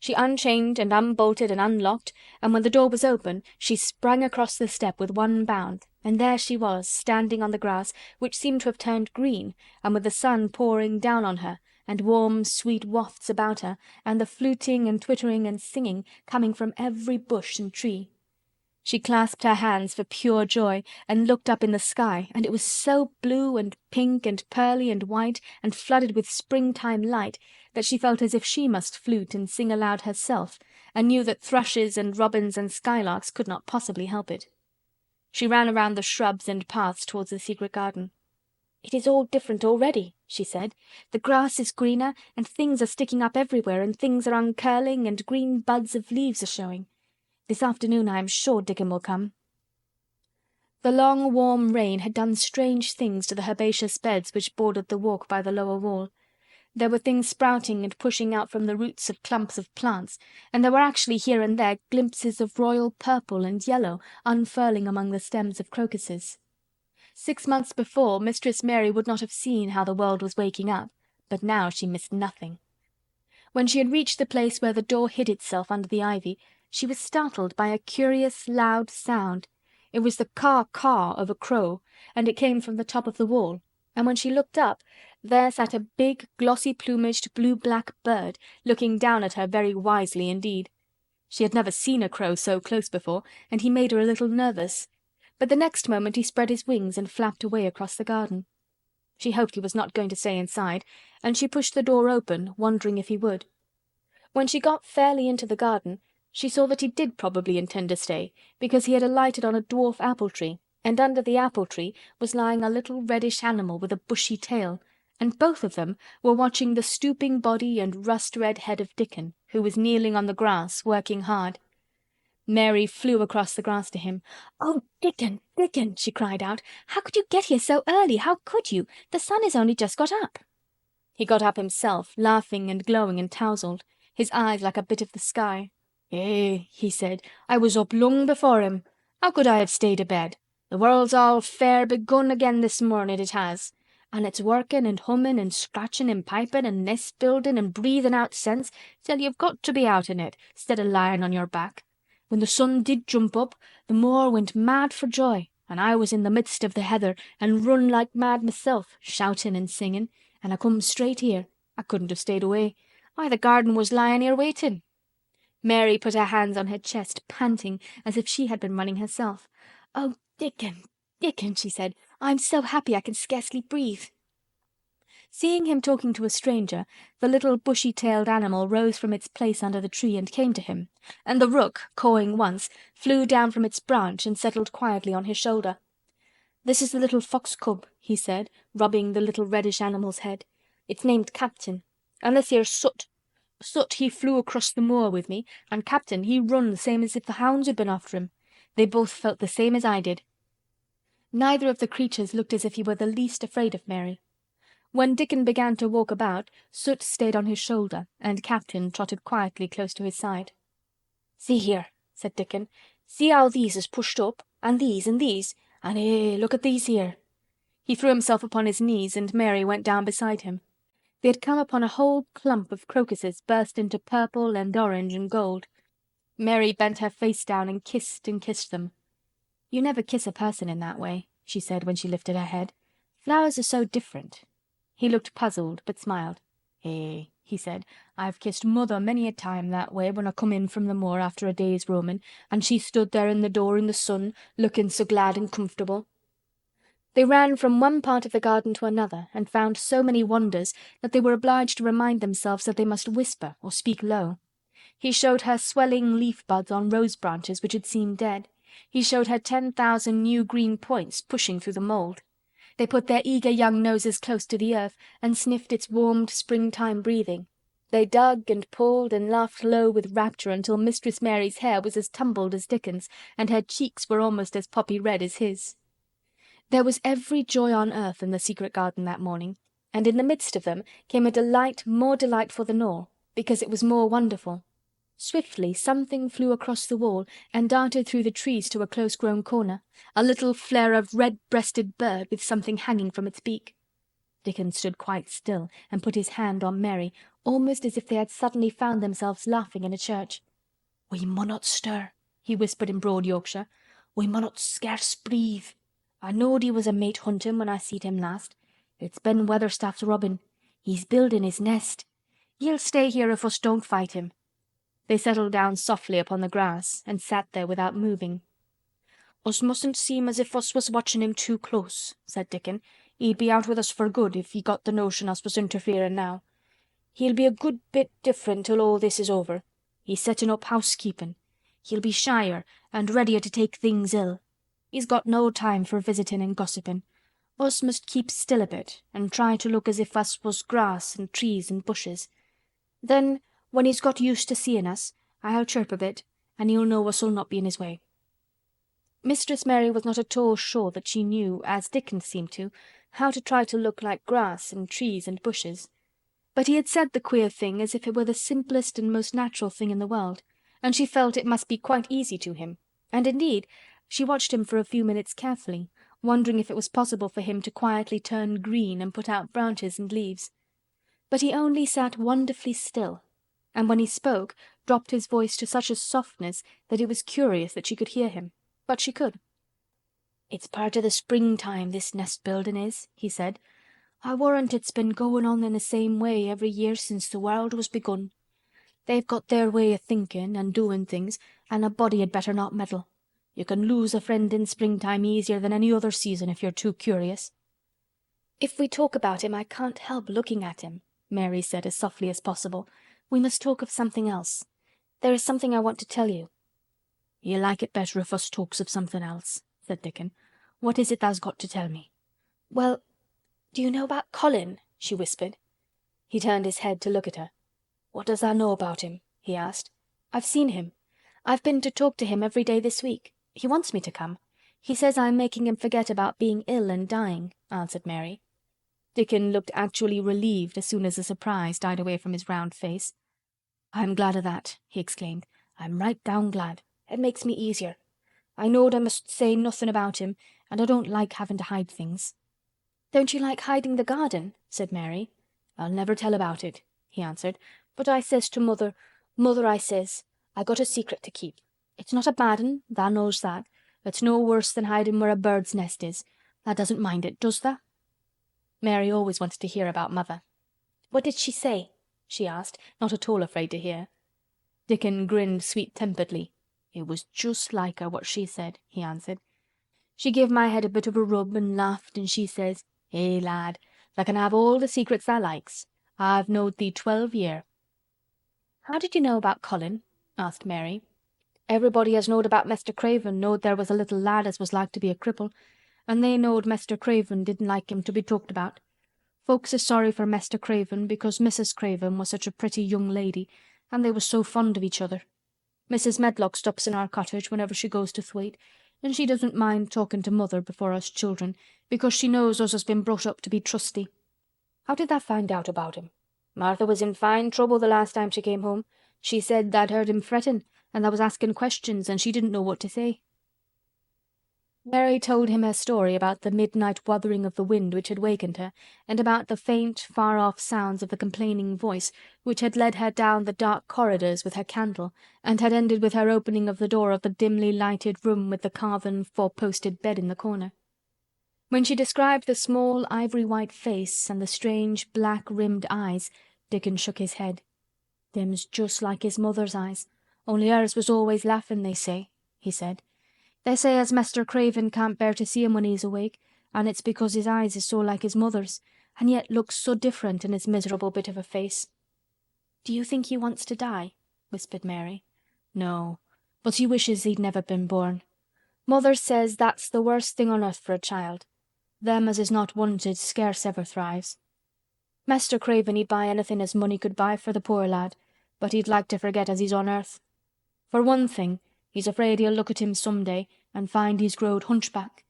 She unchained and unbolted and unlocked, and when the door was open she sprang across the step with one bound, and there she was, standing on the grass, which seemed to have turned green, and with the sun pouring down on her, and warm sweet wafts about her, and the fluting and twittering and singing coming from every bush and tree. She clasped her hands for pure joy and looked up in the sky, and it was so blue and pink and pearly and white and flooded with springtime light that she felt as if she must flute and sing aloud herself, and knew that thrushes and robins and skylarks could not possibly help it. She ran around the shrubs and paths towards the secret garden. "It is all different already," she said. "The grass is greener, and things are sticking up everywhere, and things are uncurling, and green buds of leaves are showing. This afternoon I am sure Dickon will come." The long warm rain had done strange things to the herbaceous beds which bordered the walk by the lower wall. There were things sprouting and pushing out from the roots of clumps of plants, and there were actually here and there glimpses of royal purple and yellow unfurling among the stems of crocuses. 6 months before, Mistress Mary would not have seen how the world was waking up, but now she missed nothing. When she had reached the place where the door hid itself under the ivy, she was startled by a curious loud sound. It was the caw-caw of a crow, and it came from the top of the wall, and when she looked up, there sat a big, glossy-plumaged, blue-black bird, looking down at her very wisely indeed. She had never seen a crow so close before, and he made her a little nervous. But the next moment he spread his wings and flapped away across the garden. She hoped he was not going to stay inside, and she pushed the door open, wondering if he would. When she got fairly into the garden, she saw that he did probably intend to stay, because he had alighted on a dwarf apple-tree, and under the apple-tree was lying a little reddish animal with a bushy tail, and both of them were watching the stooping body and rust-red head of Dickon, who was kneeling on the grass, working hard. Mary flew across the grass to him. "Oh, Dickon, Dickon!" she cried out. "How could you get here so early? How could you? The sun has only just got up." He got up himself, laughing and glowing and tousled, his eyes like a bit of the sky. "Eh," he said, "I was up long before him. How could I have stayed abed? The world's all fair begun again this morning, it has. And it's working and humming and scratching and piping and nest building and breathing out scents till you've got to be out in it, 'stead of lying on your back. When the sun did jump up, the moor went mad for joy, and I was in the midst of the heather and run like mad myself, shouting and singing, and I come straight here. I couldn't have stayed away. Why, the garden was lying here waiting." Mary put her hands on her chest, panting, as if she had been running herself. "Oh, Dickon, Dickon," she said, "I'm so happy I can scarcely breathe." Seeing him talking to a stranger, the little bushy-tailed animal rose from its place under the tree and came to him, and the rook, cawing once, flew down from its branch and settled quietly on his shoulder. "This is the little fox cub," he said, rubbing the little reddish animal's head. "It's named Captain. And this here's Soot. Soot he flew across the moor with me, and Captain he run the same as if the hounds had been after him. They both felt the same as I did." Neither of the creatures looked as if he were the least afraid of Mary. When Dickon began to walk about, Soot stayed on his shoulder, and Captain trotted quietly close to his side. "See here," said Dickon. "See how these is pushed up, and these, and look at these here." He threw himself upon his knees, and Mary went down beside him. They had come upon a whole clump of crocuses burst into purple and orange and gold. Mary bent her face down and kissed them. "You never kiss a person in that way," she said when she lifted her head. "Flowers are so different." He looked puzzled, but smiled. "Eh," he said, "I've kissed Mother many a time that way when I come in from the moor after a day's roaming, and she stood there in the door in the sun, looking so glad and comfortable." They ran from one part of the garden to another and found so many wonders that they were obliged to remind themselves that they must whisper or speak low. He showed her swelling leaf buds on rose branches which had seemed dead. He showed her 10,000 new green points pushing through the mould. They put their eager young noses close to the earth and sniffed its warmed springtime breathing. They dug and pulled and laughed low with rapture until Mistress Mary's hair was as tumbled as Dickon's, and her cheeks were almost as poppy red as his. There was every joy on earth in the secret garden that morning, and in the midst of them came a delight more delightful than all, because it was more wonderful. Swiftly something flew across the wall and darted through the trees to a close-grown corner, a little flare of red-breasted bird with something hanging from its beak. Dickon stood quite still and put his hand on Mary, almost as if they had suddenly found themselves laughing in a church. "We munnot stir," he whispered in broad Yorkshire. "We munnot scarce breathe. I knowed he was a mate hunting when I seed him last. It's Ben Weatherstaff's robin. He's building his nest. He'll stay here if us don't fight him." They settled down softly upon the grass and sat there without moving. "Us mustn't seem as if us was watching him too close," said Dickon. "He'd be out with us for good if he got the notion us was interfering now. He'll be a good bit different till all this is over. He's setting up housekeeping. He'll be shyer and readier to take things ill. He's got no time for visiting and gossiping. Us must keep still a bit and try to look as if us was grass and trees and bushes. Then, when he's got used to seeing us, I'll chirp a bit, and he'll know us'll not be in his way." Mistress Mary was not at all sure that she knew, as Dickon seemed to, how to try to look like grass and trees and bushes. But he had said the queer thing as if it were the simplest and most natural thing in the world, and she felt it must be quite easy to him, and indeed she watched him for a few minutes carefully, wondering if it was possible for him to quietly turn green and put out branches and leaves. But he only sat wonderfully still, and when he spoke dropped his voice to such a softness that it was curious that she could hear him, but she could. "It's part o' the springtime, this nest-building is," he said. "I warrant it's been going on in the same way every year since the world was begun. They've got their way o' thinking and doing things, and a body had better not meddle. You can lose a friend in springtime easier than any other season if you're too curious." "If we talk about him I can't help looking at him," Mary said as softly as possible. "We must talk of something else. There is something I want to tell you." "You'll like it better if us talks of something else," said Dickon. "What is it tha's got to tell me?" "Well, do you know about Colin?" she whispered. He turned his head to look at her. "What does tha know about him?" he asked. "I've seen him. I've been to talk to him every day this week. He wants me to come. He says I'm making him forget about being ill and dying," answered Mary. Dickon looked actually relieved as soon as the surprise died away from his round face. "I'm glad o' that," he exclaimed. "I'm right down glad. It makes me easier. I knowed I must say nothing about him, and I don't like having to hide things." "Don't you like hiding the garden?" said Mary. "I'll never tell about it," he answered. "But I says to mother, 'Mother,' I says, 'I got a secret to keep. It's not a bad un, tha knows that. It's no worse than hiding where a bird's nest is. Tha doesn't mind it, does tha?'" Mary always wanted to hear about mother. "What did she say?" she asked, not at all afraid to hear. Dickon grinned sweet-temperedly. "It was just like her what she said," he answered. "She give my head a bit of a rub and laughed and she says, 'Eh, lad, tha can have all the secrets tha likes. I've knowed thee 12 year.'" "How did you know about Colin?" asked Mary. "Everybody as knowed about Mester Craven knowed there was a little lad as was like to be a cripple, and they knowed Mester Craven didn't like him to be talked about. Folks is sorry for Mester Craven because Mrs. Craven was such a pretty young lady and they was so fond of each other. Mrs. Medlock stops in our cottage whenever she goes to Thwaite, and she doesn't mind talking to mother before us children because she knows us has been brought up to be trusty. How did tha find out about him? Martha was in fine trouble the last time she came home. She said tha'd heard him fretting and tha was asking questions and she didn't know what to say." Mary told him her story about the midnight wuthering of the wind which had wakened her, and about the faint, far-off sounds of the complaining voice which had led her down the dark corridors with her candle, and had ended with her opening of the door of the dimly lighted room with the carven four-posted bed in the corner. When she described the small ivory-white face and the strange black-rimmed eyes, Dickon shook his head. "Them's just like his mother's eyes, only hers was always laughing, they say," he said. "They say as Mester Craven can't bear to see him when he's awake, and it's because his eyes is so like his mother's, and yet looks so different in his miserable bit of a face." "Do you think he wants to die?" whispered Mary. "No, but he wishes he'd never been born. Mother says that's the worst thing on earth for a child. Them as is not wanted scarce ever thrives. Master Craven he'd buy anything as money could buy for the poor lad, but he'd like to forget as he's on earth. For one thing, he's afraid he'll look at him some day and find he's growed hunchback."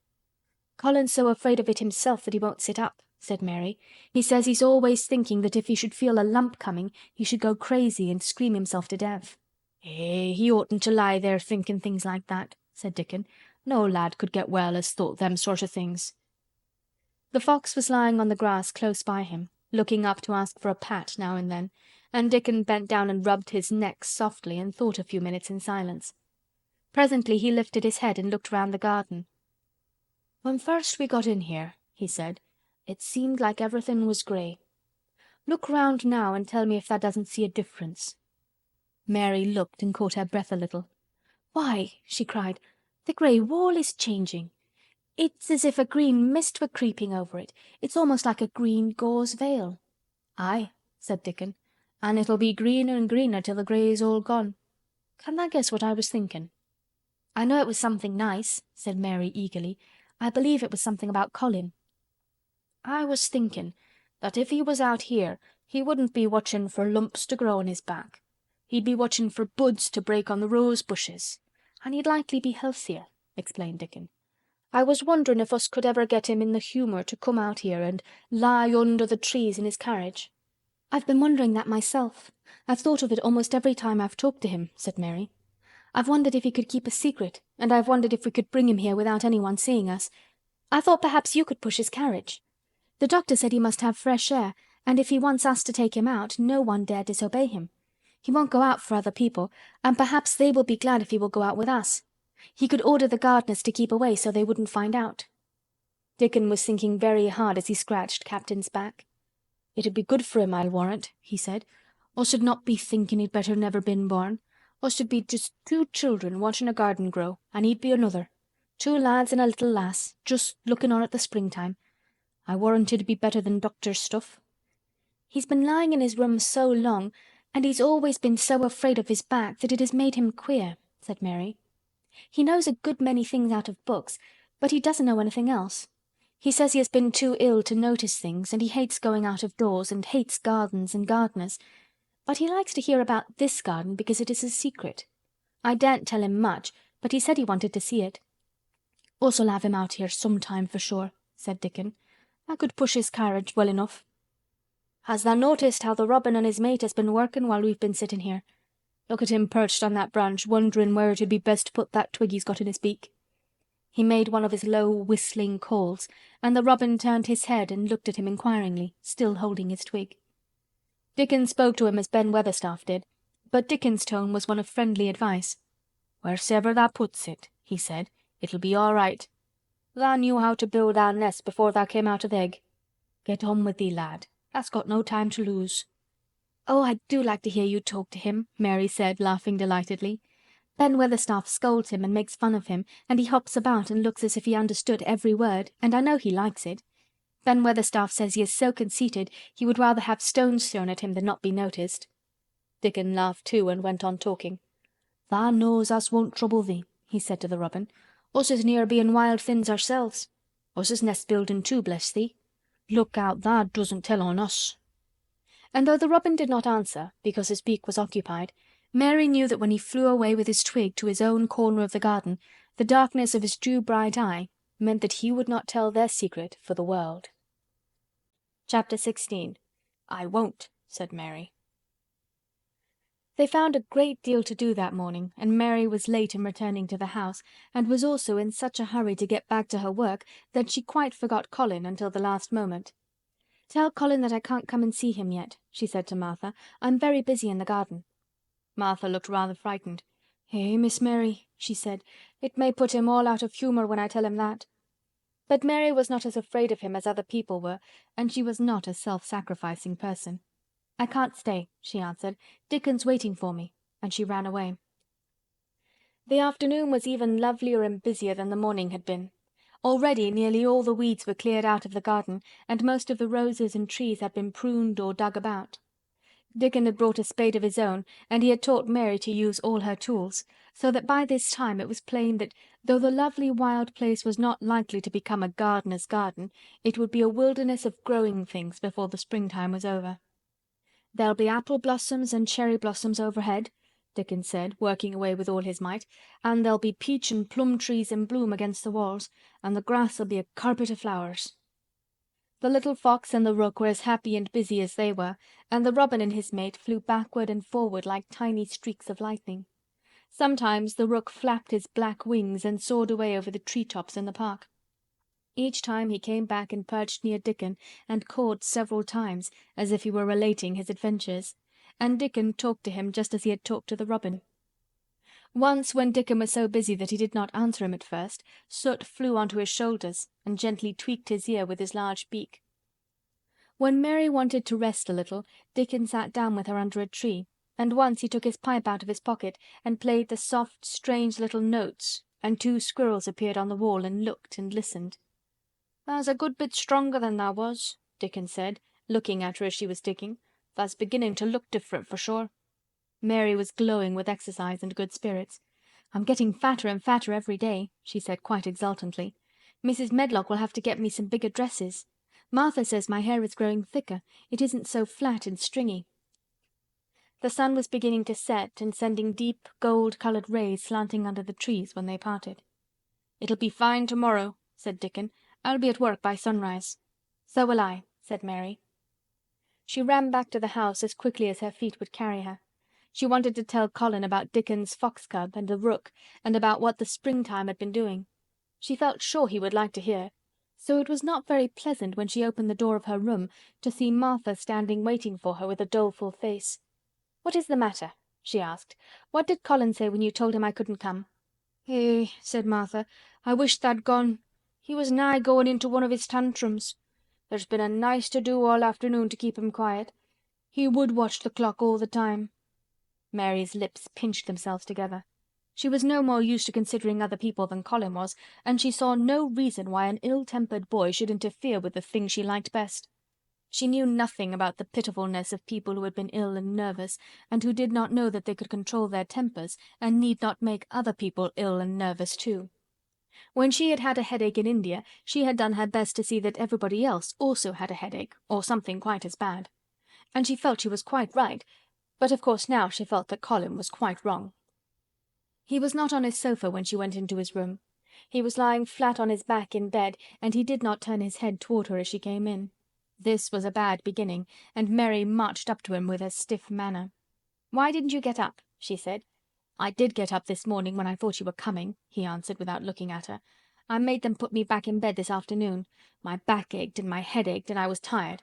"Colin's so afraid of it himself that he won't sit up," said Mary. "He says he's always thinking that if he should feel a lump coming he should go crazy and scream himself to death." He oughtn't to lie there thinking things like that," said Dickon. "No lad could get well as thought them sort of things." The fox was lying on the grass close by him, looking up to ask for a pat now and then, and Dickon bent down and rubbed his neck softly and thought a few minutes in silence. Presently he lifted his head and looked round the garden. "When first we got in here," he said, "it seemed like everything was grey. Look round now and tell me if thou doesn't see a difference." Mary looked and caught her breath a little. "Why," she cried, "the grey wall is changing. It's as if a green mist were creeping over it. It's almost like a green gauze veil." "Aye," said Dickon, "and it'll be greener and greener till the grey's all gone. Can tha guess what I was thinking?" "I know it was something nice," said Mary eagerly. "I believe it was something about Colin." "I was thinking that if he was out here he wouldn't be watching for lumps to grow on his back. He'd be watching for buds to break on the rose bushes, and he'd likely be healthier," explained Dickon. "I was wondering if us could ever get him in the humour to come out here and lie under the trees in his carriage." "I've been wondering that myself. I've thought of it almost every time I've talked to him," said Mary. "I've wondered if he could keep a secret, and I've wondered if we could bring him here without anyone seeing us. I thought perhaps you could push his carriage. The doctor said he must have fresh air, and if he wants us to take him out, no one dare disobey him. He won't go out for other people, and perhaps they will be glad if he will go out with us. He could order the gardeners to keep away so they wouldn't find out." Dickon was thinking very hard as he scratched Captain's back. "It'd be good for him, I'll warrant," he said. "Us'd not be thinking he'd better never been born. Us'd be just two children watching a garden grow, and he'd be another. Two lads and a little lass, just looking on at the springtime. I warrant it'd be better than doctor's stuff." "He's been lying in his room so long, and he's always been so afraid of his back that it has made him queer," said Mary. "He knows a good many things out of books, but he doesn't know anything else. He says he has been too ill to notice things, and he hates going out of doors and hates gardens and gardeners. But he likes to hear about this garden because it is a secret. I daren't tell him much, but he said he wanted to see it." "Us'll have him out here some time for sure," said Dickon. "I could push his carriage well enough. Has tha noticed how the robin and his mate has been working while we've been sitting here? Look at him perched on that branch, wondering where it'd be best to put that twig he's got in his beak." He made one of his low whistling calls, and the robin turned his head and looked at him inquiringly, still holding his twig. Dickon spoke to him as Ben Weatherstaff did, but Dickon's tone was one of friendly advice. "Wheresoever tha puts it," he said, "it'll be all right. Tha knew how to build tha nest before tha came out of th' egg. Get on with thee, lad. Tha's got no time to lose." "Oh, I do like to hear you talk to him," Mary said, laughing delightedly. "Ben Weatherstaff scolds him and makes fun of him, and he hops about and looks as if he understood every word, and I know he likes it. Ben Weatherstaff says he is so conceited he would rather have stones thrown at him than not be noticed." Dickon laughed too and went on talking. "Tha knows us won't trouble thee," he said to the robin. "Us is near being wild things ourselves. Us is nest building too, bless thee. Look out tha doesn't tell on us." And though the robin did not answer, because his beak was occupied, Mary knew that when he flew away with his twig to his own corner of the garden, the darkness of his dew-bright eye meant that he would not tell their secret for the world. Chapter 16. "I won't," said Mary. They found a great deal to do that morning, and Mary was late in returning to the house, and was also in such a hurry to get back to her work that she quite forgot Colin until the last moment. "Tell Colin that I can't come and see him yet," she said to Martha. "I'm very busy in the garden." Martha looked rather frightened. Miss Mary," she said, "it may put him all out of humour when I tell him that." But Mary was not as afraid of him as other people were, and she was not a self-sacrificing person. "I can't stay," she answered. "Dickon's waiting for me," and she ran away. The afternoon was even lovelier and busier than the morning had been. Already nearly all the weeds were cleared out of the garden, and most of the roses and trees had been pruned or dug about. Dickon had brought a spade of his own, and he had taught Mary to use all her tools, so that by this time it was plain that, though the lovely wild place was not likely to become a gardener's garden, it would be a wilderness of growing things before the springtime was over. "There'll be apple blossoms and cherry blossoms overhead," Dickon said, working away with all his might, "and there'll be peach and plum trees in bloom against the walls, and the grass'll be a carpet of flowers." The little fox and the rook were as happy and busy as they were, and the robin and his mate flew backward and forward like tiny streaks of lightning. Sometimes the rook flapped his black wings and soared away over the tree-tops in the park. Each time he came back and perched near Dickon and cawed several times, as if he were relating his adventures, and Dickon talked to him just as he had talked to the robin. Once, when Dickon was so busy that he did not answer him at first, Soot flew onto his shoulders and gently tweaked his ear with his large beak. When Mary wanted to rest a little, Dickon sat down with her under a tree, and once he took his pipe out of his pocket and played the soft, strange little notes, and 2 squirrels appeared on the wall and looked and listened. "Tha's a good bit stronger than tha was," Dickon said, looking at her as she was digging. "Tha's beginning to look different for sure." Mary was glowing with exercise and good spirits. "I'm getting fatter and fatter every day," she said quite exultantly. "Mrs. Medlock will have to get me some bigger dresses. Martha says my hair is growing thicker. It isn't so flat and stringy." The sun was beginning to set and sending deep gold-coloured rays slanting under the trees when they parted. "It'll be fine tomorrow," said Dickon. "I'll be at work by sunrise." "So will I," said Mary. She ran back to the house as quickly as her feet would carry her. She wanted to tell Colin about Dickon's fox cub and the rook, and about what the springtime had been doing. She felt sure he would like to hear. So it was not very pleasant when she opened the door of her room to see Martha standing waiting for her with a doleful face. "What is the matter?" she asked. "What did Colin say when you told him I couldn't come?" "Eh," said Martha, "I wish tha'd gone. He was nigh going into one of his tantrums. There's been a nice to do all afternoon to keep him quiet. He would watch the clock all the time." Mary's lips pinched themselves together. She was no more used to considering other people than Colin was, and she saw no reason why an ill-tempered boy should interfere with the thing she liked best. She knew nothing about the pitifulness of people who had been ill and nervous, and who did not know that they could control their tempers and need not make other people ill and nervous too. When she had had a headache in India, she had done her best to see that everybody else also had a headache, or something quite as bad. And she felt she was quite right, but of course now she felt that Colin was quite wrong. He was not on his sofa when she went into his room. He was lying flat on his back in bed, and he did not turn his head toward her as she came in. This was a bad beginning, and Mary marched up to him with her stiff manner. "Why didn't you get up?" she said. "I did get up this morning when I thought you were coming," he answered without looking at her. "I made them put me back in bed this afternoon. My back ached and my head ached and I was tired.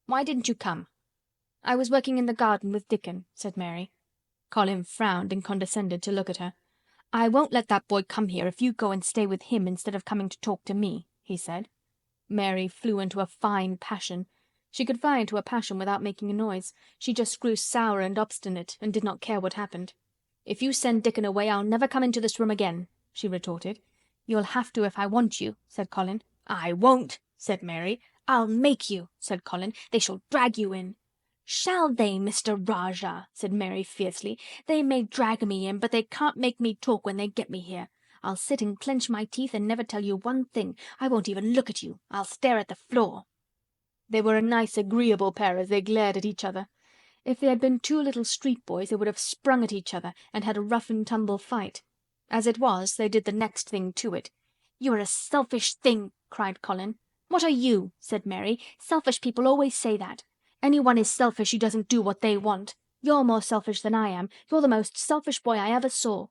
Why didn't you come?" "I was working in the garden with Dickon," said Mary. Colin frowned and condescended to look at her. "I won't let that boy come here if you go and stay with him instead of coming to talk to me," he said. Mary flew into a fine passion. She could fly into a passion without making a noise. She just grew sour and obstinate and did not care what happened. "If you send Dickon away I'll never come into this room again," she retorted. "You'll have to if I want you," said Colin. "I won't," said Mary. "I'll make you," said Colin. "They shall drag you in." "Shall they, Mr. Rajah?" said Mary fiercely. "They may drag me in, but they can't make me talk when they get me here. I'll sit and clench my teeth and never tell you one thing. I won't even look at you. I'll stare at the floor." They were a nice, agreeable pair as they glared at each other. If they had been 2 little street boys they would have sprung at each other and had a rough-and-tumble fight. As it was, they did the next thing to it. "You're a selfish thing!" cried Colin. "What are you?" said Mary. "Selfish people always say that. Anyone is selfish who doesn't do what they want. You're more selfish than I am. You're the most selfish boy I ever saw."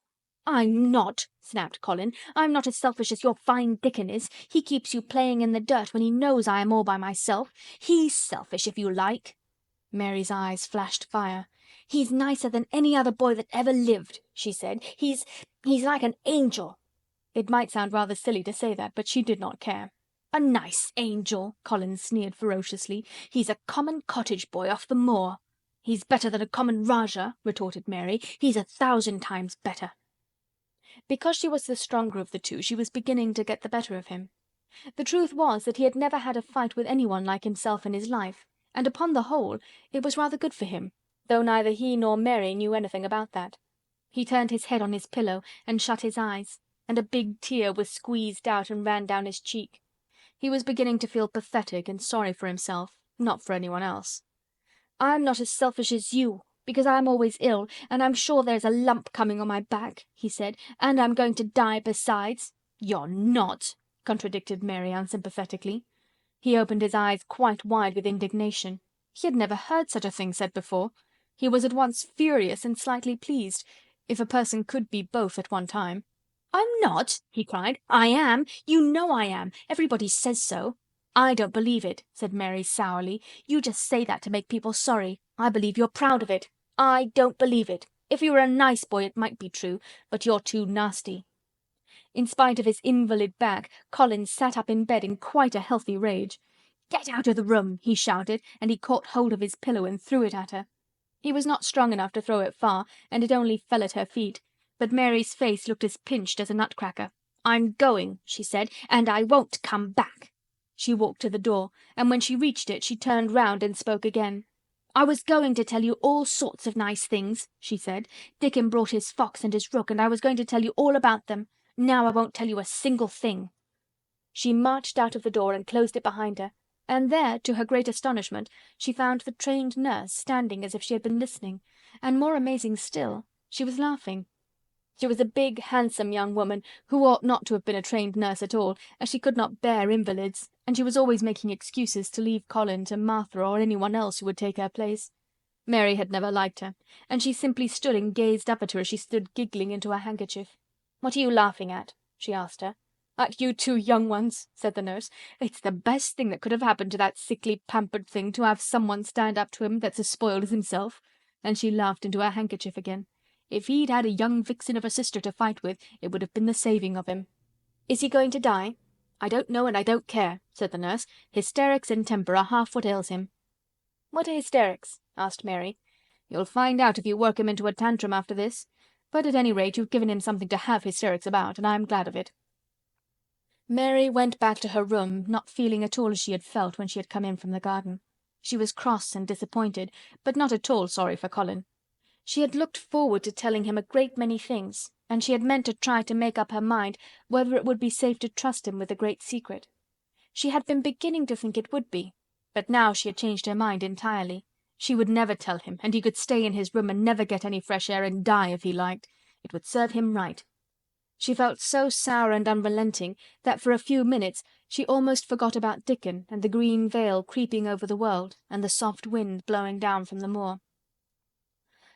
"I'm not," snapped Colin. "I'm not as selfish as your fine Dickon is. He keeps you playing in the dirt when he knows I am all by myself. He's selfish, if you like." Mary's eyes flashed fire. "He's nicer than any other boy that ever lived," she said. He's like an angel." It might sound rather silly to say that, but she did not care. "A nice angel!" Colin sneered ferociously. "He's a common cottage boy off the moor." "He's better than a common Rajah," retorted Mary. "He's 1,000 times better." Because she was the stronger of the two, she was beginning to get the better of him. The truth was that he had never had a fight with anyone like himself in his life, and upon the whole it was rather good for him, though neither he nor Mary knew anything about that. He turned his head on his pillow and shut his eyes, and a big tear was squeezed out and ran down his cheek. He was beginning to feel pathetic and sorry for himself, not for anyone else. "I'm not as selfish as you, because I'm always ill, and I'm sure there's a lump coming on my back," he said, "and I'm going to die besides." "You're not," contradicted Mary unsympathetically. He opened his eyes quite wide with indignation. He had never heard such a thing said before. He was at once furious and slightly pleased, if a person could be both at one time. "I'm not!" he cried. "I am! You know I am! Everybody says so." "I don't believe it," said Mary sourly. "You just say that to make people sorry. I believe you're proud of it." "I don't believe it. If you were a nice boy it might be true, but you're too nasty." In spite of his invalid back, Colin sat up in bed in quite a healthy rage. "Get out of the room!" he shouted, and he caught hold of his pillow and threw it at her. He was not strong enough to throw it far, and it only fell at her feet, but Mary's face looked as pinched as a nutcracker. "I'm going," she said, "and I won't come back." She walked to the door, and when she reached it she turned round and spoke again. "I was going to tell you all sorts of nice things," she said. "Dickon brought his fox and his rook, and I was going to tell you all about them. Now I won't tell you a single thing." She marched out of the door and closed it behind her, and there, to her great astonishment, she found the trained nurse standing as if she had been listening, and more amazing still, she was laughing. She was a big, handsome young woman who ought not to have been a trained nurse at all, as she could not bear invalids, and she was always making excuses to leave Colin to Martha or anyone else who would take her place. Mary had never liked her, and she simply stood and gazed up at her as she stood giggling into her handkerchief. "What are you laughing at?" she asked her. "At you two young ones," said the nurse. "It's the best thing that could have happened to that sickly, pampered thing to have someone stand up to him that's as spoiled as himself." And she laughed into her handkerchief again. "If he'd had a young vixen of a sister to fight with, it would have been the saving of him." "Is he going to die?" "I don't know and I don't care," said the nurse. "Hysterics and temper are half what ails him." "What are hysterics?" asked Mary. "You'll find out if you work him into a tantrum after this. But at any rate you've given him something to have hysterics about, and I'm glad of it." Mary went back to her room, not feeling at all as she had felt when she had come in from the garden. She was cross and disappointed, but not at all sorry for Colin. She had looked forward to telling him a great many things, and she had meant to try to make up her mind whether it would be safe to trust him with the great secret. She had been beginning to think it would be, but now she had changed her mind entirely. She would never tell him, and he could stay in his room and never get any fresh air and die if he liked. It would serve him right. She felt so sour and unrelenting that for a few minutes she almost forgot about Dickon and the green veil creeping over the world and the soft wind blowing down from the moor.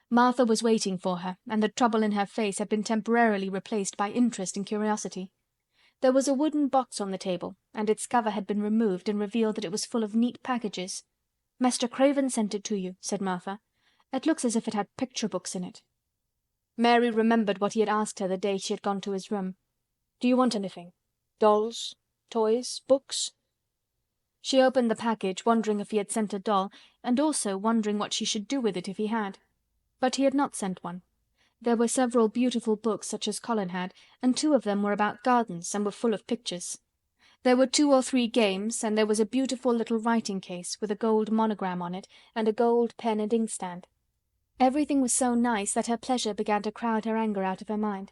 Martha was waiting for her, and the trouble in her face had been temporarily replaced by interest and curiosity. There was a wooden box on the table, and its cover had been removed and revealed that it was full of neat packages. "Mr. Craven sent it to you," said Martha. "It looks as if it had picture books in it." Mary remembered what he had asked her the day she had gone to his room. "Do you want anything? Dolls? Toys? Books?" She opened the package, wondering if he had sent a doll, and also wondering what she should do with it if he had. But he had not sent one. There were several beautiful books such as Colin had, and 2 of them were about gardens and were full of pictures. There were 2 or 3 games, and there was a beautiful little writing case with a gold monogram on it and a gold pen and inkstand. Everything was so nice that her pleasure began to crowd her anger out of her mind.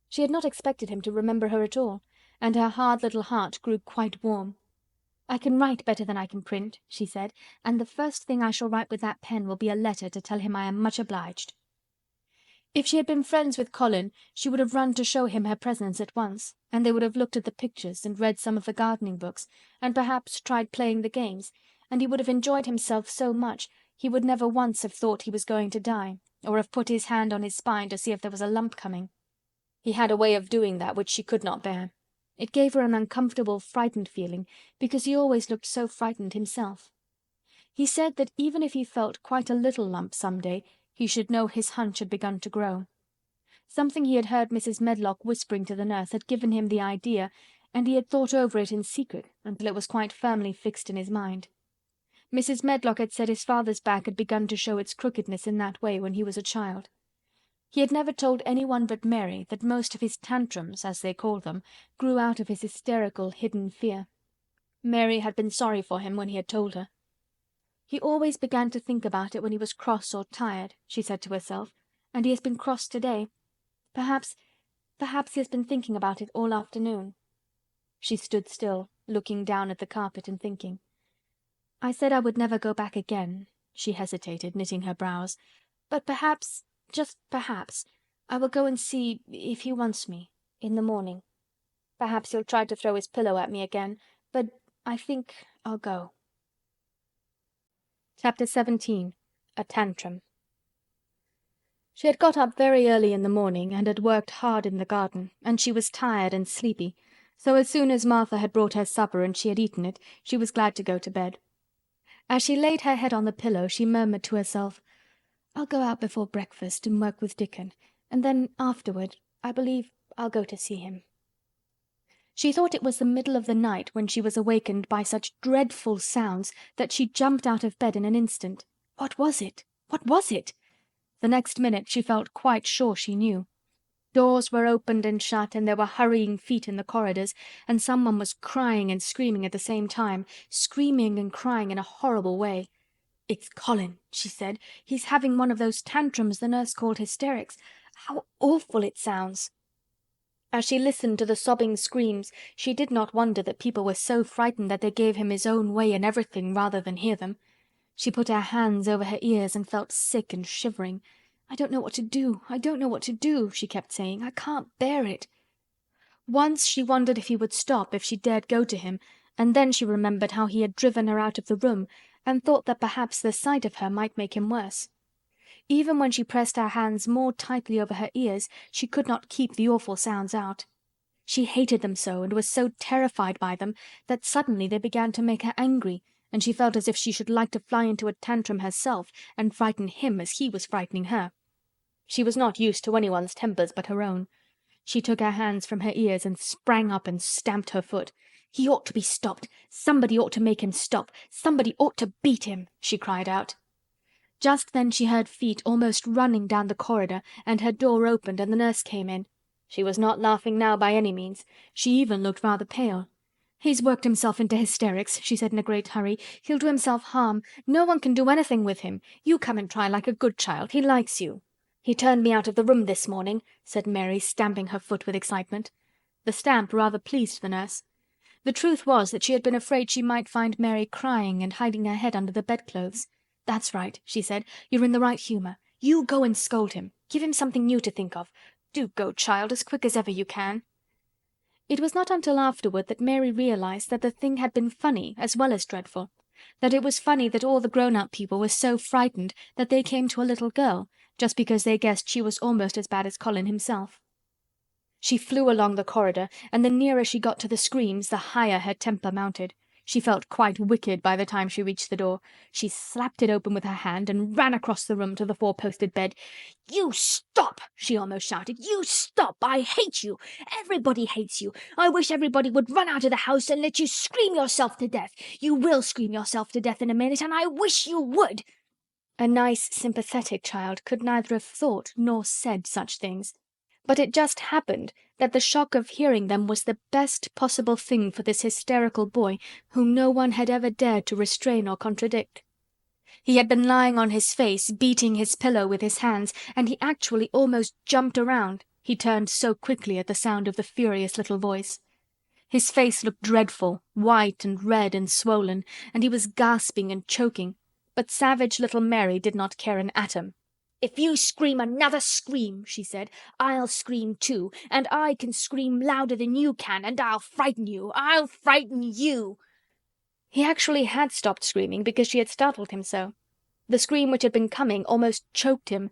She had not expected him to remember her at all, and her hard little heart grew quite warm. "I can write better than I can print," she said, "and the first thing I shall write with that pen will be a letter to tell him I am much obliged." If she had been friends with Colin, she would have run to show him her presents at once, and they would have looked at the pictures and read some of the gardening books, and perhaps tried playing the games, and he would have enjoyed himself so much he would never once have thought he was going to die, or have put his hand on his spine to see if there was a lump coming. He had a way of doing that which she could not bear. It gave her an uncomfortable, frightened feeling, because he always looked so frightened himself. He said that even if he felt quite a little lump some day, he should know his hunch had begun to grow. Something he had heard Mrs. Medlock whispering to the nurse had given him the idea, and he had thought over it in secret until it was quite firmly fixed in his mind. Mrs. Medlock had said his father's back had begun to show its crookedness in that way when he was a child. He had never told anyone but Mary that most of his tantrums, as they called them, grew out of his hysterical hidden fear. Mary had been sorry for him when he had told her. "He always began to think about it when he was cross or tired," she said to herself, "and he has been cross today. Perhaps he has been thinking about it all afternoon." She stood still, looking down at the carpet and thinking. "I said I would never go back again," she hesitated, knitting her brows. "But perhaps, just perhaps, I will go and see if he wants me in the morning. Perhaps he'll try to throw his pillow at me again, but I think I'll go." Chapter 17. A Tantrum. She had got up very early in the morning and had worked hard in the garden, and she was tired and sleepy, so as soon as Martha had brought her supper and she had eaten it, she was glad to go to bed. As she laid her head on the pillow, she murmured to herself, "I'll go out before breakfast and work with Dickon, and then afterward I believe I'll go to see him." She thought it was the middle of the night when she was awakened by such dreadful sounds that she jumped out of bed in an instant. What was it? What was it? The next minute she felt quite sure she knew. Doors were opened and shut, and there were hurrying feet in the corridors, and someone was crying and screaming at the same time, screaming and crying in a horrible way. "It's Colin," she said. "He's having one of those tantrums the nurse called hysterics. How awful it sounds!" As she listened to the sobbing screams, she did not wonder that people were so frightened that they gave him his own way in everything rather than hear them. She put her hands over her ears and felt sick and shivering. "I don't know what to do. I don't know what to do," she kept saying. "I can't bear it." Once she wondered if he would stop if she dared go to him, and then she remembered how he had driven her out of the room, and thought that perhaps the sight of her might make him worse. Even when she pressed her hands more tightly over her ears, she could not keep the awful sounds out. She hated them so and was so terrified by them that suddenly they began to make her angry, and she felt as if she should like to fly into a tantrum herself and frighten him as he was frightening her. She was not used to anyone's tempers but her own. She took her hands from her ears and sprang up and stamped her foot. "He ought to be stopped. Somebody ought to make him stop. Somebody ought to beat him," she cried out. Just then she heard feet almost running down the corridor, and her door opened and the nurse came in. She was not laughing now by any means. She even looked rather pale. "He's worked himself into hysterics," she said in a great hurry. "He'll do himself harm. No one can do anything with him. You come and try like a good child. He likes you." "He turned me out of the room this morning," said Mary, stamping her foot with excitement. The stamp rather pleased the nurse. The truth was that she had been afraid she might find Mary crying and hiding her head under the bedclothes. "That's right," she said. "You're in the right humor. You go and scold him. Give him something new to think of. Do go, child, as quick as ever you can." It was not until afterward that Mary realized that the thing had been funny as well as dreadful. That it was funny that all the grown-up people were so frightened that they came to a little girl, just because they guessed she was almost as bad as Colin himself. She flew along the corridor, and the nearer she got to the screams, the higher her temper mounted. She felt quite wicked by the time she reached the door. She slapped it open with her hand and ran across the room to the four-posted bed. "You stop!" she almost shouted. "You stop! I hate you! Everybody hates you! I wish everybody would run out of the house and let you scream yourself to death! You will scream yourself to death in a minute, and I wish you would!" A nice, sympathetic child could neither have thought nor said such things. But it just happened that the shock of hearing them was the best possible thing for this hysterical boy whom no one had ever dared to restrain or contradict. He had been lying on his face, beating his pillow with his hands, and he actually almost jumped around, he turned so quickly at the sound of the furious little voice. His face looked dreadful, white and red and swollen, and he was gasping and choking, but savage little Mary did not care an atom. "If you scream another scream," she said, "I'll scream too, and I can scream louder than you can, and I'll frighten you. I'll frighten you." He actually had stopped screaming because she had startled him so. The scream which had been coming almost choked him.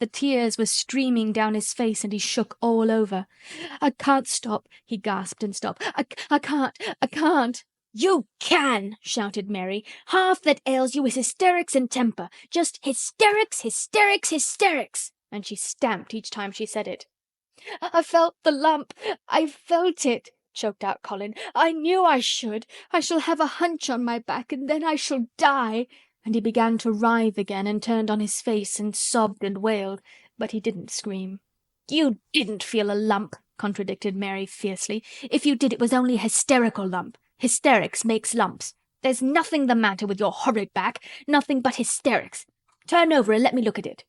The tears were streaming down his face and he shook all over. "I can't stop," he gasped and stopped. I can't." "You can!" shouted Mary. "Half that ails you is hysterics and temper. Just hysterics, hysterics, hysterics!" And she stamped each time she said it. "I felt the lump. I felt it," choked out Colin. "I knew I should. I shall have a hunch on my back and then I shall die." And he began to writhe again and turned on his face and sobbed and wailed, but he didn't scream. "You didn't feel a lump," contradicted Mary fiercely. "If you did, it was only a hysterical lump. Hysterics makes lumps. There's nothing the matter with your horrid back, nothing but hysterics. Turn over and let me look at it."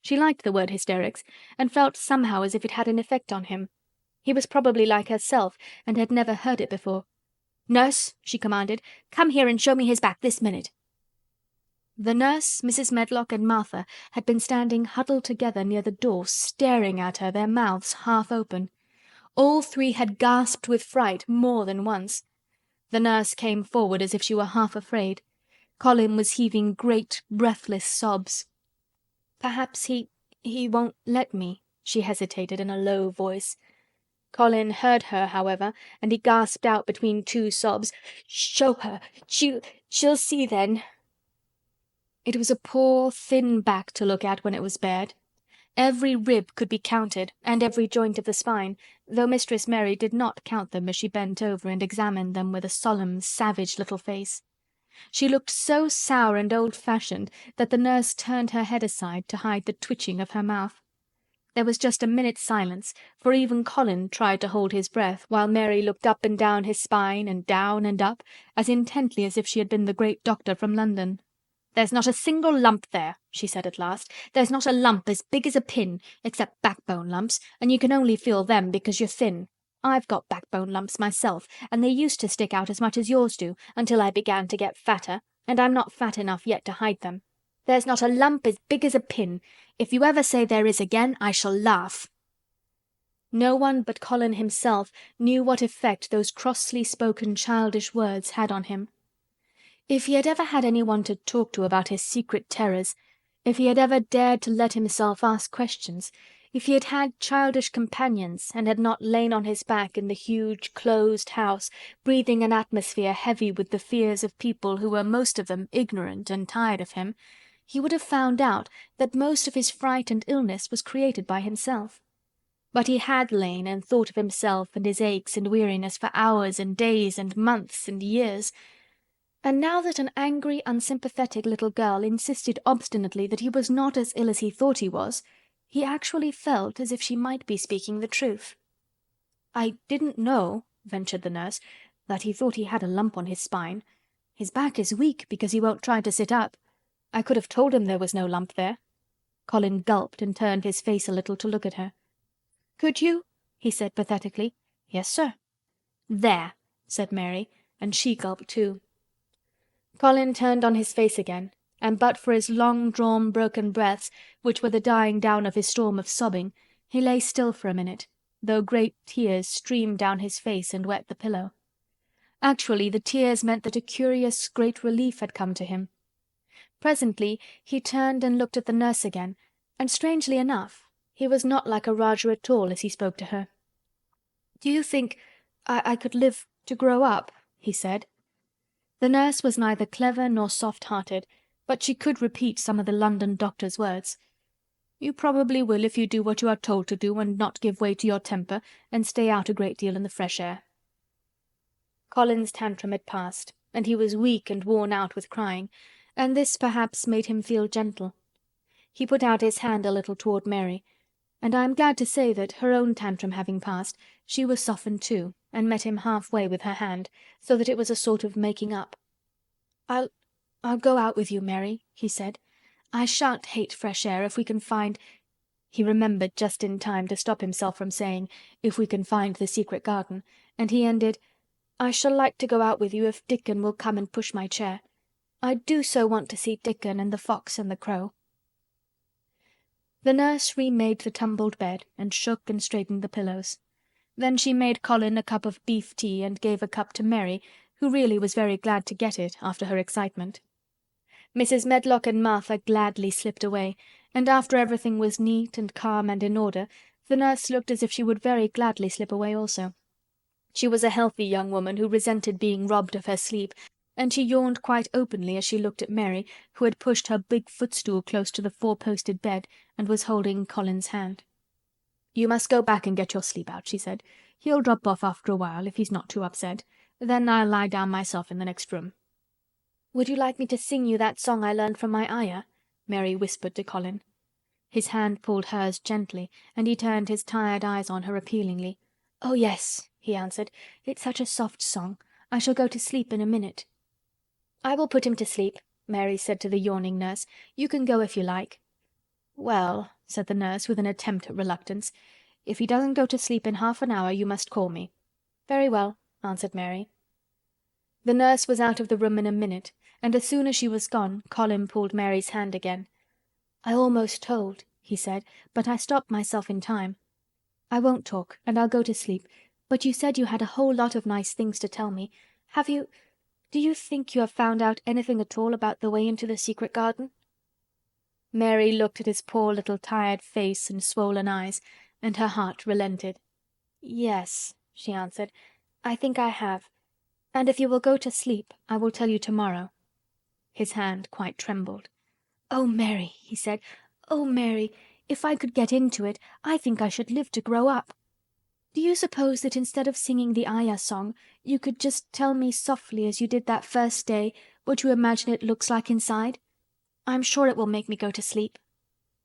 She liked the word hysterics, and felt somehow as if it had an effect on him. He was probably like herself, and had never heard it before. "Nurse," she commanded, "come here and show me his back this minute." The nurse, Mrs. Medlock, and Martha had been standing huddled together near the door, staring at her, their mouths half open. All three had gasped with fright more than once. The nurse came forward as if she were half afraid. Colin was heaving great, breathless sobs. "Perhaps he won't let me," she hesitated in a low voice. Colin heard her, however, and he gasped out between two sobs, "Show her! She'll see then." It was a poor, thin back to look at when it was bared. Every rib could be counted, and every joint of the spine, though Mistress Mary did not count them as she bent over and examined them with a solemn, savage little face. She looked so sour and old-fashioned that the nurse turned her head aside to hide the twitching of her mouth. There was just a minute's silence, for even Colin tried to hold his breath, while Mary looked up and down his spine and down and up, as intently as if she had been the great doctor from London. "There's not a single lump there," she said at last. "There's not a lump as big as a pin, except backbone lumps, and you can only feel them because you're thin. I've got backbone lumps myself, and they used to stick out as much as yours do, until I began to get fatter, and I'm not fat enough yet to hide them. There's not a lump as big as a pin. If you ever say there is again, I shall laugh." No one but Colin himself knew what effect those crossly spoken childish words had on him. If he had ever had anyone to talk to about his secret terrors, if he had ever dared to let himself ask questions, if he had had childish companions and had not lain on his back in the huge closed house, breathing an atmosphere heavy with the fears of people who were most of them ignorant and tired of him, he would have found out that most of his fright and illness was created by himself. But he had lain and thought of himself and his aches and weariness for hours and days and months and years. And now that an angry, unsympathetic little girl insisted obstinately that he was not as ill as he thought he was, he actually felt as if she might be speaking the truth. "I didn't know," ventured the nurse, "that he thought he had a lump on his spine. His back is weak because he won't try to sit up. I could have told him there was no lump there." Colin gulped and turned his face a little to look at her. "Could you?" he said pathetically. "Yes, sir." "There," said Mary, and she gulped too. Colin turned on his face again, and but for his long-drawn broken breaths, which were the dying down of his storm of sobbing, he lay still for a minute, though great tears streamed down his face and wet the pillow. Actually, the tears meant that a curious great relief had come to him. Presently he turned and looked at the nurse again, and strangely enough, he was not like a Rajah at all as he spoke to her. "Do you think I could live to grow up?" he said. The nurse was neither clever nor soft-hearted, but she could repeat some of the London doctor's words. "You probably will if you do what you are told to do and not give way to your temper and stay out a great deal in the fresh air." Colin's tantrum had passed, and he was weak and worn out with crying, and this perhaps made him feel gentle. He put out his hand a little toward Mary, and I am glad to say that, her own tantrum having passed, she was softened too, and met him halfway with her hand, so that it was a sort of making up. I'll go out with you, Mary," he said. "I shan't hate fresh air if we can find—" He remembered just in time to stop himself from saying, "if we can find the secret garden," and he ended, "I shall like to go out with you if Dickon will come and push my chair. I do so want to see Dickon and the fox and the crow." The nurse remade the tumbled bed and shook and straightened the pillows. Then she made Colin a cup of beef tea and gave a cup to Mary, who really was very glad to get it after her excitement. Mrs. Medlock and Martha gladly slipped away, and after everything was neat and calm and in order, the nurse looked as if she would very gladly slip away also. She was a healthy young woman who resented being robbed of her sleep, and she yawned quite openly as she looked at Mary, who had pushed her big footstool close to the four-posted bed and was holding Colin's hand. "You must go back and get your sleep out," she said. "He'll drop off after a while if he's not too upset. Then I'll lie down myself in the next room." "Would you like me to sing you that song I learned from my ayah?" Mary whispered to Colin. His hand pulled hers gently, and he turned his tired eyes on her appealingly. "Oh, yes," he answered. "It's such a soft song. I shall go to sleep in a minute." "I will put him to sleep," Mary said to the yawning nurse. "You can go if you like." "Well," said the nurse with an attempt at reluctance, "if he doesn't go to sleep in half an hour you must call me." "Very well," answered Mary. The nurse was out of the room in a minute, and as soon as she was gone Colin pulled Mary's hand again. "I almost told," he said, "but I stopped myself in time. I won't talk, and I'll go to sleep, but you said you had a whole lot of nice things to tell me. Do you think you have found out anything at all about the way into the secret garden?" Mary looked at his poor little tired face and swollen eyes, and her heart relented. "Yes," she answered, "I think I have. And if you will go to sleep, I will tell you tomorrow." His hand quite trembled. "Oh, Mary," he said. "Oh, Mary, if I could get into it, I think I should live to grow up. Do you suppose that instead of singing the Ayah song, you could just tell me softly as you did that first day what you imagine it looks like inside? I'm sure it will make me go to sleep."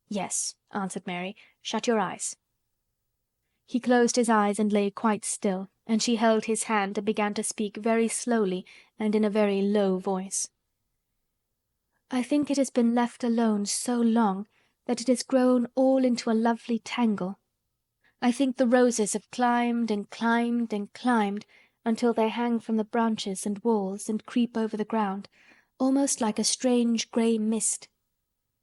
"Yes," answered Mary. "Shut your eyes." He closed his eyes and lay quite still, and she held his hand and began to speak very slowly and in a very low voice. "I think it has been left alone so long that it has grown all into a lovely tangle. I think the roses have climbed and climbed and climbed until they hang from the branches and walls and creep over the ground, almost like a strange grey mist.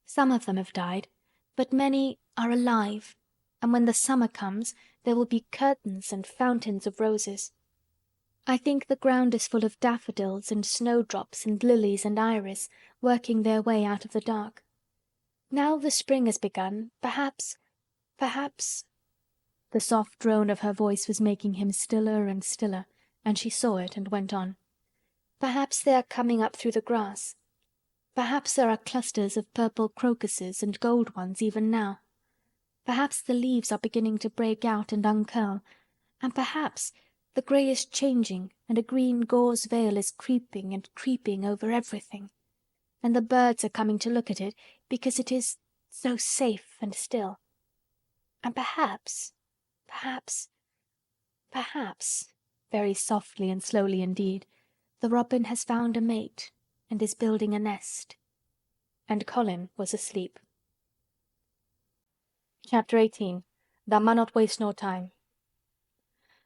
Some of them have died, but many are alive, and when the summer comes there will be curtains and fountains of roses. I think the ground is full of daffodils and snowdrops and lilies and iris working their way out of the dark. Now the spring has begun, perhaps... The soft drone of her voice was making him stiller and stiller, and she saw it and went on. "Perhaps they are coming up through the grass. Perhaps there are clusters of purple crocuses and gold ones even now. Perhaps the leaves are beginning to break out and uncurl, and perhaps the grey is changing and a green gauze veil is creeping and creeping over everything, and the birds are coming to look at it because it is so safe and still. And perhaps, very softly and slowly indeed, the robin has found a mate and is building a nest." And Colin was asleep. Chapter 18. Thou Munnot Waste No Time.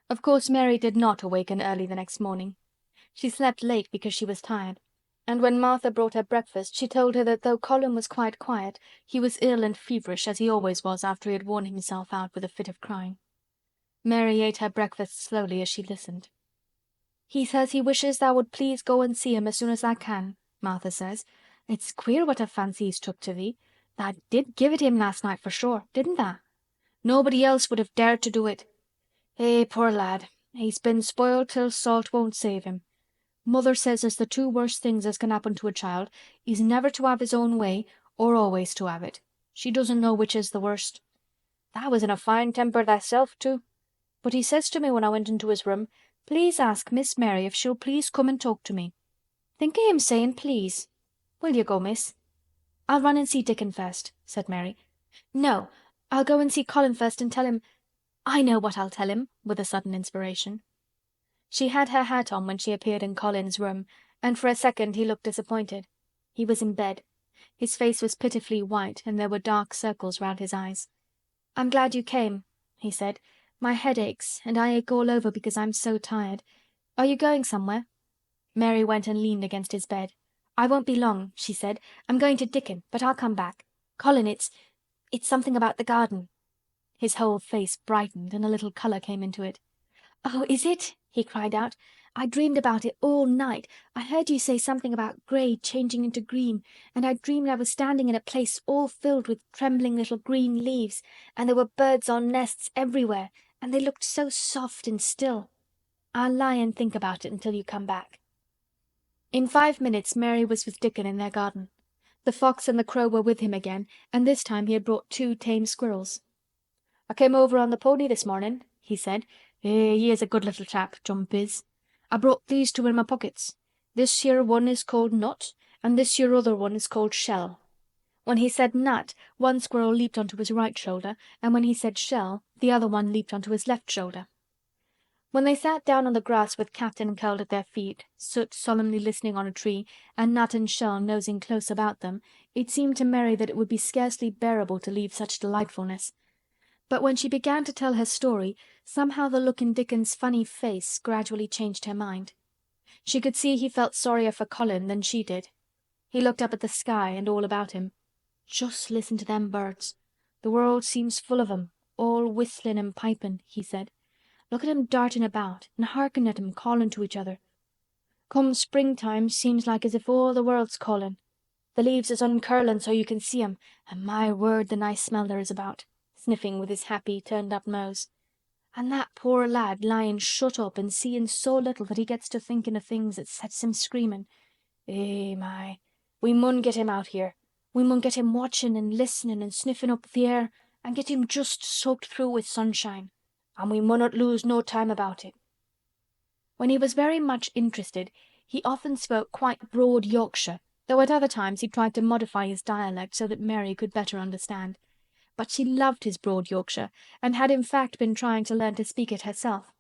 Of course Mary did not awaken early the next morning. She slept late because she was tired, and when Martha brought her breakfast she told her that though Colin was quite quiet, he was ill and feverish as he always was after he had worn himself out with a fit of crying. Mary ate her breakfast slowly as she listened. "He says he wishes thou would please go and see him as soon as thou can," Martha says. "It's queer what a fancy he's took to thee. Thou did give it him last night for sure, didn't thou? Nobody else would have dared to do it. Eh, poor lad, he's been spoiled till salt won't save him. Mother says as the two worst things as can happen to a child is never to have his own way or always to have it. She doesn't know which is the worst. Thou was in a fine temper thyself too. But he says to me when I went into his room, 'Please ask Miss Mary if she'll please come and talk to me.' Think o' him saying please. Will you go, miss?" "I'll run and see Dickon first," said Mary. "No, I'll go and see Colin first and tell him... I know what I'll tell him," with a sudden inspiration. She had her hat on when she appeared in Colin's room, and for a second he looked disappointed. He was in bed. His face was pitifully white and there were dark circles round his eyes. "I'm glad you came," he said. "My head aches and I ache all over because I'm so tired. Are you going somewhere?" Mary went and leaned against his bed. "I won't be long," she said. "I'm going to Dickon, but I'll come back. Colin, it's something about the garden." His whole face brightened and a little colour came into it. "Oh, is it?" he cried out. "I dreamed about it all night. I heard you say something about grey changing into green, and I dreamed I was standing in a place all filled with trembling little green leaves, and there were birds on nests everywhere, and they looked so soft and still. I'll lie and think about it until you come back." In 5 minutes Mary was with Dickon in their garden. The fox and the crow were with him again, and this time he had brought 2 tame squirrels. "I came over on the pony this morning," he said. He is a good little chap, Jump is. I brought these 2 in my pockets. This here one is called Nut, and this here other one is called Shell." When he said Nut, one squirrel leaped onto his right shoulder, and when he said Shell, the other one leaped onto his left shoulder. When they sat down on the grass with Captain curled at their feet, Soot solemnly listening on a tree, and Nut and Shell nosing close about them, it seemed to Mary that it would be scarcely bearable to leave such delightfulness. But when she began to tell her story, somehow the look in Dickon's funny face gradually changed her mind. She could see he felt sorrier for Colin than she did. He looked up at the sky and all about him. "Just listen to them birds. The world seems full of 'em, all whistling and piping," he said. "Look at 'em darting about, and hearken at 'em calling to each other. Come springtime seems like as if all the world's calling. The leaves is uncurling so you can see 'em, and my word the nice smell there is about," sniffing with his happy turned-up nose. "And that poor lad lying shut up and seeing so little that he gets to thinking of things that sets him screaming. Eh, my, we mun get him out here. We mun get him watching and listening and sniffing up the air and get him just soaked through with sunshine. And we munnot lose no time about it." When he was very much interested, he often spoke quite broad Yorkshire, though at other times he tried to modify his dialect so that Mary could better understand. But she loved his broad Yorkshire, and had in fact been trying to learn to speak it herself.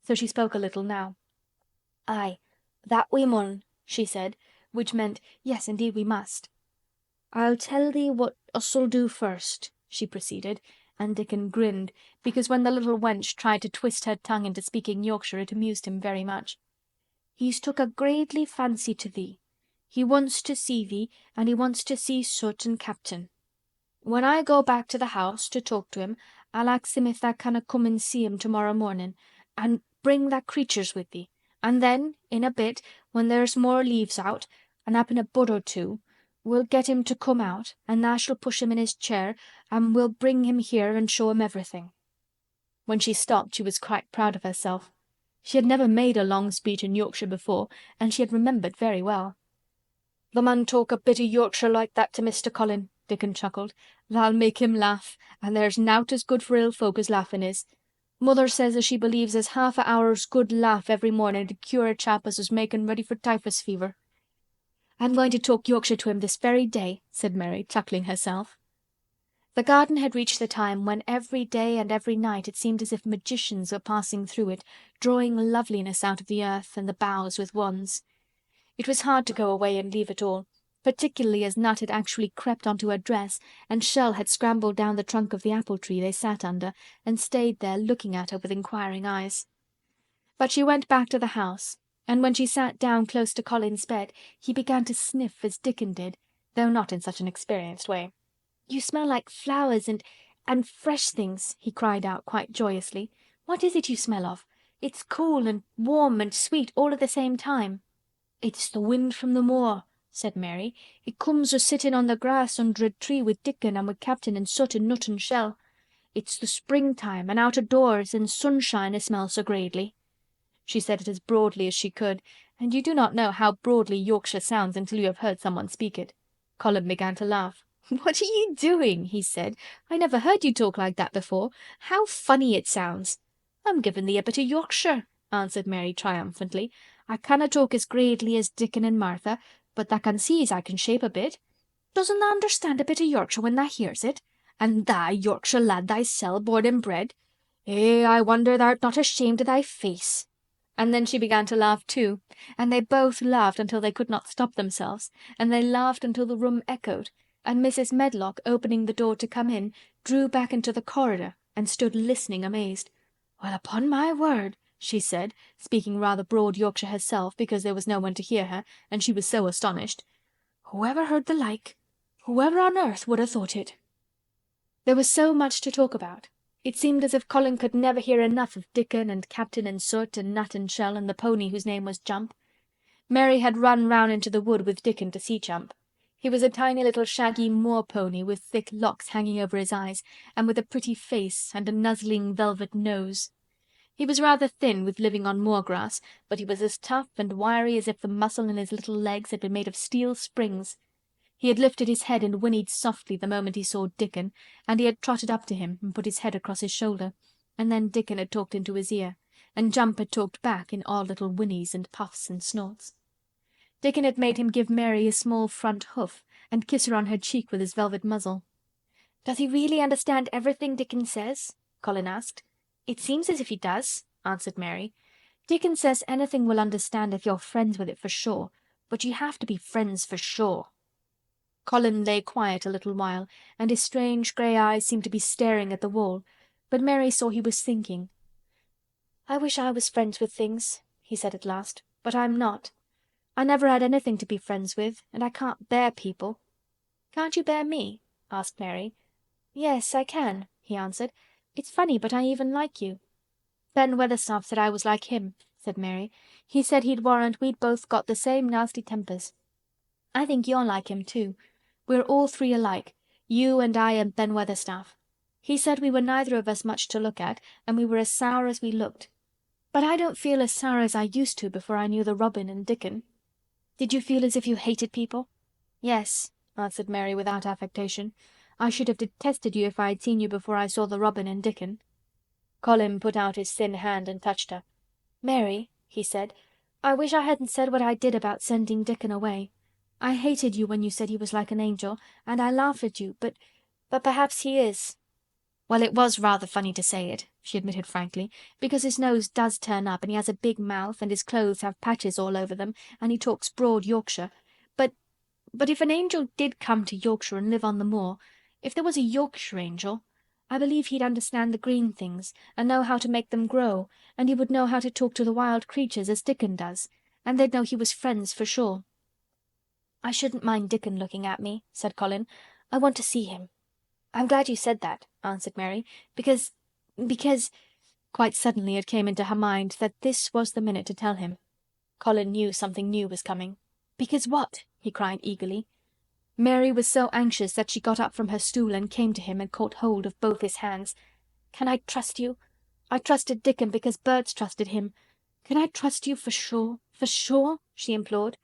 So she spoke a little now. "Aye, that we mun," she said, which meant, "Yes, indeed we must." "I'll tell thee what us'll do first," she proceeded, and Dickon grinned, because when the little wench tried to twist her tongue into speaking Yorkshire it amused him very much. "He's took a greatly fancy to thee. He wants to see thee, and he wants to see Soot and Captain. When I go back to the house to talk to him, I'll ax him if tha canna come and see him tomorrow morning, and bring tha creatures with thee, and then, in a bit, when there's more leaves out, and happen a bud or two, we'll get him to come out, and tha shall push him in his chair, and we'll bring him here and show him everything." When she stopped she was quite proud of herself. She had never made a long speech in Yorkshire before, and she had remembered very well. "Thou mun talk a bit o' Yorkshire like that to Mr. Colin," Dickon chuckled. "Tha'll make him laugh, and there's nowt as good for ill folk as laughin' is. Mother says as she believes as half a hour's good laugh every morning 'ud cure a chap as was makin' ready for typhus fever." "I'm going to talk Yorkshire to him this very day," said Mary, chuckling herself. The garden had reached the time when every day and every night it seemed as if magicians were passing through it, drawing loveliness out of the earth and the boughs with wands. It was hard to go away and leave it all, particularly as Nut had actually crept onto her dress and Shell had scrambled down the trunk of the apple tree they sat under and stayed there looking at her with inquiring eyes. But she went back to the house, and when she sat down close to Colin's bed he began to sniff as Dickon did, though not in such an experienced way. "You smell like flowers and fresh things," he cried out quite joyously. "What is it you smell of? It's cool and warm and sweet all at the same time." "It's the wind from the moor," said Mary. "It comes o' sitting on the grass under a tree with Dickon and with Captain and Soot and Nut and Shell. It's the springtime and out o' doors and sunshine a smells so greatly." She said it as broadly as she could, and you do not know how broadly Yorkshire sounds until you have heard someone speak it. Colin began to laugh. "What are you doing?" he said. "I never heard you talk like that before. How funny it sounds!" "I'm giving thee a bit of Yorkshire," answered Mary triumphantly. "I canna talk as greatly as Dickon and Martha, but tha can see as I can shape a bit. Doesn't tha understand a bit of Yorkshire when tha hears it? And tha a Yorkshire lad thysel, born and bred? Eh, I wonder tha'rt not ashamed of thy face." And then she began to laugh too, and they both laughed until they could not stop themselves, and they laughed until the room echoed, and Mrs. Medlock, opening the door to come in, drew back into the corridor and stood listening amazed. "Well, upon my word," she said, speaking rather broad Yorkshire herself because there was no one to hear her, and she was so astonished. "Whoever heard the like? Whoever on earth would have thought it?" There was so much to talk about. It seemed as if Colin could never hear enough of Dickon and Captain and Soot and Nut and Shell and the pony whose name was Jump. Mary had run round into the wood with Dickon to see Jump. He was a tiny little shaggy moor pony with thick locks hanging over his eyes and with a pretty face and a nuzzling velvet nose. He was rather thin with living on moor grass, but he was as tough and wiry as if the muscle in his little legs had been made of steel springs. He had lifted his head and whinnied softly the moment he saw Dickon, and he had trotted up to him and put his head across his shoulder, and then Dickon had talked into his ear, and Jump had talked back in odd little whinnies and puffs and snorts. Dickon had made him give Mary his small front hoof and kiss her on her cheek with his velvet muzzle. "Does he really understand everything Dickon says?" Colin asked. "It seems as if he does." answered Mary. "Dickon says anything will understand if you're friends with it for sure, but you have to be friends for sure." Colin lay quiet a little while, and his strange grey eyes seemed to be staring at the wall, but Mary saw he was thinking. "I wish I was friends with things," he said at last, "but I'm not. I never had anything to be friends with, and I can't bear people." "Can't you bear me?" asked Mary. "Yes, I can," he answered. "It's funny, but I even like you." "Ben Weatherstaff said I was like him," said Mary. "He said he'd warrant we'd both got the same nasty tempers. I think you're like him too. We're all three alike, you and I and Ben Weatherstaff. He said we were neither of us much to look at, and we were as sour as we looked. But I don't feel as sour as I used to before I knew the Robin and Dickon." "Did you feel as if you hated people?" "Yes," answered Mary without affectation. "I should have detested you if I had seen you before I saw the Robin and Dickon." Colin put out his thin hand and touched her. "Mary," he said, "I wish I hadn't said what I did about sending Dickon away. I hated you when you said he was like an angel, and I laughed at you, but perhaps he is." "Well, it was rather funny to say it," she admitted frankly, "because his nose does turn up, and he has a big mouth, and his clothes have patches all over them, and he talks broad Yorkshire. But if an angel did come to Yorkshire and live on the moor, if there was a Yorkshire angel, I believe he'd understand the green things, and know how to make them grow, and he would know how to talk to the wild creatures as Dickon does, and they'd know he was friends for sure." "I shouldn't mind Dickon looking at me," said Colin. "I want to see him." "I'm glad you said that," answered Mary, because... Quite suddenly it came into her mind that this was the minute to tell him. Colin knew something new was coming. "Because what?" he cried eagerly. Mary was so anxious that she got up from her stool and came to him and caught hold of both his hands. "Can I trust you? I trusted Dickon because birds trusted him. Can I trust you for sure, for sure?" she implored.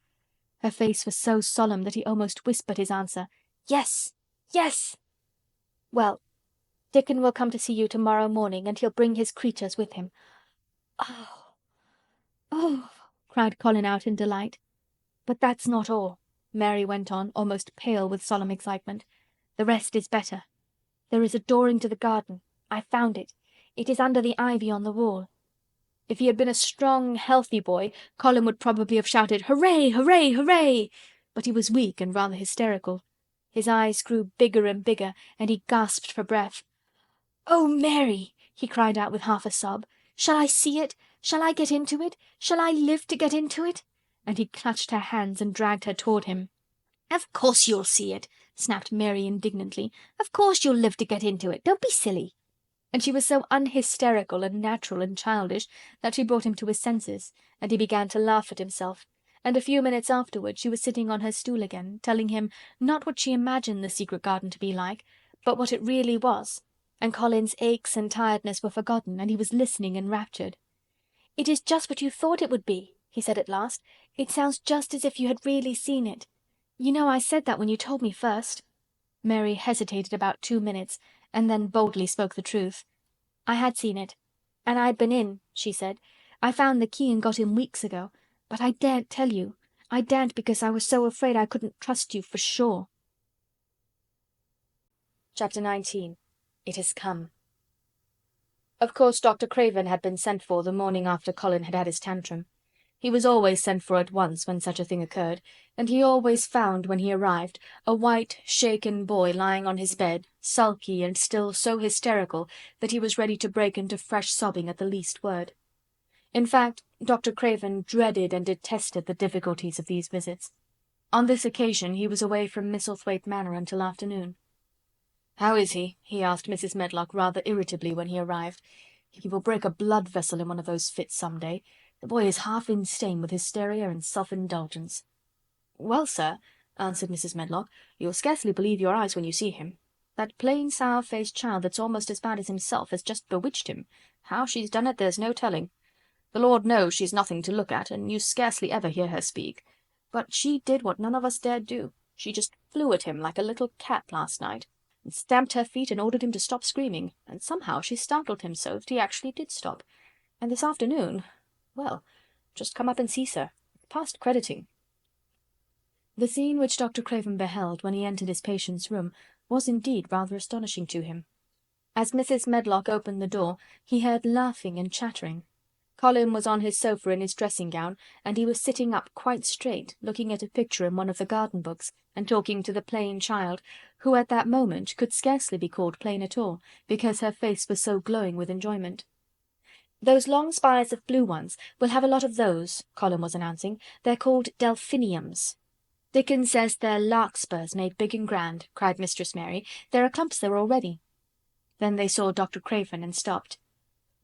Her face was so solemn that he almost whispered his answer. "Yes, yes!" "Well, Dickon will come to see you tomorrow morning, and he'll bring his creatures with him." "Oh, oh!" cried Colin out in delight. "But that's not all," Mary went on, almost pale with solemn excitement. "The rest is better. There is a door into the garden. I found it. It is under the ivy on the wall." If he had been a strong, healthy boy, Colin would probably have shouted, "Hooray! Hooray! Hooray!" But he was weak and rather hysterical. His eyes grew bigger and bigger, and he gasped for breath. "Oh, Mary!" he cried out with half a sob. "Shall I see it? Shall I get into it? Shall I live to get into it?" And he clutched her hands and dragged her toward him. "Of course you'll see it," snapped Mary indignantly. "Of course you'll live to get into it. Don't be silly." And she was so unhysterical and natural and childish that she brought him to his senses, and he began to laugh at himself, and a few minutes afterward she was sitting on her stool again, telling him not what she imagined the secret garden to be like, but what it really was, and Colin's aches and tiredness were forgotten, and he was listening enraptured. "It is just what you thought it would be," he said at last. "It sounds just as if you had really seen it. You know I said that when you told me first." Mary hesitated about 2 minutes, and then boldly spoke the truth. "I had seen it, and I'd been in," she said. "I found the key and got in weeks ago, but I daren't tell you. I daren't because I was so afraid I couldn't trust you for sure." Chapter 19. It Has Come. Of course Dr. Craven had been sent for the morning after Colin had had his tantrum. He was always sent for at once when such a thing occurred, and he always found, when he arrived, a white, shaken boy lying on his bed, sulky and still so hysterical that he was ready to break into fresh sobbing at the least word. In fact, Dr. Craven dreaded and detested the difficulties of these visits. On this occasion he was away from Misselthwaite Manor until afternoon. "How is he?" he asked Mrs. Medlock rather irritably when he arrived. "He will break a blood vessel in one of those fits some day. The boy is half insane with hysteria and self-indulgence." "Well, sir," answered Mrs. Medlock, "you'll scarcely believe your eyes when you see him. That plain, sour-faced child that's almost as bad as himself has just bewitched him. How she's done it there's no telling. The Lord knows she's nothing to look at, and you scarcely ever hear her speak. But she did what none of us dared do. She just flew at him like a little cat last night, and stamped her feet and ordered him to stop screaming, and somehow she startled him so that he actually did stop. And this afternoon... well, just come up and see, sir. It's past crediting." The scene which Dr. Craven beheld when he entered his patient's room was indeed rather astonishing to him. As Mrs. Medlock opened the door, he heard laughing and chattering. Colin was on his sofa in his dressing-gown, and he was sitting up quite straight, looking at a picture in one of the garden books, and talking to the plain child, who at that moment could scarcely be called plain at all, because her face was so glowing with enjoyment. "Those long spires of blue ones, we'll have a lot of those," Colin was announcing. "They're called delphiniums." "Dickon says they're larkspurs made big and grand," cried Mistress Mary. "There are clumps there already." Then they saw Dr. Craven and stopped.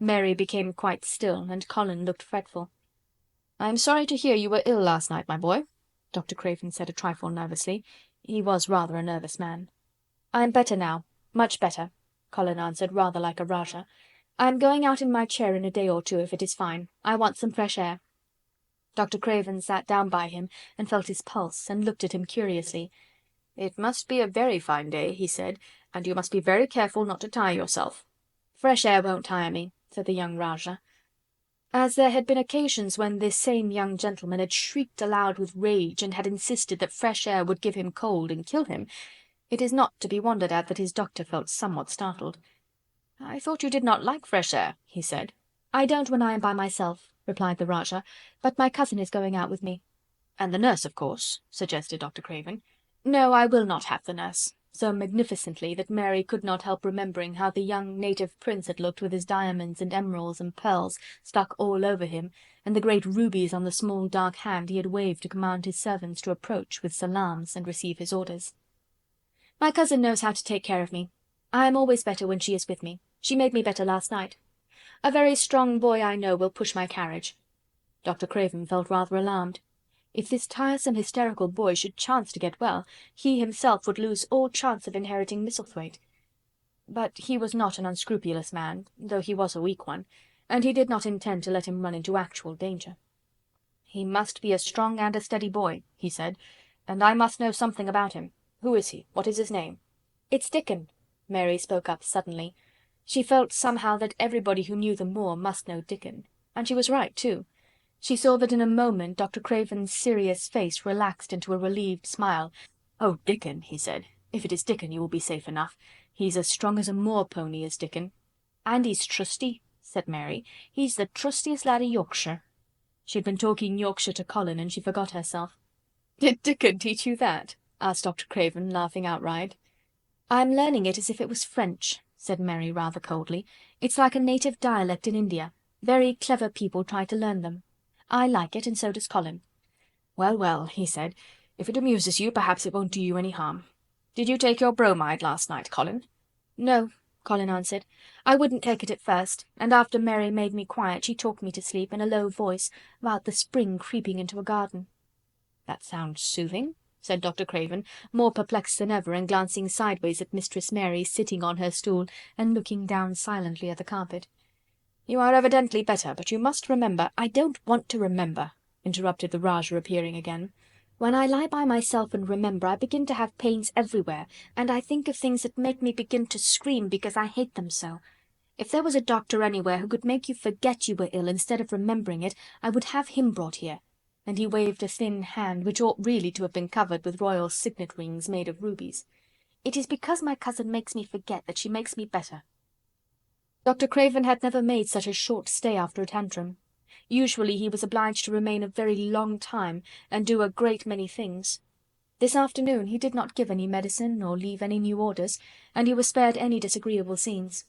Mary became quite still, and Colin looked fretful. "I am sorry to hear you were ill last night, my boy," Dr. Craven said a trifle nervously. He was rather a nervous man. "I am better now, much better," Colin answered, rather like a Rajah. "I am going out in my chair in a day or two, if it is fine. I want some fresh air." Dr. Craven sat down by him and felt his pulse, and looked at him curiously. "It must be a very fine day," he said, "and you must be very careful not to tire yourself." "Fresh air won't tire me," said the young Rajah. As there had been occasions when this same young gentleman had shrieked aloud with rage and had insisted that fresh air would give him cold and kill him, it is not to be wondered at that his doctor felt somewhat startled. "I thought you did not like fresh air," he said. "I don't when I am by myself," replied the Rajah, "but my cousin is going out with me." "And the nurse, of course," suggested Dr. Craven. "No, I will not have the nurse," so magnificently that Mary could not help remembering how the young native prince had looked with his diamonds and emeralds and pearls stuck all over him, and the great rubies on the small dark hand he had waved to command his servants to approach with salams and receive his orders. "My cousin knows how to take care of me. I am always better when she is with me. She made me better last night. A very strong boy I know will push my carriage." Dr. Craven felt rather alarmed. If this tiresome hysterical boy should chance to get well, he himself would lose all chance of inheriting Misselthwaite. But he was not an unscrupulous man, though he was a weak one, and he did not intend to let him run into actual danger. "He must be a strong and a steady boy," he said, "and I must know something about him. Who is he? What is his name?" "It's Dickon," Mary spoke up suddenly. She felt somehow that everybody who knew the Moor must know Dickon, and she was right too. She saw that in a moment Dr. Craven's serious face relaxed into a relieved smile. "Oh, Dickon," he said. "If it is Dickon you will be safe enough. He's as strong as a moor pony, is Dickon." "And he's trusty," said Mary. "He's the trustiest lad in Yorkshire." She had been talking Yorkshire to Colin, and she forgot herself. "Did Dickon teach you that?" asked Dr. Craven, laughing outright. "I'm learning it as if it was French," said Mary rather coldly. "It's like a native dialect in India. Very clever people try to learn them. I like it, and so does Colin." "Well, well," he said, "if it amuses you, perhaps it won't do you any harm. Did you take your bromide last night, Colin?" "No," Colin answered. "I wouldn't take it at first, and after Mary made me quiet she talked me to sleep in a low voice about the spring creeping into a garden." "That sounds soothing," said Dr. Craven, more perplexed than ever, and glancing sideways at Mistress Mary sitting on her stool and looking down silently at the carpet. "You are evidently better, but you must remember—" "I don't want to remember," interrupted the Rajah, appearing again. "When I lie by myself and remember, I begin to have pains everywhere, and I think of things that make me begin to scream because I hate them so. If there was a doctor anywhere who could make you forget you were ill instead of remembering it, I would have him brought here," and he waved a thin hand which ought really to have been covered with royal signet rings made of rubies. "It is because my cousin makes me forget that she makes me better." Dr. Craven had never made such a short stay after a tantrum. Usually he was obliged to remain a very long time and do a great many things. This afternoon he did not give any medicine or leave any new orders, and he was spared any disagreeable scenes.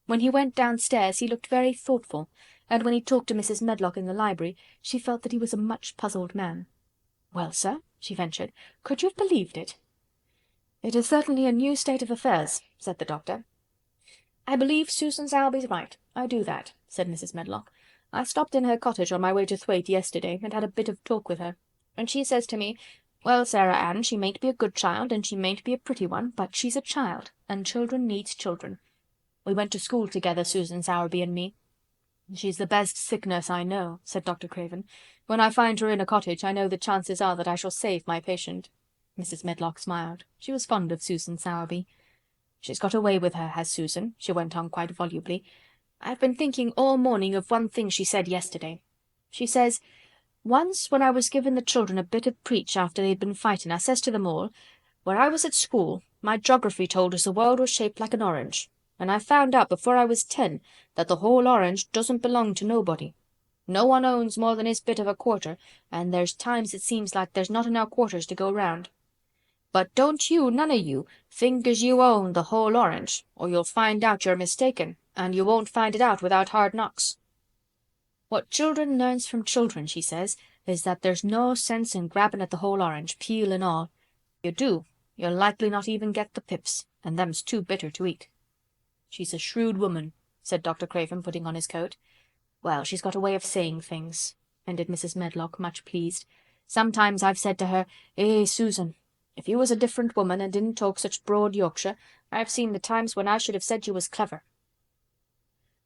When he went downstairs he looked very thoughtful, and when he talked to Mrs. Medlock in the library she felt that he was a much puzzled man. "Well, sir," she ventured, "could you have believed it?" "It is certainly a new state of affairs," said the doctor. "I believe Susan Sowerby's right, I do that," said Mrs. Medlock. "I stopped in her cottage on my way to Thwaite yesterday and had a bit of talk with her, and she says to me, 'Well, Sarah Ann, she mayn't be a good child and she mayn't be a pretty one, but she's a child, and children needs children. We went to school together, Susan Sowerby and me.'" "She's the best sick nurse I know," said Dr. Craven. "When I find her in a cottage I know the chances are that I shall save my patient." Mrs. Medlock smiled. She was fond of Susan Sowerby. "She's got a way with her, has Susan," she went on quite volubly. "I've been thinking all morning of one thing she said yesterday. She says, 'Once when I was giving the children a bit of preach after they'd been fighting, I says to them all, "Where I was at school, my geography told us the world was shaped like an orange, and I found out before I was 10 that the whole orange doesn't belong to nobody. No one owns more than his bit of a quarter, and there's times it seems like there's not enow quarters to go round. But don't you, none o' you, think as you own the whole orange, or you'll find out you're mistaken, and you won't find it out without hard knocks. What children learns from children, she says, is that there's no sense in grabbing at the whole orange, peel and all. You do, you'll likely not even get the pips, and them's too bitter to eat." "She's a shrewd woman," said Dr. Craven, putting on his coat. "Well, she's got a way of saying things," ended Mrs. Medlock, much pleased. "Sometimes I've said to her, Susan, if you was a different woman and didn't talk such broad Yorkshire, I've seen the times when I should have said you was clever."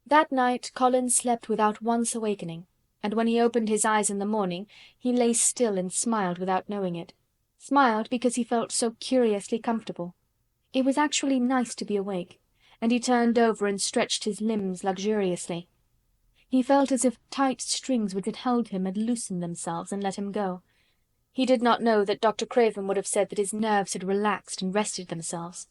That night Colin slept without once awakening, and when he opened his eyes in the morning he lay still and smiled without knowing it. Smiled because he felt so curiously comfortable. It was actually nice to be awake, and he turned over and stretched his limbs luxuriously. He felt as if tight strings which had held him had loosened themselves and let him go. He did not know that Dr. Craven would have said that his nerves had relaxed and rested themselves.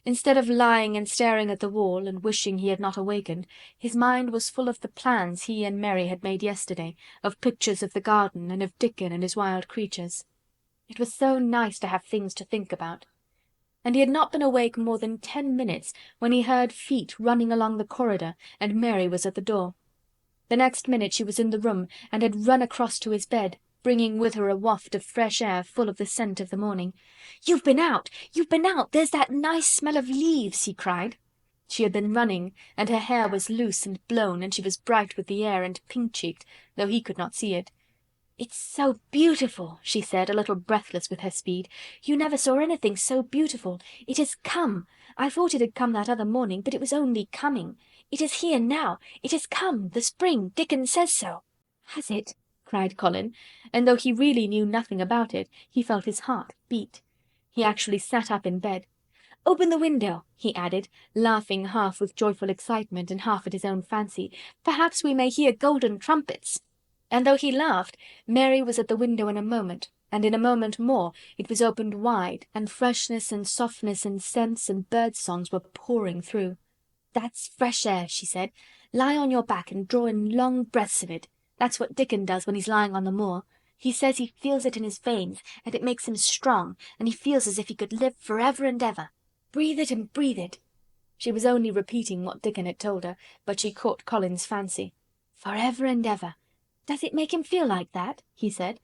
Instead of lying and staring at the wall and wishing he had not awakened, his mind was full of the plans he and Mary had made yesterday, of pictures of the garden and of Dickon and his wild creatures. It was so nice to have things to think about. And he had not been awake more than 10 minutes when he heard feet running along the corridor, and Mary was at the door. The next minute she was in the room and had run across to his bed, bringing with her a waft of fresh air full of the scent of the morning. "You've been out! You've been out! There's that nice smell of leaves!" he cried. She had been running, and her hair was loose and blown, and she was bright with the air and pink-cheeked, though he could not see it. "It's so beautiful," she said, a little breathless with her speed. "You never saw anything so beautiful. It has come. I thought it had come that other morning, but it was only coming. It is here now. It has come. The spring. Dickon says so." "Has it?" cried Colin, and though he really knew nothing about it, he felt his heart beat. He actually sat up in bed. "Open the window," he added, laughing half with joyful excitement and half at his own fancy. "Perhaps we may hear golden trumpets." And though he laughed, Mary was at the window in a moment, and in a moment more it was opened wide, and freshness and softness and scents and bird-songs were pouring through. "That's fresh air," she said. "Lie on your back and draw in long breaths of it. That's what Dickon does when he's lying on the moor. He says he feels it in his veins, and it makes him strong, and he feels as if he could live forever and ever. Breathe it and breathe it." She was only repeating what Dickon had told her, but she caught Colin's fancy. "Forever and ever. Does it make him feel like that?" he said,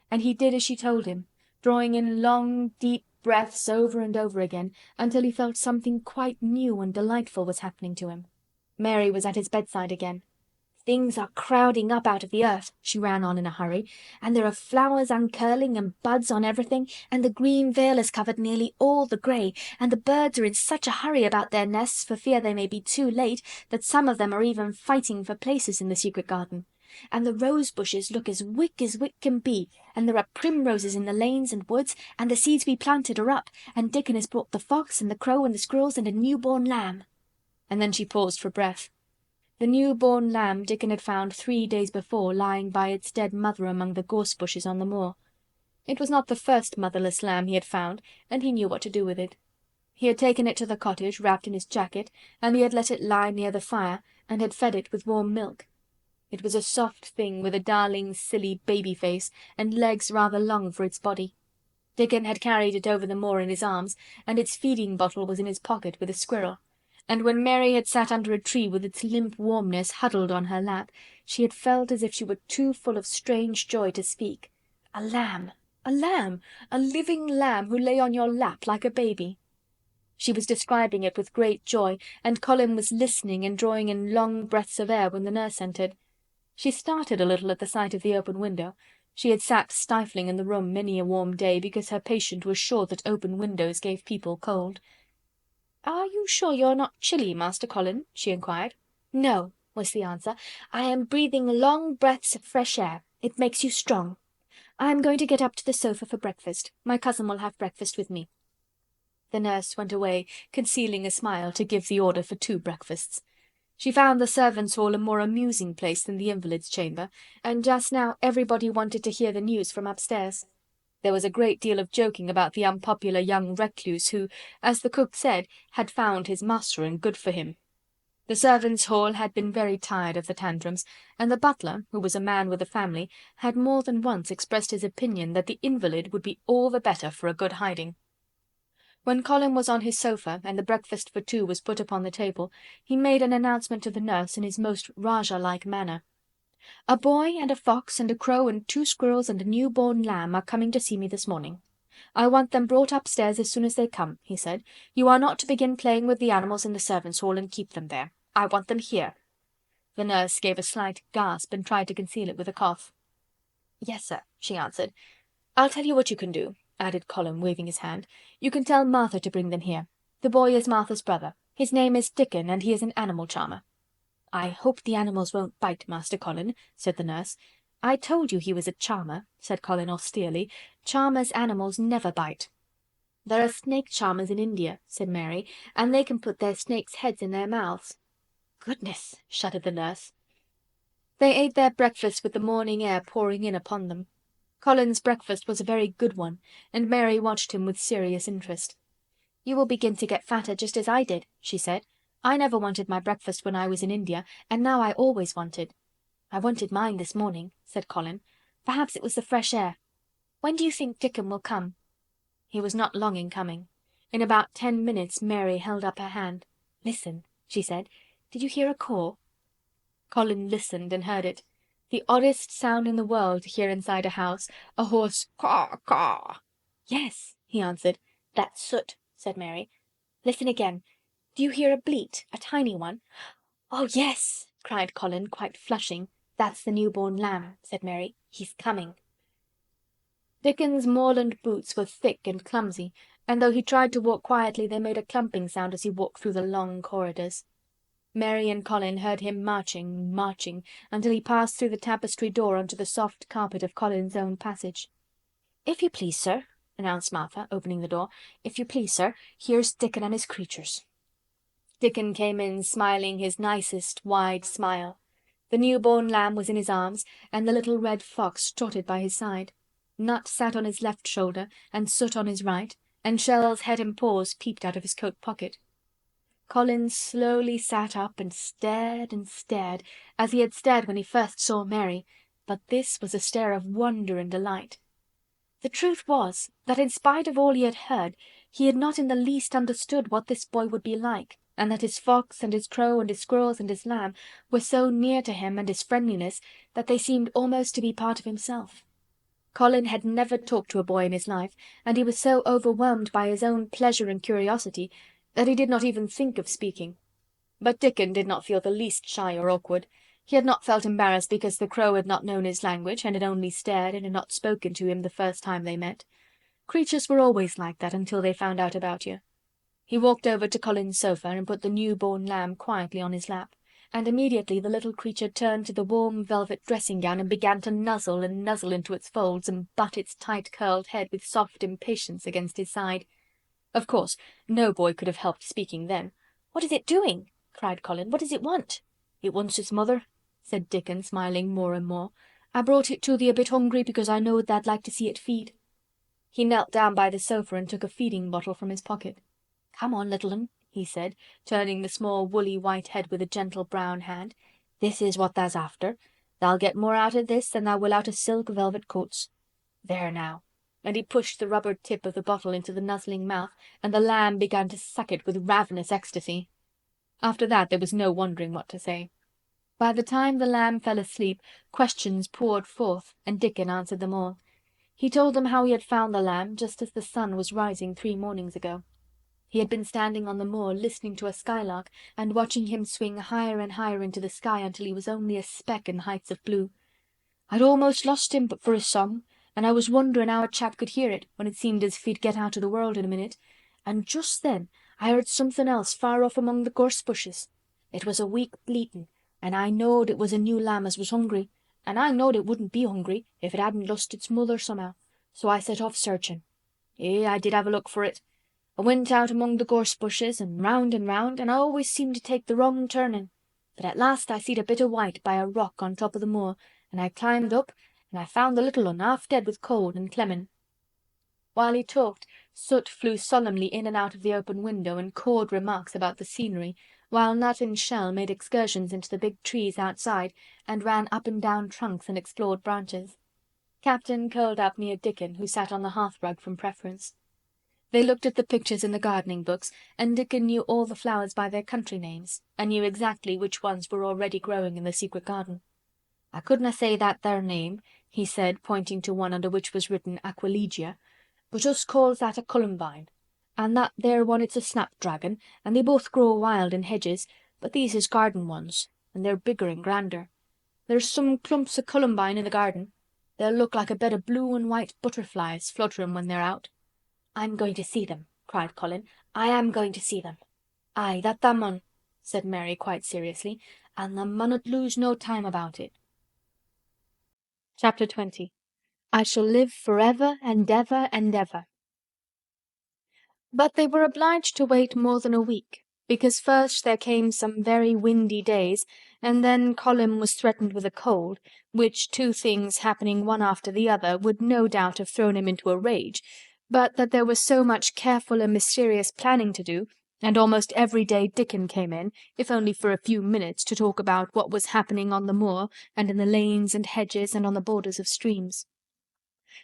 and he did as she told him, drawing in long, deep breaths over and over again, until he felt something quite new and delightful was happening to him. Mary was at his bedside again. "Things are crowding up out of the earth," she ran on in a hurry, "and there are flowers uncurling and buds on everything, and the green veil has covered nearly all the grey, and the birds are in such a hurry about their nests for fear they may be too late that some of them are even fighting for places in the secret garden. And the rose bushes look as wick can be, and there are primroses in the lanes and woods, and the seeds we planted are up, and Dickon has brought the fox and the crow and the squirrels and a newborn lamb." And then she paused for breath. The newborn lamb Dickon had found 3 days before lying by its dead mother among the gorse bushes on the moor. It was not the first motherless lamb he had found, and he knew what to do with it. He had taken it to the cottage wrapped in his jacket, and he had let it lie near the fire, and had fed it with warm milk. It was a soft thing with a darling, silly baby face, and legs rather long for its body. Dickon had carried it over the moor in his arms, and its feeding bottle was in his pocket with a squirrel. And when Mary had sat under a tree with its limp warmness huddled on her lap, she had felt as if she were too full of strange joy to speak. A lamb! A lamb! A living lamb who lay on your lap like a baby! She was describing it with great joy, and Colin was listening and drawing in long breaths of air when the nurse entered. She started a little at the sight of the open window. She had sat stifling in the room many a warm day because her patient was sure that open windows gave people cold. "Are you sure you're not chilly, Master Colin?" she inquired. "No," was the answer. "I am breathing long breaths of fresh air. It makes you strong. I am going to get up to the sofa for breakfast. My cousin will have breakfast with me." The nurse went away, concealing a smile, to give the order for 2 breakfasts. She found the servants' hall a more amusing place than the invalid's chamber, and just now everybody wanted to hear the news from upstairs. There was a great deal of joking about the unpopular young recluse who, as the cook said, had found his master and good for him. The servants' hall had been very tired of the tantrums, and the butler, who was a man with a family, had more than once expressed his opinion that the invalid would be all the better for a good hiding. When Colin was on his sofa and the breakfast for two was put upon the table, he made an announcement to the nurse in his most Rajah-like manner. "A boy and a fox and a crow and 2 squirrels and a new-born lamb are coming to see me this morning. I want them brought upstairs as soon as they come," he said. "You are not to begin playing with the animals in the servants' hall and keep them there. I want them here." The nurse gave a slight gasp and tried to conceal it with a cough. "Yes, sir," she answered. "I'll tell you what you can do," added Colin, waving his hand. "You can tell Martha to bring them here. The boy is Martha's brother. His name is Dickon, and he is an animal charmer." "I hope the animals won't bite, Master Colin," said the nurse. "I told you he was a charmer," said Colin austerely. "Charmers' animals never bite." "There are snake charmers in India," said Mary, "and they can put their snakes' heads in their mouths." "Goodness!" shuddered the nurse. They ate their breakfast with the morning air pouring in upon them. Colin's breakfast was a very good one, and Mary watched him with serious interest. "You will begin to get fatter just as I did," she said. "I never wanted my breakfast when I was in India, and now I always wanted." "I wanted mine this morning," said Colin. "Perhaps it was the fresh air. When do you think Dickon will come?" He was not long in coming. In about 10 minutes Mary held up her hand. "Listen," she said. "Did you hear a caw?" Colin listened and heard it. The oddest sound in the world to hear inside a house, a hoarse caw caw. "Yes," he answered. "That's Soot," said Mary. "Listen again. Do you hear a bleat, a tiny one?" "Oh, yes," cried Colin, quite flushing. "That's the newborn lamb," said Mary. "He's coming." Dickon's moorland boots were thick and clumsy, and though he tried to walk quietly they made a clumping sound as he walked through the long corridors. Mary and Colin heard him marching, marching, until he passed through the tapestry door onto the soft carpet of Colin's own passage. "If you please, sir," announced Martha, opening the door. "If you please, sir, here's Dickon and his creatures." Dickon came in smiling his nicest wide smile. The newborn lamb was in his arms, and the little red fox trotted by his side. Nut sat on his left shoulder, and Soot on his right, and Shell's head and paws peeped out of his coat pocket. Colin slowly sat up and stared, as he had stared when he first saw Mary, but this was a stare of wonder and delight. The truth was that in spite of all he had heard, he had not in the least understood what this boy would be like, and that his fox and his crow and his squirrels and his lamb were so near to him and his friendliness that they seemed almost to be part of himself. Colin had never talked to a boy in his life, and he was so overwhelmed by his own pleasure and curiosity that he did not even think of speaking. But Dickon did not feel the least shy or awkward. He had not felt embarrassed because the crow had not known his language and had only stared and had not spoken to him the first time they met. Creatures were always like that until they found out about you. He walked over to Colin's sofa and put the new-born lamb quietly on his lap, and immediately the little creature turned to the warm velvet dressing-gown and began to nuzzle and nuzzle into its folds and butt its tight curled head with soft impatience against his side. Of course, no boy could have helped speaking then. "What is it doing?" cried Colin. "What does it want?" "It wants its mother," said Dickon, smiling more and more. "I brought it to thee a bit hungry because I knowed tha'd like to see it feed." He knelt down by the sofa and took a feeding bottle from his pocket. "Come on, little un," he said, turning the small woolly white head with a gentle brown hand. "This is what tha's after. Tha'll get more out of this than thou will out of silk velvet coats. There now," and he pushed the rubber tip of the bottle into the nuzzling mouth, and the lamb began to suck it with ravenous ecstasy. After that there was no wondering what to say. By the time the lamb fell asleep, questions poured forth, and Dickon answered them all. He told them how he had found the lamb just as the sun was rising 3 mornings ago. He had been standing on the moor listening to a skylark and watching him swing higher and higher into the sky until he was only a speck in the heights of blue. "I'd almost lost him but for his song, and I was wondering how a chap could hear it when it seemed as if he'd get out of the world in a minute, and just then I heard something else far off among the gorse bushes. It was a weak bleatin', and I knowed it was a new lamb as was hungry, and I knowed it wouldn't be hungry if it hadn't lost its mother somehow, so I set off searchin'. I did have a look for it. I went out among the gorse bushes and round, and I always seemed to take the wrong turnin', but at last I seed a bit o' white by a rock on top o' the moor, and I climbed up, and I found the little un half dead with cold and clemmin'." While he talked, Soot flew solemnly in and out of the open window and cawed remarks about the scenery, while Nut and Shell made excursions into the big trees outside and ran up and down trunks and explored branches. Captain curled up near Dickon, who sat on the hearthrug from preference. They looked at the pictures in the gardening books, and Dickon knew all the flowers by their country names, and knew exactly which ones were already growing in the secret garden. "I couldna say that there name," he said, pointing to one under which was written Aquilegia, "but us calls that a columbine. And that there one it's a snapdragon, and they both grow wild in hedges, but these is garden ones, and they're bigger and grander. There's some clumps o' columbine in the garden. They'll look like a bed of blue and white butterflies flutterin' when they're out." "I'm going to see them," cried Colin. "I am going to see them." "Aye, that tha mun," said Mary quite seriously, "and tha munnot lose no time about it." Chapter 20. I shall live for ever and ever and ever. But they were obliged to wait more than a week, because first there came some very windy days, and then Colin was threatened with a cold, which two things happening one after the other would no doubt have thrown him into a rage, but that there was so much careful and mysterious planning to do, and almost every day Dickon came in, if only for a few minutes, to talk about what was happening on the moor, and in the lanes and hedges, and on the borders of streams.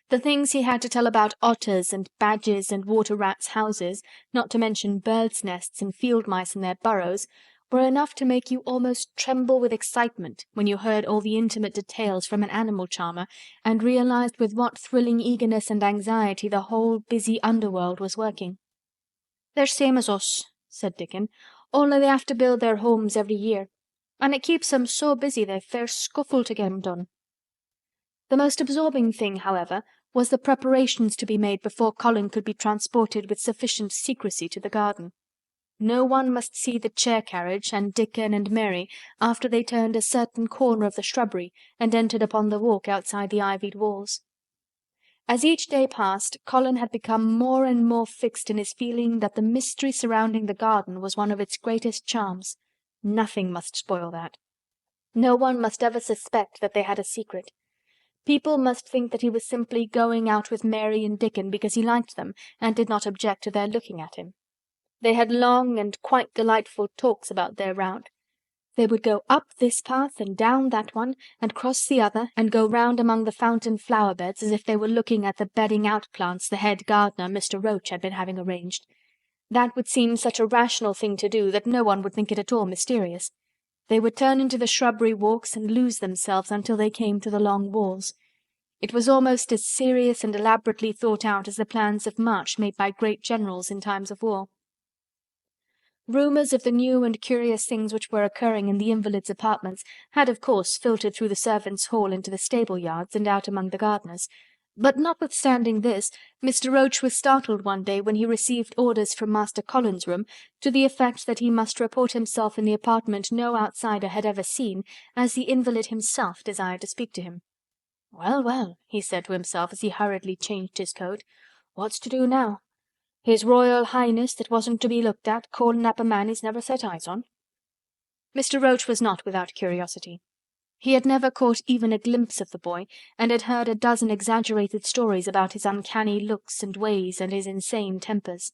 The things he had to tell about otters and badgers and water rats' houses, not to mention birds' nests and field mice in their burrows, were enough to make you almost tremble with excitement when you heard all the intimate details from an animal charmer, and realized with what thrilling eagerness and anxiety the whole busy underworld was working. "They're same as us," said Dickon, "only they have to build their homes every year, and it keeps them so busy they fair scuffle to get 'em done." The most absorbing thing, however, was the preparations to be made before Colin could be transported with sufficient secrecy to the garden. No one must see the chair-carriage and Dickon and Mary after they turned a certain corner of the shrubbery and entered upon the walk outside the ivied walls. As each day passed, Colin had become more and more fixed in his feeling that the mystery surrounding the garden was one of its greatest charms. Nothing must spoil that. No one must ever suspect that they had a secret. People must think that he was simply going out with Mary and Dickon because he liked them and did not object to their looking at him. They had long and quite delightful talks about their route. They would go up this path and down that one, and cross the other, and go round among the fountain flower beds as if they were looking at the bedding out plants the head gardener, Mr. Roach, had been having arranged. That would seem such a rational thing to do that no one would think it at all mysterious. They would turn into the shrubbery walks and lose themselves until they came to the long walls. It was almost as serious and elaborately thought out as the plans of march made by great generals in times of war. Rumours of the new and curious things which were occurring in the invalids' apartments had of course filtered through the servants' hall into the stable-yards and out among the gardeners, but notwithstanding this, Mr. Roach was startled one day when he received orders from Master Colin's room to the effect that he must report himself in the apartment no outsider had ever seen, as the invalid himself desired to speak to him. "Well, well," he said to himself as he hurriedly changed his coat, "what's to do now? His Royal Highness that wasn't to be looked at, calling up a man he's never set eyes on." Mr. Roach was not without curiosity. He had never caught even a glimpse of the boy, and had heard a dozen exaggerated stories about his uncanny looks and ways and his insane tempers.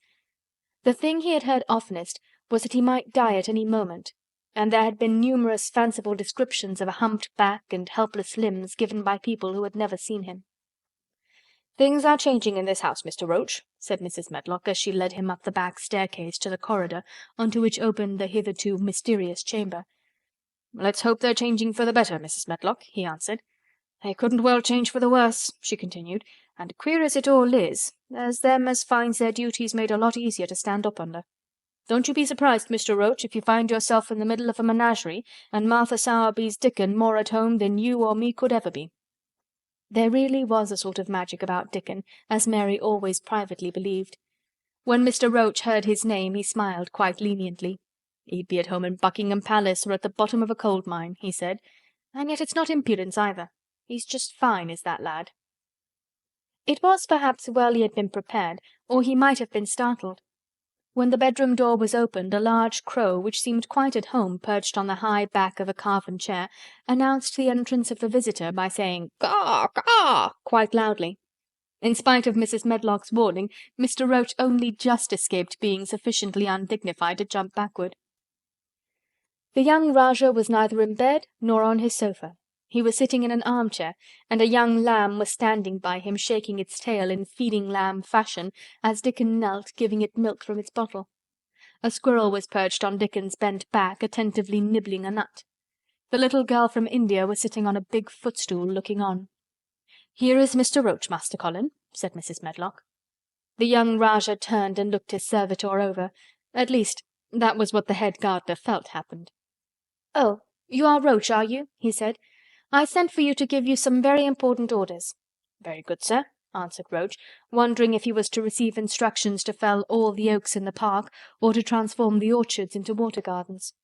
The thing he had heard oftenest was that he might die at any moment, and there had been numerous fanciful descriptions of a humped back and helpless limbs given by people who had never seen him. "Things are changing in this house, Mr. Roach," said Mrs. Medlock, as she led him up the back staircase to the corridor onto which opened the hitherto mysterious chamber. "Let's hope they're changing for the better, Mrs. Medlock," he answered. "They couldn't well change for the worse," she continued, "and queer as it all is, there's them as finds their duties made a lot easier to stand up under. Don't you be surprised, Mr. Roach, if you find yourself in the middle of a menagerie and Martha Sowerby's Dickon more at home than you or me could ever be." There really was a sort of magic about Dickon, as Mary always privately believed. When Mr. Roach heard his name he smiled quite leniently. "He'd be at home in Buckingham Palace or at the bottom of a coal mine," he said. "And yet it's not impudence either. He's just fine, is that lad." It was perhaps well he had been prepared, or he might have been startled. When the bedroom door was opened, a large crow, which seemed quite at home perched on the high back of a carven chair, announced the entrance of the visitor by saying "Caw! Caw!" quite loudly. In spite of Mrs. Medlock's warning, Mr. Roach only just escaped being sufficiently undignified to jump backward. The young Rajah was neither in bed nor on his sofa. He was sitting in an armchair, and a young lamb was standing by him shaking its tail in feeding lamb fashion as Dickon knelt, giving it milk from its bottle. A squirrel was perched on Dickon's bent back, attentively nibbling a nut. The little girl from India was sitting on a big footstool looking on. "Here is Mr. Roach, Master Colin," said Mrs. Medlock. The young Rajah turned and looked his servitor over. At least, that was what the head gardener felt happened. "Oh, you are Roach, are you?" he said. "I sent for you to give you some very important orders." "Very good, sir," answered Roach, wondering if he was to receive instructions to fell all the oaks in the park or to transform the orchards into water gardens.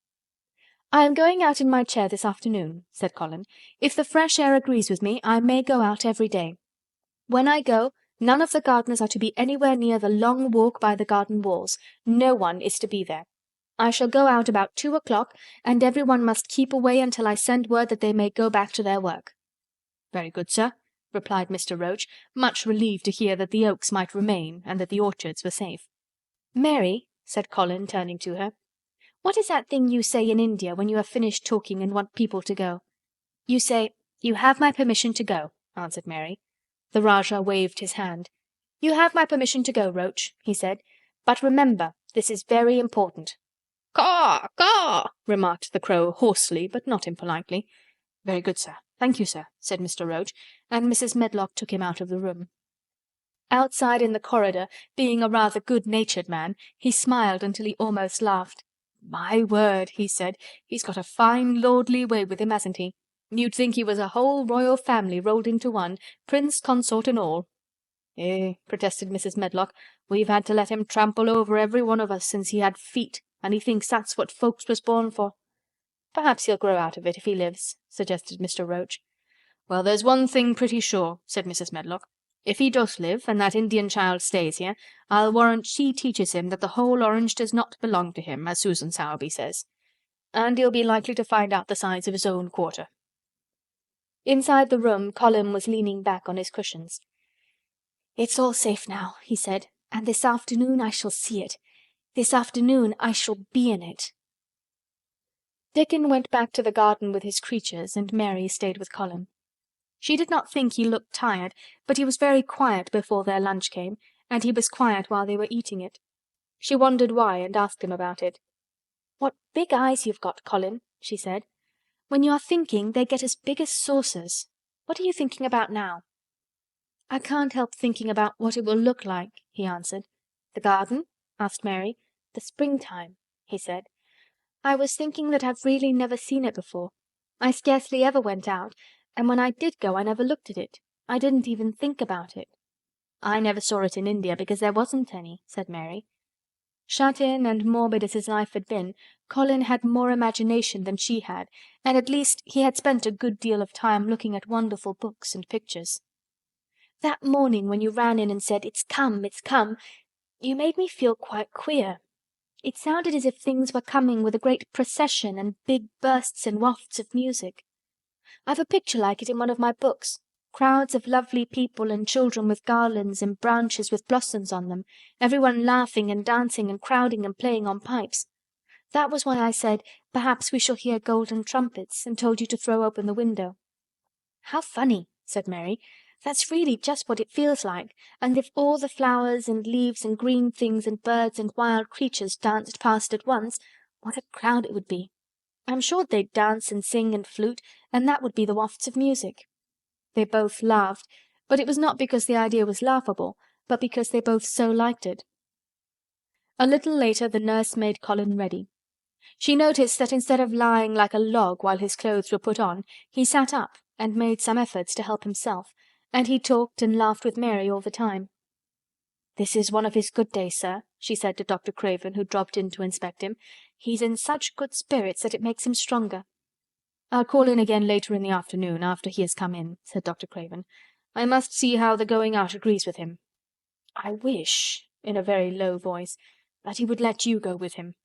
"I am going out in my chair this afternoon," said Colin. "If the fresh air agrees with me, I may go out every day. When I go, none of the gardeners are to be anywhere near the long walk by the garden walls. No one is to be there. I shall go out about 2 o'clock, and everyone must keep away until I send word that they may go back to their work." "Very good, sir," replied Mr. Roach, much relieved to hear that the oaks might remain and that the orchards were safe. "Mary," said Colin, turning to her, "what is that thing you say in India when you have finished talking and want people to go?" "You say, 'You have my permission to go,'" answered Mary. The Rajah waved his hand. "You have my permission to go, Roach," he said. "But remember, this is very important." "Caw! Caw!" remarked the crow hoarsely but not impolitely. "Very good, sir. Thank you, sir," said Mr. Roach, and Mrs. Medlock took him out of the room. Outside in the corridor, being a rather good-natured man, he smiled until he almost laughed. "My word," he said, "he's got a fine lordly way with him, hasn't he? You'd think he was a whole royal family rolled into one, prince consort and all." "Eh," protested Mrs. Medlock, "we've had to let him trample over every one of us since he had feet, and he thinks that's what folks was born for." "Perhaps he'll grow out of it if he lives," suggested Mr. Roach. "Well, there's one thing pretty sure," said Mrs. Medlock. "If he does live, and that Indian child stays here, I'll warrant she teaches him that the whole orange does not belong to him, as Susan Sowerby says. And he'll be likely to find out the size of his own quarter." Inside the room, Colin was leaning back on his cushions. "It's all safe now," he said, "and this afternoon I shall see it. This afternoon I shall be in it." Dickon went back to the garden with his creatures, and Mary stayed with Colin. She did not think he looked tired, but he was very quiet before their lunch came, and he was quiet while they were eating it. She wondered why, and asked him about it. "What big eyes you've got, Colin," she said. "When you are thinking, they get as big as saucers. What are you thinking about now?" "I can't help thinking about what it will look like," he answered. "The garden?" asked Mary. "The springtime," he said. "I was thinking that I've really never seen it before. I scarcely ever went out, and when I did go I never looked at it. I didn't even think about it." "I never saw it in India because there wasn't any," said Mary. Shut in and morbid as his life had been, Colin had more imagination than she had, and at least he had spent a good deal of time looking at wonderful books and pictures. "That morning when you ran in and said, 'It's come, it's come,' you made me feel quite queer. It sounded as if things were coming with a great procession and big bursts and wafts of music. I've a picture like it in one of my books. Crowds of lovely people and children with garlands and branches with blossoms on them, everyone laughing and dancing and crowding and playing on pipes. That was why I said, 'Perhaps we shall hear golden trumpets,' and told you to throw open the window." "How funny," said Mary. "That's really just what it feels like, and if all the flowers and leaves and green things and birds and wild creatures danced past at once, what a crowd it would be. I'm sure they'd dance and sing and flute, and that would be the wafts of music." They both laughed, but it was not because the idea was laughable, but because they both so liked it. A little later the nurse made Colin ready. She noticed that instead of lying like a log while his clothes were put on, he sat up and made some efforts to help himself, and he talked and laughed with Mary all the time. "This is one of his good days, sir," she said to Dr. Craven, who dropped in to inspect him. "He's in such good spirits that it makes him stronger." "I'll call in again later in the afternoon, after he has come in," said Dr. Craven. "I must see how the going out agrees with him. I wish," in a very low voice, "that he would let you go with him."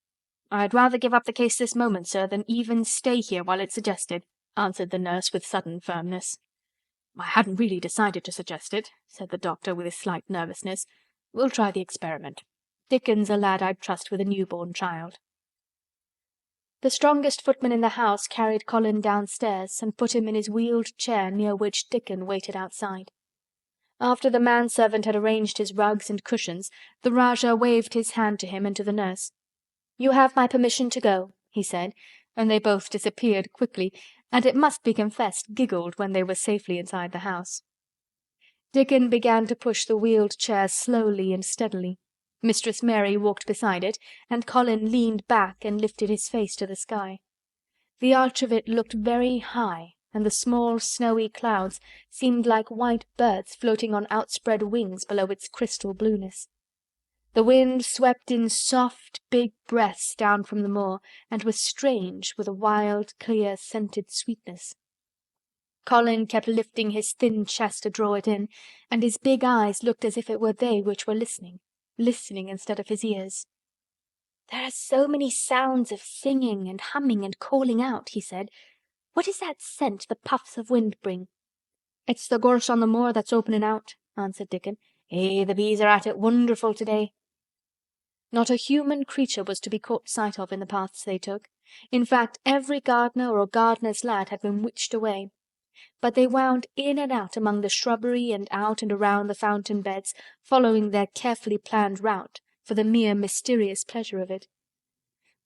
"I'd rather give up the case this moment, sir, than even stay here while it's suggested," answered the nurse with sudden firmness. "I hadn't really decided to suggest it," said the doctor with a slight nervousness. "We'll try the experiment. Dickon's a lad I'd trust with a newborn child." The strongest footman in the house carried Colin downstairs and put him in his wheeled chair near which Dickon waited outside. After the manservant had arranged his rugs and cushions, the Rajah waved his hand to him and to the nurse. "You have my permission to go," he said, and they both disappeared quickly, and it must be confessed giggled when they were safely inside the house. Dickon began to push the wheeled chair slowly and steadily. Mistress Mary walked beside it, and Colin leaned back and lifted his face to the sky. The arch of it looked very high, and the small snowy clouds seemed like white birds floating on outspread wings below its crystal blueness. The wind swept in soft, big breaths down from the moor, and was strange with a wild, clear, scented sweetness. Colin kept lifting his thin chest to draw it in, and his big eyes looked as if it were they which were listening instead of his ears. "There are so many sounds of singing and humming and calling out," he said. "What is that scent the puffs of wind bring?" "It's the gorse on the moor that's opening out," answered Dickon. "Eh, the bees are at it wonderful today." Not a human creature was to be caught sight of in the paths they took. In fact, every gardener or gardener's lad had been witched away. But they wound in and out among the shrubbery and out and around the fountain beds, following their carefully planned route, for the mere mysterious pleasure of it.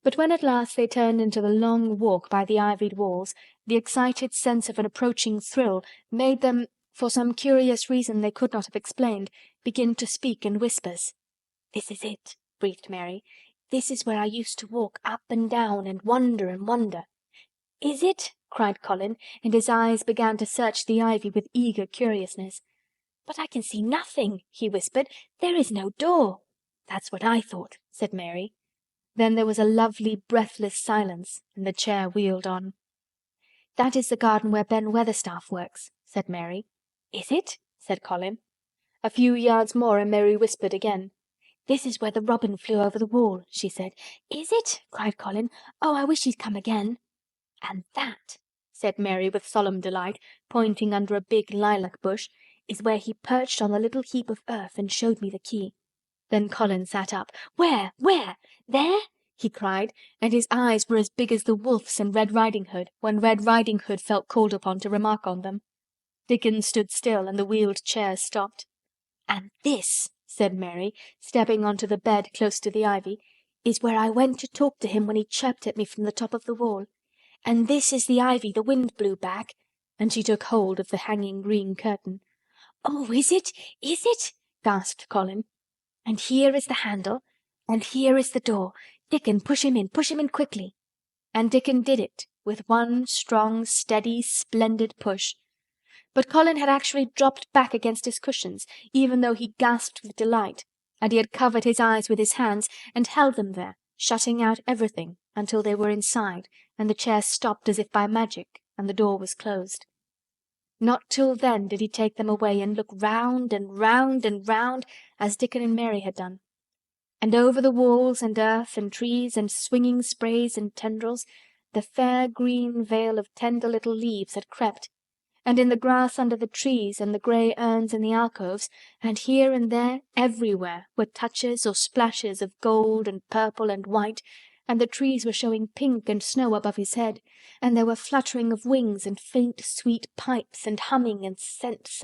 But when at last they turned into the long walk by the ivied walls, the excited sense of an approaching thrill made them, for some curious reason they could not have explained, begin to speak in whispers. "This is it," breathed Mary. "This is where I used to walk up and down and wonder and wonder." "Is it?" cried Colin, and his eyes began to search the ivy with eager curiousness. "But I can see nothing," he whispered. "There is no door." "That's what I thought," said Mary. Then there was a lovely breathless silence, and the chair wheeled on. "That is the garden where Ben Weatherstaff works," said Mary. "Is it?" said Colin. A few yards more and Mary whispered again. "This is where the robin flew over the wall," she said. "Is it?" cried Colin. "Oh, I wish he'd come again." "And that," said Mary with solemn delight, pointing under a big lilac bush, "is where he perched on the little heap of earth and showed me the key." Then Colin sat up. "Where? Where? There?" he cried, and his eyes were as big as the wolf's in Red Riding Hood, when Red Riding Hood felt called upon to remark on them. Dickon stood still, and the wheeled chair stopped. "And this," said Mary, stepping onto the bed close to the ivy, "is where I went to talk to him when he chirped at me from the top of the wall. And this is the ivy the wind blew back," and she took hold of the hanging green curtain. "Oh, is it? Is it?" gasped Colin. "And here is the handle, and here is the door. Dickon, push him in quickly." And Dickon did it, with one strong, steady, splendid push. But Colin had actually dropped back against his cushions, even though he gasped with delight, and he had covered his eyes with his hands and held them there, shutting out everything, until they were inside, and the chair stopped as if by magic, and the door was closed. Not till then did he take them away and look round and round and round, as Dickon and Mary had done. And over the walls and earth and trees and swinging sprays and tendrils, the fair green veil of tender little leaves had crept, and in the grass under the trees and the grey urns in the alcoves, and here and there, everywhere, were touches or splashes of gold and purple and white, and the trees were showing pink and snow above his head, and there were fluttering of wings and faint sweet pipes and humming and scents,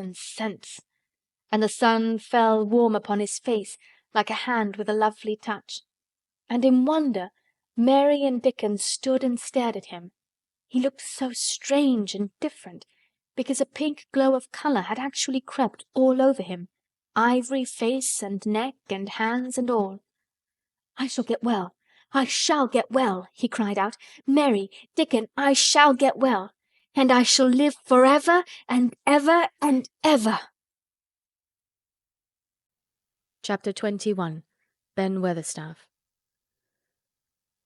and the sun fell warm upon his face like a hand with a lovely touch. And in wonder Mary and Dickon stood and stared at him. He looked so strange and different, because a pink glow of colour had actually crept all over him, ivory face and neck and hands and all. "I shall get well! I shall get well!" he cried out. "Mary, Dickon, I shall get well! And I shall live forever and ever and ever!" Chapter 21. Ben Weatherstaff.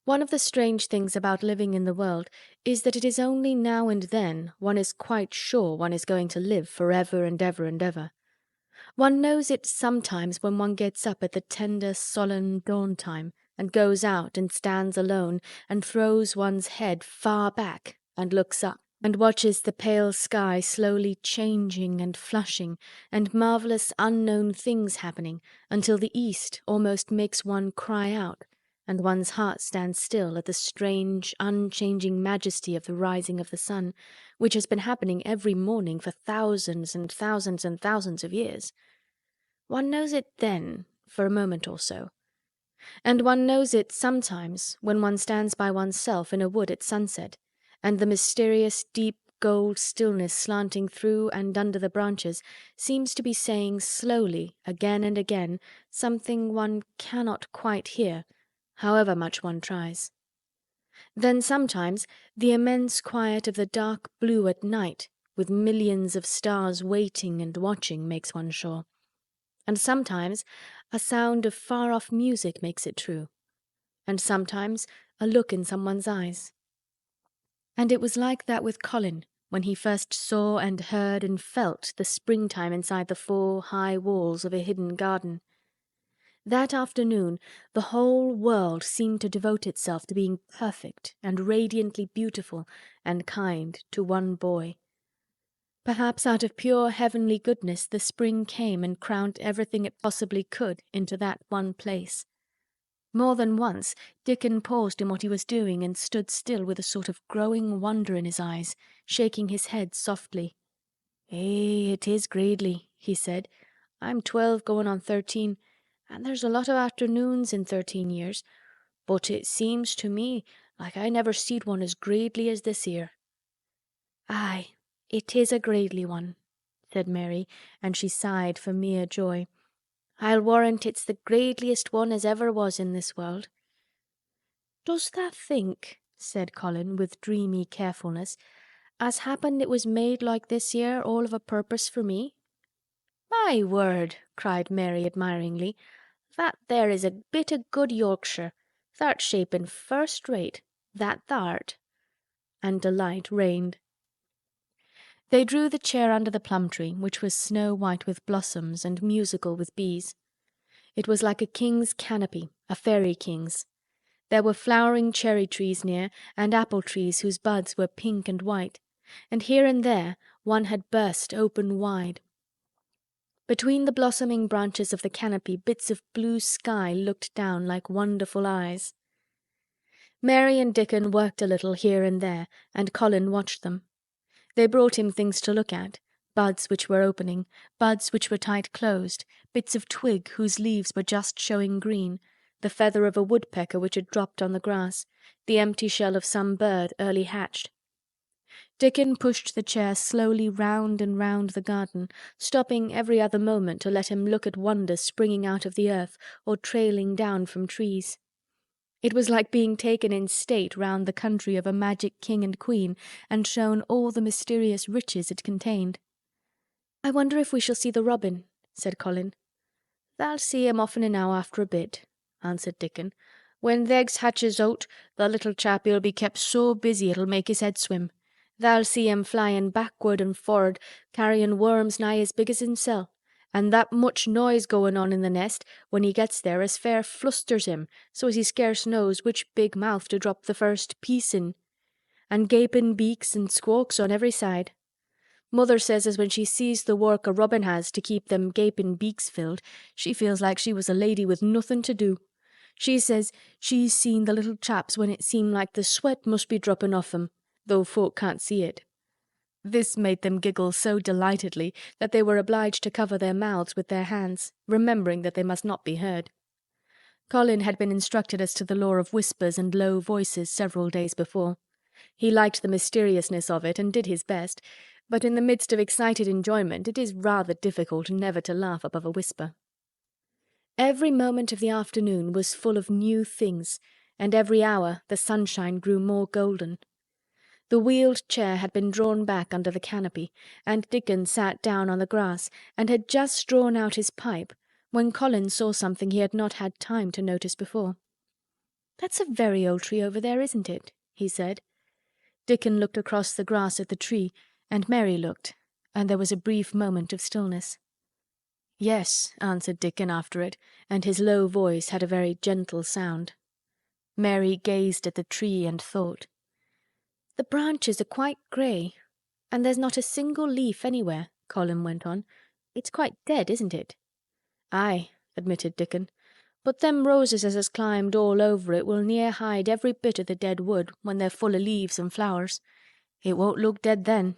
One of the strange things about living in the world is that it is only now and then one is quite sure one is going to live forever and ever and ever. One knows it sometimes when one gets up at the tender, solemn dawn time and goes out and stands alone and throws one's head far back and looks up and watches the pale sky slowly changing and flushing, and marvellous unknown things happening, until the east almost makes one cry out, and one's heart stands still at the strange, unchanging majesty of the rising of the sun, which has been happening every morning for thousands and thousands and thousands of years. One knows it then, for a moment or so. And one knows it sometimes when one stands by oneself in a wood at sunset, and the mysterious deep gold stillness slanting through and under the branches seems to be saying slowly, again and again, something one cannot quite hear, however much one tries. Then sometimes the immense quiet of the dark blue at night, with millions of stars waiting and watching, makes one sure. And sometimes a sound of far-off music makes it true. And sometimes a look in someone's eyes. And it was like that with Colin, when he first saw and heard and felt the springtime inside the 4 high walls of a hidden garden. That afternoon the whole world seemed to devote itself to being perfect and radiantly beautiful and kind to one boy. Perhaps out of pure heavenly goodness the spring came and crowned everything it possibly could into that one place. More than once Dickon paused in what he was doing and stood still with a sort of growing wonder in his eyes, shaking his head softly. It is gradely," he said. "I'm 12 going on 13, and there's a lot of afternoons in 13 years, but it seems to me like I never seed one as gradely as this here." "Aye, it is a gradely one," said Mary, and she sighed for mere joy. "I'll warrant it's the gradeliest one as ever was in this world." "Does tha think," said Colin, with dreamy carefulness, "as happen it was made like this here all of a purpose for me?" "My word!" cried Mary admiringly. "That there is a bit o' good Yorkshire. Tha'rt shapen first rate. That tha'rt." And delight reigned. They drew the chair under the plum tree, which was snow-white with blossoms and musical with bees. It was like a king's canopy, a fairy king's. There were flowering cherry trees near, and apple trees whose buds were pink and white, and here and there one had burst open wide. Between the blossoming branches of the canopy bits of blue sky looked down like wonderful eyes. Mary and Dickon worked a little here and there, and Colin watched them. They brought him things to look at, buds which were opening, buds which were tight closed, bits of twig whose leaves were just showing green, the feather of a woodpecker which had dropped on the grass, the empty shell of some bird early hatched. Dickon pushed the chair slowly round and round the garden, stopping every other moment to let him look at wonders springing out of the earth or trailing down from trees. It was like being taken in state round the country of a magic king and queen and shown all the mysterious riches it contained. "I wonder if we shall see the robin," said Colin. "Tha'll see him often enow after a bit," answered Dickon. "When th' eggs hatches out, the little chap he'll be kept so busy it'll make his head swim. Tha'll see him flyin' backward and for'ard, carryin' worms nigh as big as himsel', and that much noise goin' on in the nest when he gets there as fair flusters him so as he scarce knows which big mouth to drop the first piece in, and gapin' beaks and squawks on every side. Mother says as when she sees the work a robin has to keep them gapin' beaks filled, she feels like she was a lady with nothin' to do. She says she's seen the little chaps when it seemed like the sweat must be droppin' off 'em, though folk can't see it." This made them giggle so delightedly that they were obliged to cover their mouths with their hands, remembering that they must not be heard. Colin had been instructed as to the law of whispers and low voices several days before. He liked the mysteriousness of it and did his best, but in the midst of excited enjoyment it is rather difficult never to laugh above a whisper. Every moment of the afternoon was full of new things, and every hour the sunshine grew more golden. The wheeled chair had been drawn back under the canopy, and Dickon sat down on the grass and had just drawn out his pipe when Colin saw something he had not had time to notice before. "That's a very old tree over there, isn't it?" he said. Dickon looked across the grass at the tree, and Mary looked, and there was a brief moment of stillness. "Yes," answered Dickon after it, and his low voice had a very gentle sound. Mary gazed at the tree and thought. "The branches are quite grey, and there's not a single leaf anywhere," Colin went on. "It's quite dead, isn't it?" "Aye," admitted Dickon. "But them roses as has climbed all over it will near hide every bit o' the dead wood when they're full o' leaves and flowers. It won't look dead then.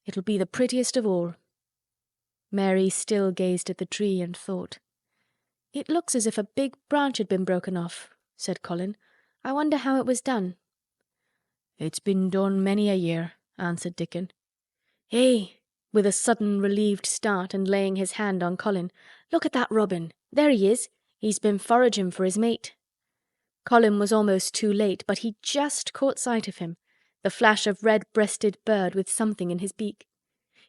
It'll be the prettiest of all." Mary still gazed at the tree and thought. "It looks as if a big branch had been broken off," said Colin. "I wonder how it was done." "It's been done many a year," answered Dickon. "Hey!" with a sudden relieved start and laying his hand on Colin. "Look at that robin. There he is. He's been foraging for his mate." Colin was almost too late, but he just caught sight of him, the flash of red-breasted bird with something in his beak.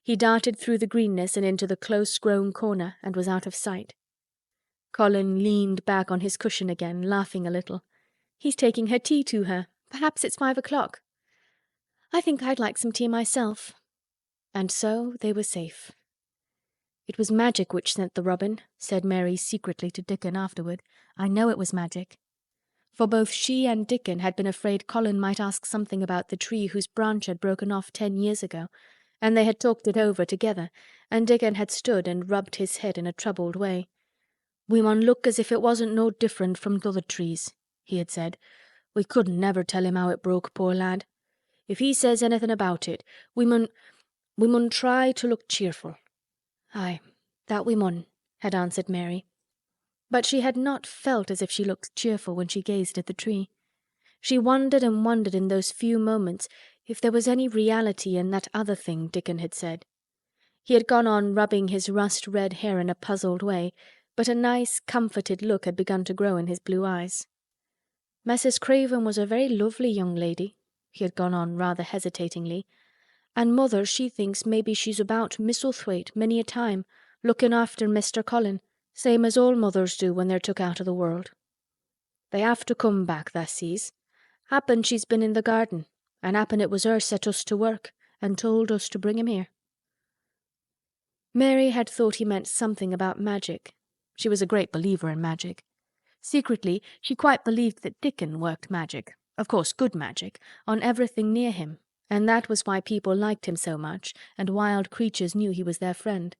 He darted through the greenness and into the close-grown corner and was out of sight. Colin leaned back on his cushion again, laughing a little. "He's taking her tea to her. Perhaps it's 5 o'clock. I think I'd like some tea myself." And so they were safe. "It was magic which sent the robin," said Mary secretly to Dickon afterward. "I know it was magic." For both she and Dickon had been afraid Colin might ask something about the tree whose branch had broken off 10 years ago, and they had talked it over together, and Dickon had stood and rubbed his head in a troubled way. "We mun look as if it wasn't no different from t'other trees," he had said. "We couldn't never tell him how it broke, poor lad. If he says anything about it, we mun try to look cheerful." "Aye, that we mun," had answered Mary. But she had not felt as if she looked cheerful when she gazed at the tree. She wondered and wondered in those few moments if there was any reality in that other thing Dickon had said. He had gone on rubbing his rust-red hair in a puzzled way, but a nice, comforted look had begun to grow in his blue eyes. "Mrs. Craven was a very lovely young lady," he had gone on rather hesitatingly, "and mother she thinks maybe she's about Misselthwaite many a time, looking after Mr. Colin, same as all mothers do when they're took out of the world. They have to come back, tha sees. Happen she's been in the garden, and happen it was her set us to work and told us to bring him here." Mary had thought he meant something about magic. She was a great believer in magic. Secretly, she quite believed that Dickon worked magic, of course good magic, on everything near him, and that was why people liked him so much and wild creatures knew he was their friend.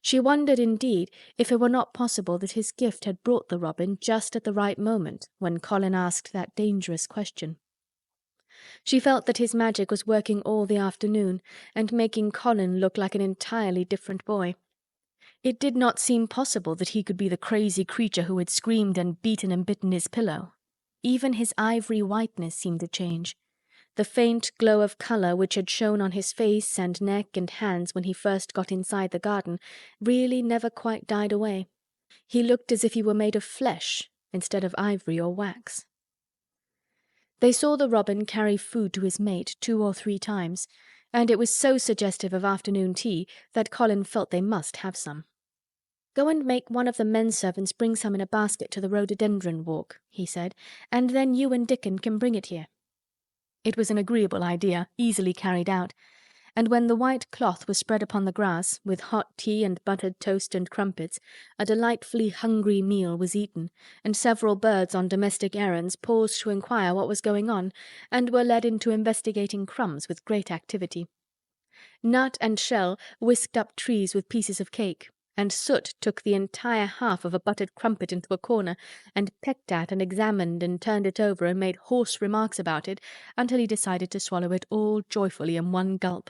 She wondered, indeed, if it were not possible that his gift had brought the robin just at the right moment when Colin asked that dangerous question. She felt that his magic was working all the afternoon and making Colin look like an entirely different boy. It did not seem possible that he could be the crazy creature who had screamed and beaten and bitten his pillow. Even his ivory whiteness seemed to change. The faint glow of colour which had shown on his face and neck and hands when he first got inside the garden really never quite died away. He looked as if he were made of flesh instead of ivory or wax. They saw the robin carry food to his mate 2 or 3 times, and it was so suggestive of afternoon tea that Colin felt they must have some. "Go and make one of the men servants bring some in a basket to the rhododendron walk," he said, "and then you and Dickon can bring it here." It was an agreeable idea, easily carried out, and when the white cloth was spread upon the grass, with hot tea and buttered toast and crumpets, a delightfully hungry meal was eaten, and several birds on domestic errands paused to inquire what was going on, and were led into investigating crumbs with great activity. Nut and Shell whisked up trees with pieces of cake, and Soot took the entire half of a buttered crumpet into a corner and pecked at and examined and turned it over and made hoarse remarks about it until he decided to swallow it all joyfully in one gulp.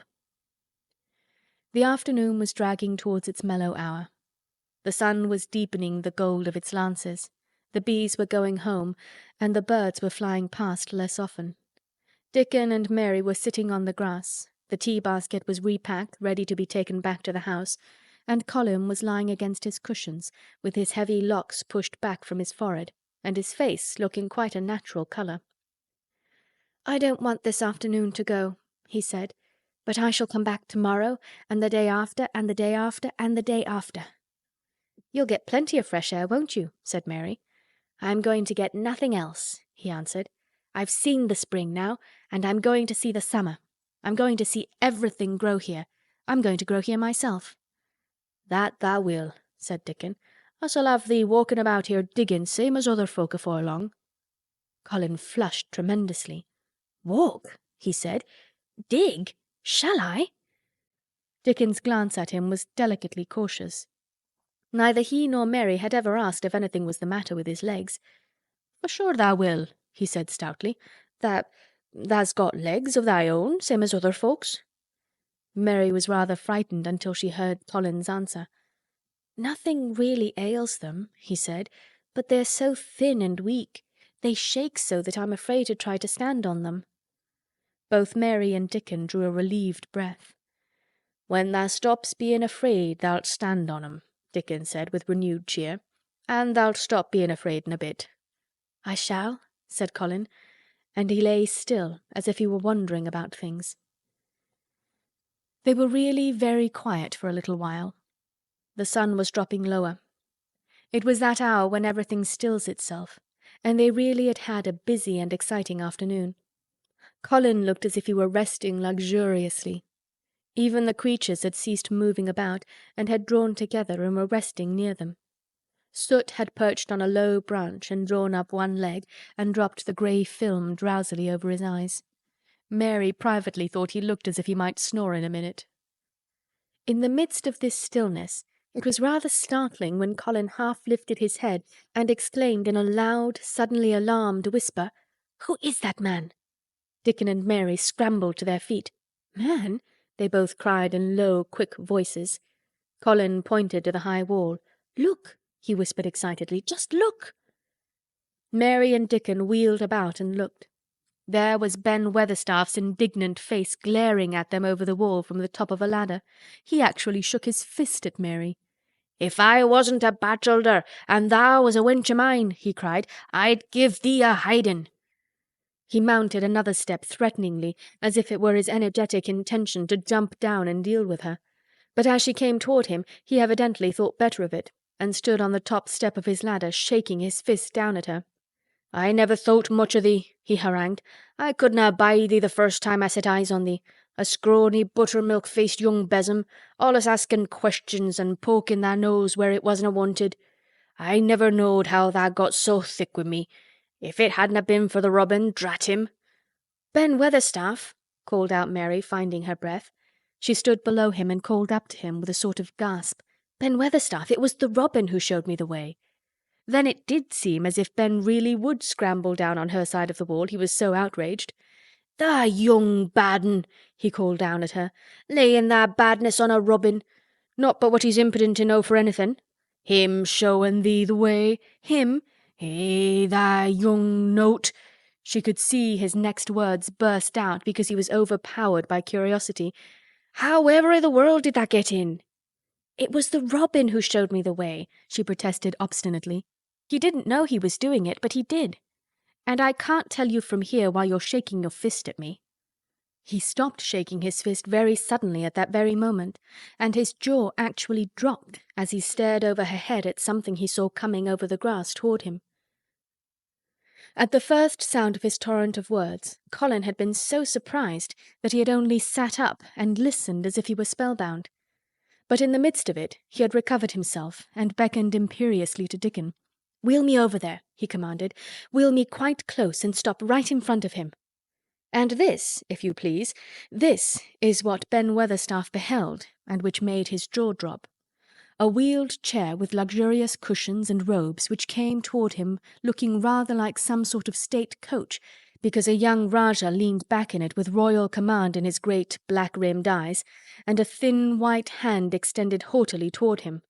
The afternoon was dragging towards its mellow hour. The sun was deepening the gold of its lances. The bees were going home, and the birds were flying past less often. Dickon and Mary were sitting on the grass. The tea-basket was repacked, ready to be taken back to the house, and Colin was lying against his cushions, with his heavy locks pushed back from his forehead, and his face looking quite a natural colour. "I don't want this afternoon to go," he said, "but I shall come back tomorrow, and the day after, and the day after, and the day after." "You'll get plenty of fresh air, won't you?" said Mary. "I'm going to get nothing else," he answered. "I've seen the spring now, and I'm going to see the summer. I'm going to see everything grow here. I'm going to grow here myself." "That thou will," said Dickon. "Us'll have thee walking about here digging same as other folk afore long." Colin flushed tremendously. "Walk?" he said. "Dig? Shall I?" Dickon's glance at him was delicately cautious. Neither he nor Mary had ever asked if anything was the matter with his legs. "For sure thou will," he said stoutly. "Thou's got legs of thy own, same as other folks." Mary was rather frightened until she heard Colin's answer. "Nothing really ails them," he said, "but they're so thin and weak. They shake so that I'm afraid to try to stand on them." Both Mary and Dickon drew a relieved breath. "When thou stops being afraid thou'lt stand on 'em," Dickon said with renewed cheer. "And thou'lt stop being afraid in a bit." "I shall," said Colin, and he lay still as if he were wondering about things. They were really very quiet for a little while. The sun was dropping lower. It was that hour when everything stills itself, and they really had had a busy and exciting afternoon. Colin looked as if he were resting luxuriously. Even the creatures had ceased moving about and had drawn together and were resting near them. Soot had perched on a low branch and drawn up one leg and dropped the grey film drowsily over his eyes. Mary privately thought he looked as if he might snore in a minute. In the midst of this stillness, it was rather startling when Colin half lifted his head and exclaimed in a loud, suddenly alarmed whisper, "Who is that man?" Dickon and Mary scrambled to their feet. "Man?" they both cried in low, quick voices. Colin pointed to the high wall. "Look!" he whispered excitedly. "Just look!" Mary and Dickon wheeled about and looked. There was Ben Weatherstaff's indignant face glaring at them over the wall from the top of a ladder. He actually shook his fist at Mary. "If I wasn't a bachelder and thou was a wench o' mine," he cried, "I'd give thee a hidin'." He mounted another step threateningly, as if it were his energetic intention to jump down and deal with her. But as she came toward him, he evidently thought better of it, and stood on the top step of his ladder, shaking his fist down at her. "I never thowt much o' thee," he harangued. "I couldna abide thee the first time I set eyes on thee. A scrawny, buttermilk-faced young besom, allus asking questions and poking thy nose where it wasna wanted. I never knowed how tha got so thick wi' me. If it hadna been for the robin, drat him." "Ben Weatherstaff," called out Mary, finding her breath. She stood below him and called up to him with a sort of gasp. "Ben Weatherstaff, it was the robin who showed me the way." Then it did seem as if Ben really would scramble down on her side of the wall, he was so outraged. "Tha young bad un," he called down at her, "layin' tha badness on a robin. Not but what he's impudent enow for anything. Him showin' thee the way. Him? Eh, tha young note." She could see his next words burst out because he was overpowered by curiosity. "However i' the world did tha get in?" "It was the robin who showed me the way," she protested obstinately. "He didn't know he was doing it, but he did. And I can't tell you from here while you're shaking your fist at me." He stopped shaking his fist very suddenly at that very moment, and his jaw actually dropped as he stared over her head at something he saw coming over the grass toward him. At the first sound of his torrent of words, Colin had been so surprised that he had only sat up and listened as if he were spellbound. But in the midst of it he had recovered himself and beckoned imperiously to Dickon. "Wheel me over there," he commanded. "Wheel me quite close and stop right in front of him." And this, if you please, this is what Ben Weatherstaff beheld and which made his jaw drop. A wheeled chair with luxurious cushions and robes which came toward him looking rather like some sort of state coach, because a young Rajah leaned back in it with royal command in his great black-rimmed eyes, and a thin white hand extended haughtily toward him.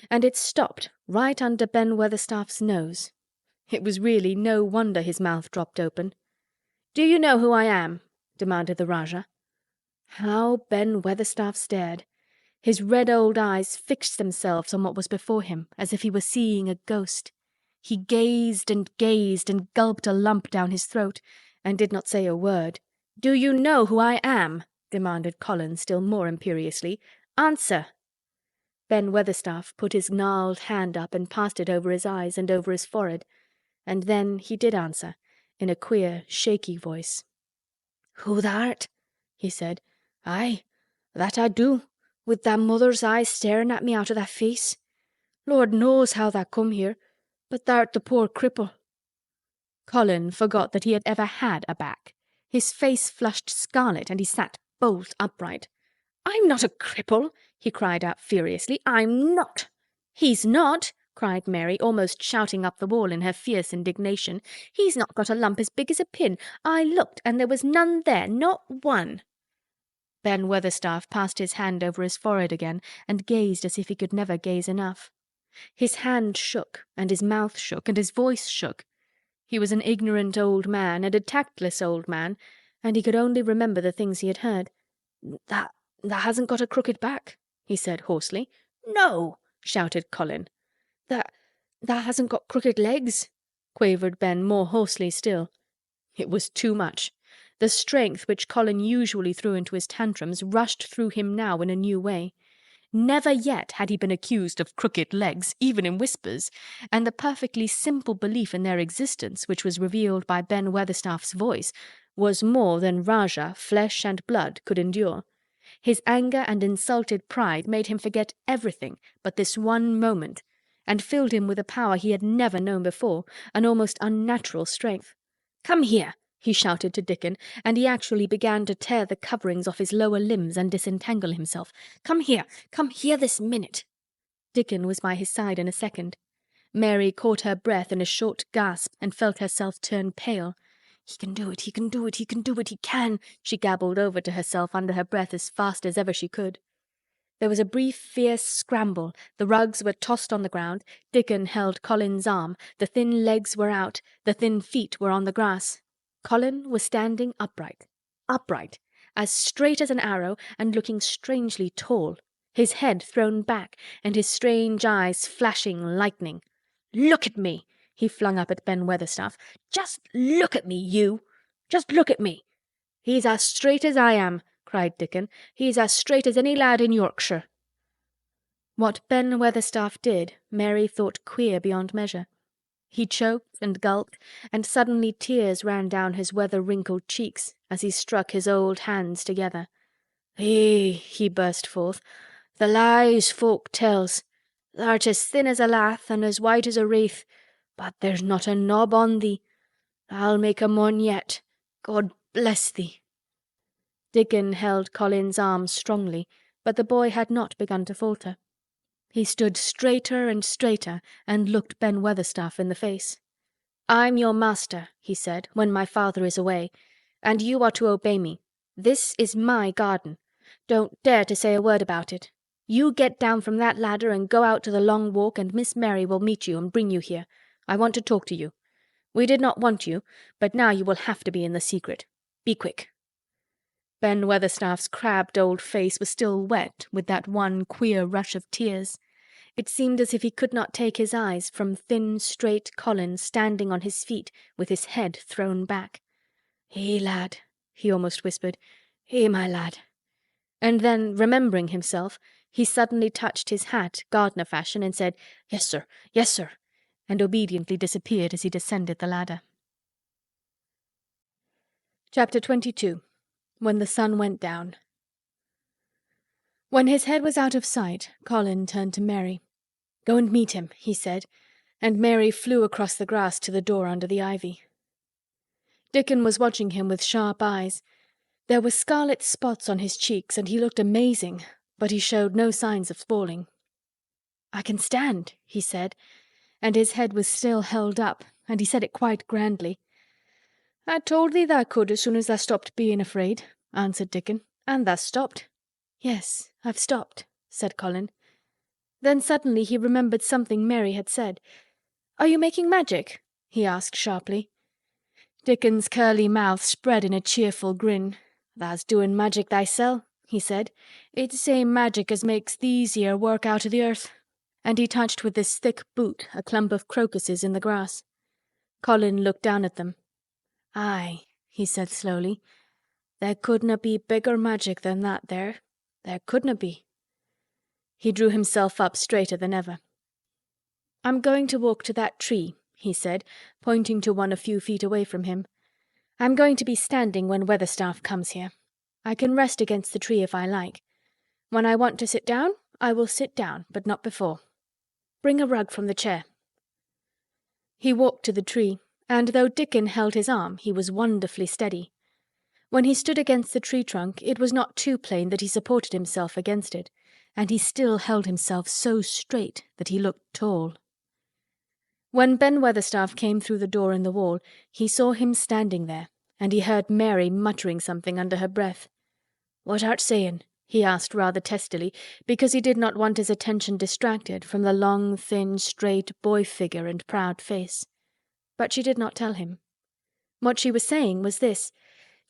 And it stopped right under Ben Weatherstaff's nose. It was really no wonder his mouth dropped open. "Do you know who I am?" demanded the Rajah. How Ben Weatherstaff stared! His red old eyes fixed themselves on what was before him, as if he were seeing a ghost. He gazed and gulped a lump down his throat, and did not say a word. "Do you know who I am?" demanded Colin still more imperiously. "Answer!" Ben Weatherstaff put his gnarled hand up and passed it over his eyes and over his forehead, and then he did answer, in a queer, shaky voice. "Who thou art?" he said. "Aye, that I do, with thy mother's eyes staring at me out of thy face. Lord knows how thou come here, but thou'rt the poor cripple." Colin forgot that he had ever had a back. His face flushed scarlet, and he sat bolt upright. "I'm not a cripple!" he cried out furiously. "I'm not!" "He's not!" cried Mary, almost shouting up the wall in her fierce indignation. "He's not got a lump as big as a pin. I looked, and there was none there, not one." Ben Weatherstaff passed his hand over his forehead again and gazed as if he could never gaze enough. His hand shook, and his mouth shook, and his voice shook. He was an ignorant old man, and a tactless old man, and he could only remember the things he had heard. That hasn't got a crooked back," he said hoarsely. "No!" shouted Colin. That hasn't got crooked legs," quavered Ben more hoarsely still. It was too much. The strength which Colin usually threw into his tantrums rushed through him now in a new way. Never yet had he been accused of crooked legs, even in whispers, and the perfectly simple belief in their existence, which was revealed by Ben Weatherstaff's voice, was more than Rajah, flesh and blood, could endure. His anger and insulted pride made him forget everything but this one moment, and filled him with a power he had never known before, an almost unnatural strength. "Come here!" he shouted to Dickon, and he actually began to tear the coverings off his lower limbs and disentangle himself. Come here this minute!" Dickon was by his side in a second. Mary caught her breath in a short gasp and felt herself turn pale. "He can do it, he can do it, he can do it, he can," she gabbled over to herself under her breath as fast as ever she could. There was a brief fierce scramble, the rugs were tossed on the ground, Dickon held Colin's arm, the thin legs were out, the thin feet were on the grass. Colin was standing upright, as straight as an arrow and looking strangely tall, his head thrown back and his strange eyes flashing lightning. "Look at me!" he flung up at Ben Weatherstaff. "Just look at me, you! Just look at me!" "He's as straight as I am," cried Dickon. "He's as straight as any lad in Yorkshire." What Ben Weatherstaff did, Mary thought queer beyond measure. He choked and gulped, and suddenly tears ran down his weather-wrinkled cheeks as he struck his old hands together. He burst forth, "the lies folk tells. Thou'rt as thin as a lath and as white as a wraith, but there's not a knob on thee. I'll make a mon yet. God bless thee." Dickon held Colin's arm strongly, but the boy had not begun to falter. He stood straighter and straighter and looked Ben Weatherstaff in the face. "I'm your master," he said, "when my father is away, and you are to obey me. This is my garden. Don't dare to say a word about it. You get down from that ladder and go out to the Long Walk, and Miss Mary will meet you and bring you here. I want to talk to you. We did not want you, but now you will have to be in the secret. Be quick." Ben Weatherstaff's crabbed old face was still wet with that one queer rush of tears. It seemed as if he could not take his eyes from thin, straight Colin standing on his feet with his head thrown back. Lad," he almost whispered. My lad." And then, remembering himself, he suddenly touched his hat, gardener fashion, and said, Yes, sir," and obediently disappeared as he descended the ladder. Chapter 22. When the Sun Went Down. When his head was out of sight, Colin turned to Mary. "Go and meet him," he said, and Mary flew across the grass to the door under the ivy. Dickon was watching him with sharp eyes. There were scarlet spots on his cheeks, and he looked amazing, but he showed no signs of falling. "I can stand," he said, and his head was still held up, and he said it quite grandly. "I told thee tha could as soon as tha stopped being afraid," answered Dickon, "and tha stopped." "Yes, I've stopped," said Colin. Then suddenly he remembered something Mary had said. "Are you making magic?" he asked sharply. Dickon's curly mouth spread in a cheerful grin. "Tha's doing magic thysel'," he said. "It's same magic as makes these here work out o' the earth." And he touched with his thick boot a clump of crocuses in the grass. Colin looked down at them. "Aye," he said slowly. "There couldna be bigger magic than that there. There couldna be." He drew himself up straighter than ever. "I'm going to walk to that tree," he said, pointing to one a few feet away from him. "I'm going to be standing when Weatherstaff comes here. I can rest against the tree if I like. When I want to sit down, I will sit down, but not before. Bring a rug from the chair." He walked to the tree, and though Dickon held his arm, he was wonderfully steady. When he stood against the tree trunk, it was not too plain that he supported himself against it, and he still held himself so straight that he looked tall. When Ben Weatherstaff came through the door in the wall, he saw him standing there, and he heard Mary muttering something under her breath. "What art saying?" he asked rather testily, because he did not want his attention distracted from the long, thin, straight boy figure and proud face. But she did not tell him. What she was saying was this: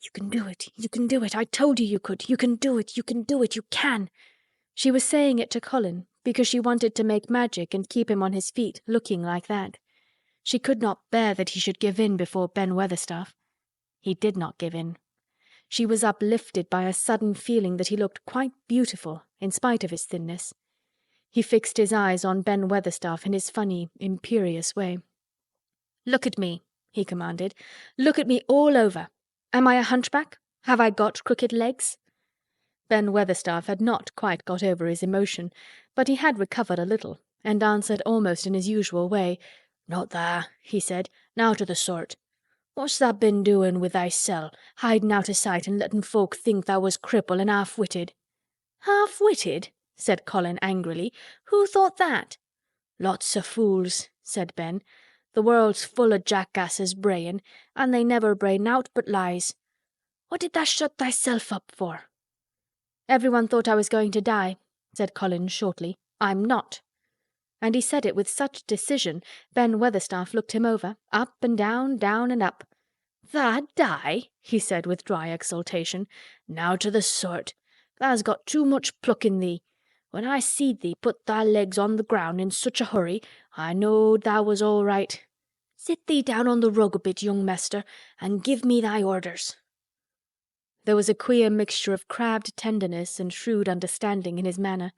"You can do it, you can do it, I told you could, you can do it, you can do it, you can." She was saying it to Colin, because she wanted to make magic and keep him on his feet, looking like that. She could not bear that he should give in before Ben Weatherstaff. He did not give in. She was uplifted by a sudden feeling that he looked quite beautiful, in spite of his thinness. He fixed his eyes on Ben Weatherstaff in his funny, imperious way. "Look at me," he commanded. "Look at me all over. Am I a hunchback? Have I got crooked legs?" Ben Weatherstaff had not quite got over his emotion, but he had recovered a little, and answered almost in his usual way. "Not tha," he said. "Nowt o' the sort. What's tha been doin' with thysel, hidin' out o' sight and letting folk think thou was cripple and half-witted?" "Half-witted?" said Colin angrily. "Who thought that?" "Lots o' fools," said Ben. "The world's full o' jackasses brayin', and they never bray nowt but lies. What did tha shut thyself up for?" "Everyone thought I was going to die," said Colin shortly. "I'm not." And he said it with such decision, Ben Weatherstaff looked him over, up and down and up. "Tha die?" he said with dry exultation. "Nowt o' the sort. Tha's got too much pluck in thee. When I seed thee put thy legs on the ground in such a hurry, I knowed tha was all right. Sit thee down on the rug a bit, young mester, and give me thy orders." There was a queer mixture of crabbed tenderness and shrewd understanding in his manner.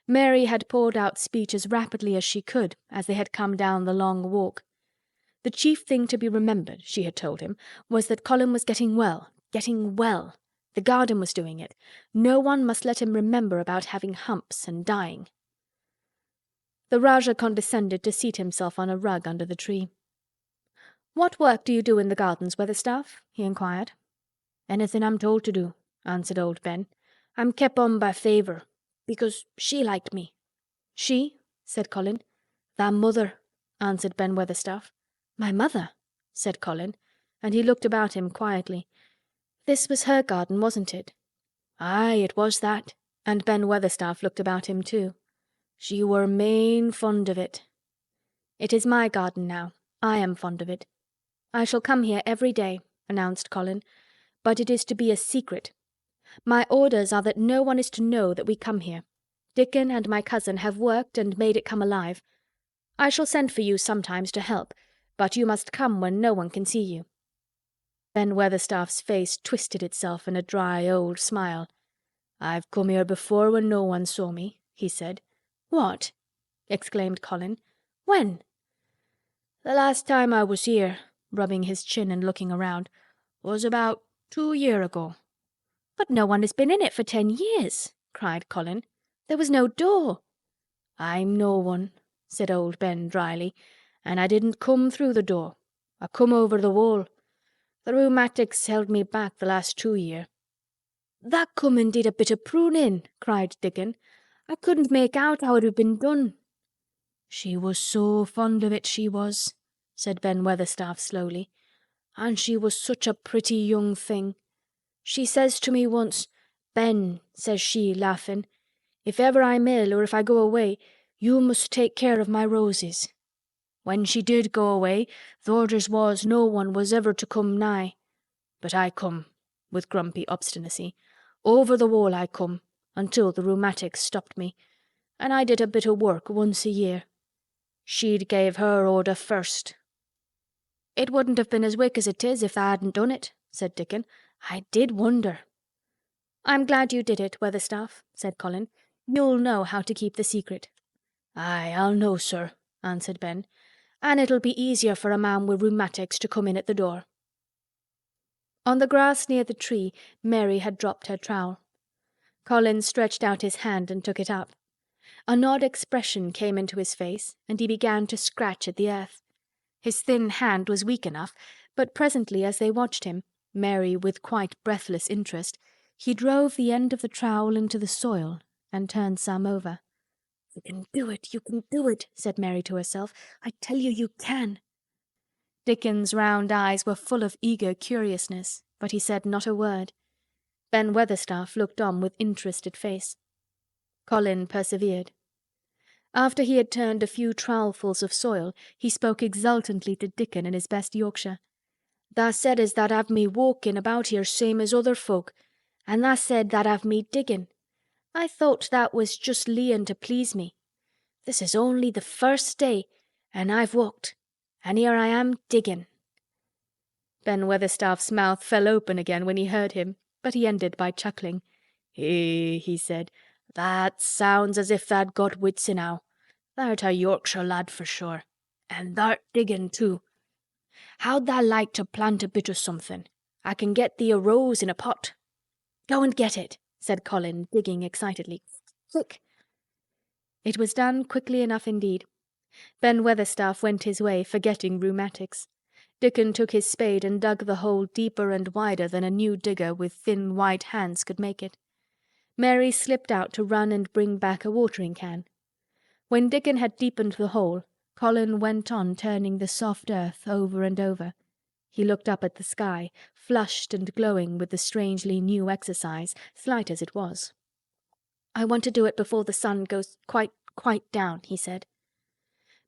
Mary had poured out speech as rapidly as she could as they had come down the long walk. The chief thing to be remembered, she had told him, was that Colin was getting well, getting well. The garden was doing it. No one must let him remember about having humps and dying. The Rajah condescended to seat himself on a rug under the tree. "What work do you do in the gardens, Weatherstaff?" he inquired. "Anything I'm told to do," answered old Ben. "I'm kep' on by favour, because she liked me." "She?" said Colin. "Thy mother," answered Ben Weatherstaff. "My mother?" said Colin, and he looked about him quietly. This was her garden, wasn't it? Aye, it was that, and Ben Weatherstaff looked about him too. She were main fond of it. "It is my garden now. I am fond of it. I shall come here every day," announced Colin, "but it is to be a secret. My orders are that no one is to know that we come here. Dickon and my cousin have worked and made it come alive. I shall send for you sometimes to help, but you must come when no one can see you." Ben Weatherstaff's face twisted itself in a dry old smile. "I've come here before when no one saw me," he said. "What?" exclaimed Colin. "When?" "The last time I was here," rubbing his chin and looking around, "was about 2 year ago." "But no one has been in it for 10 years," cried Colin. "There was no door." "I'm no one," said old Ben dryly, "and I didn't come through the door. I come over the wall. The rheumatics held me back the last 2 year." "That come and did a bit of prunin'," cried Dickon. "I couldn't make out how it had been done." "She was so fond of it, she was," said Ben Weatherstaff slowly. "And she was such a pretty young thing. She says to me once, 'Ben,' says she, laughing, 'if ever I'm ill or if I go away, you must take care of my roses.' When she did go away, th' orders was no one was ever to come nigh. But I come," with grumpy obstinacy. "Over the wall I come, until the rheumatics stopped me, and I did a bit o' work once a year. She'd gave her order first." "It wouldn't have been as wick as it is if tha hadn't done it," said Dickon. "I did wonder." "I'm glad you did it, Weatherstaff," said Colin. "You'll know how to keep the secret." "Aye, I'll know, sir," answered Ben. "And it'll be easier for a man with rheumatics to come in at the door." On the grass near the tree, Mary had dropped her trowel. Colin stretched out his hand and took it up. An odd expression came into his face, and he began to scratch at the earth. His thin hand was weak enough, but presently as they watched him, Mary with quite breathless interest. He drove the end of the trowel into the soil and turned some over. "You can do it, you can do it," said Mary to herself. "I tell you, you can." Dickon's round eyes were full of eager curiousness, but he said not a word. Ben Weatherstaff looked on with interested face. Colin persevered. After he had turned a few trowelfuls of soil, he spoke exultantly to Dickon in his best Yorkshire. "Tha said as that have me walking about here same as other folk, and tha said that have me digging. I thought that was just leeing to please me. This is only the first day, and I've walked, and here I am digging." Ben Weatherstaff's mouth fell open again when he heard him, but he ended by chuckling. "Eh," he said, "that sounds as if tha'd got wits enow. Tha'rt a Yorkshire lad for sure. And tha'rt digging too. How'd tha like to plant a bit o' something? I can get thee a rose in a pot." "Go and get it," said Colin, digging excitedly. "Quick." It was done quickly enough indeed. Ben Weatherstaff went his way, forgetting rheumatics. Dickon took his spade and dug the hole deeper and wider than a new digger with thin white hands could make it. Mary slipped out to run and bring back a watering can. When Dickon had deepened the hole, Colin went on turning the soft earth over and over. He looked up at the sky, flushed and glowing with the strangely new exercise, slight as it was. "I want to do it before the sun goes quite down," he said.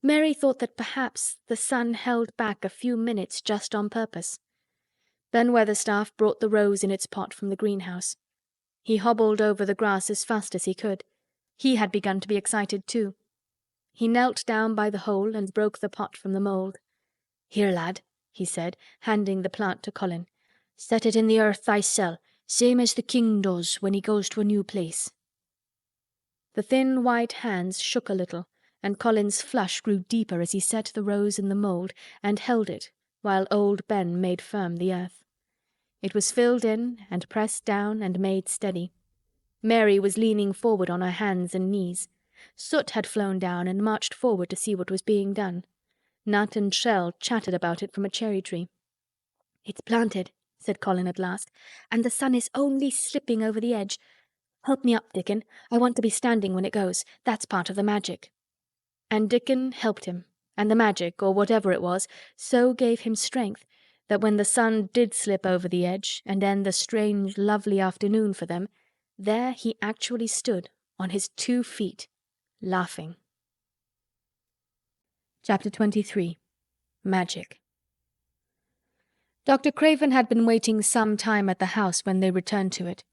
Mary thought that perhaps the sun held back a few minutes just on purpose. Ben Weatherstaff brought the rose in its pot from the greenhouse. He hobbled over the grass as fast as he could. He had begun to be excited too. He knelt down by the hole and broke the pot from the mould. "Here, lad," he said, handing the plant to Colin. "Set it in the earth thysel, same as the king does when he goes to a new place." The thin white hands shook a little, and Colin's flush grew deeper as he set the rose in the mould and held it while old Ben made firm the earth. It was filled in and pressed down and made steady. Mary was leaning forward on her hands and knees. Soot had flown down and marched forward to see what was being done. Nut and Shell chattered about it from a cherry tree. "It's planted," said Colin at last, "and the sun is only slipping over the edge. Help me up, Dickon. I want to be standing when it goes. That's part of the magic." And Dickon helped him, and the magic, or whatever it was, so gave him strength that when the sun did slip over the edge and end the strange, lovely afternoon for them, there he actually stood on his 2 feet, laughing. Chapter 23. Magic. Dr. Craven had been waiting some time at the house when they returned to it.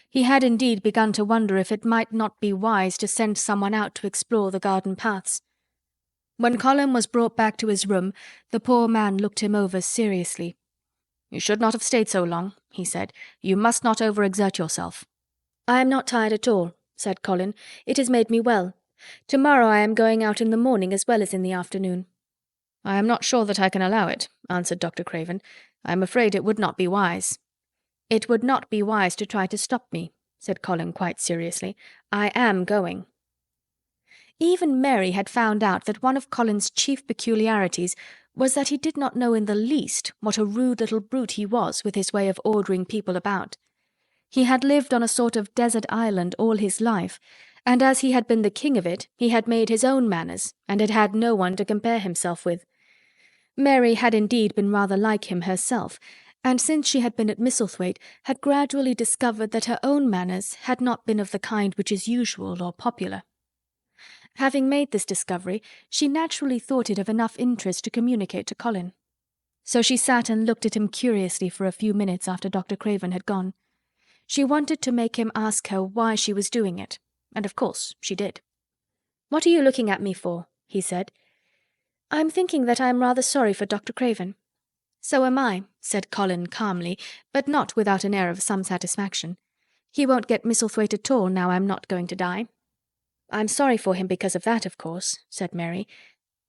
He had indeed begun to wonder if it might not be wise to send someone out to explore the garden paths. When Colin was brought back to his room, the poor man looked him over seriously. "You should not have stayed so long," he said. "You must not overexert yourself." "I am not tired at all," said Colin. "It has made me well. Tomorrow I am going out in the morning as well as in the afternoon." "I am not sure that I can allow it," answered Dr. Craven. "I am afraid it would not be wise." "It would not be wise to try to stop me," said Colin quite seriously. "I am going." Even Mary had found out that one of Colin's chief peculiarities was that he did not know in the least what a rude little brute he was with his way of ordering people about. He had lived on a sort of desert island all his life, and as he had been the king of it, he had made his own manners and had had no one to compare himself with. Mary had indeed been rather like him herself, and since she had been at Misselthwaite had gradually discovered that her own manners had not been of the kind which is usual or popular. Having made this discovery, she naturally thought it of enough interest to communicate to Colin. So she sat and looked at him curiously for a few minutes after Dr. Craven had gone. She wanted to make him ask her why she was doing it, and of course she did. "What are you looking at me for?" he said. "I'm thinking that I am rather sorry for Dr. Craven." "So am I," said Colin calmly, but not without an air of some satisfaction. "He won't get Misselthwaite at all now I'm not going to die." "I'm sorry for him because of that, of course," said Mary.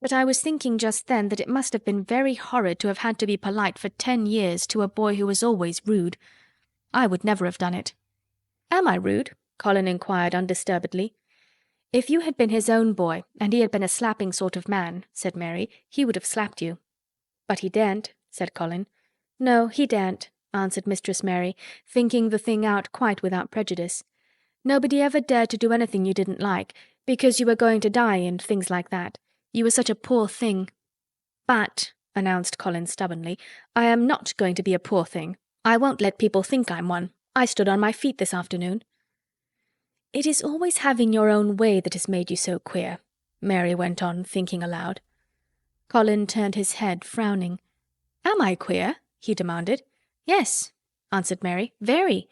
"But I was thinking just then that it must have been very horrid to have had to be polite for 10 years to a boy who was always rude. I would never have done it." "Am I rude?" Colin inquired undisturbedly. "If you had been his own boy, and he had been a slapping sort of man," said Mary, "he would have slapped you." "But he daren't," said Colin. "No, he daren't," answered Mistress Mary, thinking the thing out quite without prejudice. "Nobody ever dared to do anything you didn't like, because you were going to die and things like that. You were such a poor thing." "But," announced Colin stubbornly, "I am not going to be a poor thing. I won't let people think I'm one. I stood on my feet this afternoon." "It is always having your own way that has made you so queer," Mary went on, thinking aloud. Colin turned his head, frowning. "Am I queer?" he demanded. "Yes," answered Mary, "very.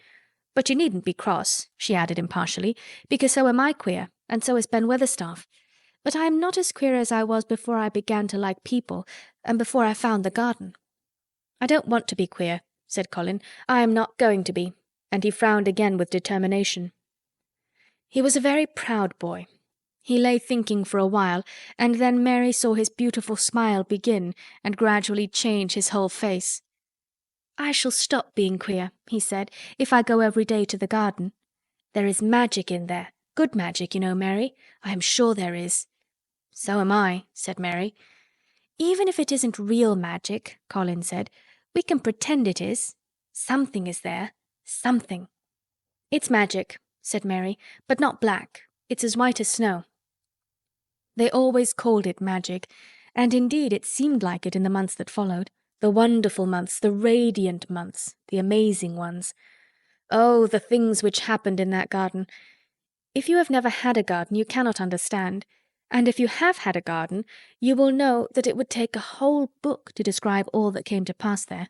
But you needn't be cross," she added impartially, "because so am I queer, and so is Ben Weatherstaff. But I am not as queer as I was before I began to like people, and before I found the garden." "I don't want to be queer," said Colin. "I am not going to be," and he frowned again with determination. He was a very proud boy. He lay thinking for a while, and then Mary saw his beautiful smile begin and gradually change his whole face. "I shall stop being queer," he said, "if I go every day to the garden. There is magic in there. Good magic, you know, Mary. I am sure there is." "So am I," said Mary. "Even if it isn't real magic," Colin said, "we can pretend it is. Something is there. Something." "It's magic," said Mary, "but not black. It's as white as snow." They always called it magic, and indeed it seemed like it in the months that followed. The wonderful months, the radiant months, the amazing ones. Oh, the things which happened in that garden! If you have never had a garden, you cannot understand, and if you have had a garden, you will know that it would take a whole book to describe all that came to pass there.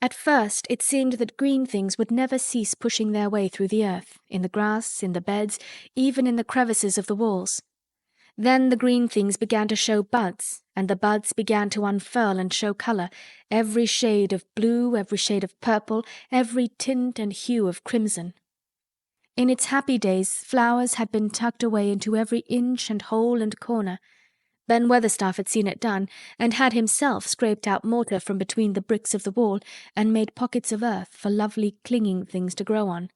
At first it seemed that green things would never cease pushing their way through the earth, in the grass, in the beds, even in the crevices of the walls. Then the green things began to show buds, and the buds began to unfurl and show colour, every shade of blue, every shade of purple, every tint and hue of crimson. In its happy days flowers had been tucked away into every inch and hole and corner. Ben Weatherstaff had seen it done, and had himself scraped out mortar from between the bricks of the wall and made pockets of earth for lovely clinging things to grow on.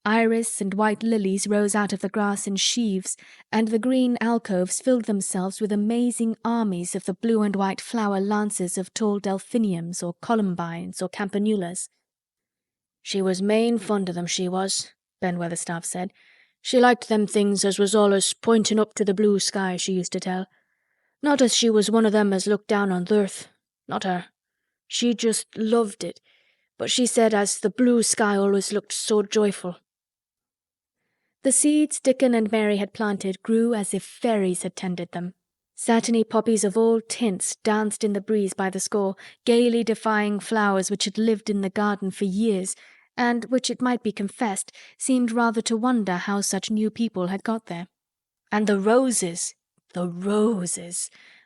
Iris and white lilies rose out of the grass in sheaves, and the green alcoves filled themselves with amazing armies of the blue and white flower lances of tall delphiniums or columbines or campanulas. "She was main fond of them, she was," Ben Weatherstaff said. "She liked them things as was allus pointing up to the blue sky, she used to tell. Not as she was one of them as looked down on th' earth. Not her. She just loved it, but she said as the blue sky always looked so joyful." The seeds Dickon and Mary had planted grew as if fairies had tended them. Satiny poppies of all tints danced in the breeze by the score, gaily defying flowers which had lived in the garden for years, and which, it might be confessed, seemed rather to wonder how such new people had got there. And the roses!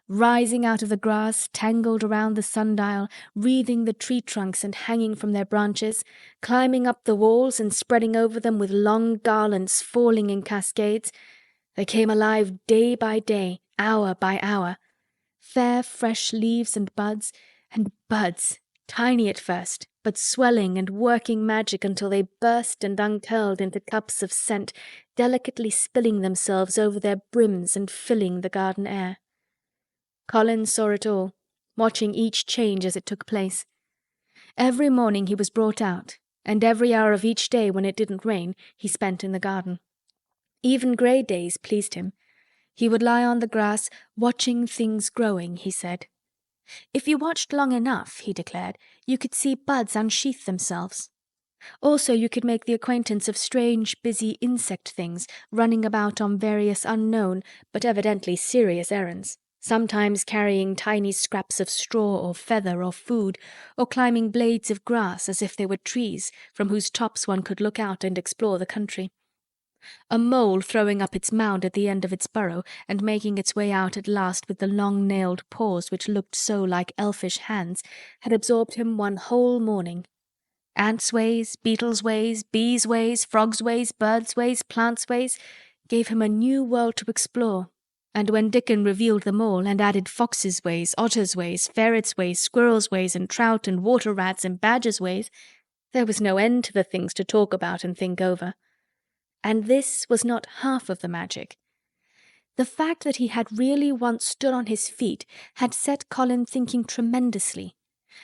Rising out of the grass, tangled around the sundial, wreathing the tree trunks and hanging from their branches, climbing up the walls and spreading over them with long garlands falling in cascades. They came alive day by day, hour by hour. Fair fresh leaves and buds, tiny at first, but swelling and working magic until they burst and uncurled into cups of scent, delicately spilling themselves over their brims and filling the garden air. Colin saw it all, watching each change as it took place. Every morning he was brought out, and every hour of each day when it didn't rain he spent in the garden. Even grey days pleased him. He would lie on the grass, watching things growing, he said. If you watched long enough, he declared, you could see buds unsheath themselves. Also you could make the acquaintance of strange, busy insect things running about on various unknown but evidently serious errands, sometimes carrying tiny scraps of straw or feather or food, or climbing blades of grass as if they were trees from whose tops one could look out and explore the country. A mole throwing up its mound at the end of its burrow and making its way out at last with the long-nailed paws which looked so like elfish hands had absorbed him one whole morning. Ants' ways, beetles' ways, bees' ways, frogs' ways, birds' ways, plants' ways gave him a new world to explore, and when Dickon revealed them all and added foxes' ways, otters' ways, ferrets' ways, squirrels' ways, and trout and water rats and badgers' ways, there was no end to the things to talk about and think over. And this was not half of the magic. The fact that he had really once stood on his feet had set Colin thinking tremendously,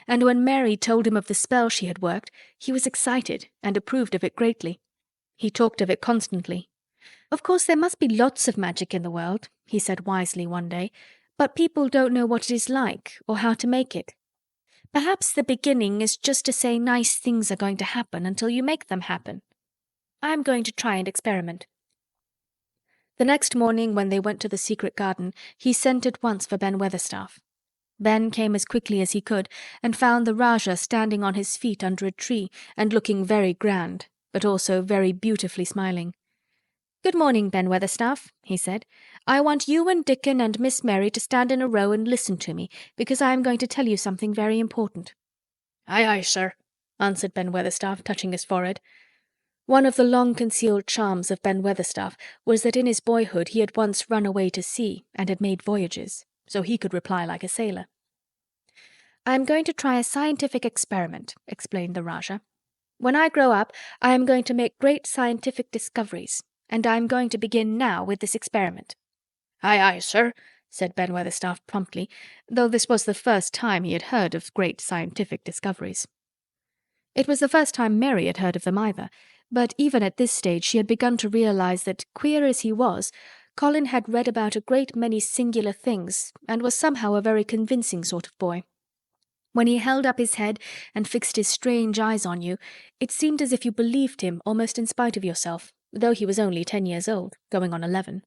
And when Mary told him of the spell she had worked, he was excited and approved of it greatly. He talked of it constantly. "Of course there must be lots of magic in the world," he said wisely one day, "but people don't know what it is like or how to make it. Perhaps the beginning is just to say nice things are going to happen until you make them happen. I'm going to try and experiment." The next morning when they went to the secret garden, he sent at once for Ben Weatherstaff. Ben came as quickly as he could and found the Rajah standing on his feet under a tree and looking very grand, but also very beautifully smiling. "Good morning, Ben Weatherstaff," he said. "I want you and Dickon and Miss Mary to stand in a row and listen to me, because I am going to tell you something very important." "Aye, aye, sir," answered Ben Weatherstaff, touching his forehead. One of the long-concealed charms of Ben Weatherstaff was that in his boyhood he had once run away to sea and had made voyages, so he could reply like a sailor. "I am going to try a scientific experiment," explained the Rajah. "When I grow up, I am going to make great scientific discoveries, and I am going to begin now with this experiment." "Aye, aye, sir," said Ben Weatherstaff promptly, though this was the first time he had heard of great scientific discoveries. It was the first time Mary had heard of them either, but even at this stage she had begun to realize that, queer as he was, Colin had read about a great many singular things and was somehow a very convincing sort of boy. When he held up his head and fixed his strange eyes on you, it seemed as if you believed him almost in spite of yourself, though he was only 10 years old, going on 11.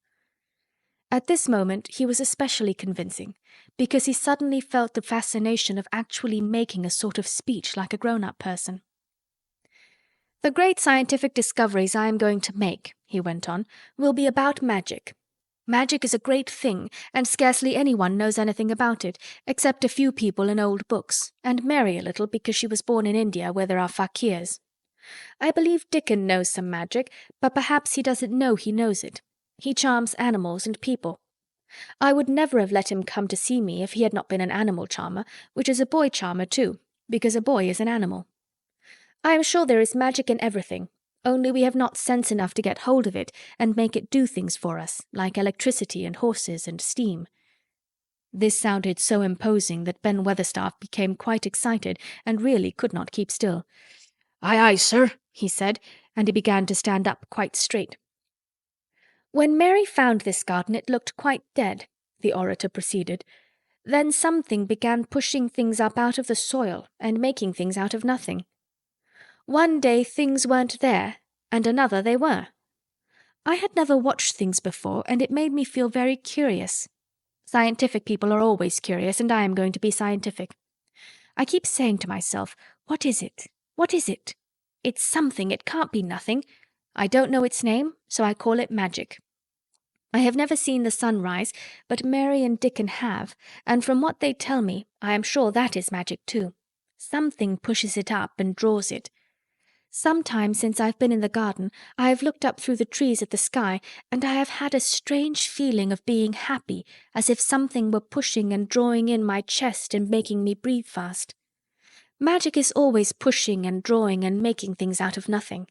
At this moment he was especially convincing, because he suddenly felt the fascination of actually making a sort of speech like a grown-up person. "The great scientific discoveries I am going to make," he went on, "will be about magic. Magic is a great thing, and scarcely anyone knows anything about it, except a few people in old books, and Mary a little because she was born in India where there are fakirs. I believe Dickon knows some magic, but perhaps he doesn't know he knows it. He charms animals and people. I would never have let him come to see me if he had not been an animal charmer, which is a boy charmer too, because a boy is an animal. I am sure there is magic in everything, only we have not sense enough to get hold of it and make it do things for us, like electricity and horses and steam." This sounded so imposing that Ben Weatherstaff became quite excited and really could not keep still. "Aye, aye, sir," he said, and he began to stand up quite straight. "When Mary found this garden it looked quite dead," the orator proceeded. "Then something began pushing things up out of the soil and making things out of nothing. One day things weren't there, and another they were. I had never watched things before, and it made me feel very curious. Scientific people are always curious, and I am going to be scientific. I keep saying to myself, what is it? What is it? It's something, it can't be nothing. I don't know its name, so I call it magic. I have never seen the sun rise, but Mary and Dickon have, and from what they tell me, I am sure that is magic too. Something pushes it up and draws it. Sometime since I've been in the garden, I have looked up through the trees at the sky, and I have had a strange feeling of being happy, as if something were pushing and drawing in my chest and making me breathe fast. Magic is always pushing and drawing and making things out of nothing.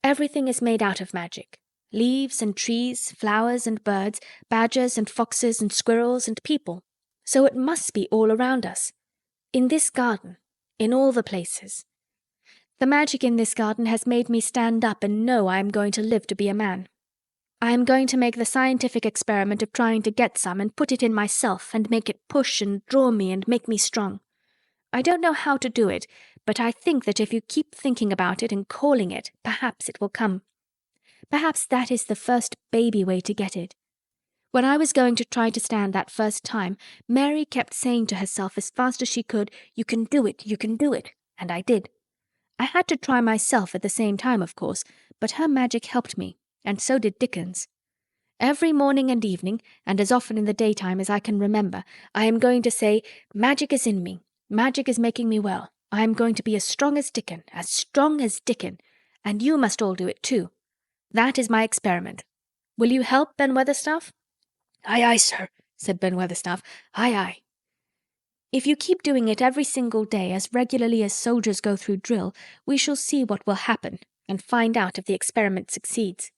Everything is made out of magic. Leaves and trees, flowers and birds, badgers and foxes and squirrels and people. So it must be all around us. In this garden, in all the places. The magic in this garden has made me stand up and know I am going to live to be a man. I am going to make the scientific experiment of trying to get some and put it in myself and make it push and draw me and make me strong. I don't know how to do it, but I think that if you keep thinking about it and calling it, perhaps it will come. Perhaps that is the first baby way to get it. When I was going to try to stand that first time, Mary kept saying to herself as fast as she could, 'You can do it, you can do it,' and I did. I had to try myself at the same time, of course, but her magic helped me, and so did Dickon's. Every morning and evening, and as often in the daytime as I can remember, I am going to say, 'Magic is in me. Magic is making me well. I am going to be as strong as Dickon, and you must all do it too. That is my experiment. Will you help, Ben Weatherstaff?" "Aye, aye, sir," said Ben Weatherstaff. "Aye, aye." "If you keep doing it every single day as regularly as soldiers go through drill, we shall see what will happen and find out if the experiment succeeds.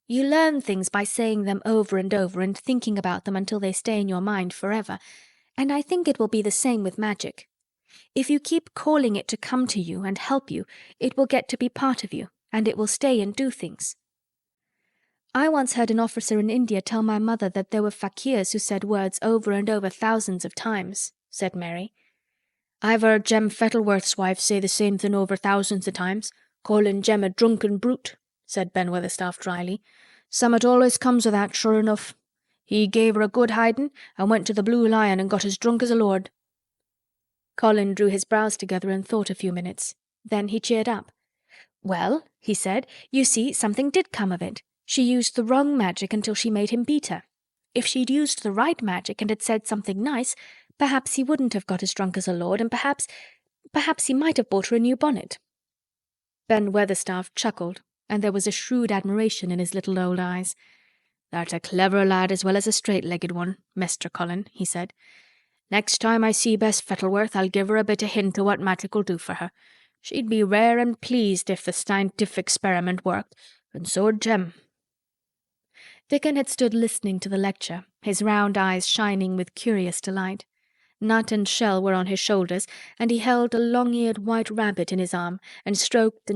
You learn things by saying them over and over and thinking about them until they stay in your mind forever, and I think it will be the same with magic. If you keep calling it to come to you and help you, it will get to be part of you, and it will stay and do things. I once heard an officer in India tell my mother that there were fakirs who said words over and over thousands of times, said Mary. I've heard Jem Fettleworth's wife say the same thing over thousands of times, calling Jem a drunken brute, said Ben Weatherstaff dryly. Summat always comes of that, sure enough. He gave her a good hiding and went to the Blue Lion and got as drunk as a lord. Colin drew his brows together and thought a few minutes. Then he cheered up. Well, he said, you see, something did come of it. She used the wrong magic until she made him beat her. If she'd used the right magic and had said something nice, perhaps he wouldn't have got as drunk as a lord, and perhaps he might have bought her a new bonnet. Ben Weatherstaff chuckled, and there was a shrewd admiration in his little old eyes. Thou'rt a clever lad as well as a straight-legged one, Mester Colin, he said. Next time I see Bess Fettleworth, I'll give her a bit of hint o' what magic'll do for her. She'd be rare and pleased if the scientific experiment worked, and so'd Jem. Dickon had stood listening to the lecture, his round eyes shining with curious delight. Nut and Shell were on his shoulders, and he held a long-eared white rabbit in his arm and stroked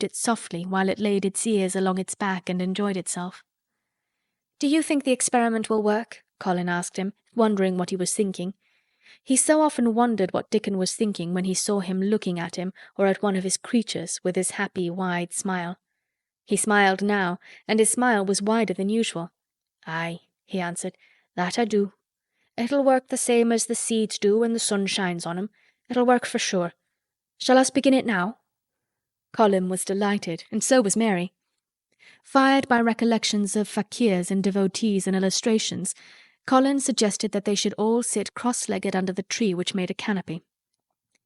it softly while it laid its ears along its back and enjoyed itself. "Do you think the experiment will work?" Colin asked him, wondering what he was thinking. He so often wondered what Dickon was thinking when he saw him looking at him or at one of his creatures with his happy, wide smile. He smiled now, and his smile was wider than usual. "Aye," he answered, "that I do. It'll work the same as the seeds do when the sun shines on 'em. It'll work for sure. Shall us begin it now?" Colin was delighted, and so was Mary. Fired by recollections of fakirs and devotees and illustrations, Colin suggested that they should all sit cross-legged under the tree which made a canopy.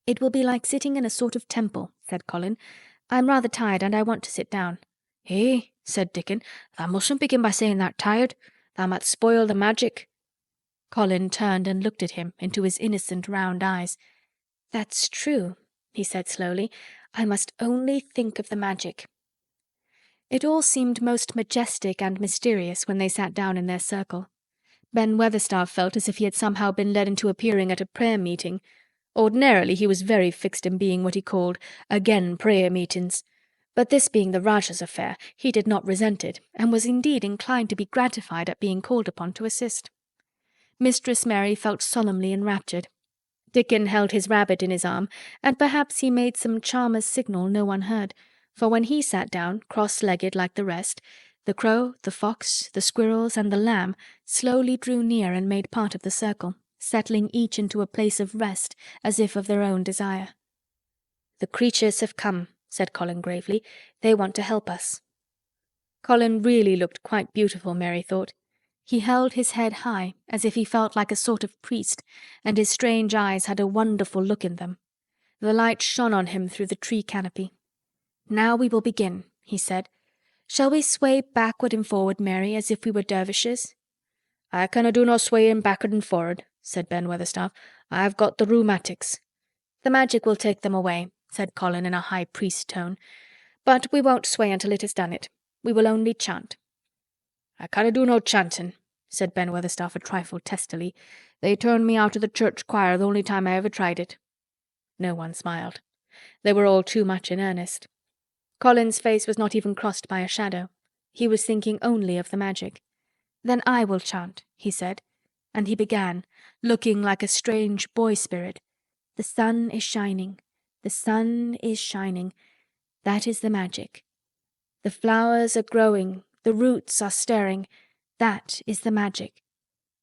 "It will be like sitting in a sort of temple," said Colin. "I'm rather tired and I want to sit down." "Eh," said Dickon, "thou mustn't begin by saying thou'rt tired. Thou might spoil the magic." Colin turned and looked at him into his innocent round eyes. "That's true," he said slowly. "I must only think of the magic." It all seemed most majestic and mysterious when they sat down in their circle. Ben Weatherstaff felt as if he had somehow been led into appearing at a prayer meeting. Ordinarily he was very fixed in being what he called "again prayer meetings." But this being the Rajah's affair, he did not resent it, and was indeed inclined to be gratified at being called upon to assist. Mistress Mary felt solemnly enraptured. Dickon held his rabbit in his arm, and perhaps he made some charmer's signal no one heard, for when he sat down, cross-legged like the rest, the crow, the fox, the squirrels, and the lamb slowly drew near and made part of the circle, settling each into a place of rest as if of their own desire. "The creatures have come," said Colin gravely. "They want to help us." Colin really looked quite beautiful, Mary thought. He held his head high, as if he felt like a sort of priest, and his strange eyes had a wonderful look in them. The light shone on him through the tree canopy. "Now we will begin," he said. "Shall we sway backward and forward, Mary, as if we were dervishes?" "I canna do no swaying backward and forward," said Ben Weatherstaff. "I've got the rheumatics." "The magic will take them away," said Colin in a high priest tone. "But we won't sway until it has done it. We will only chant." "I canna do no chanting," said Ben Weatherstaff a trifle testily. "They turned me out of the church choir the only time I ever tried it." No one smiled. They were all too much in earnest. Colin's face was not even crossed by a shadow. He was thinking only of the magic. "Then I will chant," he said, and he began, looking like a strange boy-spirit. "The sun is shining. The sun is shining. That is the magic. The flowers are growing. The roots are stirring. That is the magic.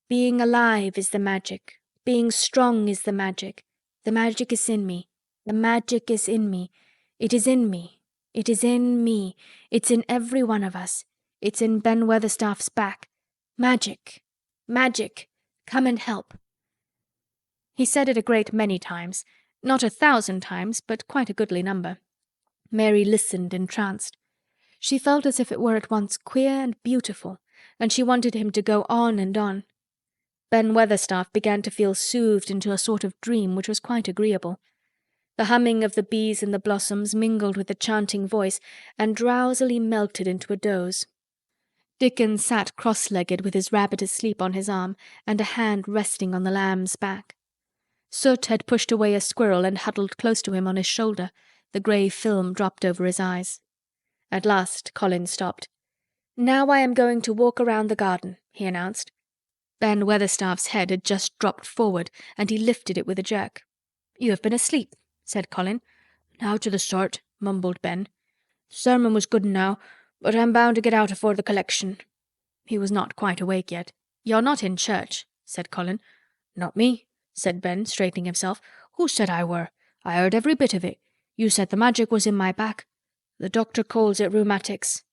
Being alive is the magic. Being strong is the magic. The magic is in me. The magic is in me. It is in me. It is in me. It's in every one of us. It's in Ben Weatherstaff's back. Magic! Magic! Come and help." He said it a great many times. Not 1,000 times, but quite a goodly number. Mary listened entranced. She felt as if it were at once queer and beautiful, and she wanted him to go on and on. Ben Weatherstaff began to feel soothed into a sort of dream which was quite agreeable. The humming of the bees in the blossoms mingled with the chanting voice and drowsily melted into a doze. Dickon sat cross-legged with his rabbit asleep on his arm and a hand resting on the lamb's back. Soot had pushed away a squirrel and huddled close to him on his shoulder. The grey film dropped over his eyes. At last Colin stopped. "Now I am going to walk around the garden," he announced. Ben Weatherstaff's head had just dropped forward, and he lifted it with a jerk. "You have been asleep," said Colin. "Now to the sort," mumbled Ben. "Sermon was good now, but I'm bound to get out afore the collection." He was not quite awake yet. "You're not in church," said Colin. "Not me," said Ben, straightening himself. "Who said I were? I heard every bit of it. You said the magic was in my back. The doctor calls it rheumatics."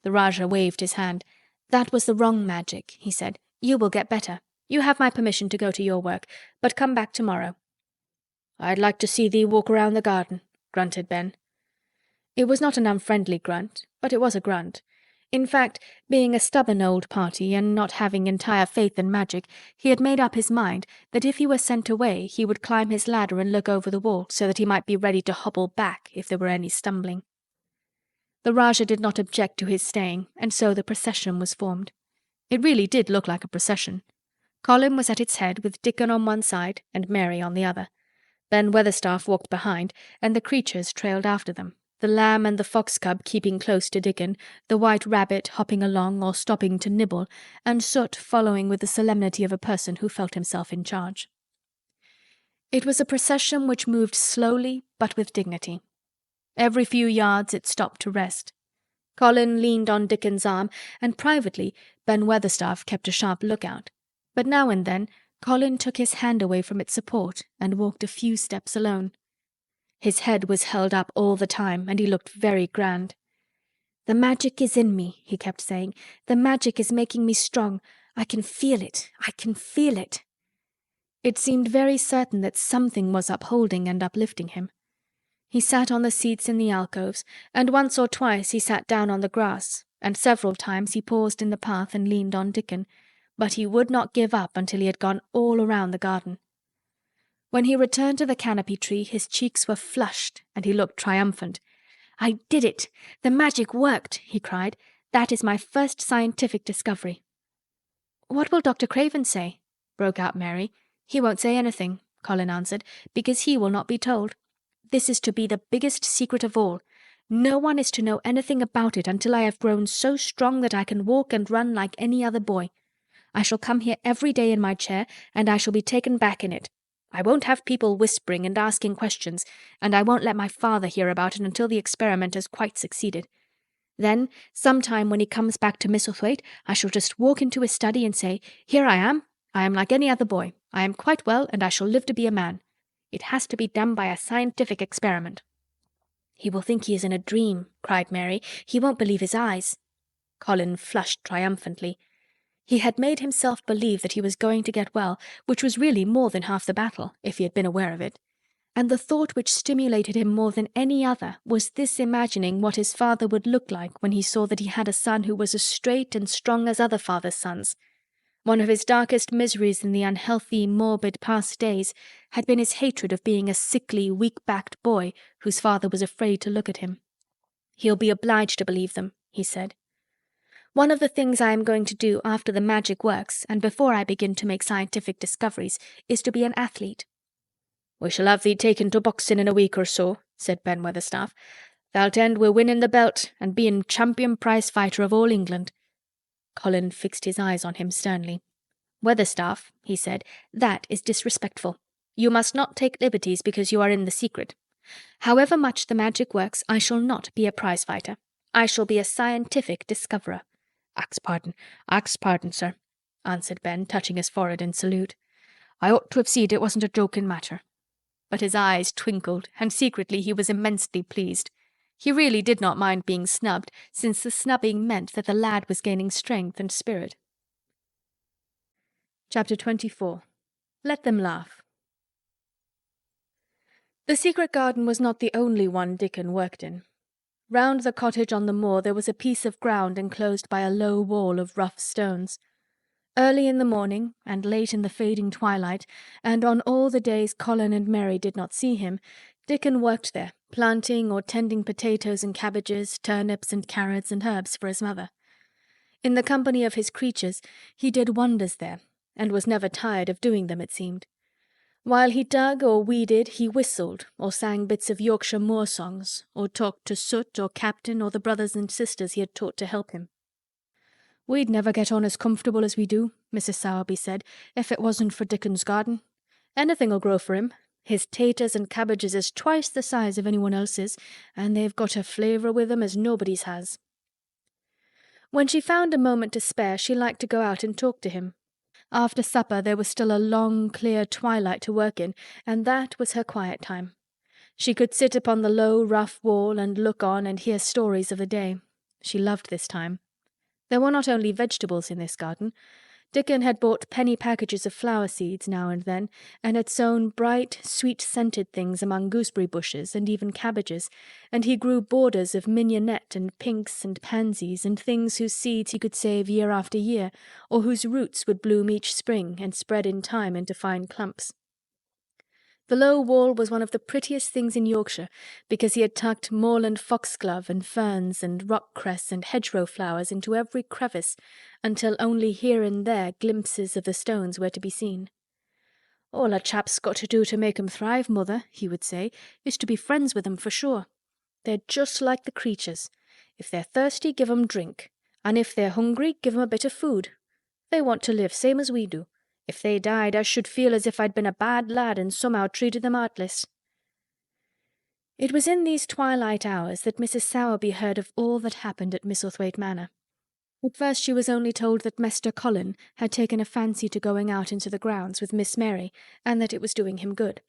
The Rajah waved his hand. "That was the wrong magic," he said. "You will get better. You have my permission to go to your work, but come back tomorrow." "I'd like to see thee walk around the garden," grunted Ben. It was not an unfriendly grunt, but it was a grunt. In fact, being a stubborn old party and not having entire faith in magic, he had made up his mind that if he were sent away he would climb his ladder and look over the wall so that he might be ready to hobble back if there were any stumbling. The Rajah did not object to his staying, and so the procession was formed. It really did look like a procession. Colin was at its head with Dickon on one side and Mary on the other. Ben Weatherstaff walked behind, and the creatures trailed after them, the lamb and the fox cub keeping close to Dickon, the white rabbit hopping along or stopping to nibble, and Soot following with the solemnity of a person who felt himself in charge. It was a procession which moved slowly but with dignity. Every few yards it stopped to rest. Colin leaned on Dickon's arm, and privately Ben Weatherstaff kept a sharp lookout. But now and then Colin took his hand away from its support and walked a few steps alone. His head was held up all the time, and he looked very grand. "The magic is in me," he kept saying. "The magic is making me strong. I can feel it. I can feel it." It seemed very certain that something was upholding and uplifting him. He sat on the seats in the alcoves, and once or twice he sat down on the grass, and several times he paused in the path and leaned on Dickon, but he would not give up until he had gone all around the garden. When he returned to the canopy tree, his cheeks were flushed and he looked triumphant. "I did it! The magic worked!" he cried. "That is my first scientific discovery." "What will Dr. Craven say?" broke out Mary. "He won't say anything," Colin answered, "because he will not be told. This is to be the biggest secret of all. No one is to know anything about it until I have grown so strong that I can walk and run like any other boy. I shall come here every day in my chair, and I shall be taken back in it. I won't have people whispering and asking questions, and I won't let my father hear about it until the experiment has quite succeeded. Then, sometime when he comes back to Misselthwaite, I shall just walk into his study and say, 'Here I am like any other boy. I am quite well, and I shall live to be a man. It has to be done by a scientific experiment.'" "He will think he is in a dream," cried Mary. "He won't believe his eyes." Colin flushed triumphantly. He had made himself believe that he was going to get well, which was really more than half the battle, if he had been aware of it. And the thought which stimulated him more than any other was this imagining what his father would look like when he saw that he had a son who was as straight and strong as other fathers' sons. One of his darkest miseries in the unhealthy, morbid past days had been his hatred of being a sickly, weak-backed boy whose father was afraid to look at him. "He'll be obliged to believe them," he said. "One of the things I am going to do after the magic works and before I begin to make scientific discoveries is to be an athlete." "We shall have thee taken to boxing in a week or so," said Ben Weatherstaff. "Thou'lt end wi' winning the belt and being champion prize fighter of all England." Colin fixed his eyes on him sternly. "Weatherstaff," he said, "that is disrespectful. You must not take liberties because you are in the secret. However much the magic works, I shall not be a prize fighter. I shall be a scientific discoverer." Ax pardon, sir," answered Ben, touching his forehead in salute. "I ought to have seed it wasn't a joking matter." But his eyes twinkled, and secretly he was immensely pleased. He really did not mind being snubbed, since the snubbing meant that the lad was gaining strength and spirit. Chapter 24. Let Them Laugh. The secret garden was not the only one Dickon worked in. Round the cottage on the moor there was a piece of ground enclosed by a low wall of rough stones. Early in the morning, and late in the fading twilight, and on all the days Colin and Mary did not see him, Dickon worked there, planting or tending potatoes and cabbages, turnips and carrots and herbs for his mother. In the company of his creatures he did wonders there, and was never tired of doing them, it seemed. While he dug or weeded, he whistled or sang bits of Yorkshire moor songs, or talked to Soot or Captain or the brothers and sisters he had taught to help him. "We'd never get on as comfortable as we do," Mrs. Sowerby said, "if it wasn't for Dickon's garden. Anything'll grow for him. His taters and cabbages is twice the size of anyone else's, and they've got a flavour with 'em as nobody's has." When she found a moment to spare, she liked to go out and talk to him. After supper there was still a long, clear twilight to work in, and that was her quiet time. She could sit upon the low, rough wall and look on and hear stories of the day. She loved this time. There were not only vegetables in this garden. Dickon had bought penny packages of flower seeds now and then, and had sown bright, sweet-scented things among gooseberry bushes and even cabbages, and he grew borders of mignonette and pinks and pansies and things whose seeds he could save year after year, or whose roots would bloom each spring and spread in time into fine clumps. The low wall was one of the prettiest things in Yorkshire, because he had tucked moorland foxglove and ferns and rock-cress and hedgerow flowers into every crevice, until only here and there glimpses of the stones were to be seen. "All a chap's got to do to make 'em thrive, mother," he would say, "is to be friends with 'em for sure. They're just like the creatures. If they're thirsty, give 'em drink, and if they're hungry, give 'em a bit of food. They want to live same as we do. If they died, I should feel as if I'd been a bad lad and somehow treated them heartless." It was in these twilight hours that Mrs. Sowerby heard of all that happened at Misselthwaite Manor. At first she was only told that Master Colin had taken a fancy to going out into the grounds with Miss Mary, and that it was doing him good.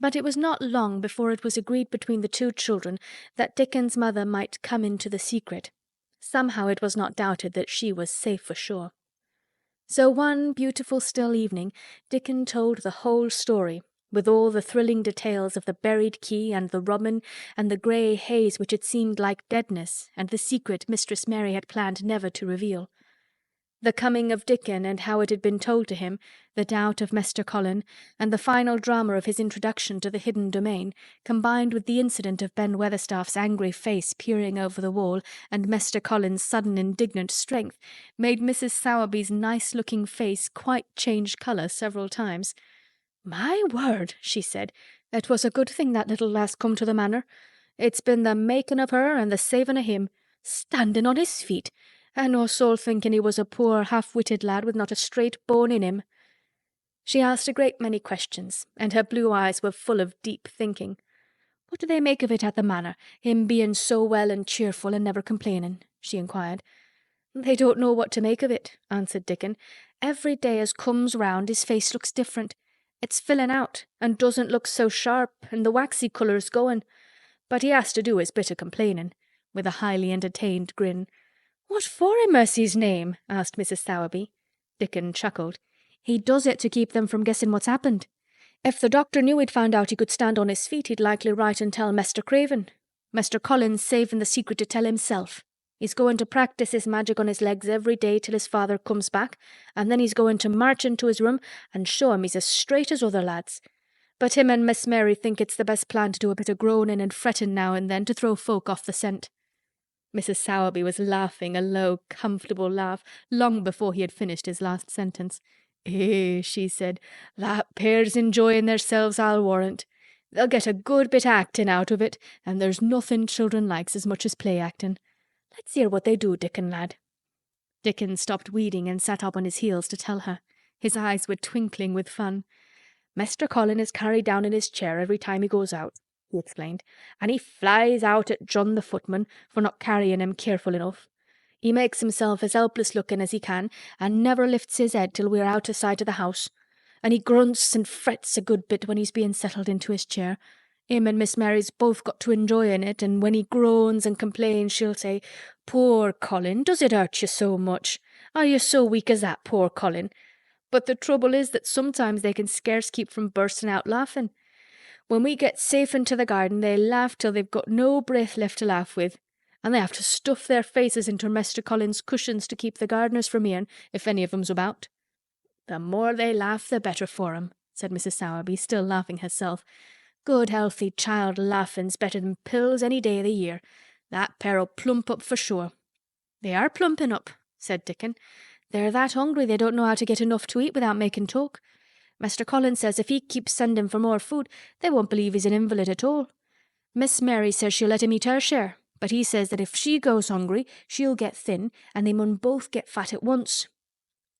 But it was not long before it was agreed between the two children that Dickon's mother might come into the secret. Somehow it was not doubted that she was safe for sure. So one beautiful still evening Dickon told the whole story, with all the thrilling details of the buried key and the robin and the grey haze which had seemed like deadness, and the secret Mistress Mary had planned never to reveal. The coming of Dickon and how it had been told to him, the doubt of Master Colin, and the final drama of his introduction to the hidden domain, combined with the incident of Ben Weatherstaff's angry face peering over the wall and Master Colin's sudden indignant strength, made Mrs. Sowerby's nice-looking face quite change colour several times. "My word," she said, "it was a good thing that little lass come to the manor. It's been the making of her and the saving of him. Standing on his feet, and us all thinking he was a poor half-witted lad with not a straight bone in him." She asked a great many questions, and her blue eyes were full of deep thinking. "What do they make of it at the manor, him being so well and cheerful and never complaining?" she inquired. "They don't know what to make of it," answered Dickon. "Every day as comes round his face looks different. It's filling out, and doesn't look so sharp, and the waxy colour's going. But he has to do his bit of complaining," with a highly entertained grin. "What for, in mercy's name?" asked Mrs. Sowerby. Dickon chuckled. "He does it to keep them from guessing what's happened. If the doctor knew he'd found out he could stand on his feet, he'd likely write and tell Mester Craven. Mester Colin's saving the secret to tell himself. He's going to practice his magic on his legs every day till his father comes back, and then he's going to march into his room and show him he's as straight as other lads. But him and Miss Mary think it's the best plan to do a bit of groaning and fretting now and then to throw folk off the scent." Mrs. Sowerby was laughing a low, comfortable laugh long before he had finished his last sentence. "Eh," she said, "that pair's enjoying theirselves, I'll warrant. They'll get a good bit o' acting out of it, and there's nothing children likes as much as play-acting. Let's hear what they do, Dickon lad." Dickon stopped weeding and sat up on his heels to tell her. His eyes were twinkling with fun. "Mester Colin is carried down in his chair every time he goes out," he explained, "and he flies out at John the footman for not carrying him careful enough. He makes himself as helpless looking as he can, and never lifts his head till we're out o' sight of the house. And he grunts and frets a good bit when he's being settled into his chair. Him and Miss Mary's both got to enjoying it, and when he groans and complains, she'll say, 'Poor Colin, does it hurt you so much? Are you so weak as that, poor Colin?' But the trouble is that sometimes they can scarce keep from bursting out laughing. When we get safe into the garden, they laugh till they've got no breath left to laugh with, and they have to stuff their faces into Mester Colin's cushions to keep the gardeners from hearing, if any of 'em's about." "The more they laugh, the better for 'em," said Mrs. Sowerby, still laughing herself. "Good healthy child laughing's better than pills any day of the year. That pair'll plump up for sure." "They are plumping up," said Dickon. "They're that hungry they don't know how to get enough to eat without making talk. Master Colin says if he keeps sending for more food, they won't believe he's an invalid at all. Miss Mary says she'll let him eat her share, but he says that if she goes hungry, she'll get thin, and they mun both get fat at once."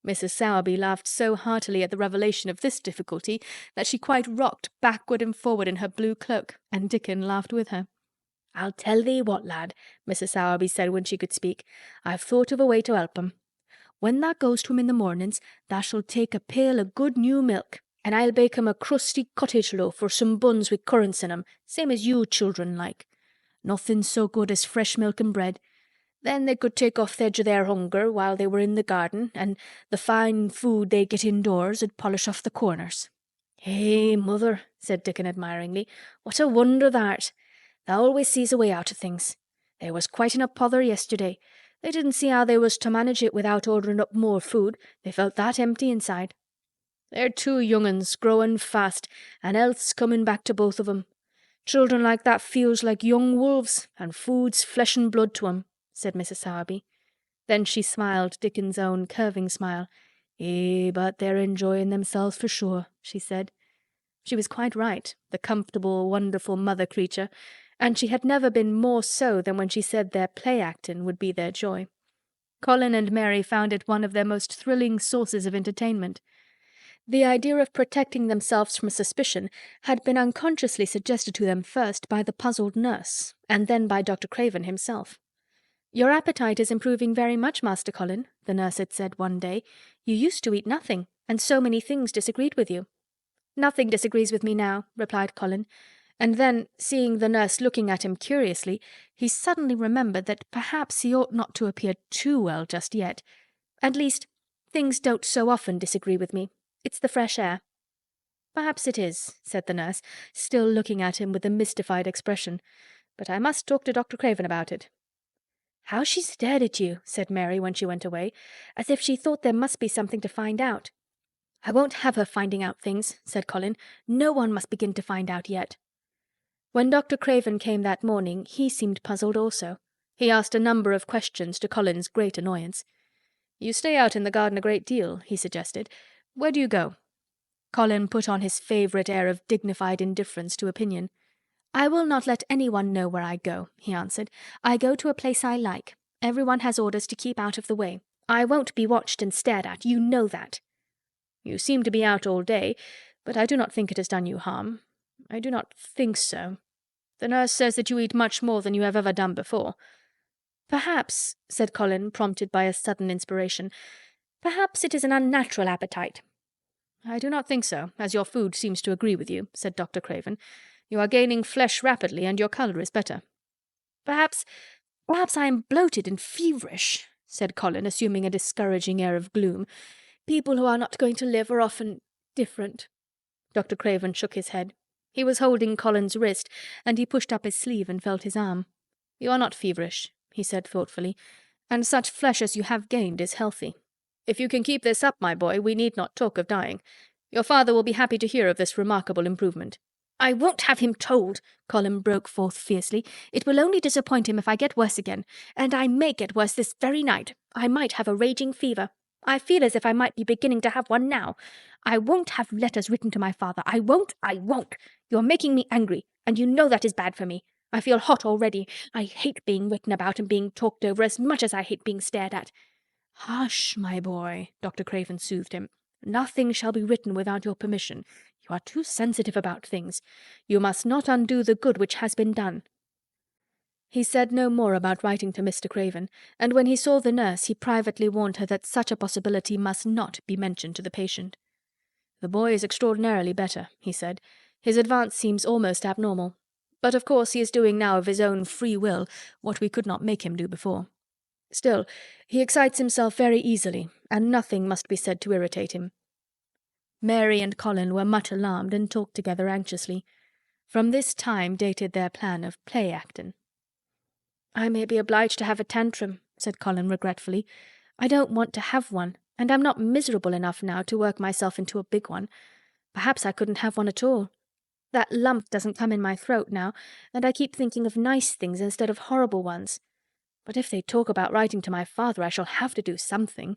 Mrs. Sowerby laughed so heartily at the revelation of this difficulty that she quite rocked backward and forward in her blue cloak, and Dickon laughed with her. "I'll tell thee what, lad," Mrs. Sowerby said when she could speak. "I've thought of a way to help him. When thou goes to him in the mornings, thou shalt take a pail of good new milk, and I'll bake him a crusty cottage loaf or some buns with currants in 'em, same as you children like. Nothing so good as fresh milk and bread. Then they could take off the edge of their hunger while they were in the garden, and the fine food they get indoors 'ud polish off the corners." "Eh, mother," said Dickon admiringly, "what a wonder thou'rt. Thou always sees a way out of things. They was quite in a pother yesterday. They didn't see how they was to manage it without ordering up more food. They felt that empty inside. They're two young uns, growing fast, and health's coming back to both of 'em. Children like that feels like young wolves, and food's flesh and blood to 'em," said Mrs. Sowerby. Then she smiled Dickon's own curving smile. "Eh, but they're enjoying themselves for sure," she said. She was quite right, the comfortable, wonderful mother creature, and she had never been more so than when she said their play-acting would be their joy. Colin and Mary found it one of their most thrilling sources of entertainment. The idea of protecting themselves from suspicion had been unconsciously suggested to them first by the puzzled nurse, and then by Dr. Craven himself. "Your appetite is improving very much, Master Colin," the nurse had said one day. "You used to eat nothing, and so many things disagreed with you." "Nothing disagrees with me now," replied Colin, and then, seeing the nurse looking at him curiously, he suddenly remembered that perhaps he ought not to appear too well just yet. "At least, things don't so often disagree with me. It's the fresh air." "Perhaps it is," said the nurse, still looking at him with a mystified expression. "But I must talk to Dr. Craven about it." "How she stared at you," said Mary when she went away, "as if she thought there must be something to find out." "I won't have her finding out things," said Colin. "No one must begin to find out yet." When Dr. Craven came that morning, he seemed puzzled also. He asked a number of questions to Colin's great annoyance. "You stay out in the garden a great deal," he suggested. "Where do you go?" Colin put on his favourite air of dignified indifference to opinion. "I will not let anyone know where I go," he answered. "I go to a place I like. Everyone has orders to keep out of the way. I won't be watched and stared at. You know that." "You seem to be out all day, but I do not think it has done you harm. I do not think so. The nurse says that you eat much more than you have ever done before." "Perhaps," said Colin, prompted by a sudden inspiration, "perhaps it is an unnatural appetite." "I do not think so, as your food seems to agree with you," said Dr. Craven. "You are gaining flesh rapidly, and your colour is better." Perhaps I am bloated and feverish," said Colin, assuming a discouraging air of gloom. "People who are not going to live are often different." Dr. Craven shook his head. He was holding Colin's wrist, and he pushed up his sleeve and felt his arm. "You are not feverish," he said thoughtfully, "and such flesh as you have gained is healthy. If you can keep this up, my boy, we need not talk of dying. Your father will be happy to hear of this remarkable improvement." "I won't have him told," Colin broke forth fiercely. "It will only disappoint him if I get worse again, and I may get worse this very night. I might have a raging fever. I feel as if I might be beginning to have one now. I won't have letters written to my father. I won't. You're making me angry, and you know that is bad for me. I feel hot already. I hate being written about and being talked over as much as I hate being stared at." "Hush, my boy," Dr. Craven soothed him. "Nothing shall be written without your permission. You are too sensitive about things. You must not undo the good which has been done." He said no more about writing to Mr. Craven, and when he saw the nurse he privately warned her that such a possibility must not be mentioned to the patient. "The boy is extraordinarily better," he said. "His advance seems almost abnormal. But of course he is doing now of his own free will what we could not make him do before. Still, he excites himself very easily, and nothing must be said to irritate him." Mary and Colin were much alarmed and talked together anxiously. From this time dated their plan of play-acting. "I may be obliged to have a tantrum," said Colin regretfully. "I don't want to have one, and I'm not miserable enough now to work myself into a big one. Perhaps I couldn't have one at all. That lump doesn't come in my throat now, and I keep thinking of nice things instead of horrible ones. But if they talk about writing to my father, I shall have to do something."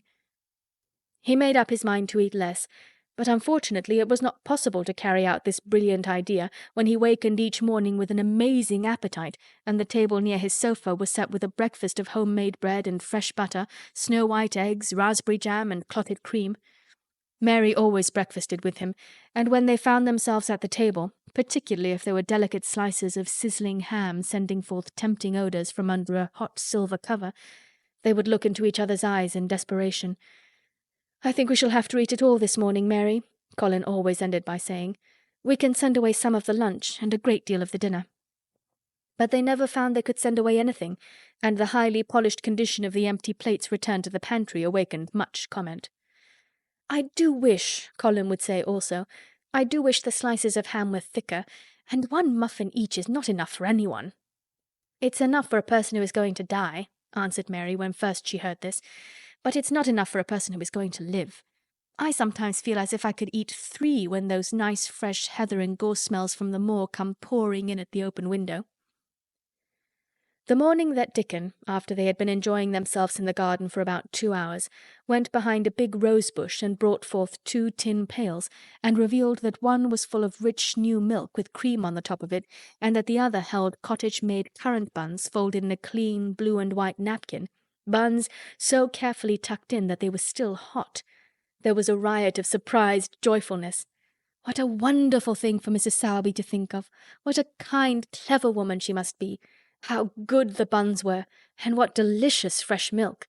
He made up his mind to eat less, But unfortunately it was not possible to carry out this brilliant idea when he wakened each morning with an amazing appetite, and the table near his sofa was set with a breakfast of home-made bread and fresh butter, snow-white eggs, raspberry jam, and clotted cream. Mary always breakfasted with him, and when they found themselves at the table, particularly if there were delicate slices of sizzling ham sending forth tempting odours from under a hot silver cover, they would look into each other's eyes in desperation. "I think we shall have to eat it all this morning, Mary," Colin always ended by saying. "We can send away some of the lunch and a great deal of the dinner." But they never found they could send away anything, and the highly polished condition of the empty plates returned to the pantry awakened much comment. "I do wish," Colin would say also, "I do wish the slices of ham were thicker, and one muffin each is not enough for anyone." "It's enough for a person who is going to die," answered Mary when first she heard this, "but it's not enough for a person who is going to live. I sometimes feel as if I could eat 3 when those nice fresh heather and gorse smells from the moor come pouring in at the open window." The morning that Dickon, after they had been enjoying themselves in the garden for about 2 hours, went behind a big rose bush and brought forth 2 tin pails, and revealed that one was full of rich new milk with cream on the top of it, and that the other held cottage-made currant buns folded in a clean blue and white napkin, buns so carefully tucked in that they were still hot, there was a riot of surprised joyfulness. What a wonderful thing for Mrs. Sowerby to think of! What a kind, clever woman she must be! How good the buns were, and what delicious fresh milk!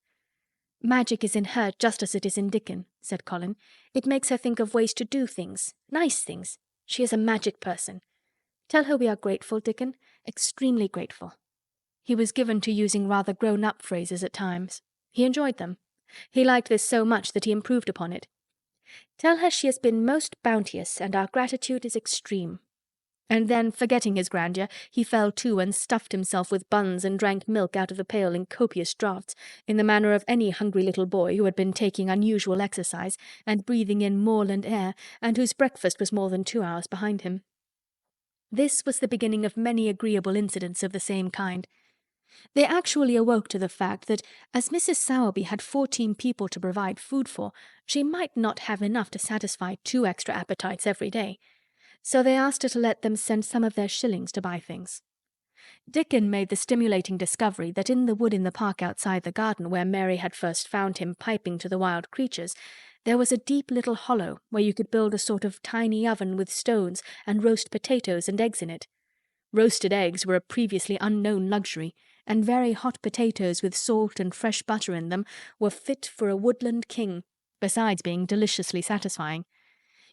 "Magic is in her just as it is in Dickon," said Colin. "It makes her think of ways to do things, nice things. She is a magic person. Tell her we are grateful, Dickon, extremely grateful." He was given to using rather grown-up phrases at times. He enjoyed them. He liked this so much that he improved upon it. "Tell her she has been most bounteous, and our gratitude is extreme." And then, forgetting his grandeur, he fell to and stuffed himself with buns and drank milk out of the pail in copious draughts, in the manner of any hungry little boy who had been taking unusual exercise and breathing in moorland air, and whose breakfast was more than 2 hours behind him. This was the beginning of many agreeable incidents of the same kind. They actually awoke to the fact that, as Mrs. Sowerby had 14 people to provide food for, she might not have enough to satisfy 2 extra appetites every day. So they asked her to let them send some of their shillings to buy things. Dickon made the stimulating discovery that in the wood in the park outside the garden where Mary had first found him piping to the wild creatures, there was a deep little hollow where you could build a sort of tiny oven with stones and roast potatoes and eggs in it. Roasted eggs were a previously unknown luxury, and very hot potatoes with salt and fresh butter in them were fit for a woodland king, besides being deliciously satisfying.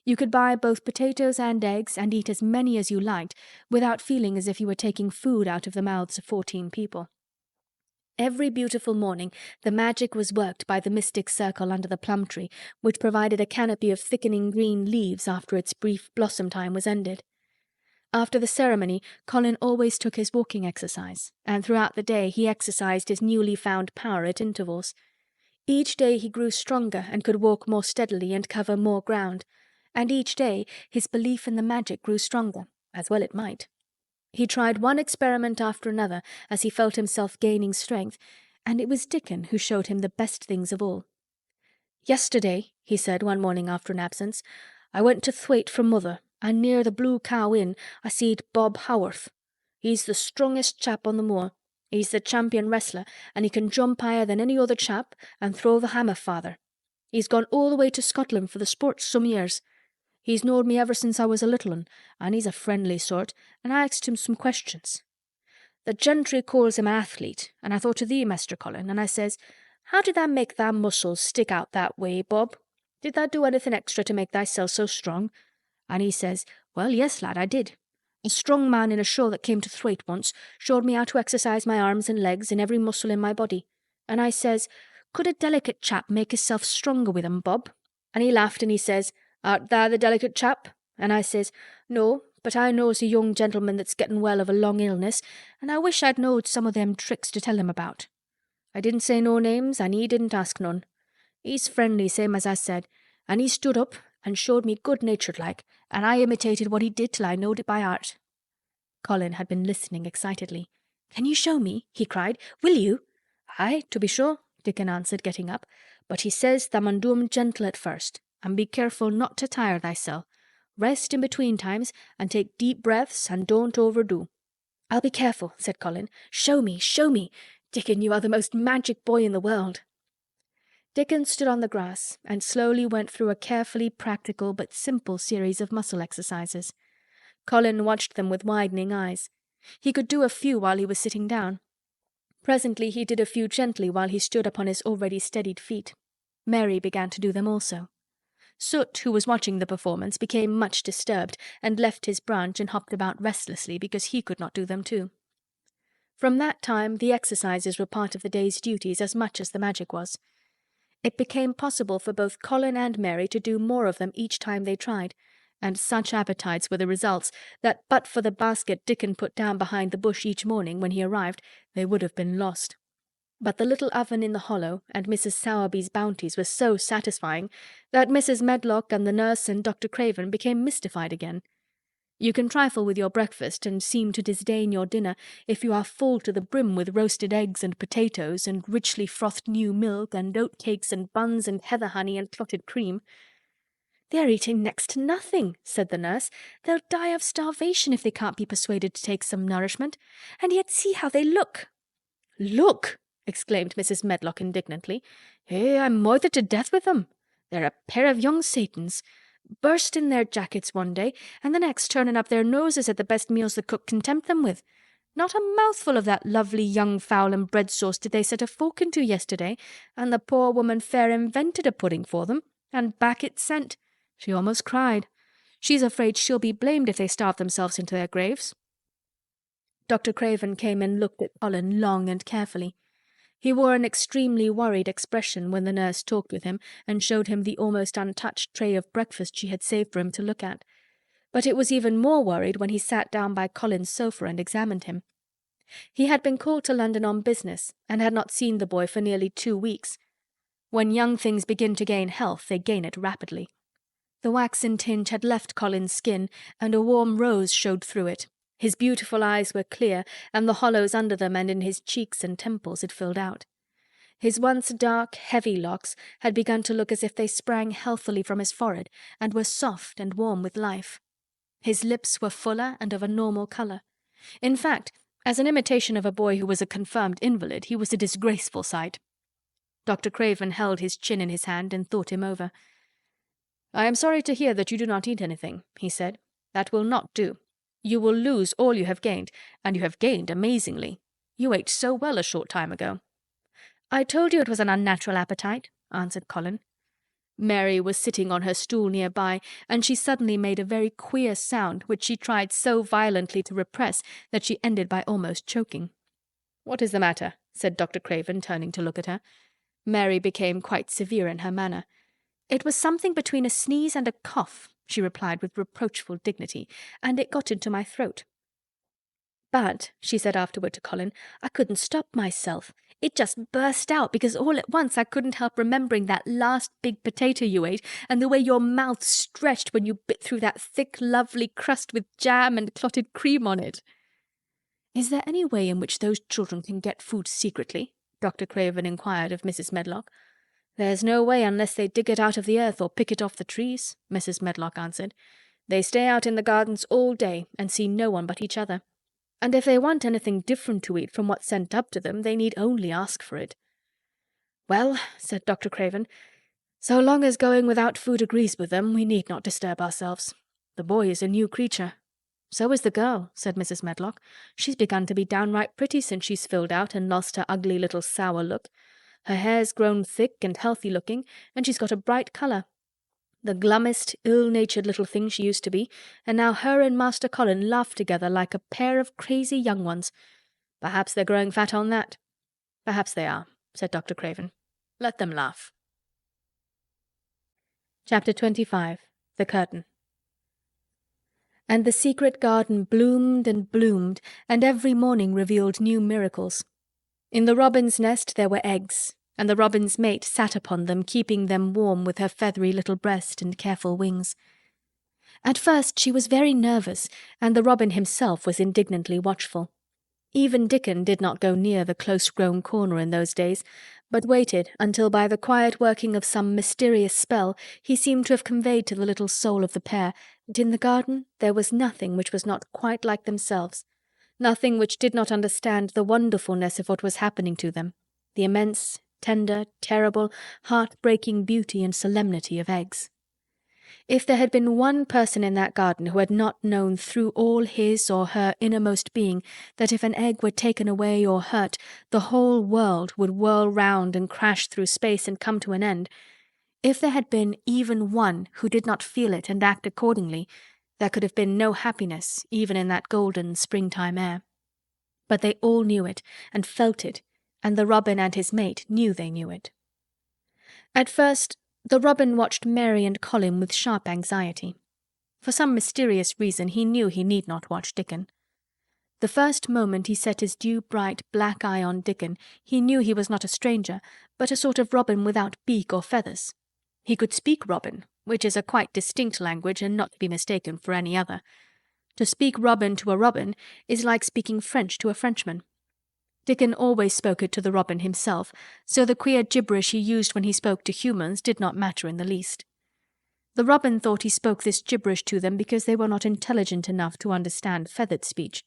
You could buy both potatoes and eggs and eat as many as you liked without feeling as if you were taking food out of the mouths of 14 people. Every beautiful morning the magic was worked by the mystic circle under the plum tree, which provided a canopy of thickening green leaves after its brief blossom time was ended. After the ceremony, Colin always took his walking exercise, and throughout the day he exercised his newly found power at intervals. Each day he grew stronger and could walk more steadily and cover more ground, and each day his belief in the magic grew stronger, as well it might. He tried one experiment after another as he felt himself gaining strength, and it was Dickon who showed him the best things of all. "Yesterday," he said one morning after an absence, "I went to Thwaite for mother, and near the Blue Cow Inn I seed Bob Haworth. He's the strongest chap on the moor. He's the champion wrestler, and he can jump higher than any other chap and throw the hammer farther. He's gone all the way to Scotland for the sports some years. He's knowed me ever since I was a little un, and he's a friendly sort, and I asked him some questions. The gentry calls him an athlete, and I thought of thee, Master Colin, and I says, 'How did thou make thy muscles stick out that way, Bob? Did thou do anything extra to make thyself so strong?' And he says, 'Well, yes, lad, I did. A strong man in a show that came to Thwaite once showed me how to exercise my arms and legs and every muscle in my body.' And I says, 'Could a delicate chap make hisself stronger with 'em, Bob?' And he laughed and he says, 'Art thou the delicate chap?' And I says, 'No, but I knows a young gentleman that's getting well of a long illness, and I wish I'd knowed some of them tricks to tell him about.' I didn't say no names, and he didn't ask none. He's friendly, same as I said, and he stood up and showed me good-natured like, and I imitated what he did till I knowed it by heart." Colin had been listening excitedly. "Can you show me?" he cried. "Will you?" "Aye, to be sure," Dickon answered, getting up. "But he says thou mun do 'em gentle at first. and be careful not to tire thyself. Rest in between times, and take deep breaths, and don't overdo." "I'll be careful," said Colin. "Show me, show me. Dickon, you are the most magic boy in the world." Dickon stood on the grass and slowly went through a carefully practical but simple series of muscle exercises. Colin watched them with widening eyes. He could do a few while he was sitting down. Presently he did a few gently while he stood upon his already steadied feet. Mary began to do them also. Soot, who was watching the performance, became much disturbed and left his branch and hopped about restlessly because he could not do them too. From that time the exercises were part of the day's duties as much as the magic was. It became possible for both Colin and Mary to do more of them each time they tried, and such appetites were the results that but for the basket Dickon put down behind the bush each morning when he arrived, they would have been lost. But the little oven in the hollow and Mrs. Sowerby's bounties were so satisfying that Mrs. Medlock and the nurse and Dr. Craven became mystified again. You can trifle with your breakfast and seem to disdain your dinner if you are full to the brim with roasted eggs and potatoes and richly frothed new milk and oatcakes and buns and heather honey and clotted cream. "They are eating next to nothing," said the nurse. "They'll die of starvation if they can't be persuaded to take some nourishment. And yet see how they look." "Look!" exclaimed Mrs. Medlock indignantly. "I'm moithered to death with them. They're a pair of young Satans. Burst in their jackets one day, and the next turning up their noses at the best meals the cook can tempt them with. Not a mouthful of that lovely young fowl and bread sauce did they set a fork into yesterday, and the poor woman fair invented a pudding for them, and back it sent. She almost cried. She's afraid she'll be blamed if they starve themselves into their graves." Dr. Craven came and looked at Colin long and carefully. He wore an extremely worried expression when the nurse talked with him and showed him the almost untouched tray of breakfast she had saved for him to look at. But it was even more worried when he sat down by Colin's sofa and examined him. He had been called to London on business and had not seen the boy for nearly 2 weeks. When young things begin to gain health, they gain it rapidly. The waxen tinge had left Colin's skin, and a warm rose showed through it. His beautiful eyes were clear, and the hollows under them and in his cheeks and temples had filled out. His once dark, heavy locks had begun to look as if they sprang healthily from his forehead and were soft and warm with life. His lips were fuller and of a normal colour. In fact, as an imitation of a boy who was a confirmed invalid, he was a disgraceful sight. Dr. Craven held his chin in his hand and thought him over. "I am sorry to hear that you do not eat anything," he said. "That will not do. You will lose all you have gained, and you have gained amazingly. You ate so well a short time ago." "I told you it was an unnatural appetite," answered Colin. Mary was sitting on her stool near by, and she suddenly made a very queer sound which she tried so violently to repress that she ended by almost choking. "What is the matter?" said Dr. Craven, turning to look at her. Mary became quite severe in her manner. "It was something between a sneeze and a cough," she replied with reproachful dignity, "and it got into my throat. But," she said afterward to Colin, "I couldn't stop myself. It just burst out because all at once I couldn't help remembering that last big potato you ate and the way your mouth stretched when you bit through that thick, lovely crust with jam and clotted cream on it." "Is there any way in which those children can get food secretly?" Dr. Craven inquired of Mrs. Medlock. "There's no way unless they dig it out of the earth or pick it off the trees," Mrs. Medlock answered. "They stay out in the gardens all day and see no one but each other. And if they want anything different to eat from what's sent up to them, they need only ask for it." "Well," said Dr. Craven, "so long as going without food agrees with them, we need not disturb ourselves. The boy is a new creature." "So is the girl," said Mrs. Medlock. "She's begun to be downright pretty since she's filled out and lost her ugly little sour look. Her hair's grown thick and healthy-looking, and she's got a bright colour. The glummest, ill-natured little thing she used to be, and now her and Master Colin laugh together like a pair of crazy young ones. Perhaps they're growing fat on that." "Perhaps they are," said Dr. Craven. "Let them laugh." Chapter 25. The Curtain. And the secret garden bloomed and bloomed, and every morning revealed new miracles. In the robin's nest there were eggs, and the robin's mate sat upon them, keeping them warm with her feathery little breast and careful wings. At first she was very nervous, and the robin himself was indignantly watchful. Even Dickon did not go near the close-grown corner in those days, but waited until by the quiet working of some mysterious spell he seemed to have conveyed to the little soul of the pair that in the garden there was nothing which was not quite like themselves, nothing which did not understand the wonderfulness of what was happening to them, the immense, tender, terrible, heart-breaking beauty and solemnity of eggs. If there had been one person in that garden who had not known through all his or her innermost being that if an egg were taken away or hurt, the whole world would whirl round and crash through space and come to an end, if there had been even one who did not feel it and act accordingly, there could have been no happiness even in that golden springtime air. But they all knew it and felt it, and the robin and his mate knew they knew it. At first the robin watched Mary and Colin with sharp anxiety. For some mysterious reason he knew he need not watch Dickon. The first moment he set his dew-bright black eye on Dickon, he knew he was not a stranger, but a sort of robin without beak or feathers. He could speak robin, which is a quite distinct language and not to be mistaken for any other. To speak robin to a robin is like speaking French to a Frenchman. Dickon always spoke it to the robin himself, so the queer gibberish he used when he spoke to humans did not matter in the least. The robin thought he spoke this gibberish to them because they were not intelligent enough to understand feathered speech.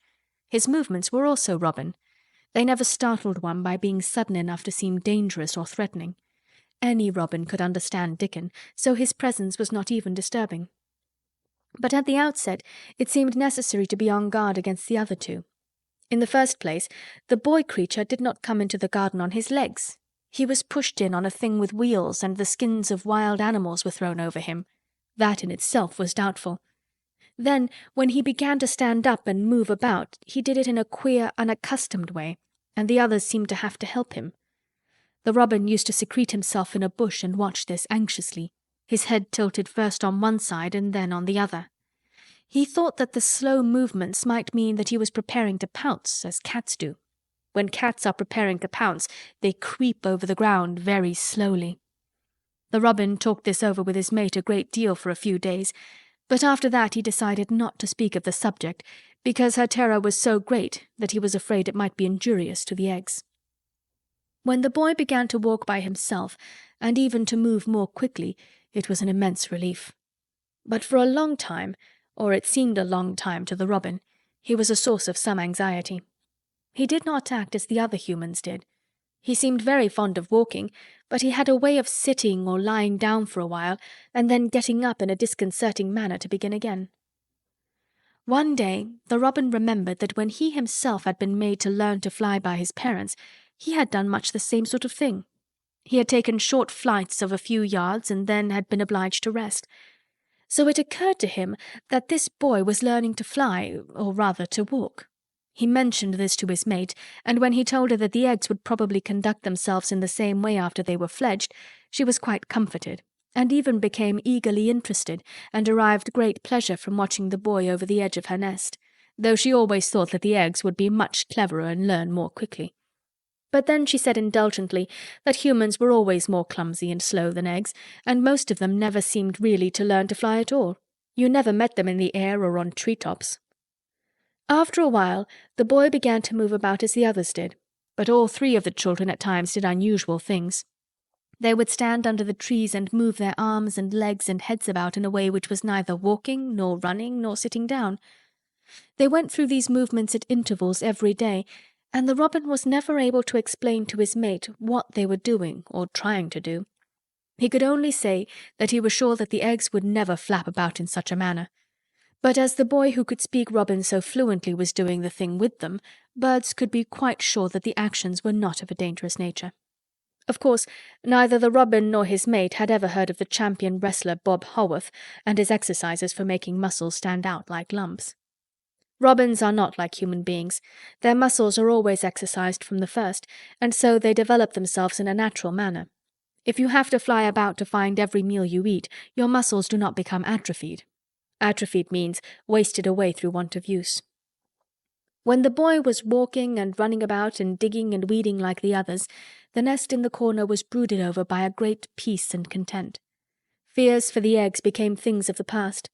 His movements were also robin. They never startled one by being sudden enough to seem dangerous or threatening. Any robin could understand Dickon, so his presence was not even disturbing. But at the outset it seemed necessary to be on guard against the other two. In the first place, the boy creature did not come into the garden on his legs. He was pushed in on a thing with wheels, and the skins of wild animals were thrown over him. That in itself was doubtful. Then, when he began to stand up and move about, he did it in a queer, unaccustomed way, and the others seemed to have to help him. The robin used to secrete himself in a bush and watch this anxiously, his head tilted first on one side and then on the other. He thought that the slow movements might mean that he was preparing to pounce, as cats do. When cats are preparing to pounce, they creep over the ground very slowly. The robin talked this over with his mate a great deal for a few days, but after that he decided not to speak of the subject, because her terror was so great that he was afraid it might be injurious to the eggs. When the boy began to walk by himself, and even to move more quickly, it was an immense relief. But for a long time, or it seemed a long time to the robin, he was a source of some anxiety. He did not act as the other humans did. He seemed very fond of walking, but he had a way of sitting or lying down for a while, and then getting up in a disconcerting manner to begin again. One day the robin remembered that when he himself had been made to learn to fly by his parents, he had done much the same sort of thing. He had taken short flights of a few yards and then had been obliged to rest. So it occurred to him that this boy was learning to fly, or rather to walk. He mentioned this to his mate, and when he told her that the eggs would probably conduct themselves in the same way after they were fledged, she was quite comforted, and even became eagerly interested, and derived great pleasure from watching the boy over the edge of her nest, though she always thought that the eggs would be much cleverer and learn more quickly. But then she said indulgently that humans were always more clumsy and slow than eggs, and most of them never seemed really to learn to fly at all. You never met them in the air or on treetops. After a while, the boy began to move about as the others did, but all three of the children at times did unusual things. They would stand under the trees and move their arms and legs and heads about in a way which was neither walking, nor running, nor sitting down. They went through these movements at intervals every day, and the robin was never able to explain to his mate what they were doing or trying to do. He could only say that he was sure that the eggs would never flap about in such a manner. But as the boy who could speak robin so fluently was doing the thing with them, birds could be quite sure that the actions were not of a dangerous nature. Of course, neither the robin nor his mate had ever heard of the champion wrestler Bob Haworth and his exercises for making muscles stand out like lumps. Robins are not like human beings. Their muscles are always exercised from the first, and so they develop themselves in a natural manner. If you have to fly about to find every meal you eat, your muscles do not become atrophied. Atrophied means wasted away through want of use. When the boy was walking and running about and digging and weeding like the others, the nest in the corner was brooded over by a great peace and content. Fears for the eggs became things of the past.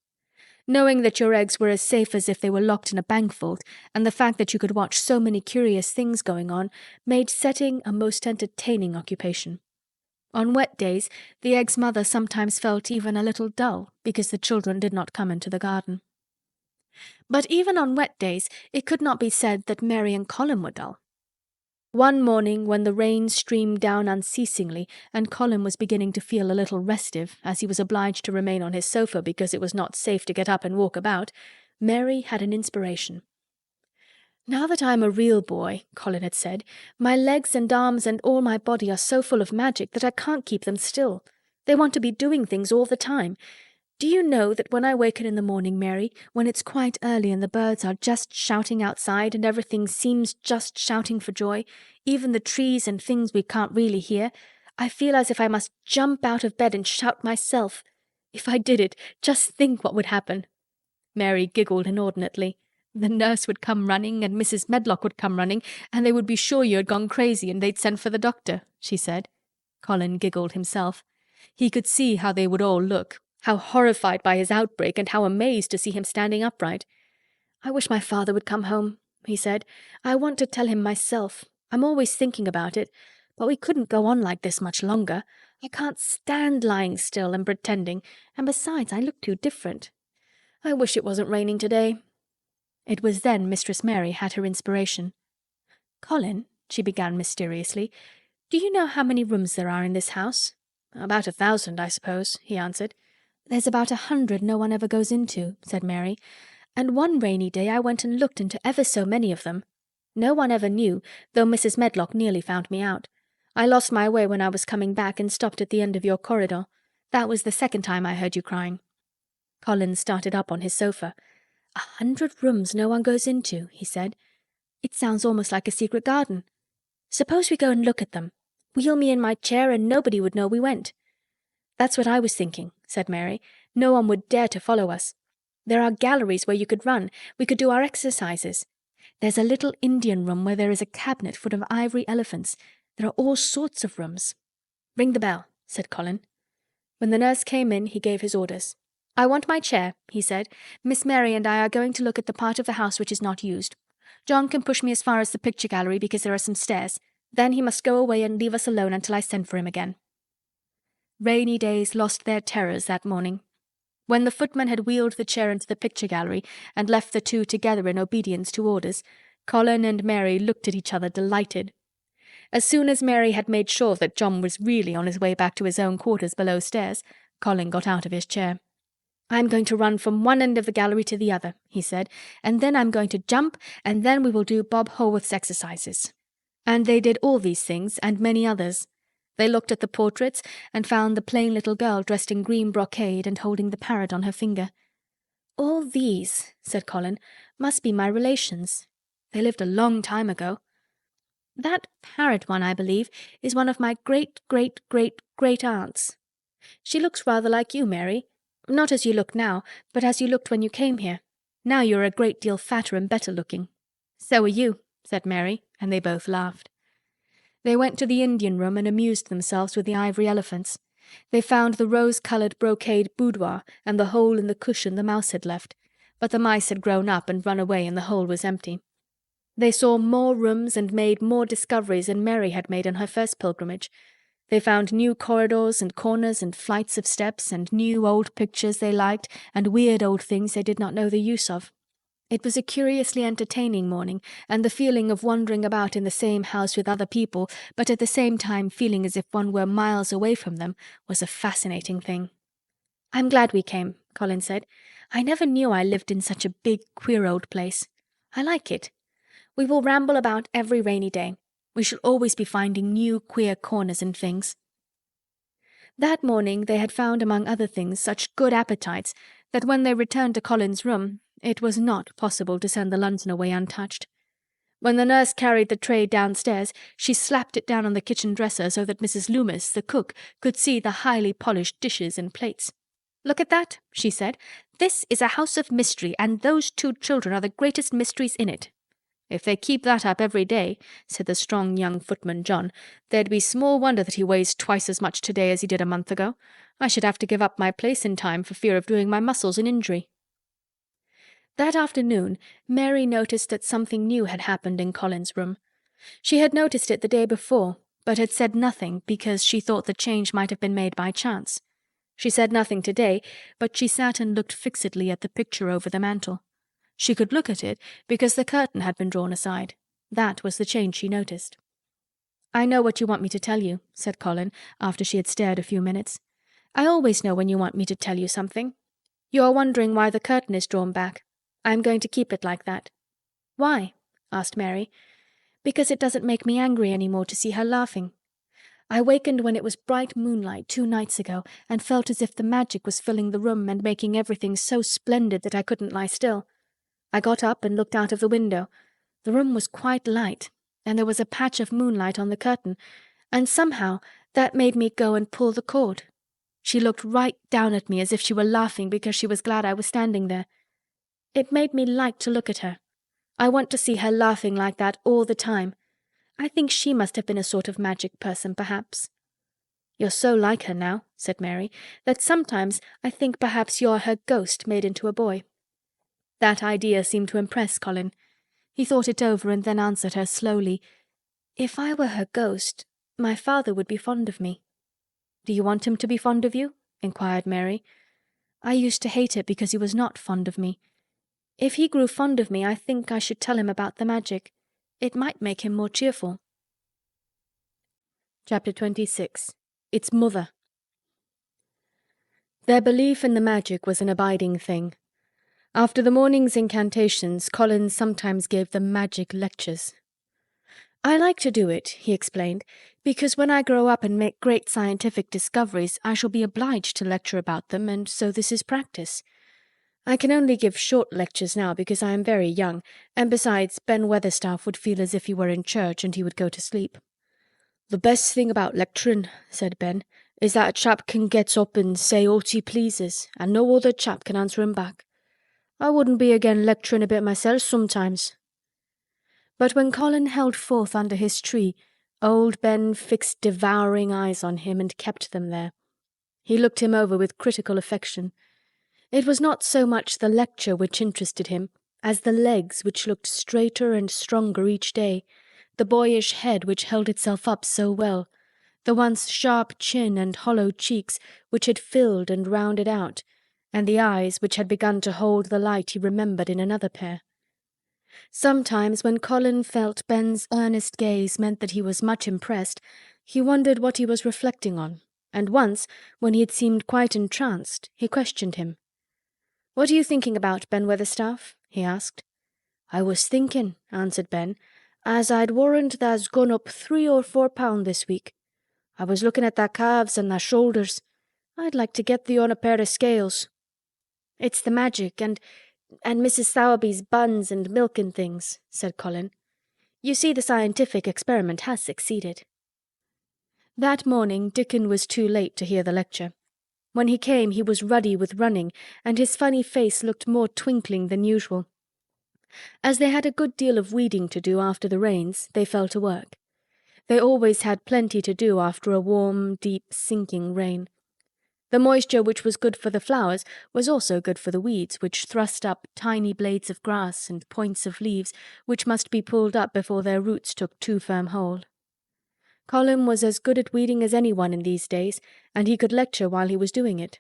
Knowing that your eggs were as safe as if they were locked in a bank vault, and the fact that you could watch so many curious things going on, made setting a most entertaining occupation. On wet days, the egg's mother sometimes felt even a little dull because the children did not come into the garden. But even on wet days, it could not be said that Mary and Colin were dull. One morning, when the rain streamed down unceasingly and Colin was beginning to feel a little restive, as he was obliged to remain on his sofa because it was not safe to get up and walk about, Mary had an inspiration. "Now that I am a real boy," Colin had said, "my legs and arms and all my body are so full of magic that I can't keep them still. They want to be doing things all the time. Do you know that when I waken in the morning, Mary, when it's quite early and the birds are just shouting outside and everything seems just shouting for joy, even the trees and things we can't really hear, I feel as if I must jump out of bed and shout myself. If I did it, just think what would happen." Mary giggled inordinately. "The nurse would come running and Mrs. Medlock would come running, and they would be sure you had gone crazy and they'd send for the doctor," she said. Colin giggled himself. He could see how they would all look, how horrified by his outbreak and how amazed to see him standing upright. "I wish my father would come home," he said. "I want to tell him myself. I'm always thinking about it. But we couldn't go on like this much longer. I can't stand lying still and pretending, and besides, I look too different. I wish it wasn't raining today." It was then Mistress Mary had her inspiration. "Colin," she began mysteriously, "do you know how many rooms there are in this house?" "About 1,000, I suppose," he answered. "There's about 100 no one ever goes into," said Mary. "And one rainy day I went and looked into ever so many of them. No one ever knew, though Mrs. Medlock nearly found me out. I lost my way when I was coming back and stopped at the end of your corridor. That was the second time I heard you crying." Colin started up on his sofa. 100 rooms no one goes into," he said. "It sounds almost like a secret garden. Suppose we go and look at them. Wheel me in my chair and nobody would know we went." "That's what I was thinking," said Mary. "No one would dare to follow us. There are galleries where you could run. We could do our exercises. There's a little Indian room where there is a cabinet full of ivory elephants. There are all sorts of rooms." "Ring the bell," said Colin. When the nurse came in, he gave his orders. "I want my chair," he said. "Miss Mary and I are going to look at the part of the house which is not used. John can push me as far as the picture gallery because there are some stairs. Then he must go away and leave us alone until I send for him again." Rainy days lost their terrors that morning. When the footman had wheeled the chair into the picture gallery and left the two together in obedience to orders, Colin and Mary looked at each other delighted. As soon as Mary had made sure that John was really on his way back to his own quarters below stairs, Colin got out of his chair. "I'm going to run from one end of the gallery to the other," he said, "and then I'm going to jump, and then we will do Bob Haworth's exercises." And they did all these things and many others. They looked at the portraits and found the plain little girl dressed in green brocade and holding the parrot on her finger. "All these," said Colin, "must be my relations. They lived a long time ago. That parrot one, I believe, is one of my great-great-great-great-aunts. She looks rather like you, Mary. Not as you look now, but as you looked when you came here. Now you're a great deal fatter and better looking." "So are you," said Mary, and they both laughed. They went to the Indian room and amused themselves with the ivory elephants. They found the rose-coloured brocade boudoir and the hole in the cushion the mouse had left, but the mice had grown up and run away and the hole was empty. They saw more rooms and made more discoveries than Mary had made on her first pilgrimage. They found new corridors and corners and flights of steps and new old pictures they liked and weird old things they did not know the use of. It was a curiously entertaining morning, and the feeling of wandering about in the same house with other people, but at the same time feeling as if one were miles away from them, was a fascinating thing. "I'm glad we came," Colin said. "I never knew I lived in such a big, queer old place. I like it. We will ramble about every rainy day. We shall always be finding new queer corners and things." That morning they had found among other things such good appetites that when they returned to Colin's room it was not possible to send the luncheon away untouched. When the nurse carried the tray downstairs, she slapped it down on the kitchen dresser so that Mrs. Loomis, the cook, could see the highly polished dishes and plates. "Look at that," she said. "This is a house of mystery, and those two children are the greatest mysteries in it." "If they keep that up every day," said the strong young footman John, "there'd be small wonder that he weighs twice as much today as he did a month ago. I should have to give up my place in time for fear of doing my muscles an injury." That afternoon, Mary noticed that something new had happened in Colin's room. She had noticed it the day before, but had said nothing because she thought the change might have been made by chance. She said nothing today, but she sat and looked fixedly at the picture over the mantel. She could look at it because the curtain had been drawn aside. That was the change she noticed. "I know what you want me to tell you," said Colin, after she had stared a few minutes. "I always know when you want me to tell you something. You are wondering why the curtain is drawn back. I am going to keep it like that." "Why?" asked Mary. "Because it doesn't make me angry any more to see her laughing. I wakened when it was bright moonlight 2 nights ago and felt as if the magic was filling the room and making everything so splendid that I couldn't lie still. I got up and looked out of the window. The room was quite light, and there was a patch of moonlight on the curtain, and somehow that made me go and pull the cord. She looked right down at me as if she were laughing because she was glad I was standing there. It made me like to look at her. I want to see her laughing like that all the time. I think she must have been a sort of magic person, perhaps." "You're so like her now," said Mary, "that sometimes I think perhaps you're her ghost made into a boy." That idea seemed to impress Colin. He thought it over and then answered her slowly. "If I were her ghost, my father would be fond of me." "Do you want him to be fond of you?" inquired Mary. "I used to hate it because he was not fond of me. If he grew fond of me, I think I should tell him about the magic. It might make him more cheerful." Chapter 26. Its Mother. Their belief in the magic was an abiding thing. After the morning's incantations, Colin sometimes gave them magic lectures. "I like to do it," he explained, "because when I grow up and make great scientific discoveries, I shall be obliged to lecture about them, and so this is practice. I can only give short lectures now because I am very young, and besides, Ben Weatherstaff would feel as if he were in church and he would go to sleep." "The best thing about lecturing," said Ben, "is that a chap can get up and say aught he pleases, and no other chap can answer him back. I wouldn't be again lecturing a bit myself sometimes." But when Colin held forth under his tree, old Ben fixed devouring eyes on him and kept them there. He looked him over with critical affection. It was not so much the lecture which interested him as the legs which looked straighter and stronger each day, the boyish head which held itself up so well, the once sharp chin and hollow cheeks which had filled and rounded out, and the eyes which had begun to hold the light he remembered in another pair. Sometimes when Colin felt Ben's earnest gaze meant that he was much impressed, he wondered what he was reflecting on, and once, when he had seemed quite entranced, he questioned him. "What are you thinking about, Ben Weatherstaff?" he asked. "I was thinking," answered Ben, "as I'd warrant tha's gone up 3 or 4 pound this week. I was looking at tha calves and tha shoulders. I'd like to get thee on a pair of scales." "It's the magic and Mrs. Sowerby's buns and milk and things," said Colin. "You see the scientific experiment has succeeded." That morning Dickon was too late to hear the lecture. When he came he was ruddy with running, and his funny face looked more twinkling than usual. As they had a good deal of weeding to do after the rains, they fell to work. They always had plenty to do after a warm, deep, sinking rain. The moisture which was good for the flowers was also good for the weeds, which thrust up tiny blades of grass and points of leaves which must be pulled up before their roots took too firm hold. Colin was as good at weeding as anyone in these days, and he could lecture while he was doing it.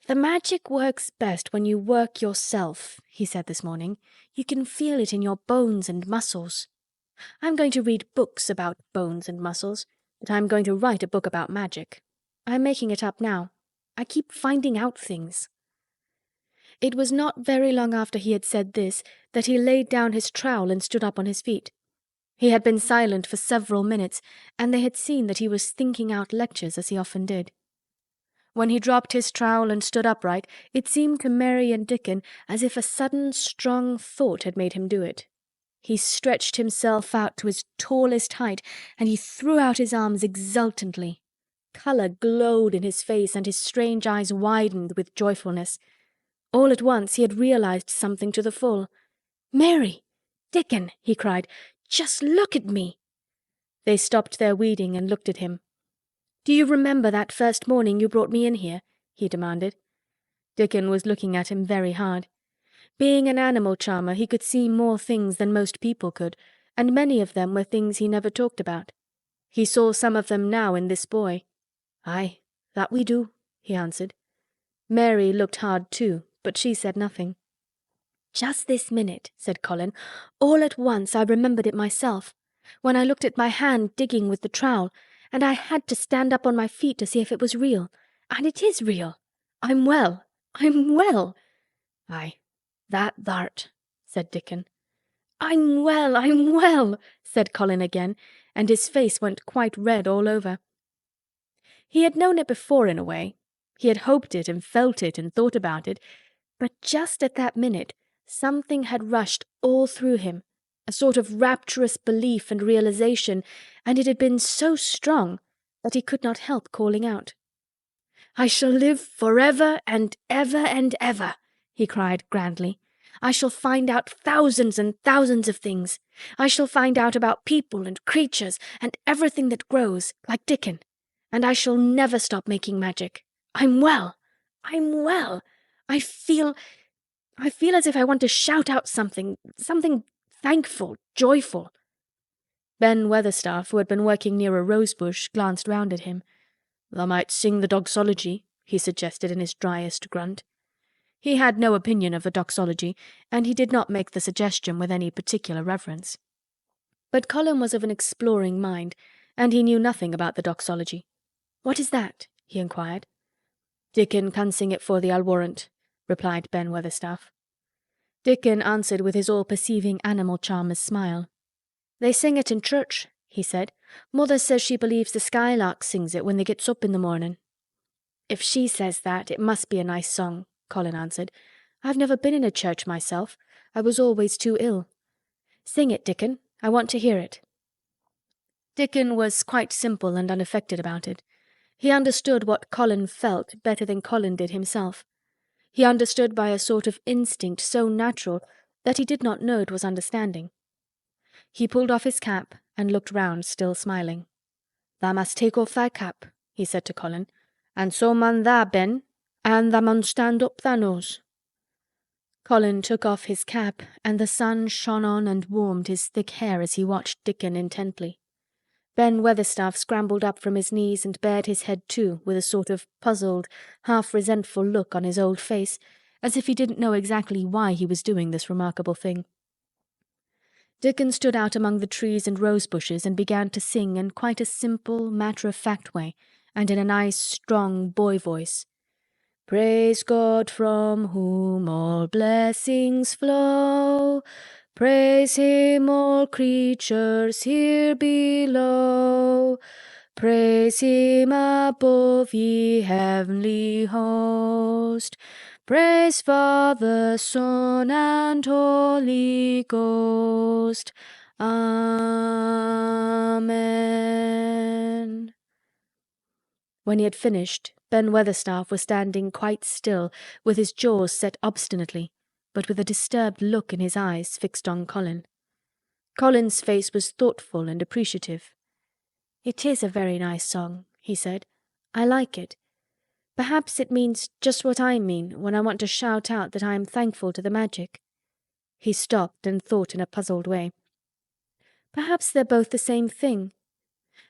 "The magic works best when you work yourself," he said this morning. "You can feel it in your bones and muscles. I'm going to read books about bones and muscles, but I'm going to write a book about magic. I'm making it up now. I keep finding out things." It was not very long after he had said this that he laid down his trowel and stood up on his feet. He had been silent for several minutes, and they had seen that he was thinking out lectures as he often did. When he dropped his trowel and stood upright, it seemed to Mary and Dickon as if a sudden strong thought had made him do it. He stretched himself out to his tallest height, and he threw out his arms exultantly. Colour glowed in his face, and his strange eyes widened with joyfulness. All at once he had realized something to the full. "Mary! Dickon!" he cried. "Just look at me!" They stopped their weeding and looked at him. "Do you remember that first morning you brought me in here?" he demanded. Dickon was looking at him very hard. Being an animal charmer, he could see more things than most people could, and many of them were things he never talked about. He saw some of them now in this boy. "Aye, that we do," he answered. Mary looked hard too, but she said nothing. "Just this minute," said Colin, "all at once I remembered it myself, when I looked at my hand digging with the trowel, and I had to stand up on my feet to see if it was real. And it is real. I'm well. I'm well." "Aye, that thou'rt," said Dickon. I'm well," said Colin again, and his face went quite red all over. He had known it before in a way. He had hoped it and felt it and thought about it, but just at that minute something had rushed all through him, a sort of rapturous belief and realization, and it had been so strong that he could not help calling out. "I shall live forever and ever," he cried grandly. "I shall find out thousands and thousands of things. I shall find out about people and creatures and everything that grows, like Dickon. And I shall never stop making magic. I'm well. I'm well. I feel as if I want to shout out something thankful, joyful." Ben Weatherstaff, who had been working near a rosebush, glanced round at him. "Thou might sing the doxology," he suggested in his driest grunt. He had no opinion of the doxology, and he did not make the suggestion with any particular reverence. But Colin was of an exploring mind, and he knew nothing about the doxology. "What is that?" he inquired. "Dickon can sing it for thee, I'll warrant," replied Ben Weatherstaff. Dickon answered with his all-perceiving animal charmer's smile. "They sing it in church," he said. "Mother says she believes the skylark sings it when they gets up in the morning." "If she says that, it must be a nice song," Colin answered. "I've never been in a church myself. I was always too ill. Sing it, Dickon. I want to hear it." Dickon was quite simple and unaffected about it. He understood what Colin felt better than Colin did himself. He understood by a sort of instinct so natural that he did not know it was understanding. He pulled off his cap and looked round, still smiling. "Thou must take off thy cap," he said to Colin, "and so mun tha, Ben, and thou mun stand up thy nose." Colin took off his cap, and the sun shone on and warmed his thick hair as he watched Dickon intently. Ben Weatherstaff scrambled up from his knees and bared his head too, with a sort of puzzled, half-resentful look on his old face, as if he didn't know exactly why he was doing this remarkable thing. Dickon stood out among the trees and rose-bushes and began to sing in quite a simple, matter-of-fact way, and in a nice, strong boy voice. "Praise God from whom all blessings flow. Praise him, all creatures here below. Praise him above, ye heavenly host. Praise Father, Son, and Holy Ghost. Amen." When he had finished, Ben Weatherstaff was standing quite still, with his jaws set obstinately, but with a disturbed look in his eyes fixed on Colin. Colin's face was thoughtful and appreciative. "It is a very nice song," he said. "I like it. Perhaps it means just what I mean when I want to shout out that I am thankful to the magic." He stopped and thought in a puzzled way. "Perhaps they're both the same thing.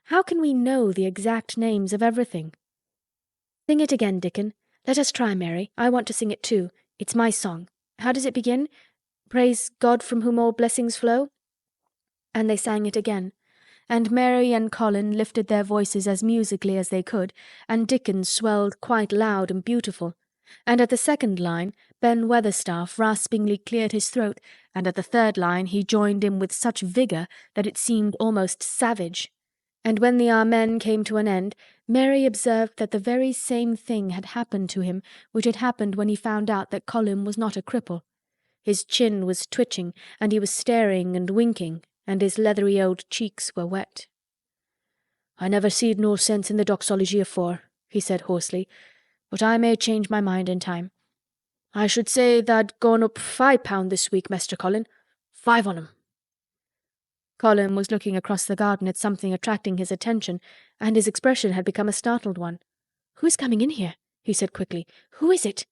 How can we know the exact names of everything?" "Sing it again, Dickon. Let us try, Mary. I want to sing it too. It's my song. How does it begin? Praise God from whom all blessings flow?" And they sang it again, and Mary and Colin lifted their voices as musically as they could, and Dickon swelled quite loud and beautiful, and at the second line Ben Weatherstaff raspingly cleared his throat, and at the third line he joined in with such vigour that it seemed almost savage. And when the Amen came to an end, Mary observed that the very same thing had happened to him which had happened when he found out that Colin was not a cripple. His chin was twitching, and he was staring and winking, and his leathery old cheeks were wet. "I never seed no sense in the doxology afore," he said hoarsely, "but I may change my mind in time. I should say tha'd gone up £5 this week, Mester Colin. 5 on 'em." Colin was looking across the garden at something attracting his attention, and his expression had become a startled one. "Who is coming in here?" he said quickly. "Who is it?"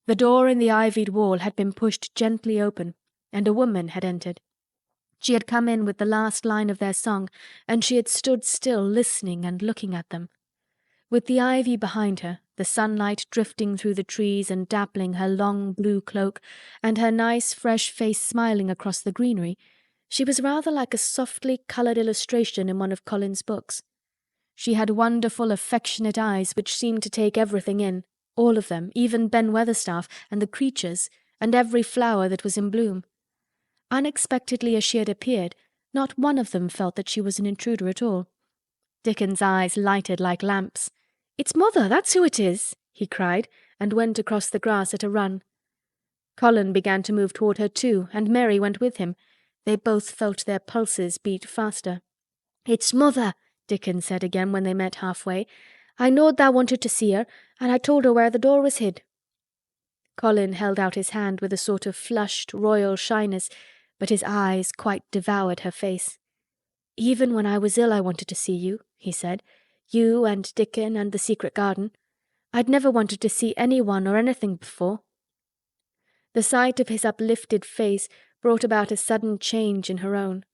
The door in the ivied wall had been pushed gently open, and a woman had entered. She had come in with the last line of their song, and she had stood still listening and looking at them. With the ivy behind her, the sunlight drifting through the trees and dappling her long blue cloak, and her nice fresh face smiling across the greenery, she was rather like a softly coloured illustration in one of Colin's books. She had wonderful, affectionate eyes which seemed to take everything in, all of them, even Ben Weatherstaff and the creatures, and every flower that was in bloom. Unexpectedly as she had appeared, not one of them felt that she was an intruder at all. Dickon's eyes lighted like lamps. "It's Mother, that's who it is!" he cried, and went across the grass at a run. Colin began to move toward her too, and Mary went with him. They both felt their pulses beat faster. "It's Mother," Dickon said again when they met halfway. "I knowed thou wanted to see her, and I told her where the door was hid." Colin held out his hand with a sort of flushed, royal shyness, but his eyes quite devoured her face. "Even when I was ill I wanted to see you," he said. "You and Dickon and the secret garden. I'd never wanted to see anyone or anything before." The sight of his uplifted face brought about a sudden change in her own.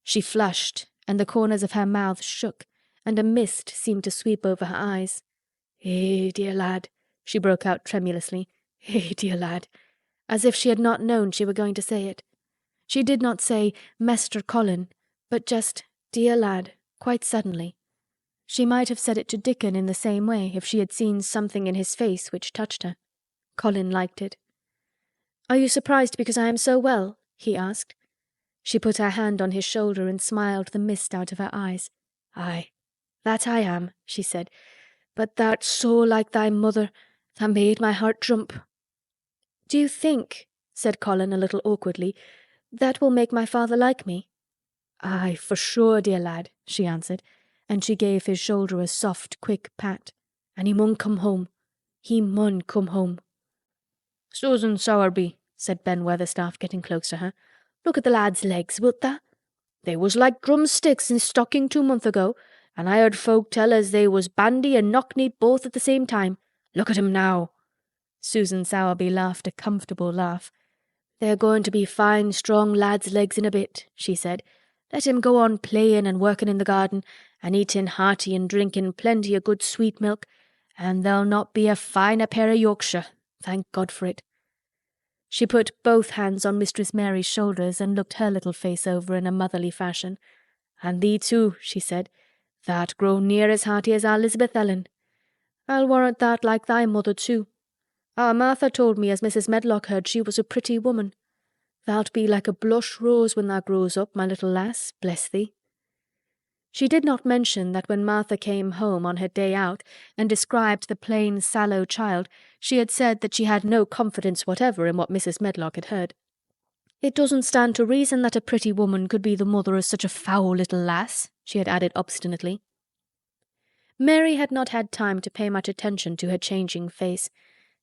She flushed, and the corners of her mouth shook, and a mist seemed to sweep over her eyes. "Eh, dear lad," she broke out tremulously. "Eh, dear lad," as if she had not known she were going to say it. She did not say "Mester Colin," but just "dear lad," quite suddenly. She might have said it to Dickon in the same way if she had seen something in his face which touched her. Colin liked it. "Are you surprised because I am so well?" he asked. She put her hand on his shoulder and smiled the mist out of her eyes. "Aye, that I am," she said. "But thou'rt so like thy mother, that made my heart jump." "Do you think," said Colin a little awkwardly, "that will make my father like me?" "Aye, for sure, dear lad," she answered, and she gave his shoulder a soft, quick pat. "And he mun come home. He mun come home." "Susan Sowerby," said Ben Weatherstaff, getting close to her. "Look at the lad's legs, wilt tha? They was like drumsticks in stocking 2 months ago, and I heard folk tell as they was bandy and knock-kneed both at the same time. Look at 'em now." Susan Sowerby laughed a comfortable laugh. "They're going to be fine, strong lads' legs in a bit," she said. "Let him go on playing and working in the garden, and eating hearty and drinking plenty of good sweet milk, and there'll not be a finer pair of Yorkshire. Thank God for it." She put both hands on Mistress Mary's shoulders and looked her little face over in a motherly fashion. "And thee too," she said. "Thou'rt grown near as hearty as our Elizabeth Ellen. I'll warrant thou'rt like thy mother too. Our Martha told me as Mrs. Medlock heard she was a pretty woman. Thou'lt be like a blush rose when thou grows up, my little lass, bless thee." She did not mention that when Martha came home on her day out and described the plain sallow child, she had said that she had no confidence whatever in what Mrs. Medlock had heard. "It doesn't stand to reason that a pretty woman could be the mother of such a foul little lass," she had added obstinately. Mary had not had time to pay much attention to her changing face.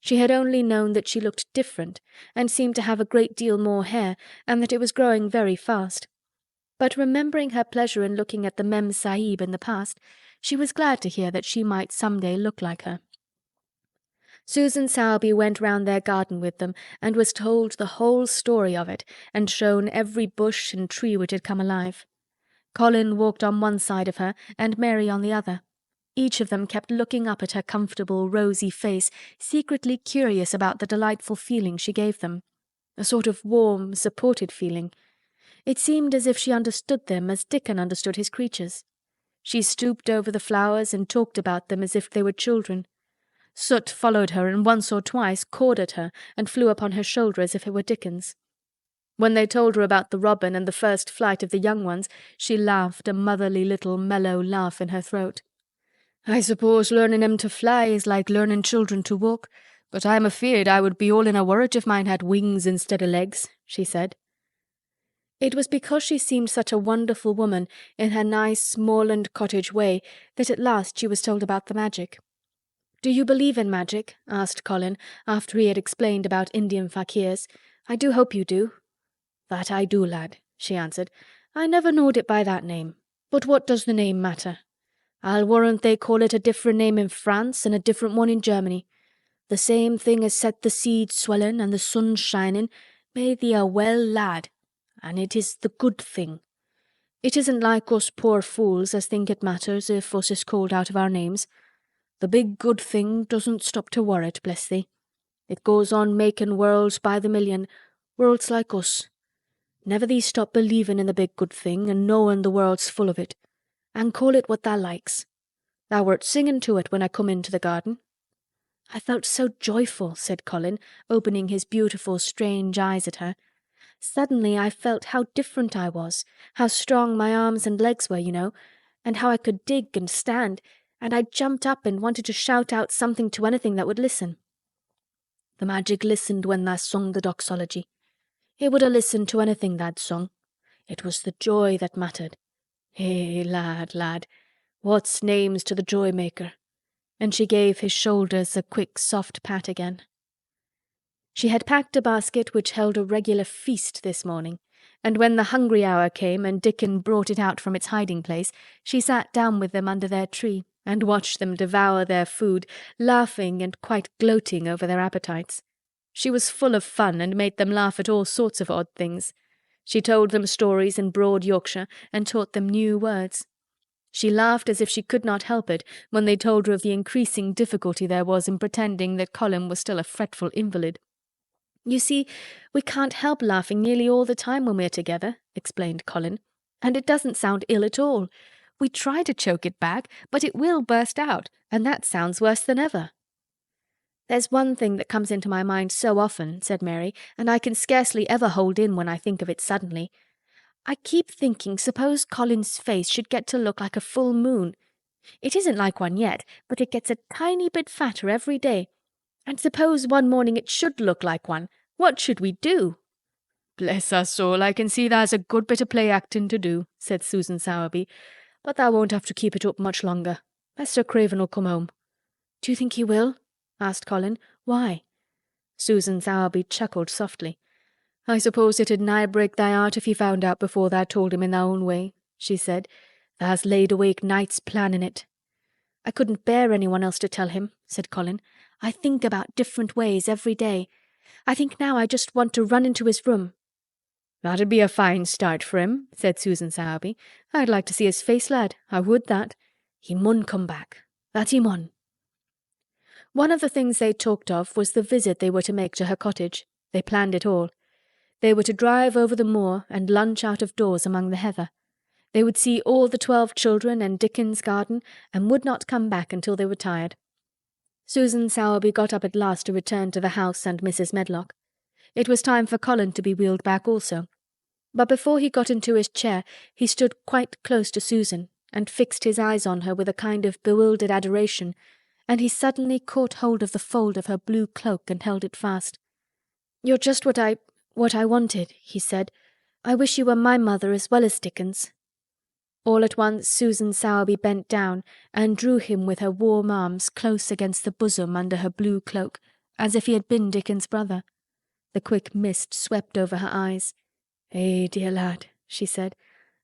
She had only known that she looked different and seemed to have a great deal more hair, and that it was growing very fast. But remembering her pleasure in looking at the Mem Sahib in the past, she was glad to hear that she might some day look like her. Susan Sowerby went round their garden with them and was told the whole story of it and shown every bush and tree which had come alive. Colin walked on one side of her and Mary on the other. Each of them kept looking up at her comfortable, rosy face, secretly curious about the delightful feeling she gave them. A sort of warm, supported feeling. It seemed as if she understood them as Dickon understood his creatures. She stooped over the flowers and talked about them as if they were children. Soot followed her and once or twice cawed at her and flew upon her shoulder as if it were Dickon's. When they told her about the robin and the first flight of the young ones, she laughed a motherly little mellow laugh in her throat. "I suppose learning 'em to fly is like learning children to walk, but I'm afeard I would be all in a worrit if mine had wings instead of legs," she said. It was because she seemed such a wonderful woman in her nice moorland cottage way that at last she was told about the magic. "Do you believe in magic?" asked Colin, after he had explained about Indian fakirs. "I do hope you do." "That I do, lad," she answered. "I never knowed it by that name. But what does the name matter? I'll warrant they call it a different name in France and a different one in Germany. The same thing as set the seed swelling and the sun shining made thee a well lad, and it is the good thing. It isn't like us poor fools as think it matters if us is called out of our names. The big good thing doesn't stop to worrit, bless thee. It goes on making worlds by the million, worlds like us. Never thee stop believing in the big good thing and knowing the world's full of it, and call it what thou likes. Thou wert singing to it when I come into the garden." "I felt so joyful," said Colin, opening his beautiful strange eyes at her. "Suddenly I felt how different I was, how strong my arms and legs were, you know, and how I could dig and stand, and I jumped up and wanted to shout out something to anything that would listen. The magic listened when thou sung the doxology. It would ha' listened to anything tha'd sung. It was the joy that mattered. Eh, lad, what's names to the joy-maker?" And she gave his shoulders a quick soft pat again. She had packed a basket which held a regular feast this morning, and when the hungry hour came and Dickon brought it out from its hiding-place, she sat down with them under their tree and watched them devour their food, laughing and quite gloating over their appetites. She was full of fun and made them laugh at all sorts of odd things. She told them stories in broad Yorkshire and taught them new words. She laughed as if she could not help it when they told her of the increasing difficulty there was in pretending that Colin was still a fretful invalid. "You see, we can't help laughing nearly all the time when we're together," explained Colin, "and it doesn't sound ill at all. We try to choke it back, but it will burst out, and that sounds worse than ever." "There's one thing that comes into my mind so often," said Mary, "and I can scarcely ever hold in when I think of it suddenly. I keep thinking suppose Colin's face should get to look like a full moon. It isn't like one yet, but it gets a tiny bit fatter every day. And suppose one morning it should look like one, what should we do?" "Bless our soul, I can see tha's a good bit of play-acting to do," said Susan Sowerby. "But thou won't have to keep it up much longer. Mr. Craven'll come home." "Do you think he will?" asked Colin. "Why?" Susan Sowerby chuckled softly. "I suppose it'd nigh break thy heart if he found out before thou told him in thy own way," she said. "Tha's laid awake nights planning it." "I couldn't bear anyone else to tell him," said Colin. "I think about different ways every day. I think now I just want to run into his room." "That'd be a fine start for him," said Susan Sowerby. "I'd like to see his face, lad. I would that. He mun come back. That he mun." One of the things they talked of was the visit they were to make to her cottage. They planned it all. They were to drive over the moor and lunch out of doors among the heather. They would see all the 12 children and Dickon's garden, and would not come back until they were tired. Susan Sowerby got up at last to return to the house and Mrs. Medlock. It was time for Colin to be wheeled back also. But before he got into his chair, he stood quite close to Susan and fixed his eyes on her with a kind of bewildered adoration, and he suddenly caught hold of the fold of her blue cloak and held it fast. "You're just what I wanted," he said. "I wish you were my mother as well as Dickon's." All at once Susan Sowerby bent down and drew him with her warm arms close against the bosom under her blue cloak, as if he had been Dickon's brother. The quick mist swept over her eyes. "Eh, dear lad," she said,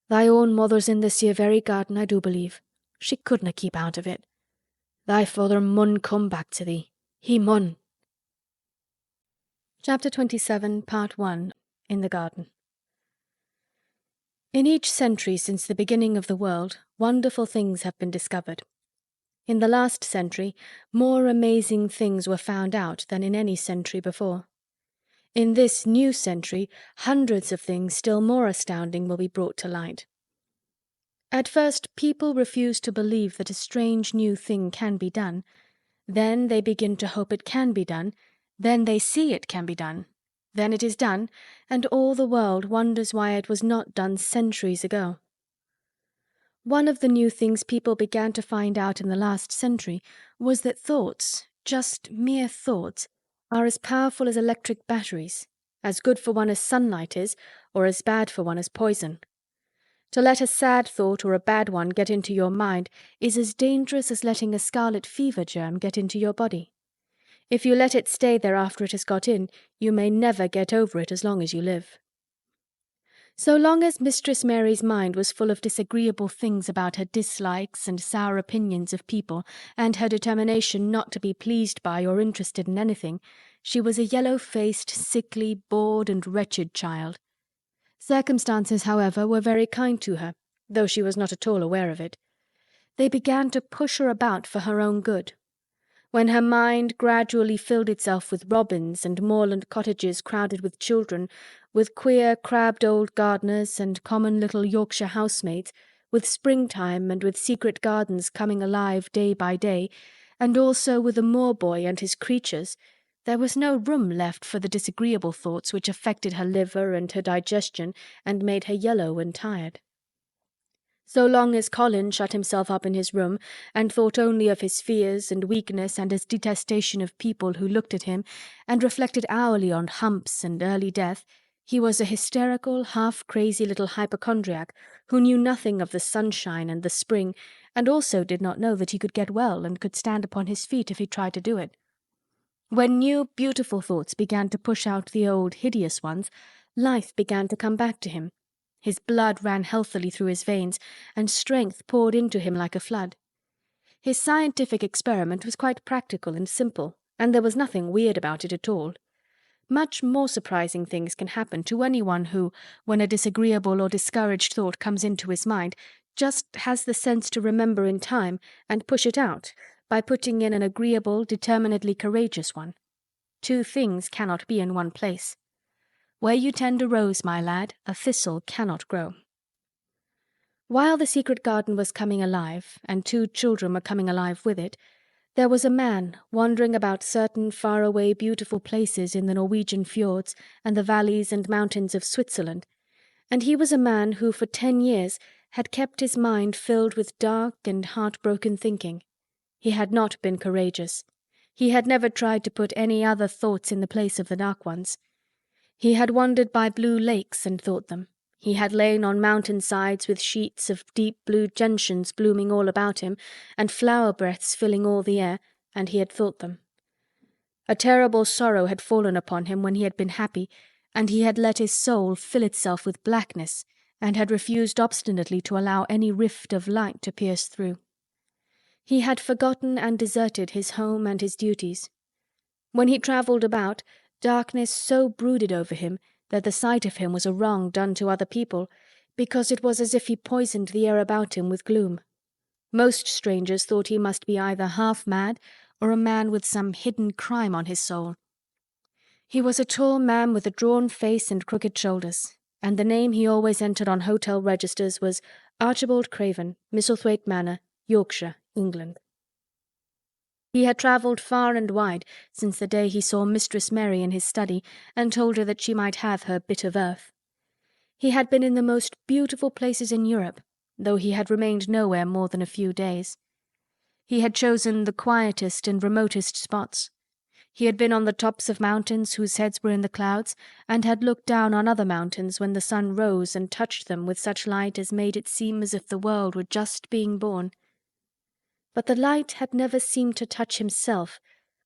"thy own mother's in this here very garden, I do believe. She couldna keep out of it. Thy father mun come back to thee. He mun." Chapter 27, Part 1. In the Garden. In each century since the beginning of the world, wonderful things have been discovered. In the last century, more amazing things were found out than in any century before. In this new century, hundreds of things still more astounding will be brought to light. At first, people refuse to believe that a strange new thing can be done. Then they begin to hope it can be done. Then they see it can be done. Then it is done, and all the world wonders why it was not done centuries ago. One of the new things people began to find out in the last century was that thoughts, just mere thoughts, are as powerful as electric batteries, as good for one as sunlight is, or as bad for one as poison. To let a sad thought or a bad one get into your mind is as dangerous as letting a scarlet fever germ get into your body. If you let it stay there after it has got in, you may never get over it as long as you live. So long as Mistress Mary's mind was full of disagreeable things about her dislikes and sour opinions of people, and her determination not to be pleased by or interested in anything, she was a yellow-faced, sickly, bored and wretched child. Circumstances, however, were very kind to her, though she was not at all aware of it. They began to push her about for her own good. When her mind gradually filled itself with robins and moorland cottages crowded with children, with queer crabbed old gardeners and common little Yorkshire housemaids, with springtime and with secret gardens coming alive day by day, and also with a moor boy and his creatures, there was no room left for the disagreeable thoughts which affected her liver and her digestion and made her yellow and tired. So long as Colin shut himself up in his room and thought only of his fears and weakness and his detestation of people who looked at him, and reflected hourly on humps and early death, he was a hysterical, half-crazy little hypochondriac who knew nothing of the sunshine and the spring, and also did not know that he could get well and could stand upon his feet if he tried to do it. When new, beautiful thoughts began to push out the old, hideous ones, life began to come back to him. His blood ran healthily through his veins, and strength poured into him like a flood. His scientific experiment was quite practical and simple, and there was nothing weird about it at all. Much more surprising things can happen to anyone who, when a disagreeable or discouraged thought comes into his mind, just has the sense to remember in time and push it out by putting in an agreeable, determinedly courageous one. Two things cannot be in one place. Where you tend a rose, my lad, a thistle cannot grow. While the secret garden was coming alive, and two children were coming alive with it, there was a man wandering about certain far-away beautiful places in the Norwegian fjords and the valleys and mountains of Switzerland, and he was a man who for 10 years had kept his mind filled with dark and heartbroken thinking. He had not been courageous. He had never tried to put any other thoughts in the place of the dark ones. He had wandered by blue lakes and thought them. He had lain on mountain sides with sheets of deep blue gentians blooming all about him, and flower breaths filling all the air, and he had thought them. A terrible sorrow had fallen upon him when he had been happy, and he had let his soul fill itself with blackness, and had refused obstinately to allow any rift of light to pierce through. He had forgotten and deserted his home and his duties. When he travelled about, darkness so brooded over him that the sight of him was a wrong done to other people, because it was as if he poisoned the air about him with gloom. Most strangers thought he must be either half mad or a man with some hidden crime on his soul. He was a tall man with a drawn face and crooked shoulders, and the name he always entered on hotel registers was Archibald Craven, Misselthwaite Manor, Yorkshire, England. He had travelled far and wide since the day he saw Mistress Mary in his study and told her that she might have her bit of earth. He had been in the most beautiful places in Europe, though he had remained nowhere more than a few days. He had chosen the quietest and remotest spots. He had been on the tops of mountains whose heads were in the clouds, and had looked down on other mountains when the sun rose and touched them with such light as made it seem as if the world were just being born. But the light had never seemed to touch himself,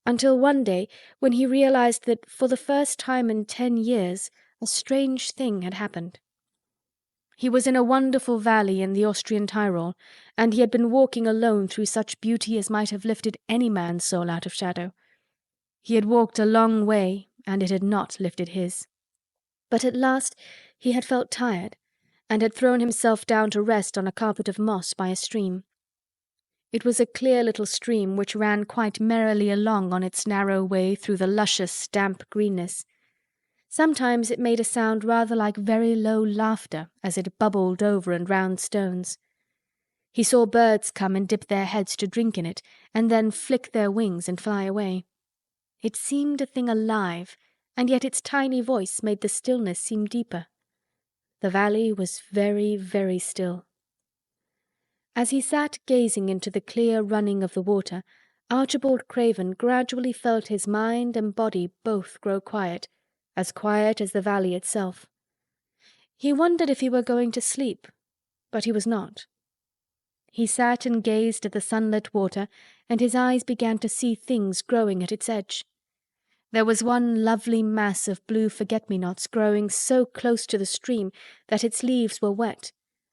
until one day when he realized that for the first time in 10 years a strange thing had happened. He was in a wonderful valley in the Austrian Tyrol, and he had been walking alone through such beauty as might have lifted any man's soul out of shadow. He had walked a long way, and it had not lifted his. But at last he had felt tired, and had thrown himself down to rest on a carpet of moss by a stream. It was a clear little stream which ran quite merrily along on its narrow way through the luscious, damp greenness. Sometimes it made a sound rather like very low laughter as it bubbled over and round stones. He saw birds come and dip their heads to drink in it, and then flick their wings and fly away. It seemed a thing alive, and yet its tiny voice made the stillness seem deeper. The valley was very, very still. As he sat gazing into the clear running of the water, Archibald Craven gradually felt his mind and body both grow quiet as the valley itself. He wondered if he were going to sleep, but he was not. He sat and gazed at the sunlit water, and his eyes began to see things growing at its edge. There was one lovely mass of blue forget-me-nots growing so close to the stream that its leaves were wet,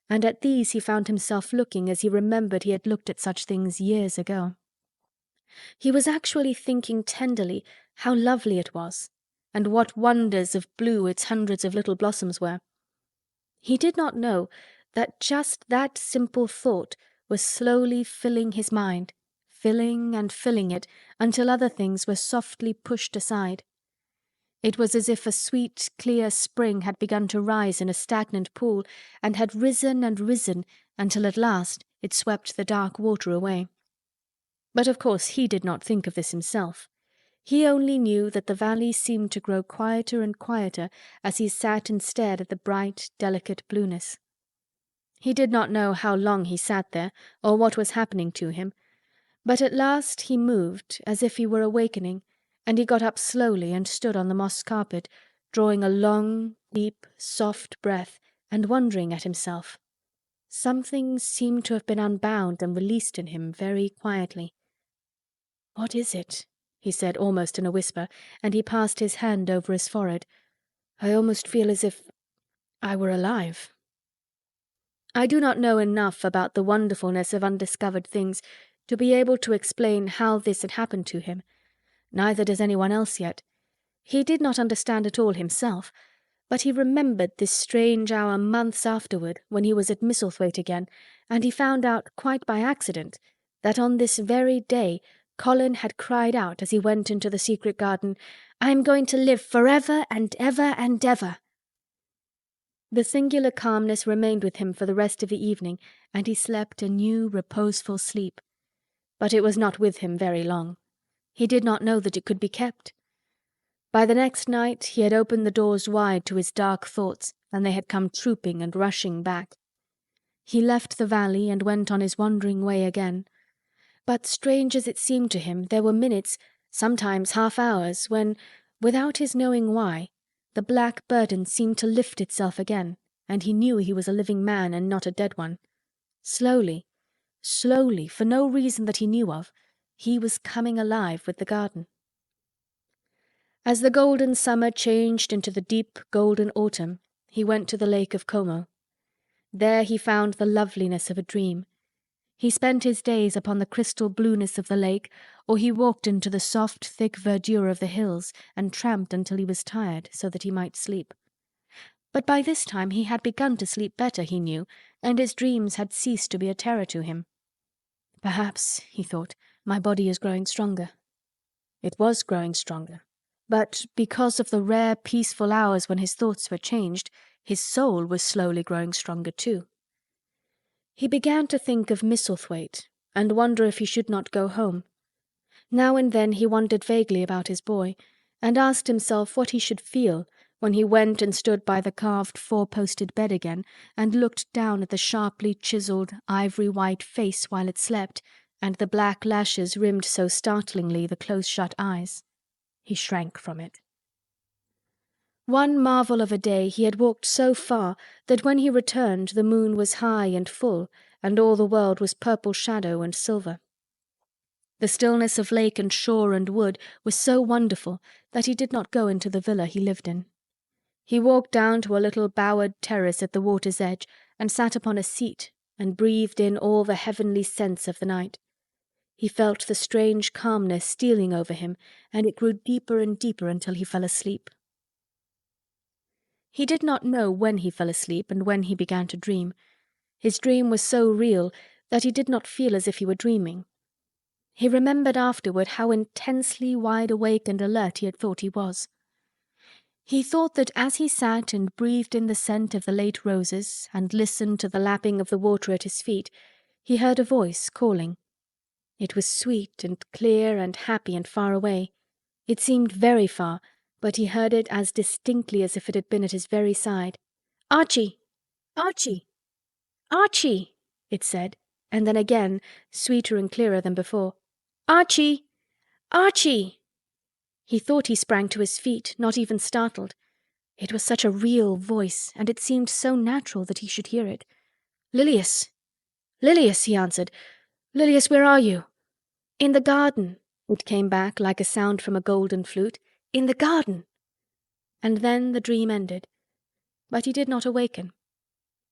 and at these he found himself looking as he remembered he had looked at such things years ago. He was actually thinking tenderly how lovely it was, and what wonders of blue its hundreds of little blossoms were. He did not know that just that simple thought was slowly filling his mind, filling and filling it until other things were softly pushed aside. It was as if a sweet, clear spring had begun to rise in a stagnant pool and had risen and risen until at last it swept the dark water away. But of course he did not think of this himself. He only knew that the valley seemed to grow quieter and quieter as he sat and stared at the bright, delicate blueness. He did not know how long he sat there, or what was happening to him, but at last he moved as if he were awakening, and he got up slowly and stood on the moss carpet, drawing a long, deep, soft breath, and wondering at himself. Something seemed to have been unbound and released in him very quietly. "What is it?" he said almost in a whisper, and he passed his hand over his forehead. "I almost feel as if I were alive." I do not know enough about the wonderfulness of undiscovered things to be able to explain how this had happened to him. Neither does anyone else yet. He did not understand it all himself, but he remembered this strange hour months afterward when he was at Misselthwaite again, and he found out quite by accident that on this very day Colin had cried out as he went into the secret garden, "I am going to live forever and ever and ever." The singular calmness remained with him for the rest of the evening, and he slept a new, reposeful sleep. But it was not with him very long. He did not know that it could be kept. By the next night he had opened the doors wide to his dark thoughts, and they had come trooping and rushing back. He left the valley and went on his wandering way again. But strange as it seemed to him, there were minutes, sometimes half-hours, when, without his knowing why, the black burden seemed to lift itself again, and he knew he was a living man and not a dead one. Slowly, slowly, for no reason that he knew of, he was coming alive with the garden. As the golden summer changed into the deep golden autumn, he went to the lake of Como. There he found the loveliness of a dream. He spent his days upon the crystal blueness of the lake, or he walked into the soft, thick verdure of the hills and tramped until he was tired, so that he might sleep. But by this time he had begun to sleep better, he knew, and his dreams had ceased to be a terror to him. "Perhaps," he thought, "my body is growing stronger." It was growing stronger, but because of the rare, peaceful hours when his thoughts were changed, his soul was slowly growing stronger too. He began to think of Misselthwaite and wonder if he should not go home. Now and then he wondered vaguely about his boy, and asked himself what he should feel when he went and stood by the carved four-posted bed again and looked down at the sharply chiselled, ivory-white face while it slept, and the black lashes rimmed so startlingly the close-shut eyes. He shrank from it. One marvel of a day he had walked so far that when he returned the moon was high and full, and all the world was purple shadow and silver. The stillness of lake and shore and wood was so wonderful that he did not go into the villa he lived in. He walked down to a little bowered terrace at the water's edge and sat upon a seat and breathed in all the heavenly scents of the night. He felt the strange calmness stealing over him, and it grew deeper and deeper until he fell asleep. He did not know when he fell asleep and when he began to dream. His dream was so real that he did not feel as if he were dreaming. He remembered afterward how intensely wide awake and alert he had thought he was. He thought that as he sat and breathed in the scent of the late roses and listened to the lapping of the water at his feet, he heard a voice calling. It was sweet and clear and happy and far away. It seemed very far, but he heard it as distinctly as if it had been at his very side. "Archie! Archie! Archie!" it said, and then again, sweeter and clearer than before. "Archie! Archie!" He thought he sprang to his feet, not even startled. It was such a real voice, and it seemed so natural that he should hear it. "Lilias! Lilias!" he answered. "Lilias, where are you?" "In the garden," it came back like a sound from a golden flute. In the garden! And then the dream ended. But he did not awaken.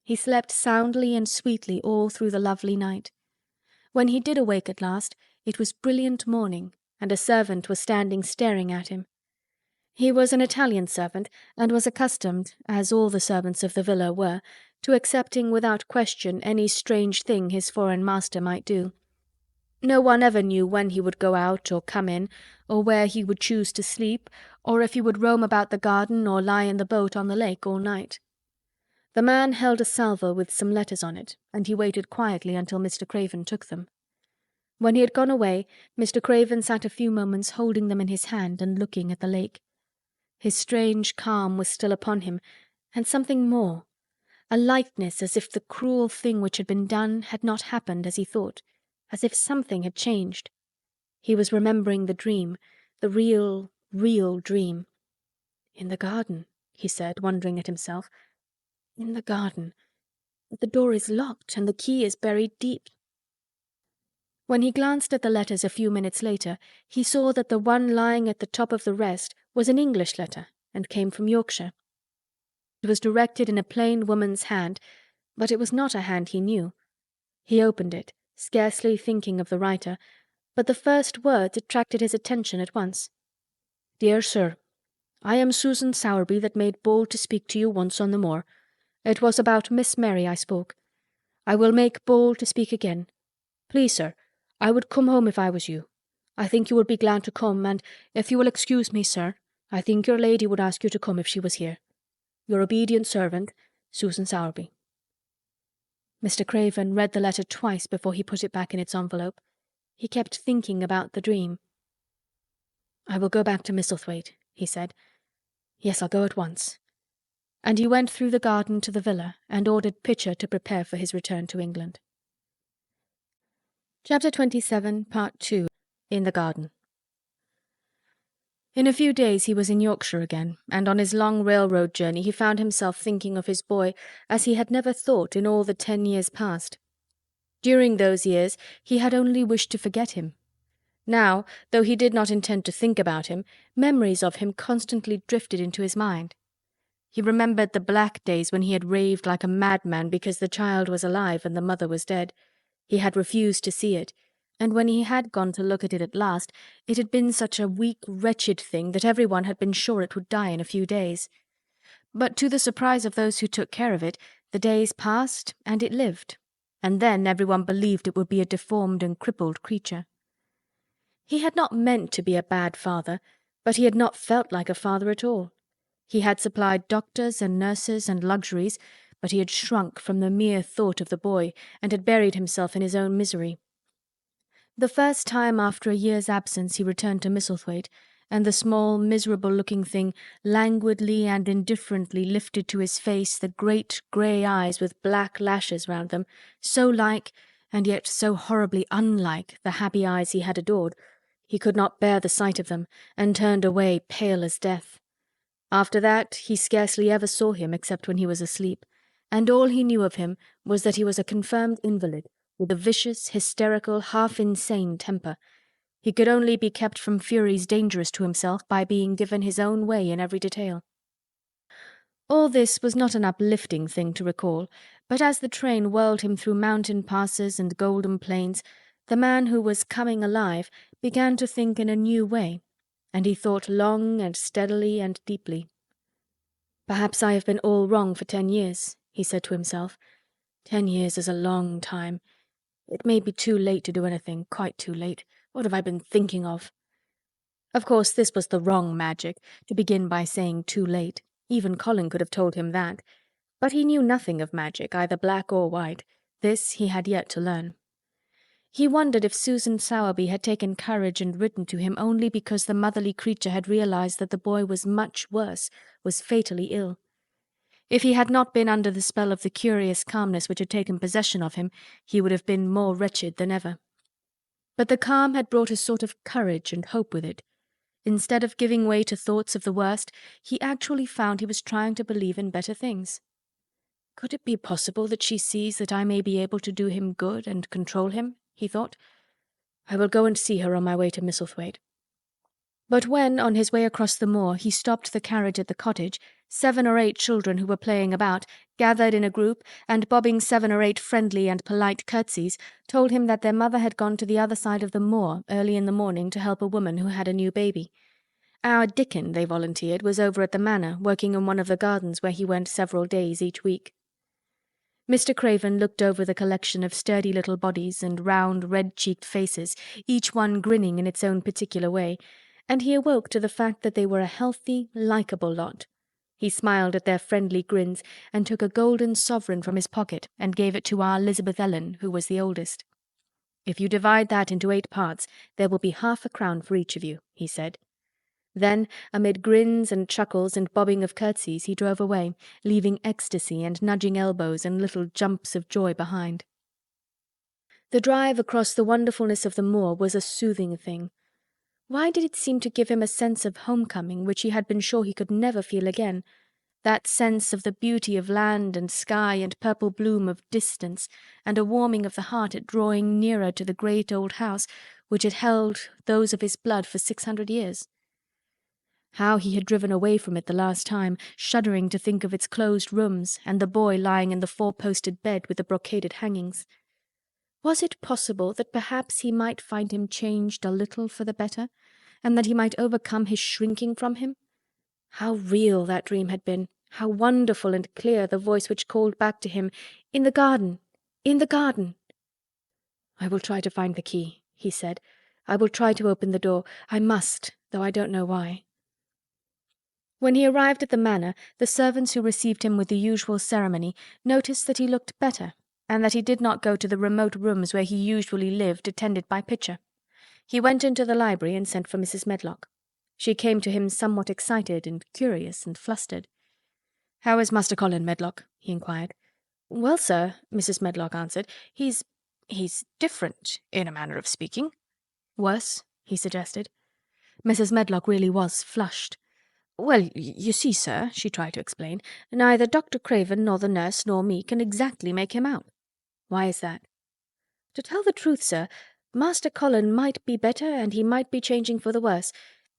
He slept soundly and sweetly all through the lovely night. When he did awake at last, it was brilliant morning, and a servant was standing staring at him. He was an Italian servant, and was accustomed, as all the servants of the villa were, to accepting without question any strange thing his foreign master might do. No one ever knew when he would go out or come in, or where he would choose to sleep, or if he would roam about the garden or lie in the boat on the lake all night. The man held a salver with some letters on it, and he waited quietly until Mr. Craven took them. When he had gone away, Mr. Craven sat a few moments holding them in his hand and looking at the lake. His strange calm was still upon him, and something more, a lightness as if the cruel thing which had been done had not happened as he thought, as if something had changed. He was remembering the dream, the real, real dream. "In the garden," he said, wondering at himself. "In the garden. But the door is locked, and the key is buried deep." When he glanced at the letters a few minutes later, he saw that the one lying at the top of the rest was an English letter, and came from Yorkshire. It was directed in a plain woman's hand, but it was not a hand he knew. He opened it, scarcely thinking of the writer, but the first words attracted his attention at once. "Dear Sir, I am Susan Sowerby that made bold to speak to you once on the moor. It was about Miss Mary I spoke. I will make bold to speak again. Please, sir, I would come home if I was you. I think you would be glad to come, and if you will excuse me, sir, I think your lady would ask you to come if she was here. Your obedient servant, Susan Sowerby." Mr. Craven read the letter twice before he put it back in its envelope. He kept thinking about the dream. "I will go back to Misselthwaite," he said. "Yes, I'll go at once." And he went through the garden to the villa and ordered Pitcher to prepare for his return to England. Chapter 27, Part 2. In the Garden. In a few days he was in Yorkshire again, and on his long railroad journey he found himself thinking of his boy as he had never thought in all the 10 years past. During those years he had only wished to forget him. Now, though he did not intend to think about him, memories of him constantly drifted into his mind. He remembered the black days when he had raved like a madman because the child was alive and the mother was dead. He had refused to see it, and when he had gone to look at it at last, it had been such a weak, wretched thing that everyone had been sure it would die in a few days. But to the surprise of those who took care of it, the days passed and it lived, and then everyone believed it would be a deformed and crippled creature. He had not meant to be a bad father, but he had not felt like a father at all. He had supplied doctors and nurses and luxuries, but he had shrunk from the mere thought of the boy, and had buried himself in his own misery. The first time after a year's absence he returned to Misselthwaite, and the small, miserable-looking thing languidly and indifferently lifted to his face the great grey eyes with black lashes round them, so like, and yet so horribly unlike, the happy eyes he had adored. He could not bear the sight of them, and turned away pale as death. After that he scarcely ever saw him except when he was asleep, and all he knew of him was that he was a confirmed invalid, with a vicious, hysterical, half-insane temper. He could only be kept from furies dangerous to himself by being given his own way in every detail. All this was not an uplifting thing to recall, but as the train whirled him through mountain passes and golden plains, the man who was coming alive began to think in a new way, and he thought long and steadily and deeply. "Perhaps I have been all wrong for 10 years," he said to himself. 10 years is a long time. It may be too late to do anything, quite too late. What have I been thinking of? Of course, this was the wrong magic, to begin by saying too late. Even Colin could have told him that. But he knew nothing of magic, either black or white. This he had yet to learn. He wondered if Susan Sowerby had taken courage and written to him only because the motherly creature had realized that the boy was much worse, was fatally ill. If he had not been under the spell of the curious calmness which had taken possession of him, he would have been more wretched than ever. But the calm had brought a sort of courage and hope with it. Instead of giving way to thoughts of the worst, he actually found he was trying to believe in better things. "Could it be possible that she sees that I may be able to do him good and control him?" he thought. "I will go and see her on my way to Misselthwaite." But when, on his way across the moor, he stopped the carriage at the cottage, 7 or 8 children who were playing about, gathered in a group, and bobbing 7 or 8 friendly and polite curtsies, told him that their mother had gone to the other side of the moor early in the morning to help a woman who had a new baby. Our Dickon, they volunteered, was over at the manor, working in one of the gardens where he went several days each week. Mr. Craven looked over the collection of sturdy little bodies and round, red-cheeked faces, each one grinning in its own particular way, and he awoke to the fact that they were a healthy, likeable lot. He smiled at their friendly grins and took a golden sovereign from his pocket and gave it to our Elizabeth Ellen, who was the oldest. "If you divide that into 8 parts, there will be half a crown for each of you," he said. Then, amid grins and chuckles and bobbing of curtsies, he drove away, leaving ecstasy and nudging elbows and little jumps of joy behind. The drive across the wonderfulness of the moor was a soothing thing. Why did it seem to give him a sense of homecoming which he had been sure he could never feel again? That sense of the beauty of land and sky and purple bloom of distance, and a warming of the heart at drawing nearer to the great old house which had held those of his blood for 600 years. How he had driven away from it the last time, shuddering to think of its closed rooms and the boy lying in the 4-posted bed with the brocaded hangings. Was it possible that perhaps he might find him changed a little for the better, and that he might overcome his shrinking from him? How real that dream had been, how wonderful and clear the voice which called back to him, "In the garden! In the garden!" "I will try to find the key," he said. "I will try to open the door. I must, though I don't know why." When he arrived at the manor, the servants who received him with the usual ceremony noticed that he looked better, and that he did not go to the remote rooms where he usually lived attended by Pitcher. He went into the library and sent for Mrs. Medlock. She came to him somewhat excited and curious and flustered. "How is Master Colin, Medlock?" he inquired. "Well, sir," Mrs. Medlock answered, he's different, in a manner of speaking." "Worse?" he suggested. Mrs. Medlock really was flushed. "Well, you see, sir," she tried to explain, "neither Dr. Craven nor the nurse nor me can exactly make him out." "Why is that?" "To tell the truth, sir, Master Colin might be better and he might be changing for the worse.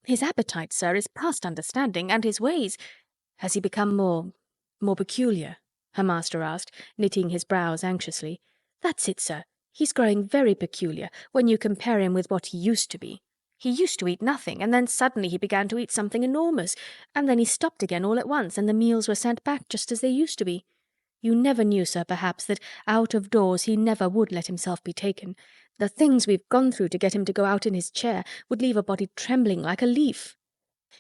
His appetite, sir, is past understanding, and his ways—" "Has he become more peculiar?" her master asked, knitting his brows anxiously. "That's it, sir. He's growing very peculiar, when you compare him with what he used to be. He used to eat nothing, and then suddenly he began to eat something enormous, and then he stopped again all at once, and the meals were sent back just as they used to be. You never knew, sir, perhaps, that out of doors he never would let himself be taken. The things we've gone through to get him to go out in his chair would leave a body trembling like a leaf.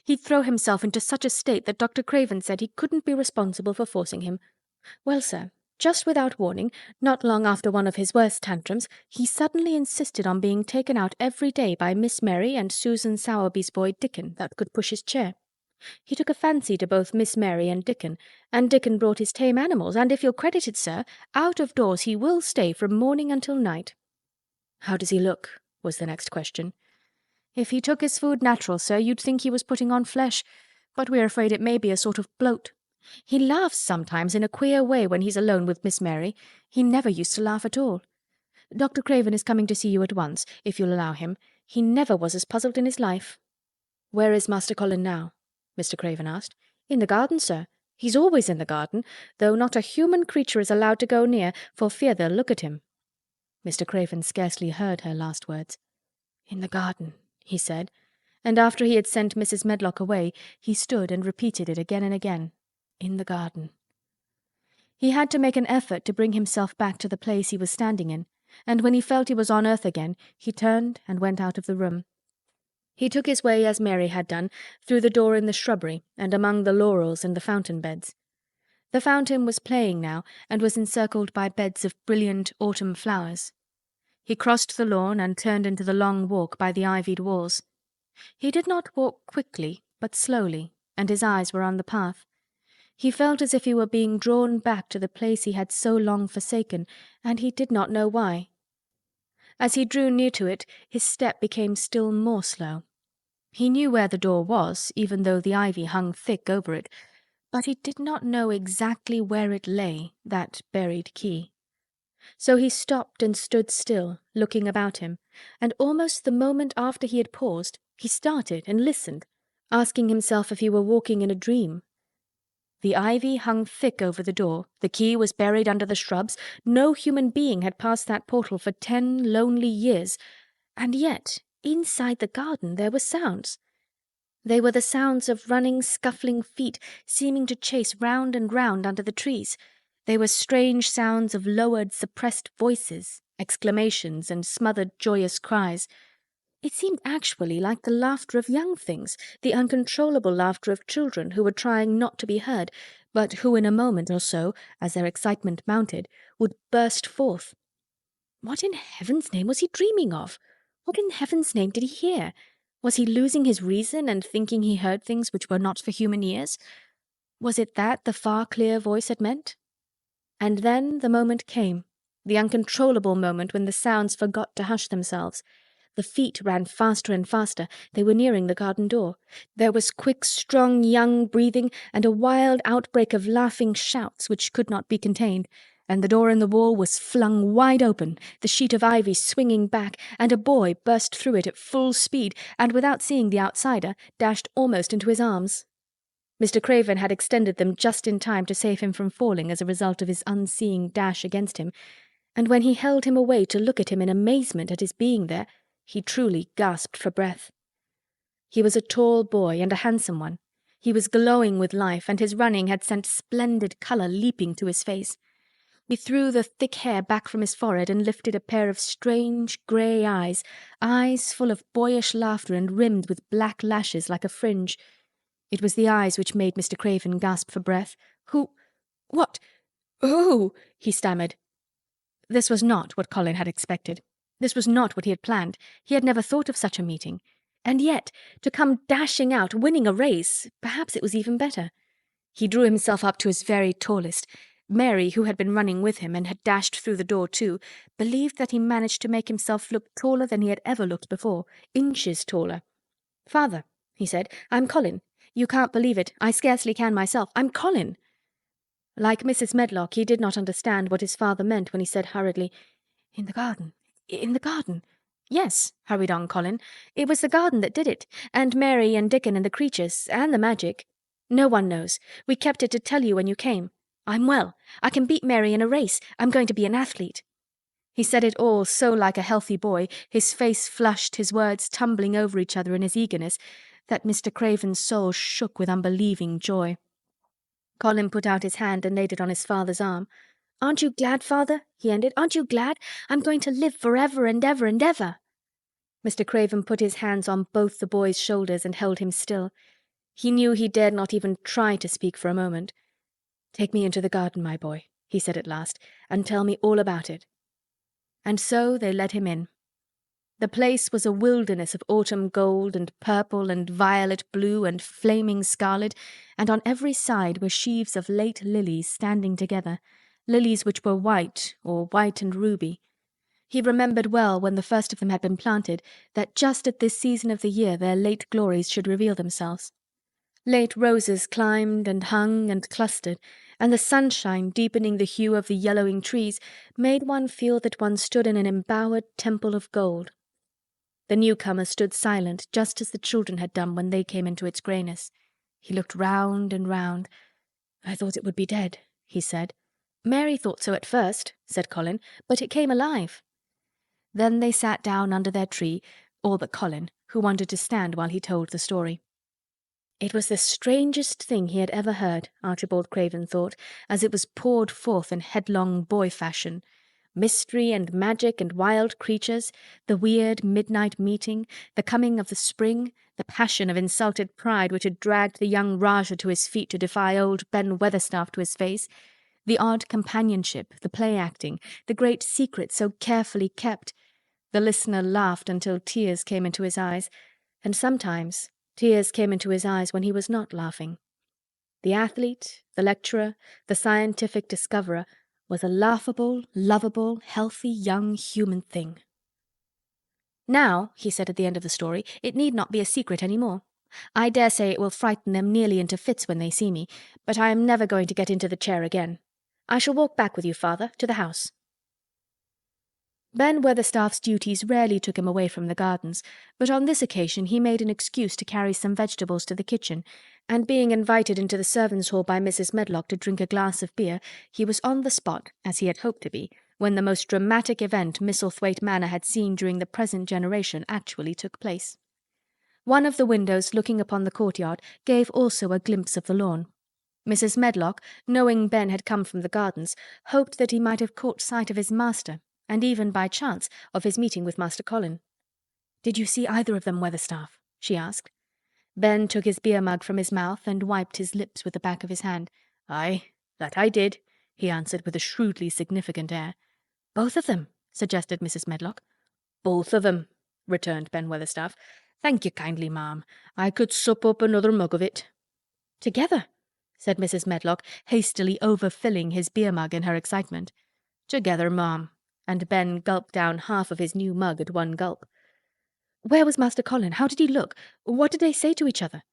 He'd throw himself into such a state that Dr. Craven said he couldn't be responsible for forcing him. Well, sir, just without warning, not long after one of his worst tantrums, he suddenly insisted on being taken out every day by Miss Mary and Susan Sowerby's boy Dickon that could push his chair. He took a fancy to both Miss Mary and Dickon brought his tame animals, and if you'll credit it, sir, out of doors he will stay from morning until night." "How does he look?" was the next question. "If he took his food natural, sir, you'd think he was putting on flesh, but we're afraid it may be a sort of bloat. He laughs sometimes in a queer way when he's alone with Miss Mary. He never used to laugh at all. Dr. Craven is coming to see you at once, if you'll allow him. He never was as puzzled in his life." "Where is Master Colin now?" Mr. Craven asked. "In the garden, sir. He's always in the garden, though not a human creature is allowed to go near, for fear they'll look at him." Mr. Craven scarcely heard her last words. "In the garden," he said, and after he had sent Mrs. Medlock away, he stood and repeated it again and again. "In the garden." He had to make an effort to bring himself back to the place he was standing in, and when he felt he was on earth again, he turned and went out of the room. He took his way, as Mary had done, through the door in the shrubbery and among the laurels and the fountain beds. The fountain was playing now, and was encircled by beds of brilliant autumn flowers. He crossed the lawn and turned into the long walk by the ivied walls. He did not walk quickly, but slowly, and his eyes were on the path. He felt as if he were being drawn back to the place he had so long forsaken, and he did not know why. As he drew near to it, his step became still more slow. He knew where the door was, even though the ivy hung thick over it, but he did not know exactly where it lay, that buried key. So he stopped and stood still, looking about him, and almost the moment after he had paused, he started and listened, asking himself if he were walking in a dream. The ivy hung thick over the door, the key was buried under the shrubs, no human being had passed that portal for 10 lonely years, and yet inside the garden there were sounds. They were the sounds of running, scuffling feet, seeming to chase round and round under the trees. They were strange sounds of lowered, suppressed voices, exclamations, and smothered, joyous cries. It seemed actually like the laughter of young things, the uncontrollable laughter of children who were trying not to be heard, but who in a moment or so, as their excitement mounted, would burst forth. What in heaven's name was he dreaming of? What in heaven's name did he hear? Was he losing his reason and thinking he heard things which were not for human ears? Was it that the far clear voice had meant? And then the moment came, the uncontrollable moment when the sounds forgot to hush themselves. The feet ran faster and faster. They were nearing the garden door. There was quick, strong, young breathing, and a wild outbreak of laughing shouts which could not be contained, and the door in the wall was flung wide open, the sheet of ivy swinging back, and a boy burst through it at full speed, and without seeing the outsider, dashed almost into his arms. Mr. Craven had extended them just in time to save him from falling as a result of his unseeing dash against him, and when he held him away to look at him in amazement at his being there, he truly gasped for breath. He was a tall boy, and a handsome one. He was glowing with life, and his running had sent splendid colour leaping to his face. He threw the thick hair back from his forehead and lifted a pair of strange grey eyes, eyes full of boyish laughter and rimmed with black lashes like a fringe. It was the eyes which made Mr. Craven gasp for breath. Who? He stammered. This was not what Colin had expected. This was not what he had planned. He had never thought of such a meeting. And yet, to come dashing out, winning a race, perhaps it was even better. He drew himself up to his very tallest. Mary, who had been running with him and had dashed through the door too, believed that he managed to make himself look taller than he had ever looked before, inches taller. "Father," he said, "I'm Colin. You can't believe it. I scarcely can myself. I'm Colin." Like Mrs. Medlock, he did not understand what his father meant when he said hurriedly, "In the garden. In the garden." "Yes," hurried on Colin. "It was the garden that did it, and Mary and Dickon and the creatures, and the magic. No one knows. We kept it to tell you when you came. I'm well. I can beat Mary in a race. I'm going to be an athlete." He said it all so like a healthy boy, his face flushed, his words tumbling over each other in his eagerness, that Mr. Craven's soul shook with unbelieving joy. Colin put out his hand and laid it on his father's arm. "Aren't you glad, father?" he ended. "Aren't you glad? I'm going to live forever and ever and ever." Mr. Craven put his hands on both the boy's shoulders and held him still. He knew he dared not even try to speak for a moment. "Take me into the garden, my boy," he said at last, "and tell me all about it." And so they led him in. The place was a wilderness of autumn gold and purple and violet blue and flaming scarlet, and on every side were sheaves of late lilies standing together, lilies which were white or white and ruby. He remembered well, when the first of them had been planted, that just at this season of the year their late glories should reveal themselves. Late roses climbed and hung and clustered, and the sunshine, deepening the hue of the yellowing trees, made one feel that one stood in an embowered temple of gold. The newcomer stood silent, just as the children had done when they came into its greyness. He looked round and round. "I thought it would be dead," he said. "Mary thought so at first," said Colin, "but it came alive." Then they sat down under their tree, all but Colin, who wanted to stand while he told the story. It was the strangest thing he had ever heard, Archibald Craven thought, as it was poured forth in headlong boy fashion. Mystery and magic and wild creatures, the weird midnight meeting, the coming of the spring, the passion of insulted pride which had dragged the young Rajah to his feet to defy old Ben Weatherstaff to his face, the odd companionship, the play-acting, the great secret so carefully kept. The listener laughed until tears came into his eyes, and sometimes tears came into his eyes when he was not laughing. The athlete, the lecturer, the scientific discoverer was a laughable, lovable, healthy young human thing. "Now," he said at the end of the story, "it need not be a secret any more. I dare say it will frighten them nearly into fits when they see me, but I am never going to get into the chair again. I shall walk back with you, father, to the house." Ben Weatherstaff's duties rarely took him away from the gardens, but on this occasion he made an excuse to carry some vegetables to the kitchen, and being invited into the servants' hall by Mrs. Medlock to drink a glass of beer, he was on the spot, as he had hoped to be, when the most dramatic event Misselthwaite Manor had seen during the present generation actually took place. One of the windows looking upon the courtyard gave also a glimpse of the lawn. Mrs. Medlock, knowing Ben had come from the gardens, hoped that he might have caught sight of his master, and even by chance of his meeting with Master Colin. "Did you see either of them, Weatherstaff?" she asked. Ben took his beer-mug from his mouth and wiped his lips with the back of his hand. "Aye, that I did," he answered with a shrewdly significant air. "Both of them?" suggested Mrs. Medlock. "Both of 'em," returned Ben Weatherstaff. "Thank you kindly, ma'am. I could sup up another mug of it." "Together?" said Mrs. Medlock, hastily overfilling his beer-mug in her excitement. "Together, ma'am," and Ben gulped down half of his new mug at one gulp. "Where was Master Colin? How did he look? What did they say to each other?"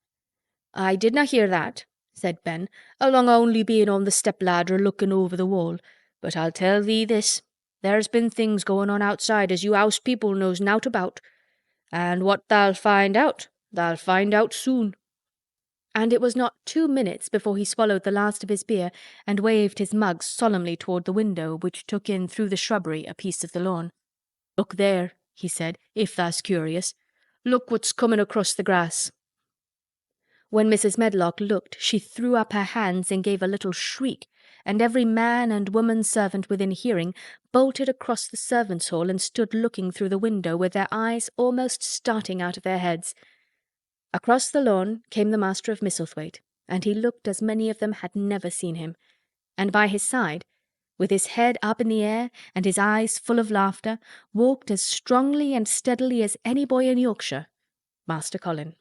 "I didna hear that," said Ben, "along only being on the step-ladder looking over the wall. But I'll tell thee this, there's been things going on outside as you house people knows nowt about. And what thou'll find out soon." And it was not 2 minutes before he swallowed the last of his beer and waved his mug solemnly toward the window which took in through the shrubbery a piece of the lawn. "Look there," he said, "if thou's curious. Look what's coming across the grass." When Mrs. Medlock looked, she threw up her hands and gave a little shriek, and every man and woman servant within hearing bolted across the servants' hall and stood looking through the window with their eyes almost starting out of their heads. Across the lawn came the master of Misselthwaite, and he looked as many of them had never seen him. And by his side, with his head up in the air and his eyes full of laughter, walked as strongly and steadily as any boy in Yorkshire, Master Colin.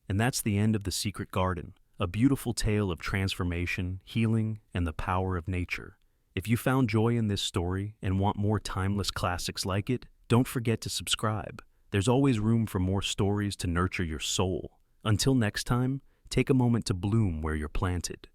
And that's the end of The Secret Garden, a beautiful tale of transformation, healing, and the power of nature. If you found joy in this story and want more timeless classics like it, don't forget to subscribe. There's always room for more stories to nurture your soul. Until next time, take a moment to bloom where you're planted.